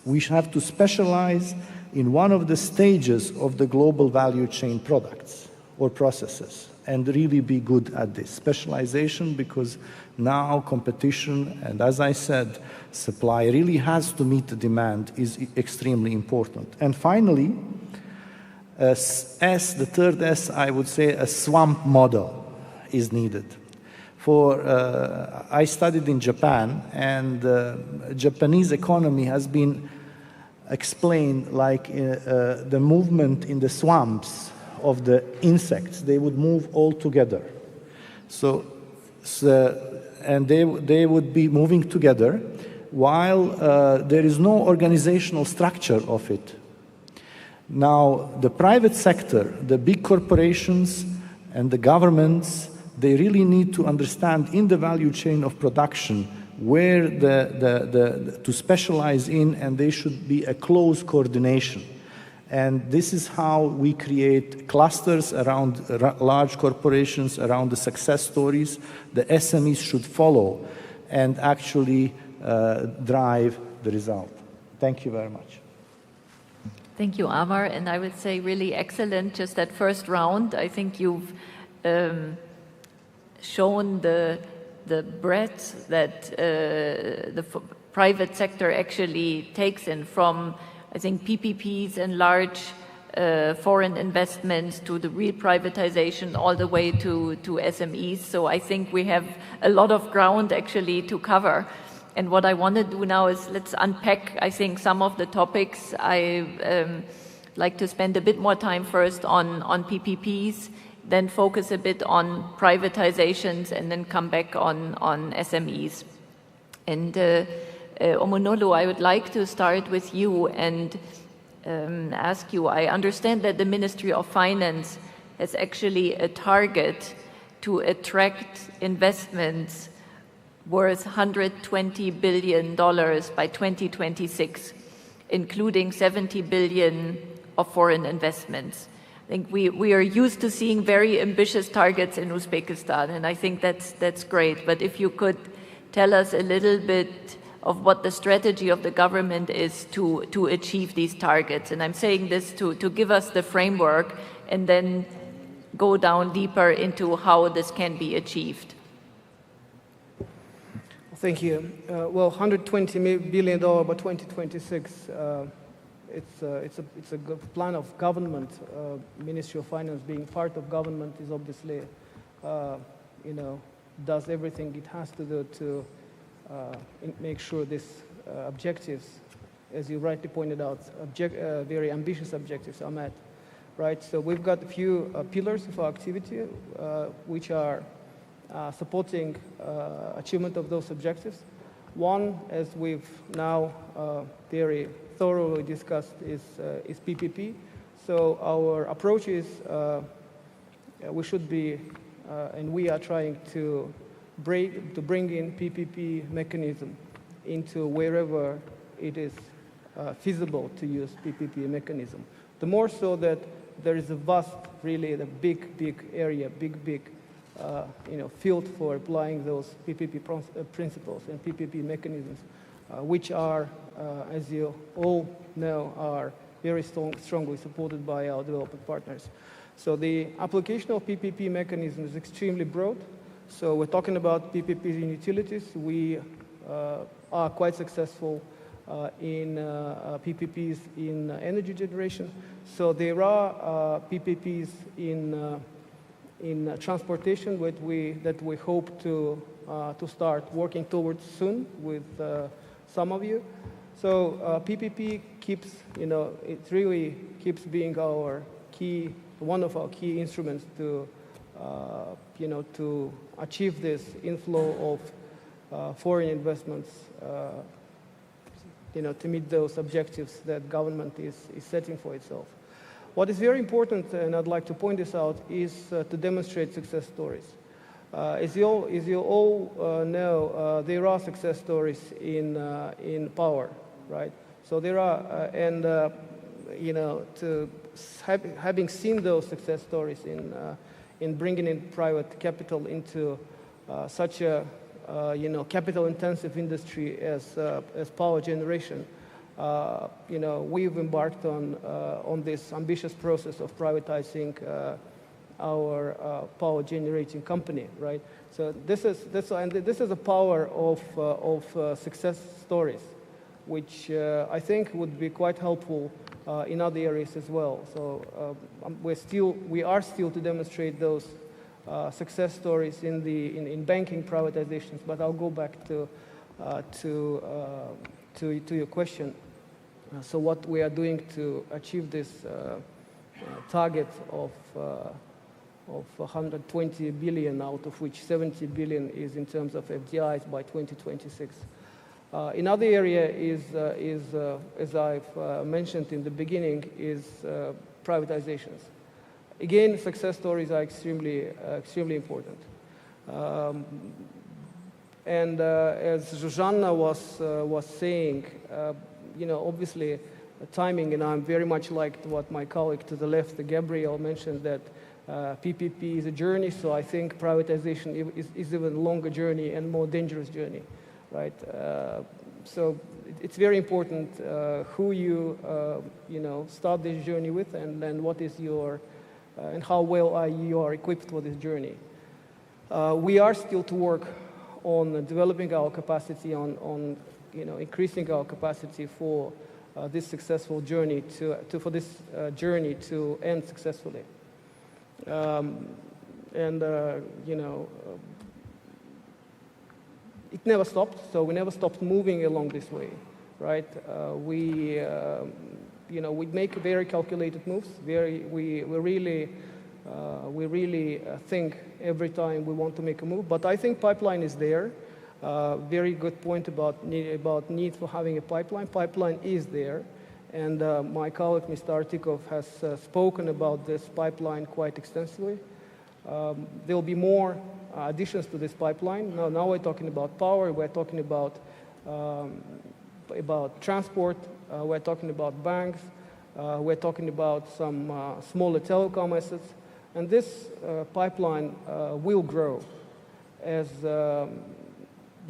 We have to specialize in one of the stages of the global value chain products or processes and really be good at this specialization, because now competition and, as I said, supply really has to meet the demand is extremely important. And finally, the third S, I would say a swamp model is needed. I studied in Japan, and Japanese economy has been explained like the movement in the swamps of the insects. They would move all together. And they would be moving together while there is no organizational structure of it. Now, the private sector, the big corporations and the governments, they really need to understand in the value chain of production where to specialize in, and there should be a close coordination. And this is how we create clusters around large corporations, around the success stories. The SMEs should follow and actually drive the result. Thank you very much. Thank you, Amar. And I would say really excellent, just that first round. I think you've shown the breadth that the private sector actually takes in, from, I think, PPPs and large foreign investments to the real privatization all the way to SMEs. So I think we have a lot of ground actually to cover. And what I want to do now is let's unpack, I think, some of the topics. I like to spend a bit more time first on PPPs, then focus a bit on privatizations, and then come back on SMEs. And Omonolo, I would like to start with you and ask you, I understand that the Ministry of Finance has actually a target to attract investments worth $120 billion by 2026, including $70 billion of foreign investments. I think we are used to seeing very ambitious targets in Uzbekistan, and I think that's great. But if you could tell us a little bit of what the strategy of the government is to achieve these targets. And I'm saying this to give us the framework and then go down deeper into how this can be achieved. Thank you. Well, $120 billion by 2026. It's a plan of government. Ministry of Finance, being part of government, is obviously, does everything it has to do to make sure these objectives, as you rightly pointed out, very ambitious objectives are met, right? So we've got a few pillars of our activity, which are supporting achievement of those objectives. One, as we've now very thoroughly discussed, is PPP. So our approach is we should be, and we are trying to bring in PPP mechanism into wherever it is feasible to use PPP mechanism. The more so that there is a vast, really the big area, big field for applying those PPP principles and PPP mechanisms, which are, as you all know, are very strongly supported by our development partners. So the application of PPP mechanism is extremely broad. So we're talking about PPPs in utilities. We are quite successful in PPPs in energy generation. So there are PPPs in transportation that we hope to start working towards soon with some of you. So PPP keeps, it really keeps being our key, one of our key instruments to, to achieve this inflow of foreign investments, to meet those objectives that government is setting for itself. What is very important, and I'd like to point this out, is to demonstrate success stories. As you all know, there are success stories in power, right? So there are, having seen those success stories in bringing in private capital into such a capital-intensive industry as power generation, we've embarked on this ambitious process of privatizing our power generating company, right? So this is a power of success stories, which I think would be quite helpful in other areas as well. So we are still to demonstrate those success stories in banking privatizations. But I'll go back to your question. So what we are doing to achieve this target of 120 billion, out of which 70 billion is in terms of FDIs by 2026. Another area is as I've mentioned in the beginning, is privatizations. Again, success stories are extremely important. And as Zsuzsanna was saying, obviously timing, and I'm very much liked what my colleague to the left, Gabriel, mentioned, that PPP is a journey, so I think privatization is even longer journey and more dangerous journey, right? So it's very important who you start this journey with, and then what is your and how well you are equipped for this journey. We are still to work on developing our capacity, on increasing our capacity for this successful journey for this journey to end successfully. It never stopped, so we never stopped moving along this way, right? We make very calculated moves. We really think every time we want to make a move. But I think pipeline is there. Very good point about need for having a pipeline. Pipeline is there, and my colleague Mr. Artikov has spoken about this pipeline quite extensively. There will be more additions to this pipeline. Now we're talking about power. We're talking about transport. We're talking about banks. We're talking about some smaller telecom assets, and this pipeline will grow as.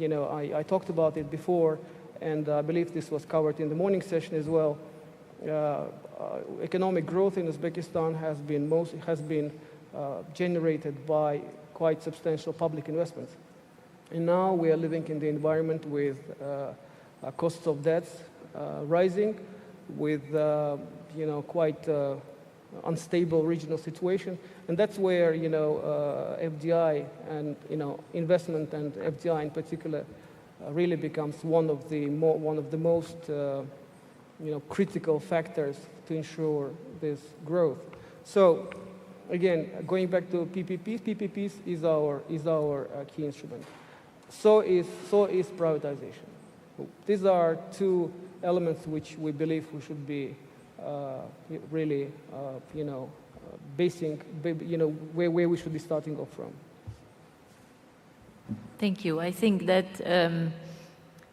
I talked about it before, and I believe this was covered in the morning session as well. Economic growth in Uzbekistan has been generated by quite substantial public investments. And now we are living in the environment with costs of debts rising, with quite unstable regional situation, and that's where FDI and investment, and FDI in particular really becomes one of the most critical factors to ensure this growth. So again, going back to PPPs is our key instrument. So is privatization. These are two elements which we believe we should be really, basing, where we should be starting off from. Thank you. I think that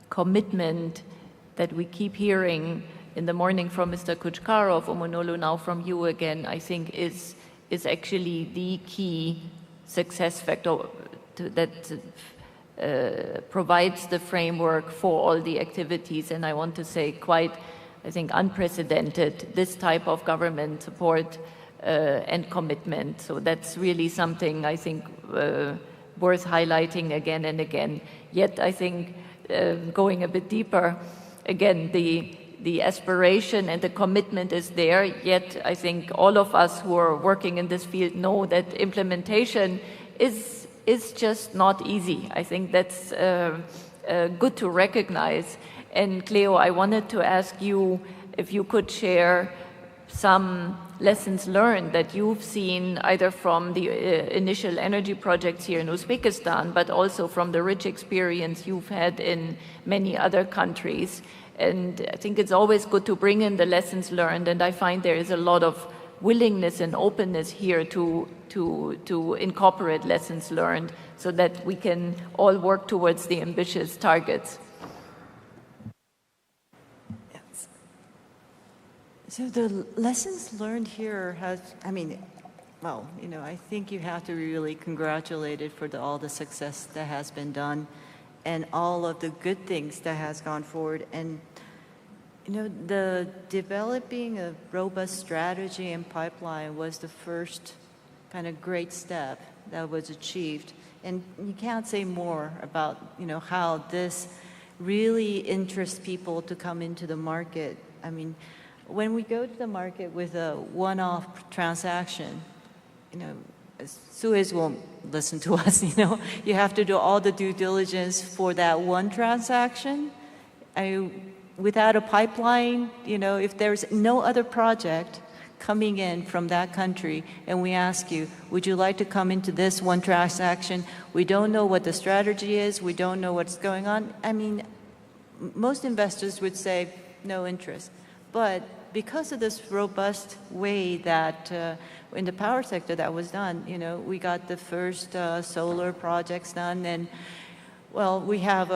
commitment that we keep hearing in the morning from Mr. Kuchkarov, Omonolo, now from you again, I think is actually the key success factor that provides the framework for all the activities. And I want to say quite, I think, unprecedented, this type of government support and commitment. So that's really something I think worth highlighting again and again. Yet I think going a bit deeper, again, the aspiration and the commitment is there, yet I think all of us who are working in this field know that implementation is just not easy. I think that's good to recognize. And Cleo, I wanted to ask you if you could share some lessons learned that you've seen either from the initial energy projects here in Uzbekistan, but also from the rich experience you've had in many other countries. And I think it's always good to bring in the lessons learned, and I find there is a lot of willingness and openness here to incorporate lessons learned so that we can all work towards the ambitious targets. Yes. So the lessons learned here has, well, I think you have to be really congratulated for all the success that has been done and all of the good things that has gone forward. And the developing a robust strategy and pipeline was the first kind of great step that was achieved. And you can't say more about, how this really interests people to come into the market. When we go to the market with a one-off transaction, Suez won't listen to us, You have to do all the due diligence for that one transaction. Without a pipeline, if there's no other project coming in from that country and we ask you, would you like to come into this one transaction? We don't know what the strategy is. We don't know what's going on. Most investors would say no interest. But because of this robust way that in the power sector that was done, we got the first solar projects done, and well, we have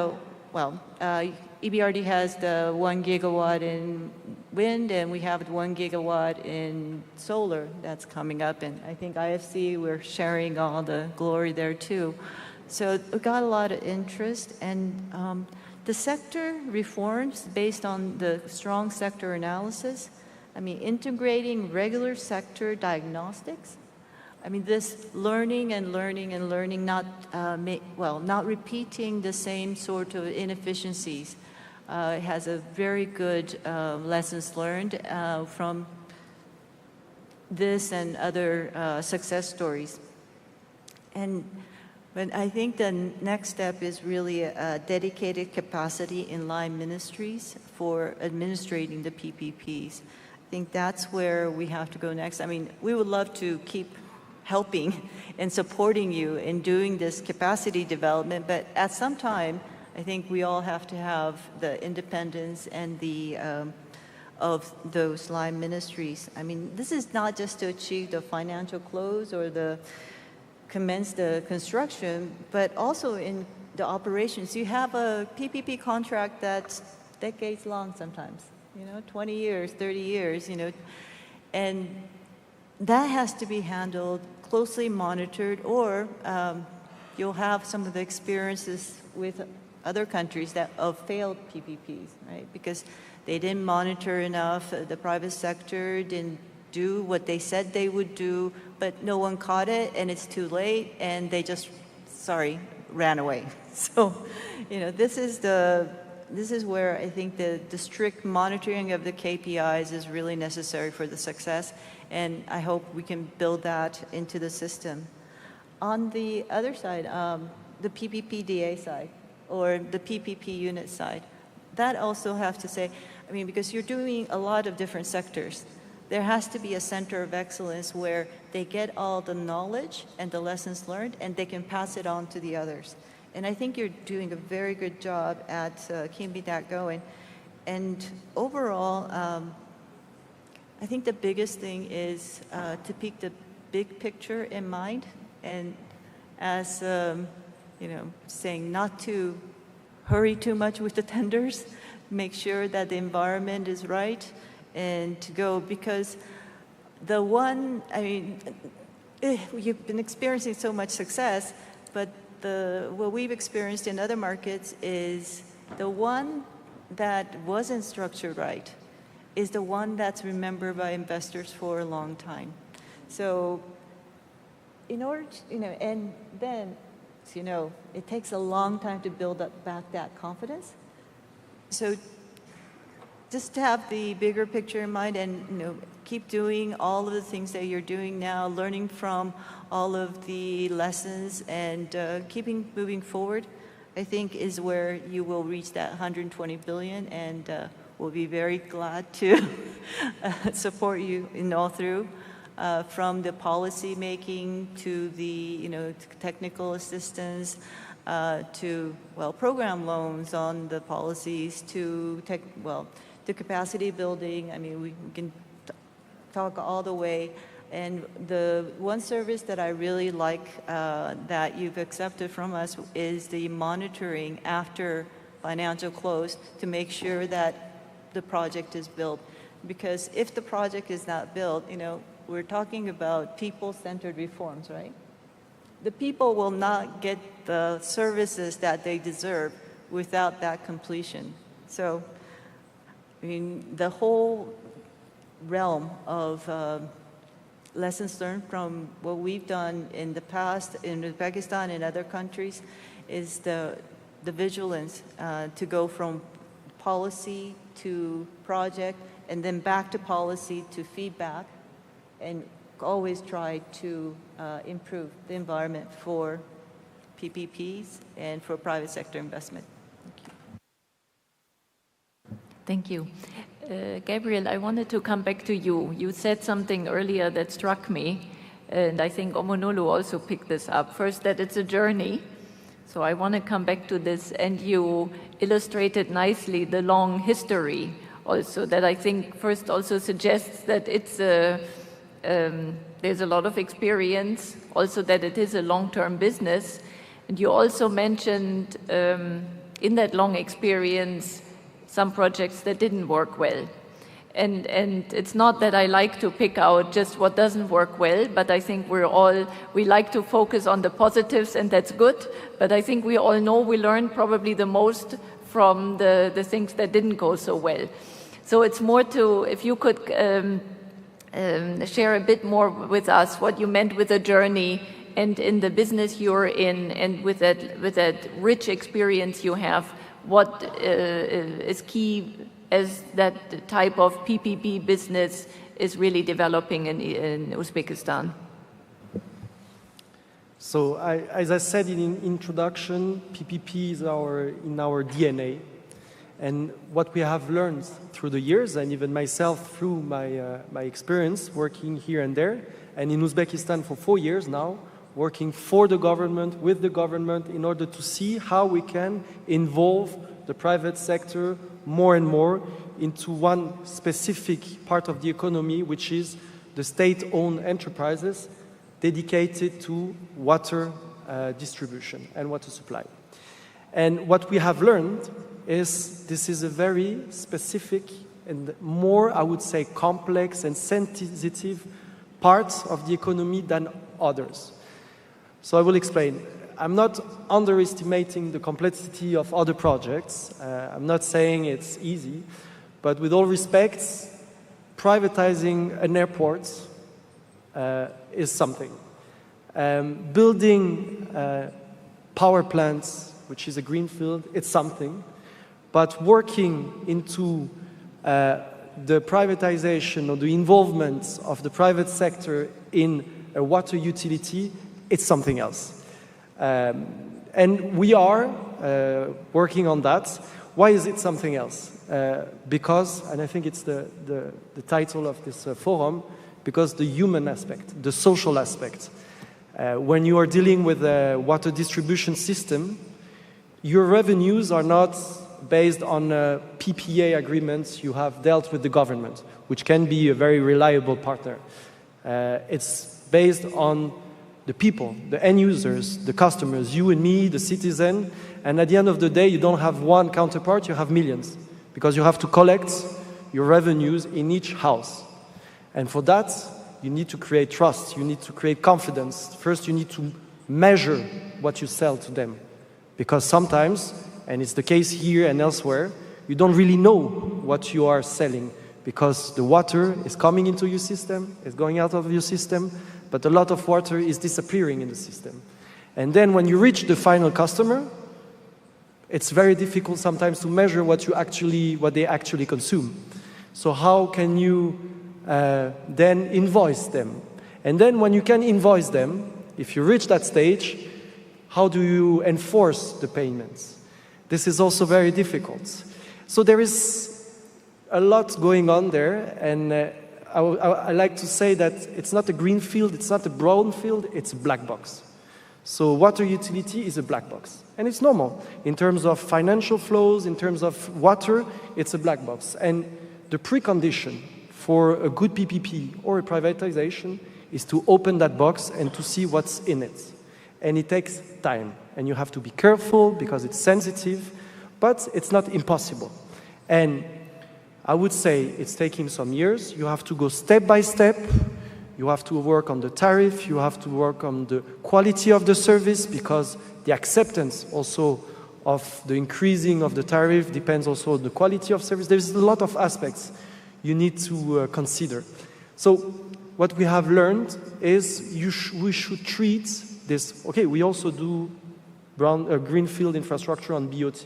EBRD has the 1 gigawatt in wind, and we have 1 gigawatt in solar that's coming up, and I think IFC, we're sharing all the glory there too. So we got a lot of interest, and the sector reforms based on the strong sector analysis, integrating regular sector diagnostics, this learning and learning and learning, not repeating the same sort of inefficiencies, has a very good lessons learned from this and other success stories. But I think the next step is really a dedicated capacity in line ministries for administrating the PPPs. I think that's where we have to go next. We would love to keep helping and supporting you in doing this capacity development, but at some time, I think we all have to have the independence and the of those line ministries. This is not just to achieve the financial close or commence the construction, but also in the operations. You have a PPP contract that's decades long sometimes, 20 years, 30 years, and that has to be handled, closely monitored, or you'll have some of the experiences with other countries of failed PPPs, right? Because they didn't monitor enough, the private sector didn't do what they said they would do, but no one caught it, and it's too late, and they just, ran away. So, this is where I think the strict monitoring of the KPIs is really necessary for the success, and I hope we can build that into the system. On the other side, the PPPDA side, or the PPP unit side, that also have to say, because you're doing a lot of different sectors, there has to be a center of excellence where they get all the knowledge and the lessons learned, and they can pass it on to the others. And I think you're doing a very good job at keeping that going. And overall, I think the biggest thing is to keep the big picture in mind, and as saying not to hurry too much with the tenders, make sure that the environment is right, and to go, because the one, you've been experiencing so much success, but what we've experienced in other markets is the one that wasn't structured right is the one that's remembered by investors for a long time. So in order to, and then, it takes a long time to build up back that confidence. So just to have the bigger picture in mind, and keep doing all of the things that you're doing now, learning from all of the lessons, and keeping moving forward, I think is where you will reach that 120 billion, and we'll be very glad to support you in all through, from the policy making to the technical assistance, to program loans on the policies, to to capacity building. I mean, we can talk all the way. And the one service that I really like that you've accepted from us is the monitoring after financial close to make sure that the project is built. Because if the project is not built, we're talking about people-centered reforms, right? The people will not get the services that they deserve without that completion. So, the whole realm of lessons learned from what we've done in the past in Uzbekistan and other countries is the vigilance to go from policy to project, and then back to policy to feedback, and always try to improve the environment for PPPs and for private sector investment. Thank you. Gabriel, I wanted to come back to you. You said something earlier that struck me, and I think Omonolu also picked this up. First, that it's a journey. So I want to come back to this, and you illustrated nicely the long history also, that I think first also suggests that it's there's a lot of experience, also that it is a long-term business. And you also mentioned in that long experience some projects that didn't work well. And it's not that I like to pick out just what doesn't work well, but I think we like to focus on the positives, and that's good. But I think we all know we learned probably the most from the things that didn't go so well. So it's more to, if you could share a bit more with us what you meant with the journey, and in the business you're in, and with that rich experience you have, what is key as that type of PPP business is really developing in Uzbekistan? So as I said in introduction, PPP is in our DNA. And what we have learned through the years, and even myself through my experience working here and there, and in Uzbekistan for 4 years now, working for the government, with the government, in order to see how we can involve the private sector more and more into one specific part of the economy, which is the state-owned enterprises dedicated to water distribution and water supply. And what we have learned is this is a very specific and more, I would say, complex and sensitive part of the economy than others. So I will explain. I'm not underestimating the complexity of other projects. I'm not saying it's easy, but with all respect, privatizing an airport is something. Building power plants, which is a greenfield, it's something. But working into the privatization or the involvement of the private sector in a water utility, it's something else. And we are working on that. Why is it something else? Because, and I think it's the title of this forum, because the human aspect, the social aspect. When you are dealing with a water distribution system, your revenues are not based on PPA agreements you have dealt with the government, which can be a very reliable partner. It's based on the people, the end users, the customers, you and me, the citizen, and at the end of the day, you don't have one counterpart, you have millions, because you have to collect your revenues in each house. And for that, you need to create trust, you need to create confidence. First, you need to measure what you sell to them, because sometimes, and it's the case here and elsewhere, you don't really know what you are selling, because the water is coming into your system, it's going out of your system, but a lot of water is disappearing in the system. And then when you reach the final customer, it's very difficult sometimes to measure what they actually consume. So how can you then invoice them? And then when you can invoice them, if you reach that stage, how do you enforce the payments? This is also very difficult. So there is a lot going on there, and I like to say that it's not a green field, it's not a brown field, it's a black box. So water utility is a black box, and it's normal. In terms of financial flows, in terms of water, it's a black box. And the precondition for a good PPP or a privatization is to open that box and to see what's in it. And it takes time, and you have to be careful because it's sensitive, but it's not impossible. And I would say it's taking some years. You have to go step by step. You have to work on the tariff. You have to work on the quality of the service, because the acceptance also of the increasing of the tariff depends also on the quality of service. There's a lot of aspects you need to consider. So what we have learned is we should treat this. Okay, we also do greenfield infrastructure on BOT.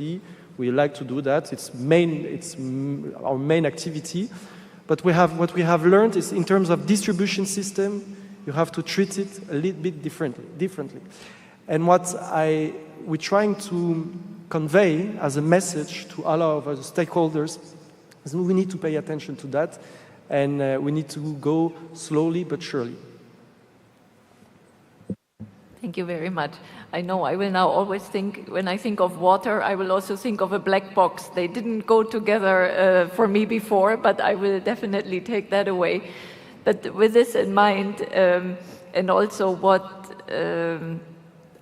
We like to do that. It's our main activity. But what we have learned is, in terms of distribution system, you have to treat it a little bit differently. And what we're trying to convey as a message to all of our stakeholders is we need to pay attention to that, and we need to go slowly but surely. Thank you very much. I know I will now always think, when I think of water, I will also think of a black box. They didn't go together for me before, but I will definitely take that away. But with this in mind, and also what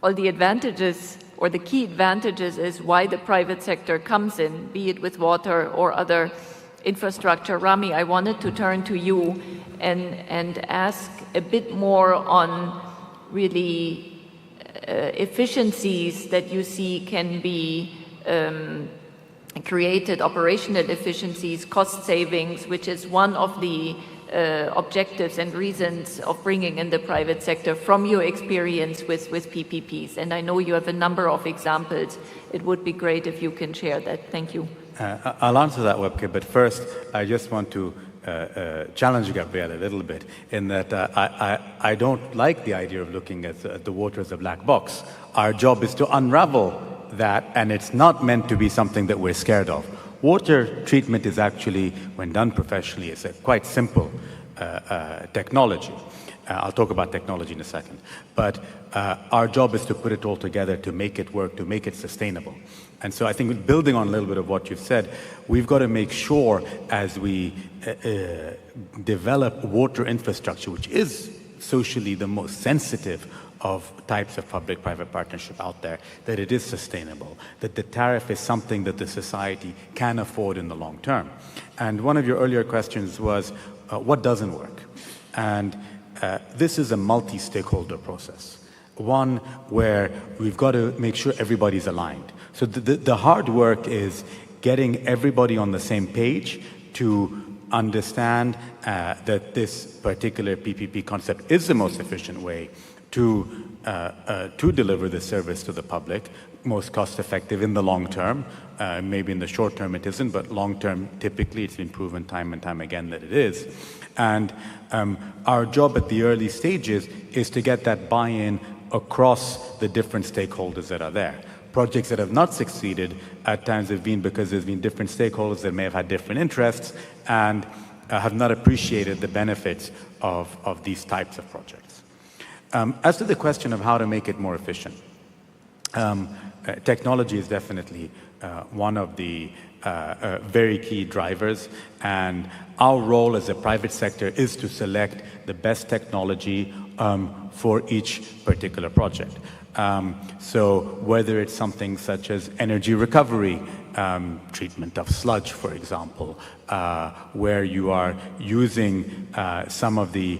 all the advantages or the key advantages is why the private sector comes in, be it with water or other infrastructure. Rami, I wanted to turn to you and ask a bit more on really efficiencies that you see can be created, operational efficiencies, cost savings, which is one of the objectives and reasons of bringing in the private sector from your experience with PPPs. And I know you have a number of examples. It would be great if you can share that. Thank you. I'll answer that, Webke, but first I just want to challenge Gabriel a little bit in that I don't like the idea of looking at the water as a black box. Our job is to unravel that, and it's not meant to be something that we're scared of. Water treatment is actually, when done professionally, is a quite simple technology. I'll talk about technology in a second. But our job is to put it all together to make it work, to make it sustainable. And so I think, building on a little bit of what you've said, we've got to make sure as we develop water infrastructure, which is socially the most sensitive of types of public-private partnership out there, that it is sustainable, that the tariff is something that the society can afford in the long term. And one of your earlier questions was, what doesn't work? And this is a multi-stakeholder process, one where we've got to make sure everybody's aligned. So the hard work is getting everybody on the same page to understand that this particular PPP concept is the most efficient way to deliver the service to the public, most cost-effective in the long term. Maybe in the short term it isn't, but long term, typically it's been proven time and time again that it is. And our job at the early stages is to get that buy-in across the different stakeholders that are there. Projects that have not succeeded at times have been because there's been different stakeholders that may have had different interests and have not appreciated the benefits of these types of projects. As to the question of how to make it more efficient, Technology is definitely one of the very key drivers, and our role as a private sector is to select the best technology for each particular project. So whether it's something such as energy recovery, treatment of sludge, for example, where you are using some of the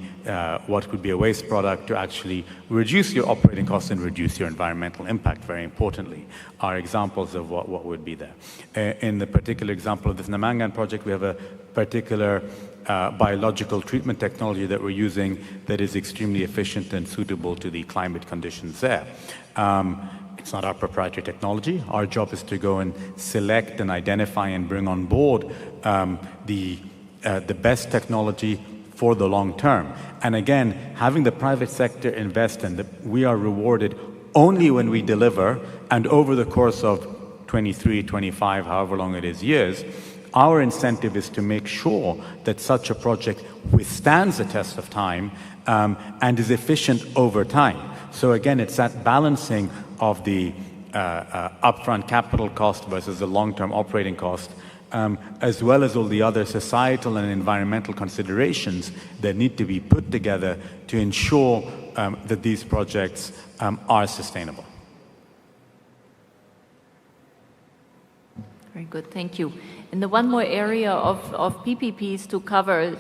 what could be a waste product to actually reduce your operating costs and reduce your environmental impact, very importantly, are examples of what would be there. In the particular example of the Samarkand project, we have a particular biological treatment technology that we're using that is extremely efficient and suitable to the climate conditions there. It's not our proprietary technology. Our job is to go and select and identify and bring on board the best technology for the long term. And again, having the private sector invest in we are rewarded only when we deliver, and over the course of 23, 25, however long it is, years, our incentive is to make sure that such a project withstands the test of time and is efficient over time. So again, it's that balancing of the upfront capital cost versus the long-term operating cost, as well as all the other societal and environmental considerations that need to be put together to ensure that these projects are sustainable. Very good, thank you. And the one more area of PPPs to cover,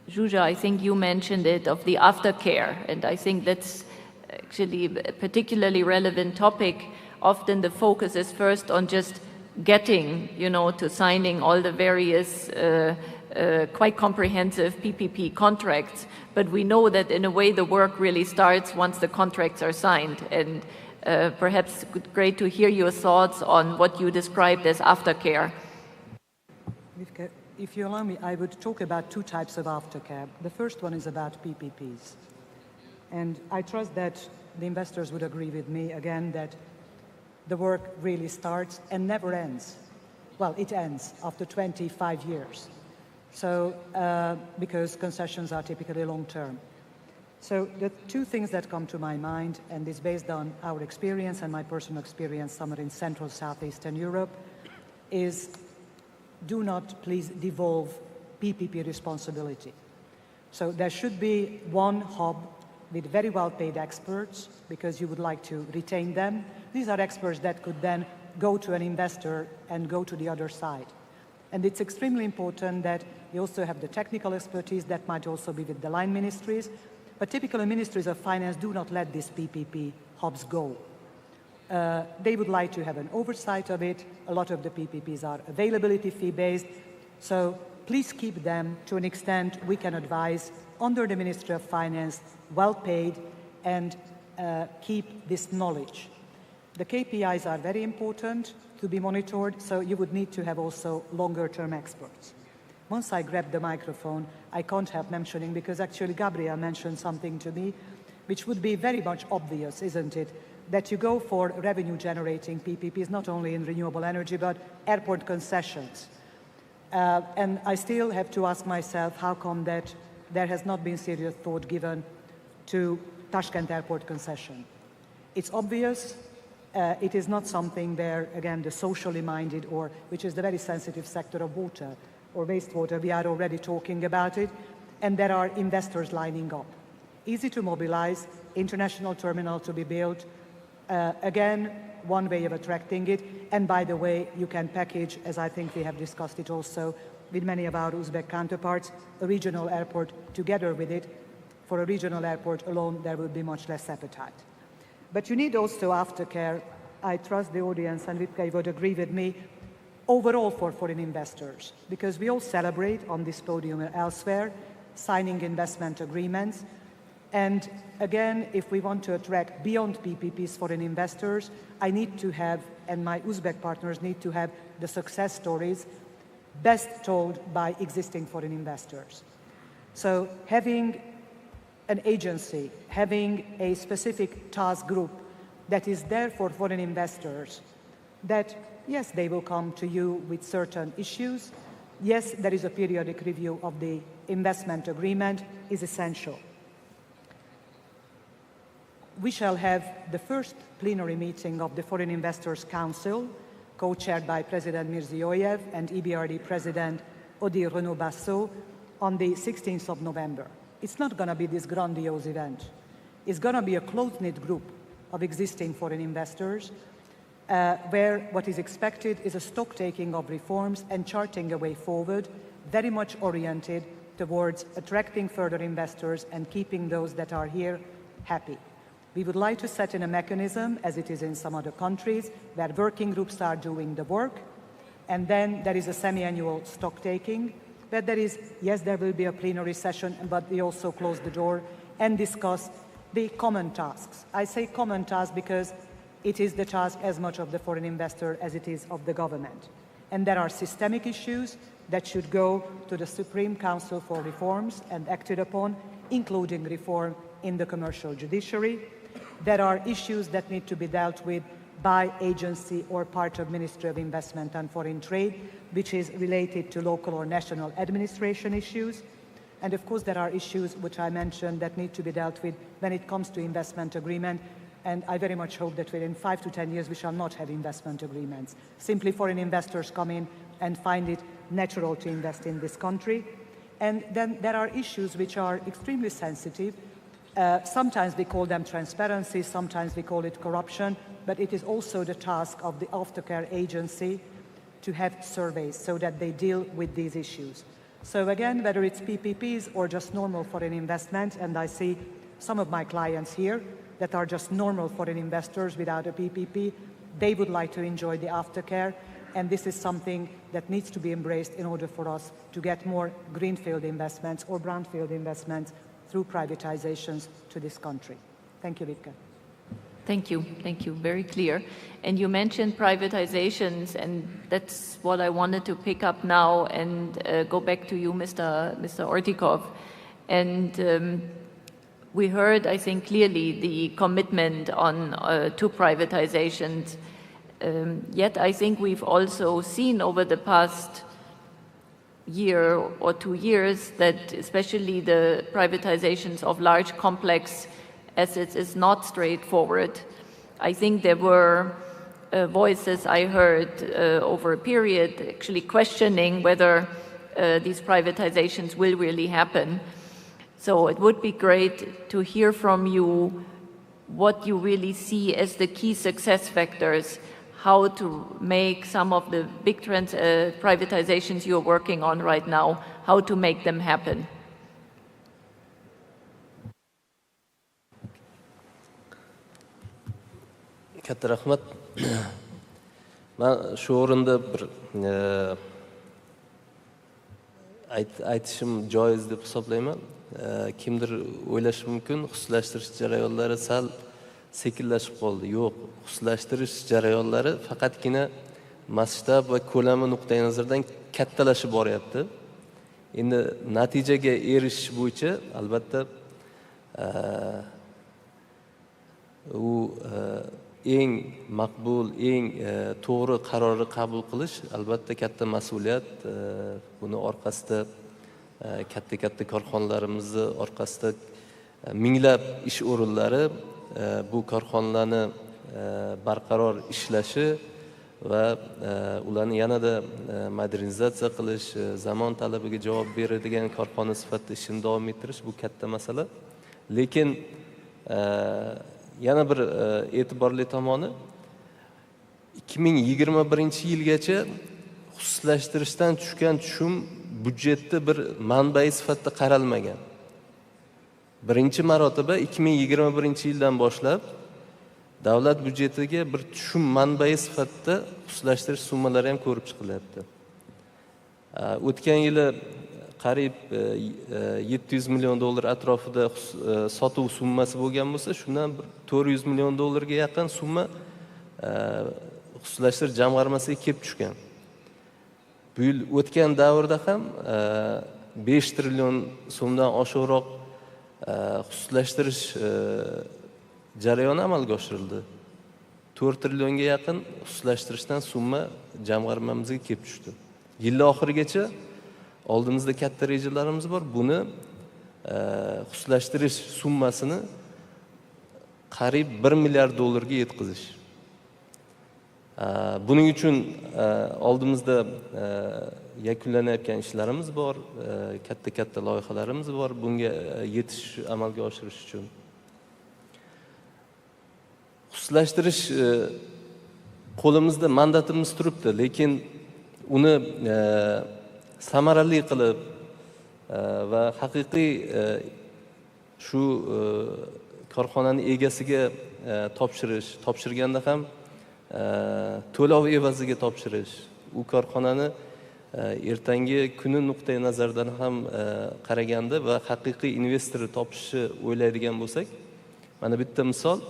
Zsuzsa, I think you mentioned it, of the aftercare, and I think that's actually a particularly relevant topic. Often the focus is first on just getting, to signing all the various quite comprehensive PPP contracts, but we know that in a way the work really starts once the contracts are signed, and perhaps great to hear your thoughts on what you described as aftercare. If you allow me, I would talk about two types of aftercare. The first one is about PPPs. And I trust that the investors would agree with me, again, that the work really starts and never ends. Well, it ends after 25 years. So, because concessions are typically long-term. So the two things that come to my mind, and it's based on our experience and my personal experience somewhere in Central Southeastern Europe, is do not please devolve PPP responsibility. So there should be one hub with very well-paid experts, because you would like to retain them. These are experts that could then go to an investor and go to the other side. And it's extremely important that you also have the technical expertise that might also be with the line ministries. But typically ministries of finance do not let these PPP hubs go. They would like to have an oversight of it. A lot of the PPPs are availability fee-based. So please keep them to an extent we can advise under the Ministry of Finance, well-paid, and keep this knowledge. The KPIs are very important to be monitored, so you would need to have also longer-term experts. Once I grab the microphone, I can't help mentioning, because actually Gabriel mentioned something to me, which would be very much obvious, isn't it? That you go for revenue-generating PPPs, not only in renewable energy, but airport concessions. And I still have to ask myself, how come that there has not been serious thought given to Tashkent Airport concession? It's obvious. It is not something where, again, the socially minded, or which is the very sensitive sector of water or wastewater, we are already talking about it, and there are investors lining up. Easy to mobilize, international terminal to be built. Again, one way of attracting it. And by the way, you can package, as I think we have discussed it also with many of our Uzbek counterparts, a regional airport together with it. For a regional airport alone, there will be much less appetite. But you need also aftercare. I trust the audience, and Wiebke would agree with me, overall for foreign investors, because we all celebrate on this podium and elsewhere signing investment agreements. And again, if we want to attract beyond PPPs foreign investors, I need to have, and my Uzbek partners need to have, the success stories best told by existing foreign investors. So having an agency, having a specific task group that is there for foreign investors, that yes, they will come to you with certain issues. Yes, there is a periodic review of the investment agreement is essential. we shall have the first plenary meeting of the Foreign Investors Council, co-chaired by President Mirziyoyev and EBRD President Odile Renaud-Bassot, on the 16th of November. It's not going to be this grandiose event. It's going to be a close-knit group of existing foreign investors where what is expected is a stock-taking of reforms and charting a way forward, very much oriented towards attracting further investors and keeping those that are here happy. We would like to set in a mechanism, as it is in some other countries, where working groups are doing the work, and then there is a semi-annual stock-taking, where there is, yes, there will be a plenary session, but we also close the door and discuss the common tasks. I say common tasks because it is the task as much of the foreign investor as it is of the government. And there are systemic issues that should go to the Supreme Council for Reforms and acted upon, including reform in the commercial judiciary. There are issues that need to be dealt with by agency or part of Ministry of Investment and Foreign Trade, which is related to local or national administration issues. And of course, there are issues which I mentioned that need to be dealt with when it comes to investment agreement. And I very much hope that within 5 to 10 years, we shall not have investment agreements. Simply foreign investors come in and find it natural to invest in this country. And then there are issues which are extremely sensitive. Sometimes we call them transparency, sometimes we call it corruption, but it is also the task of the aftercare agency to have surveys so that they deal with these issues. So again, whether it's PPPs or just normal foreign investment, and I see some of my clients here that are just normal foreign investors without a PPP, they would like to enjoy the aftercare, and this is something that needs to be embraced in order for us to get more greenfield investments or brownfield investments through privatizations to this country. Thank you, Wiebke. Thank you. Thank you. Very clear. And you mentioned privatizations, and that's what I wanted to pick up now and go back to you, Mr. Ortikov. And we heard, I think, clearly the commitment on to privatizations. Yet I think we've also seen over the past year or 2 years that especially the privatizations of large complex assets is not straightforward. I think there were voices I heard over a period actually questioning whether these privatizations will really happen. So it would be great to hear from you what you really see as the key success factors, how to make some of the big privatizations you're working on right now, how to make them happen. Katta rahmat. Men shu o'rinda bir aytishim joiz deb hisoblayman. Kimdir o'ylashi mumkin, xuslashtirish jarayonlari sal sekinlashib qoldi. Yo'q, xuslashtirish jarayonlari faqatgina masshtab va ko'lami nuqtai nazaridan kattalashib boryapti. Endi natijaga erishish bo'yicha albatta u eng maqbul, eng to'g'ri qarorni qabul qilish albatta katta mas'uliyat. Buni orqasida katta korxonalarimizni orqasida minglab ish o'rinlari, bu korxonalarni barqaror ishlashi va ularni yanada modernizatsiya qilish, zamon talabiga javob beradigan korxona sifatida ishini davom ettirish bu katta masala. Lekin yana bir e'tiborli tomoni 2021-yilgacha xususlashtirishdan tushgan tushum byudjetda bir manbai sifatida qaralmagan. Birinchi marotaba 2021-yildan boshlab davlat byudjetiga bir tushum manbai sifatida xususlashtirish summalari ham ko'rib chiqilyapti. O'tgan yili qariyb 700 million dollar atrofida sotuv summasi bo'lgan bo'lsa, shundan 400 million dollarga yaqin summa xususlashtirish jamg'armasiga kelib tushgan. Bu yil o'tgan davrda ham 5 trillion so'mdan oshiqroq xususlashtirish jarayoni amalga oshirildi. 4 trillionga yaqin xususlashtirishdan summa jamg'armamizga kelib tushdi. Yil oxirigacha oldimizda katta rejalarimiz bor. Buni xuslashtirish summasini qariyb $1 milliard ga yetkazish. Buning uchun oldimizda yakunlanayotgan ishlarimiz bor, katta loyihalarimiz bor. Bunga yetish, amalga oshirish uchun xususlashtirish qo'limizda mandatimiz turibdi, lekin uni samarali qilib va haqiqiy shu korxonani egasiga topshirganda ham to'lov evaziga topshirish, u korxonani ertangi kuni nuqtai nazaridan ham qaraganda va haqiqiy investorni topishni o'ylaydigan bo'lsak, mana bitta misol,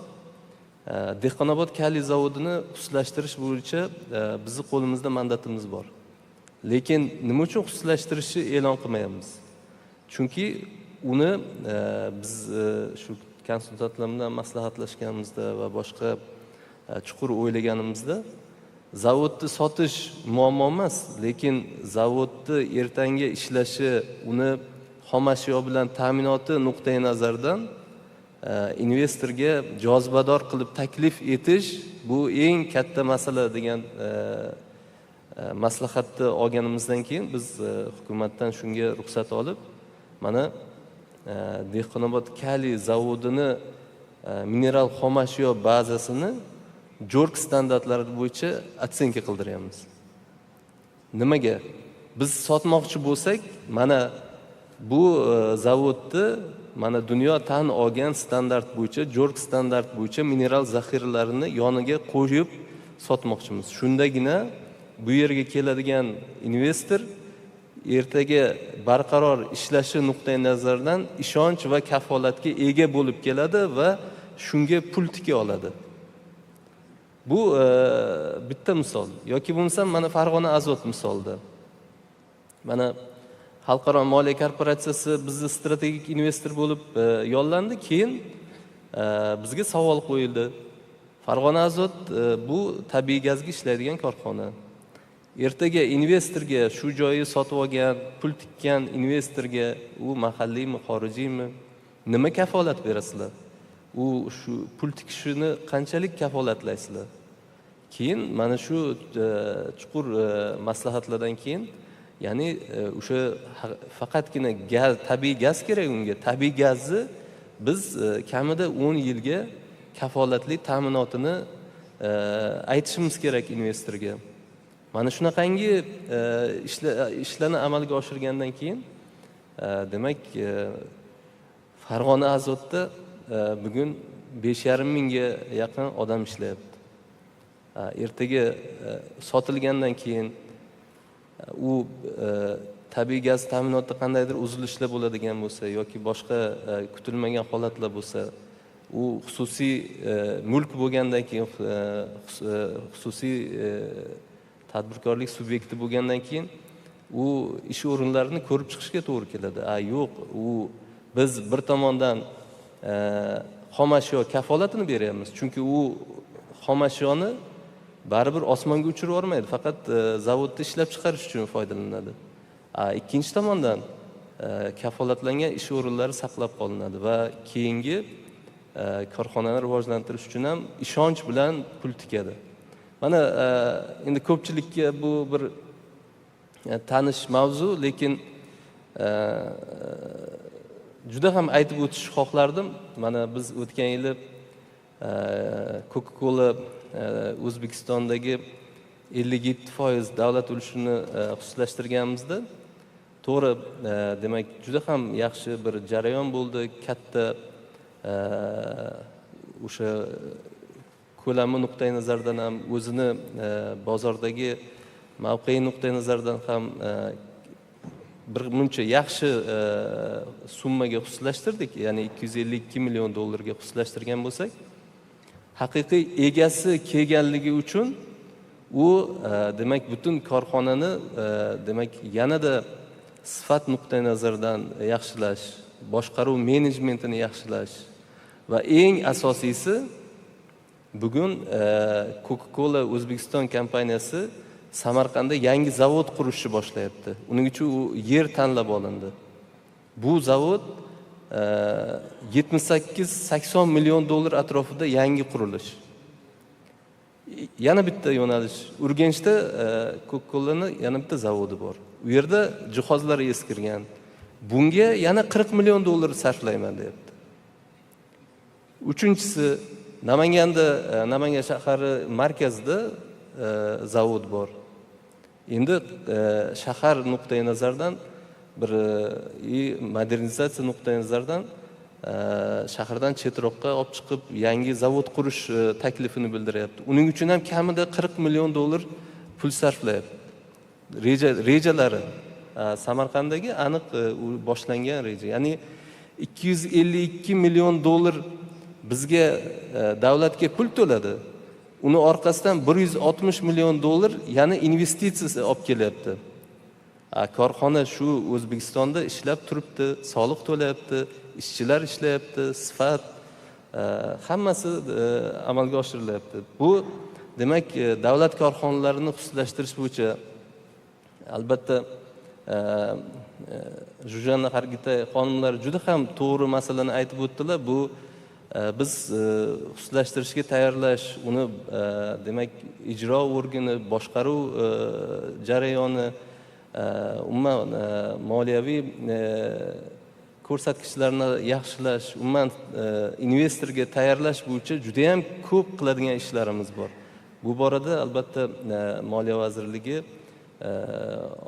Dehqonobod kaliy zavodini xususlashtirish bo'yicha bizni qo'limizda mandatimiz bor. Lekin nima uchun xususlashtirishni e'lon qilmayapmiz? Chunki uni biz shu konsultantlar bilan maslahatlashganimizda va boshqa chuqur o'ylaganimizda zavodni sotish muammo emas, lekin zavodni ertangi ishlashi, uni xom ashyo bilan ta'minoti nuqtai nazaridan investorga jozibador qilib taklif etish bu eng katta masala degan maslahatni olganimizdan keyin biz hukumatdan shunga ruxsat olib, mana Dehqonobod kaliy zavodini mineral xom ashyo bazasini JORC standartlari bo'yicha otsenka qildiryapmiz. Nimaga? Biz sotmoqchi bo'lsak, mana bu zavodni mana dunyo tan olgan standart bo'yicha, JORC standart bo'yicha mineral zaxiralarini yoniga qo'yib sotmoqchimiz. Shundagina bu yerga keladigan investor ertaga barqaror ishlashi nuqtai nazaridan ishonch va kafolatga ega bo'lib keladi va shunga pul tika oladi. Bu bitta misol. Yoki bo'lmasa mana Farg'ona azot misolida. Mana Xalqaro moliya korporatsiyasi bizni strategik investor bo'lib yollandi, keyin bizga savol qo'yildi. Farg'ona azot bu tabiiy gazga ishlaydigan korxona. Ertaga investorga, shu joyi sotib olgan, pul tikkan investorga u mahalliymi, xorijiymi, nima kafolat berasizlar? U shu pul tikishini qanchalik kafolatlaysizlar? Keyin mana shu chuqur maslahatlardan keyin, ya'ni o'sha faqatgina gaz, tabiiy gaz kerak unga. Tabiiy gazni biz kamida 10 yilga kafolatli ta'minotini aytishimiz kerak investorga. Mana shunaqangi ishlarni amalga oshirgandan keyin demak Farg'ona azotda bugun 5,5 mingga yaqin odam ishlayapti. Ertaga sotilgandan keyin u tabiiy gaz ta'minotida qandaydir uzilishlar bo'ladigan bo'lsa yoki boshqa kutilmagan holatlar bo'lsa, u xususiy mulk bo'lgandan keyin, xususiy tadbirkorlik subyekti bo'lgandan keyin u ish o'rinlarini ko'rib chiqishga to'g'ri keladi. Yo'q, u biz bir tomondan xom ashyo kafolatini beryapmiz. Chunki u xom ashyoni baribir osmonga uchirib yormaydi, faqat zavodda ishlab chiqarish uchun foydalanadi. Ikkinchi tomondan kafolatlangan ish o'rinlari saqlab qolinadi va keyingi korxonani rivojlantirish uchun ham ishonch bilan pul tikadi. Mana endi ko'pchilikka bu bir tanish mavzu, lekin juda ham aytib o'tish xohlardim. Mana biz o'tgan yili Coca-Cola Uzbekistondagi 57% davlat ulushini xususlashtirganimizda, to'g'ri, demak juda ham yaxshi bir jarayon bo'ldi. Katta o'sha ko'lami nuqtai nazaridan ham, o'zini bozordagi mavqei nuqtai nazaridan ham bir muncha yaxshi summaga xususlashtirdik, ya'ni $252 million ga xususlashtirgan bo'lsak, haqiqiy egasi kelganligi uchun u demak butun korxonani demak yanada sifat nuqtai nazaridan yaxshilash, boshqaruv menejmentini yaxshilash va eng asosiysi bugun Coca-Cola Uzbekistan kompaniyasi Samarqandda yangi zavod qurishni boshlayapti. Uning uchun u yer tanlab olindi. Bu zavod $78-80 milyon atrofida yangi qurilish. Yana bitta yo'nalish. Urganchda Coca-Cola'ning yana bitta zavodi bor. U yerda jihozlar eskirgan. Bunga yana $40 milyon sarflayman deyapti. Uchinchisi, Namangan shahari markazida zavod bor. Endi shahar nuqtai nazardan bir modernizatsiya nuqtai nazardan shahardan chetroqqa olib chiqib yangi zavod qurish taklifini bildiryapti. Uning uchun ham kamida $40 milyon pul sarflayapti. Rejalari Samarqanddagi aniq boshlangan reja. Ya'ni $252 milyon bizga davlatga pul to'ladi. Uni orqasidan $160 milyon yana investitsiya olib kelyapti. Korxona shu O'zbekistonda ishlab turibdi, soliq to'layapti, ishchilar ishlayapti, sifat hammasi amalga oshirilyapti. Bu demak davlat korxonalarini xususlashtirish bo'yicha albatta Jujana Hargitay xonimlar juda ham to'g'ri masalani aytib o'tdilar. Bu biz xususlashtirishga tayyorlash, uni demak ijro organi, boshqaruv jarayoni, umuman moliyaviy ko'rsatkichlarni yaxshilash, umuman investorga tayyorlash bo'yicha juda ham ko'p qiladigan ishlarimiz bor. Bu borada albatta Moliya vazirligi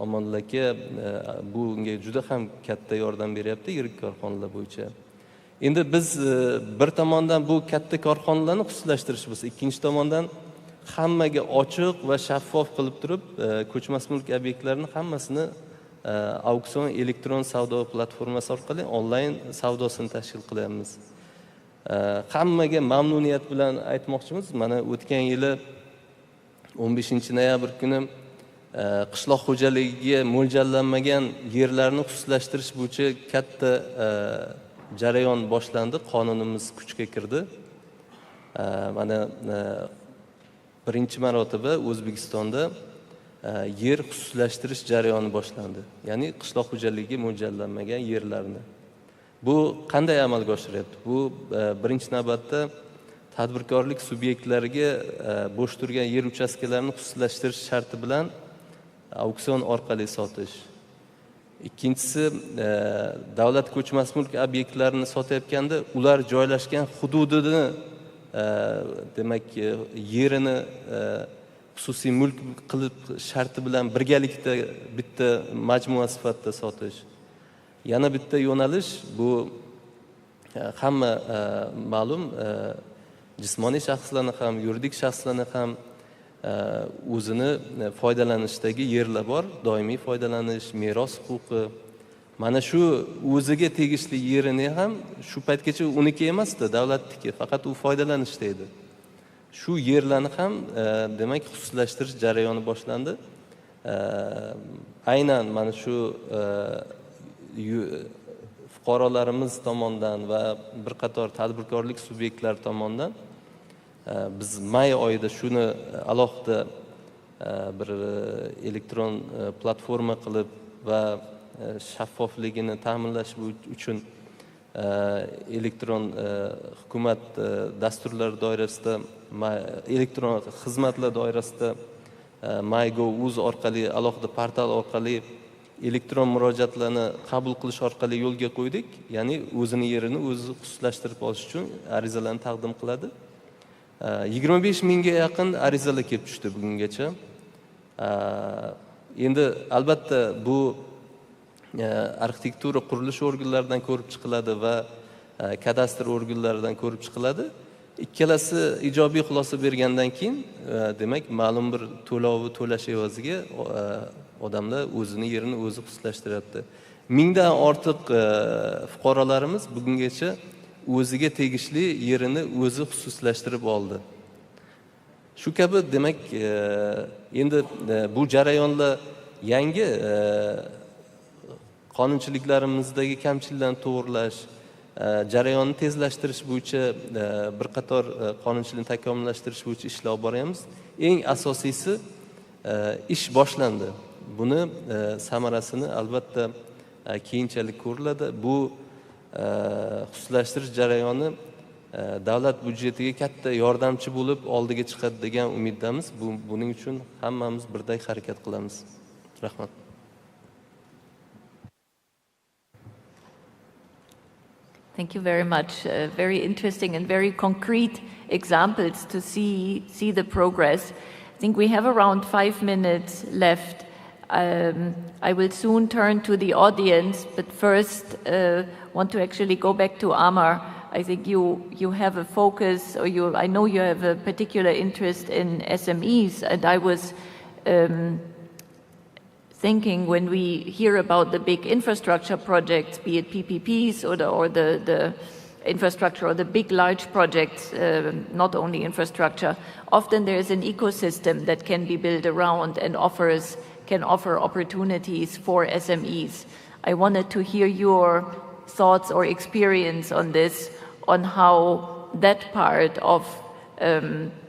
Omonul aka bunga juda ham katta yordam beryapti yirik korxonalar bo'yicha. Endi biz bir tomondan bu katta korxonalarni xususlashtirish bo'lsa, ikkinchi tomondan hammaga ochiq va shaffof qilib turib, ko'chmas mulk obyektlarini hammasini auksion elektron savdo platformasi orqali onlayn savdosini tashkil qilyapmiz. Hammaga mamnuniyat bilan aytmoqchimiz. Mana o'tgan yili 15-noyabr kuni qishloq xo'jaligiga mo'ljallanmagan yerlarni xususlashtirish bo'yicha katta jarayon boshlandi, qonunimiz kuchga kirdi. Mana birinchi marotaba O'zbekistonda yer xususlashtirish jarayoni boshlandi. Ya'ni qishloq xo'jaligiga mo'ljallanmagan yerlarni. Bu qanday amalga oshiryapti? Bu birinchi navbatda tadbirkorlik subyektlariga bo'sh turgan yer uchastkalarini xususlashtirish sharti bilan auksion orqali sotish. Ikkinchisi, davlat ko'chmas mulk obyektlarini sotayotganda ular joylashgan hududini demak yerini xususiy mulk qilib sharti bilan birgalikda bitta majmua sifatida sotish. Yana bitta yo'nalish bu hamma ma'lum jismoniy shaxslarni ham, yuridik shaxslarni ham o'zini foydalanishdagi yerlar bor, doimiy foydalanish, meros huquqi. Mana shu o'ziga tegishli yerini ham shu paytgacha uniki emasdi, davlatniki, faqat u foydalanishda edi. Shu yerlarni ham demak xususlashtirish jarayoni boshlandi. Aynan mana shu fuqarolarimiz tomonidan va bir qator tadbirkorlik subyektlari tomonidan biz may oyida shuni alohida bir elektron platforma qilib va shaffofligini ta'minlash uchun elektron hukumat dasturlari doirasida, elektron xizmatlar doirasida MyGov.uz orqali, alohida portal orqali elektron murojaatlarni qabul qilish orqali yo'lga qo'ydik. Ya'ni o'zini yerini o'zi xususlashtirib olish uchun arizalarni taqdim qiladi. 25 mingga yaqin arizalar kelib tushdi bugungacha. Endi albatta bu arxitektura qurilish organlaridan ko'rib chiqiladi va kadastr organlaridan ko'rib chiqiladi. Ikkalasi ijobiy xulosa bergandan keyin demak ma'lum bir to'lovni to'lash evaziga odamlar o'zini yerini o'zi xususlashtiryapti. 1000 dan ortiq fuqarolarimiz bugungacha o'ziga tegishli yerini o'zi xususlashtirib oldi. Shu kabi demak endi bu jarayonlar yangi qonunchiliklarimizdagi kamchiliklarni to'g'rilash, jarayonni tezlashtirish bo'yicha bir qator qonunchilikni takomillashtirish bo'yicha ishlar olib boramiz. Eng asosiysi ish boshlandi. Buni samarasini albatta keyinchalik ko'riladi. Bu xuslashtirish jarayoni davlat budjetiga katta yordamchi bo'lib oldiga chiqadi degan umiddamiz. Buning uchun hammamiz birdek harakat qilamiz. Rahmat. Thank you very much. Very interesting and very concrete examples to see the progress. I think we have around 5 minutes left. I will soon turn to the audience, but first want to actually go back to Amar. I think you have a focus, or I know you have a particular interest in SMEs, and I was thinking when we hear about the big infrastructure projects, be it PPPs or the infrastructure or the big large projects, not only infrastructure, often there is an ecosystem that can be built around and can offer opportunities for SMEs. I wanted to hear your thoughts or experience on this, on how that part of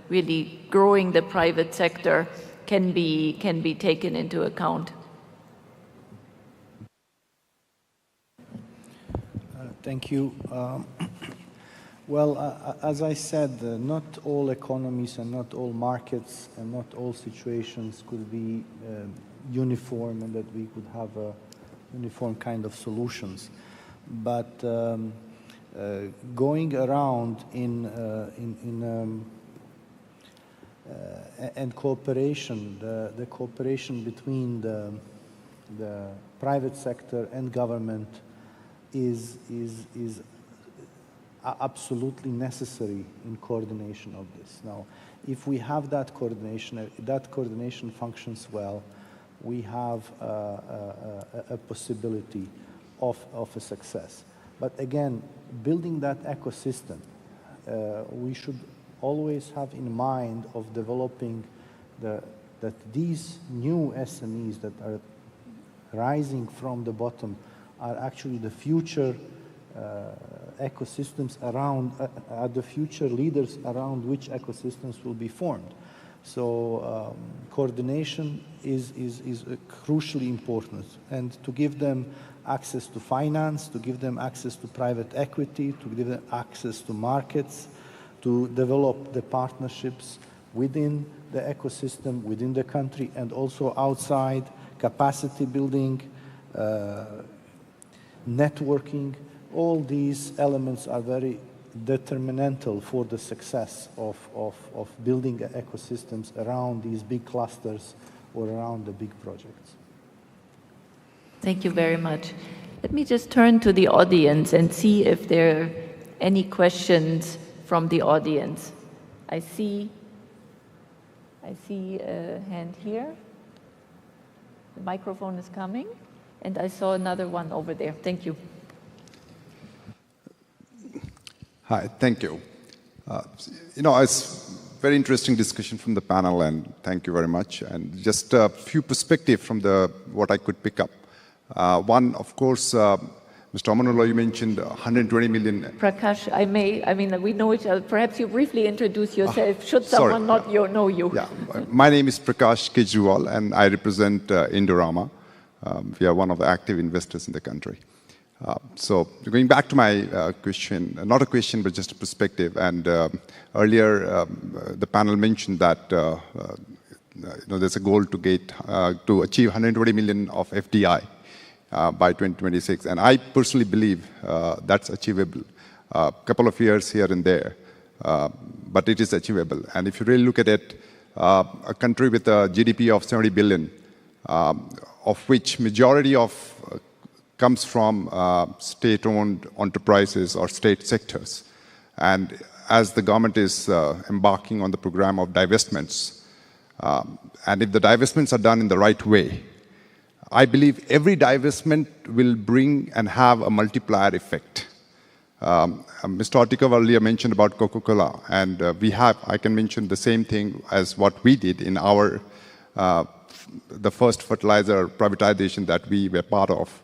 really growing the private sector can be taken into account. Thank you. Well, as I said, not all economies and not all markets and not all situations could be uniform, and that we could have a uniform kind of solutions. But going around and cooperation, the cooperation between the private sector and government is absolutely necessary in coordination of this. Now, if we have that coordination functions well, we have a possibility of a success. But again, building that ecosystem, we should always have in mind of developing that these new SMEs that are rising from the bottom are actually the future ecosystems around, are the future leaders around which ecosystems will be formed. So coordination is crucially important, and to give them access to finance, to give them access to private equity, to give them access to markets, to develop the partnerships within the ecosystem, within the country, and also outside, capacity building, networking. All these elements are very determinantal for the success of building ecosystems around these big clusters or around the big projects. Thank you very much. Let me just turn to the audience and see if there are any questions from the audience. I see a hand here. The microphone is coming, and I saw another one over there. Thank you. Hi, thank you. It's very interesting discussion from the panel, and thank you very much. And just a few perspectives from what I could pick up. One, of course, Mr. Amanullah, you mentioned 120 million. Prakash, we know each other. Perhaps you briefly introduce yourself, should someone not know you. Yeah, my name is Prakash Kejriwal, and I represent Indorama. We are one of the active investors in the country. So going back to my question, not a question, but just a perspective. And earlier, the panel mentioned that there's a goal to achieve 120 million of FDI by 2026. And I personally believe that's achievable. A couple of years here and there, but it is achievable. And if you really look at it, a country with a GDP of 70 billion, of which majority of comes from state-owned enterprises or state sectors. And as the government is embarking on the program of divestments, and if the divestments are done in the right way, I believe every divestment will bring and have a multiplier effect. Mr. Otikov earlier mentioned about Coca-Cola, and I can mention the same thing as what we did in the first fertilizer privatization that we were part of.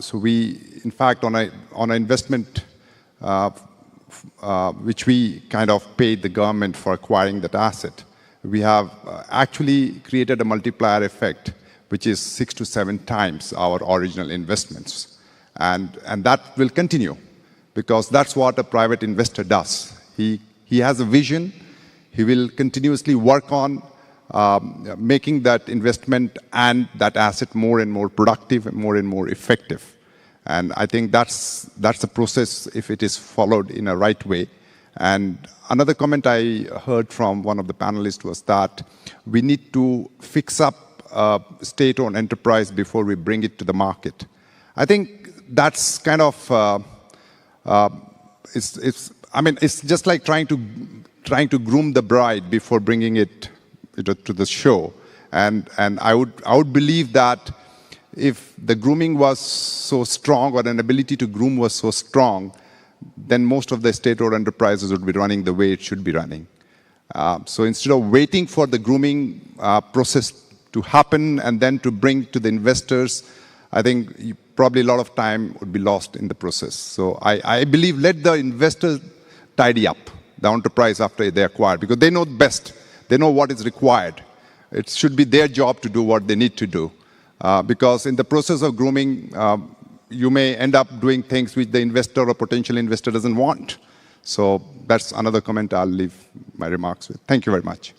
So we, in fact, on an investment which we kind of paid the government for acquiring that asset, we have actually created a multiplier effect, which is 6 to 7 times our original investments. And that will continue because that's what a private investor does. He has a vision. He will continuously work on making that investment and that asset more and more productive and more effective. And I think that's a process if it is followed in a right way. And another comment I heard from one of the panelists was that we need to fix up state-owned enterprise before we bring it to the market. I think that's kind of it's just like trying to groom the bride before bringing it to the show. And I would believe that if the grooming was so strong or an ability to groom was so strong, then most of the state-owned enterprises would be running the way it should be running. So instead of waiting for the grooming process to happen and then to bring to the investors, I think probably a lot of time would be lost in the process. So I believe let the investors tidy up the enterprise after they acquire, because they know best. They know what is required. It should be their job to do what they need to do. Because in the process of grooming, you may end up doing things which the investor or potential investor doesn't want. So that's another comment I'll leave my remarks with. Thank you very much.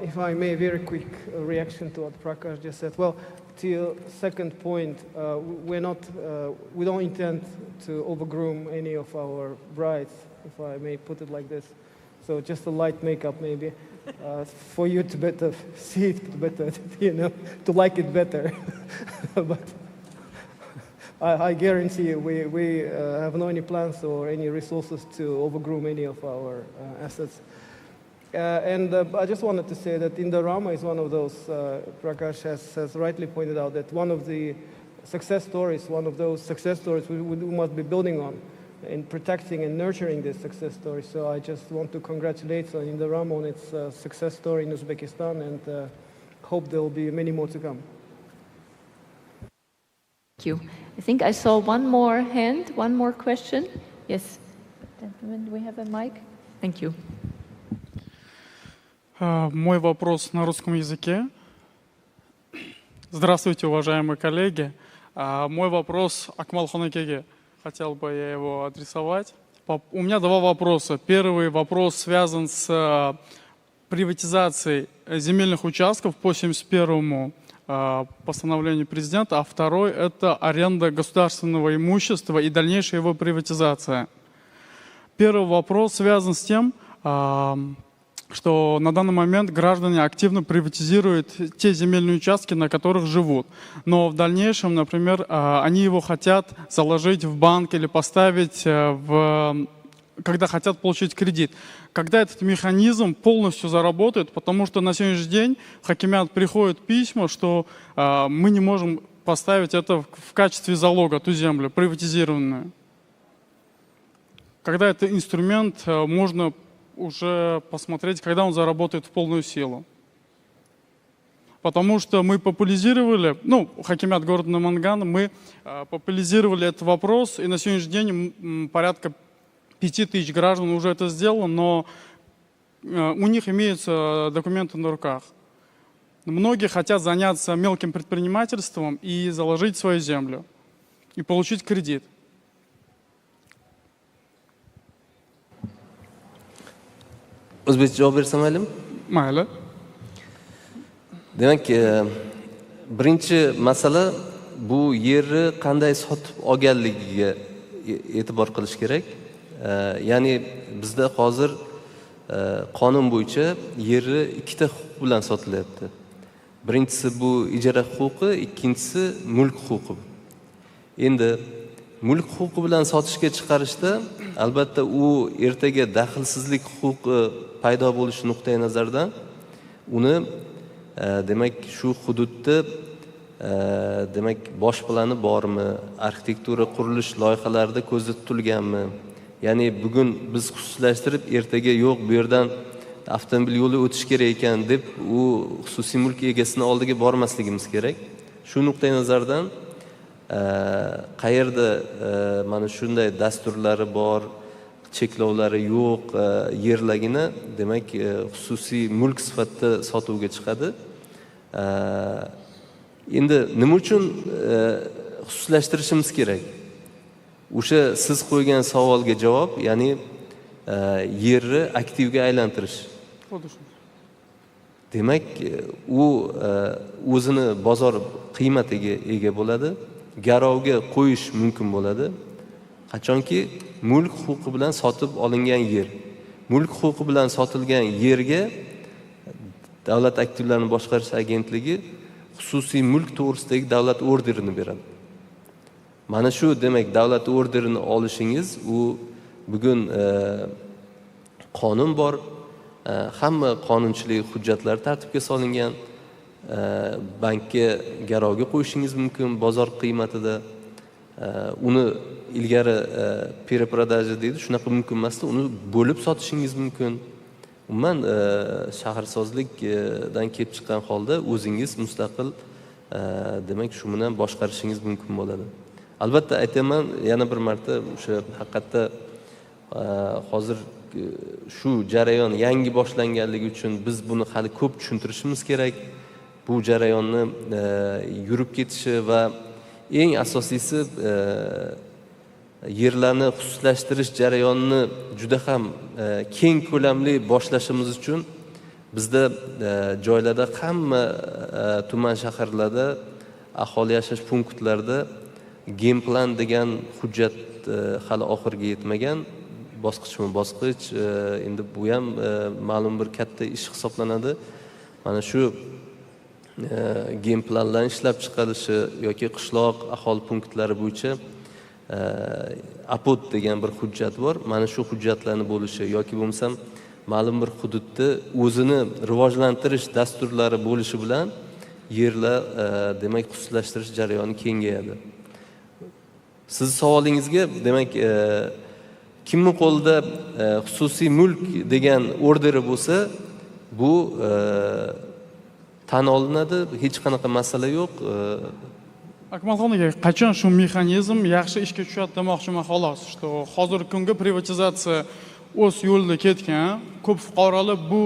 If I may, very quick reaction to what Prakash just said. Well, to your second point, we don't intend to overgroom any of our brides, if I may put it like this. So just a light makeup maybe, for you to better see it better, to like it better. But I guarantee you, we have no any plans or any resources to overgroom any of our assets. And I just wanted to say that Indorama is one of those, Prakash has rightly pointed out, that one of the success stories, one of those success stories we must be building on in protecting and nurturing this success story. So I just want to congratulate Indorama on its success story in Uzbekistan, and hope there will be many more to come. Thank you. I think I saw one more hand, one more question. Yes. Gentlemen, do we have a mic? Thank you. Мой вопрос на русском языке. Здравствуйте, уважаемые коллеги. Мой вопрос Акмал Хонакеге. Хотел бы я его адресовать. У меня два вопроса. Первый вопрос связан с приватизацией земельных участков по 71-му постановлению президента, а второй – это аренда государственного имущества и дальнейшая его приватизация. Первый вопрос связан с тем, что на данный момент граждане активно приватизируют те земельные участки, на которых живут. Но в дальнейшем, например, они его хотят заложить в банк или поставить, когда хотят получить кредит. Когда этот механизм полностью заработает, потому что на сегодняшний день в хакимиат приходят письма, что мы не можем поставить это в качестве залога, ту землю, приватизированную. Когда этот инструмент можно уже посмотреть, когда он заработает в полную силу. Потому что мы популяризировали, хакимиат города Наманган, мы популяризировали этот вопрос, и на сегодняшний день порядка 5000 граждан уже это сделало, но у них имеются документы на руках. Многие хотят заняться мелким предпринимательством и заложить свою землю, и получить кредит. O'zbekcha javob bersam mayli? Mayli. Demak, birinchi masala bu yerni qanday sotib olganligiga e'tibor qilish kerak. Ya'ni bizda hozir qonun bo'yicha yerni ikkita huquq bilan sotilyapti. Birinchisi bu ijara huquqi, ikkinchisi mulk huquqi. Endi mulk huquqi bilan sotishga chiqarishda albatta u ertaga daxlsizlik huquqi paydo bo'lishi nuqtai nazaridan uni demak shu hududda demak bosh plani bormi, arxitektura qurilish loyihalarida ko'zda tutilganmi? Ya'ni bugun biz xususlashtirib ertaga yo'q bu yerdan avtomobil yo'li o'tish kerak ekan deb u xususiy mulk egasini oldiga bormasligimiz kerak. Shu nuqtai nazardan qayerda mana shunday dasturlari bor, cheklovlari yo'q yerlargina demak xususiy mulk sifatida sotuvga chiqadi. Endi nima uchun xususlashtirishimiz kerak. O'sha siz qo'ygan savolga javob, ya'ni yerni aktivga aylantirish. Demak, u o'zini bozor qiymatiga ega bo'ladi, garovga qo'yish mumkin bo'ladi. Qachonki mulk huquqi bilan sotib olingan yer. Mulk huquqi bilan sotilgan yerga Davlat aktivlarini boshqarish agentligi xususiy mulk to'g'risidagi davlat orderini beradi. Mana shu demak davlat orderini olishingiz, u bugun qonun bor, hamma qonunchilik hujjatlari tartibga solingan, bankka garovga qo'yishingiz mumkin bozor qiymatida. Uni ilgari перепродажа deydi, shunaqa mumkin emasdi, uni bo'lib sotishingiz mumkin. Umuman shaharsozlikdan kelib chiqqan holda o'zingiz mustaqil demak shu bilan boshqarishingiz mumkin bo'ladi. Albatta aytaman yana bir marta, o'sha haqiqatda hozir shu jarayon yangi boshlanganligi uchun biz buni hali ko'p tushuntirishimiz kerak. Bu jarayonni yurib ketishi va eng asosiysi yerlarni xususlashtirish jarayonini juda ham keng ko'lamli boshlashimiz uchun bizda joylarda hamma tuman shaharlarda aholi yashash punktlarida game plan degan hujjat hali oxiriga yetmagan, bosqichma-bosqich endi bu ham ma'lum bir katta ish hisoblanadi. Mana shu game planlarning ishlab chiqarilishi yoki qishloq aholi punktlari bo'yicha apod degan bir hujjat bor. Mana shu hujjatlarni bo'lishi yoki bo'lmasam ma'lum bir hududda o'zini rivojlantirish dasturlari bo'lishi bilan yerlar demak xususlashtirish jarayoni kengayadi. Siz savolingizga demak kimni qo'lida xususiy mulk degan orderi bo'lsa, bu tan olinadi, hech qanaqa masala yo'q. Akmalxon aka, qachon shu mexanizm yaxshi ishga tushadi demoqchiman xolos. Hozirgi kunga privatizatsiya o'z yo'lida ketgan, ko'p fuqarolar bu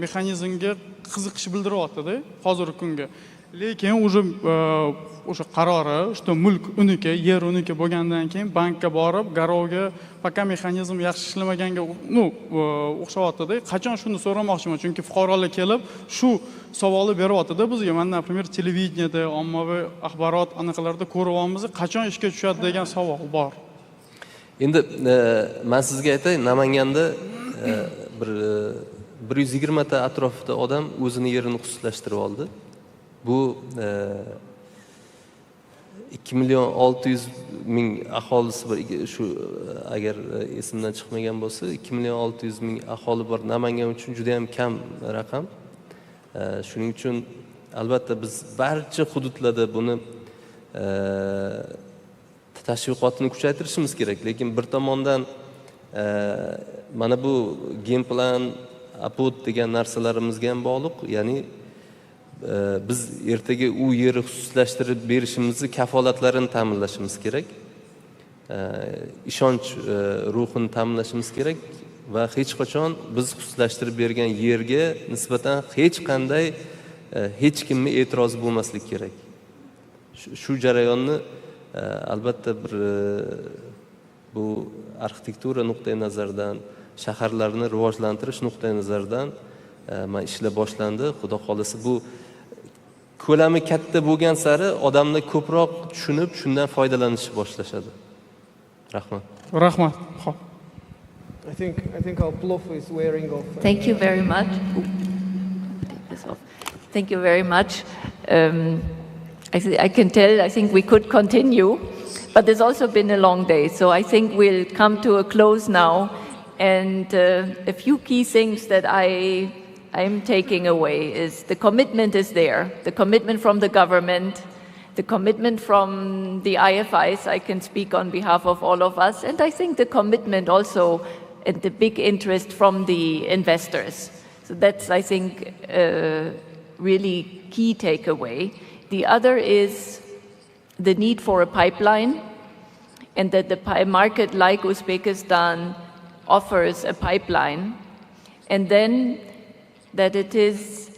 mexanizmga qiziqish bildiryapti-da hozirgi kunga. Lekin o'sha qarori, mulk uniki, yer uniki bo'lgandan keyin bankka borib, garovga faqat mexanizm yaxshi ishlamaganga o'xshayapti-da. Qachon shuni so'ramoqchiman, chunki fuqarolar kelib shu savolni beryapti-da bizga. Men, например, televideniyada, ommaviy axborot anaqalarda ko'ryapmiz, qachon ishga tushadi degan savol bor. Endi men sizga aytay, Namanganda bir 120 ta atrofida odam o'zini yerini xususlashtirib oldi. Bu 2.600.000 aholisi bor, shu agar esimdan chiqmagan bo'lsa 2.600.000 aholi bor. Namangan uchun juda ham kam raqam. Shuning uchun albatta biz barcha hududlarda buni tashviqotini kuchaytirishimiz kerak. Lekin bir tomondan mana bu game plan, apod degan narsalarimizga ham bog'liq. Ya'ni biz ertaga u yerni xususlashtirib berishimizni kafolatlarini ta'minlashimiz kerak. Ishonch ruhini ta'minlashimiz kerak va hech qachon biz xususlashtirib bergan yerga nisbatan hech qanday hech kimning e'tirozi bo'lmasligi kerak. Shu jarayonni albatta bir bu arxitektura nuqtai nazaridan, shaharlarni rivojlantirish nuqtai nazaridan ishlar boshlandi. Xudo xolasa bu ko'lami katta bo'lgan sari odamlar ko'proq tushunib, shundan foydalanishni boshlashadi. Rahmat. Rahmat. Xo'p. I think our bluff is wearing off. Thank you very much. Take this off. Thank you very much. I can tell, I think we could continue, but there's also been a long day. So I think we'll come to a close now. And a few key things that I'm taking away is the commitment is there. The commitment from the government, the commitment from the IFIs, I can speak on behalf of all of us. And I think the commitment also and the big interest from the investors. So that's, I think, really key takeaway. The other is the need for a pipeline, and that the market like Uzbekistan offers a pipeline, and then that it is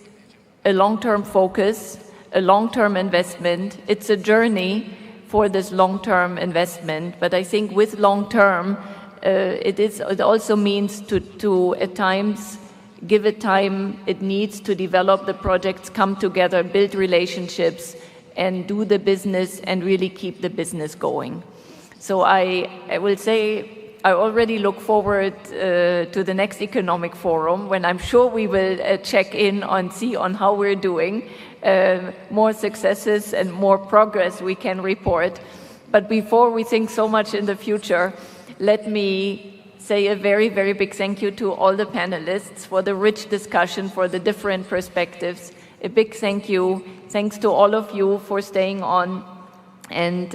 a long-term focus, a long-term investment. It's a journey for this long-term investment. But I think with long-term, it also means to at times give it time it needs to develop the projects, come together, build relationships, and do the business and really keep the business going. So I will say I already look forward to the next economic forum, when I'm sure we will check in on how we're doing, more successes and more progress we can report. But before we think so much in the future, let me say a very, very big thank you to all the panelists for the rich discussion, for the different perspectives. A big thank you. Thanks to all of you for staying on and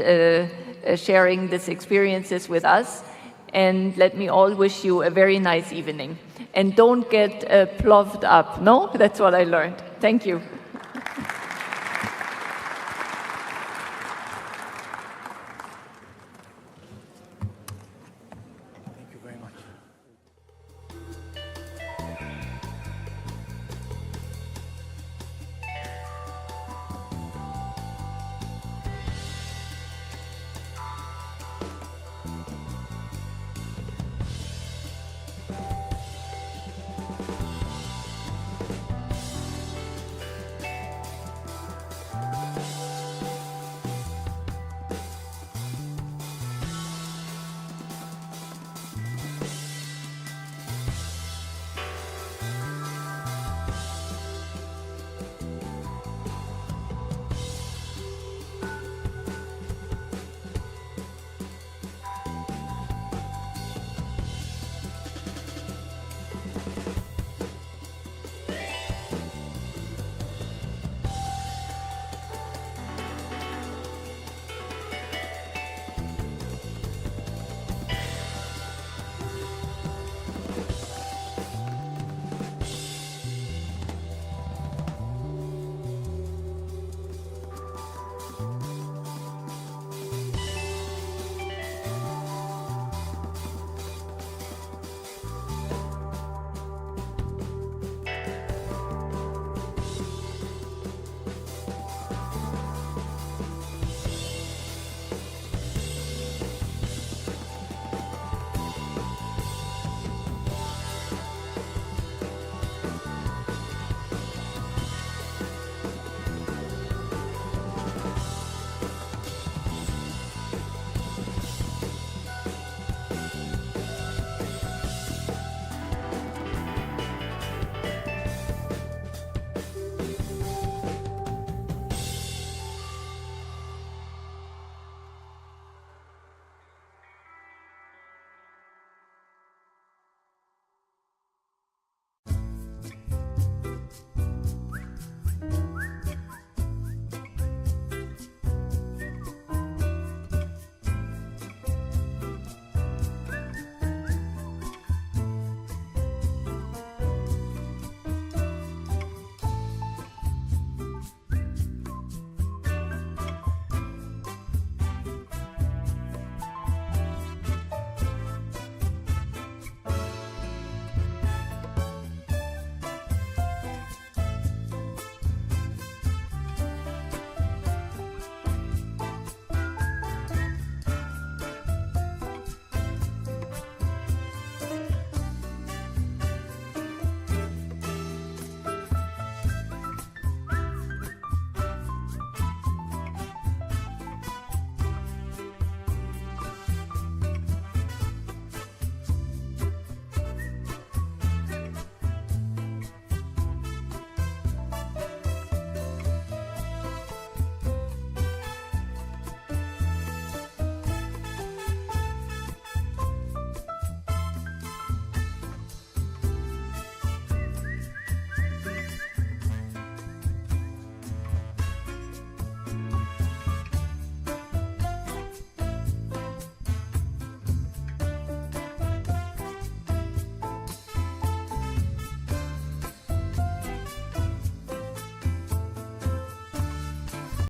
sharing these experiences with us. And let me all wish you a very nice evening. And don't get ploved up, no? That's what I learned. Thank you.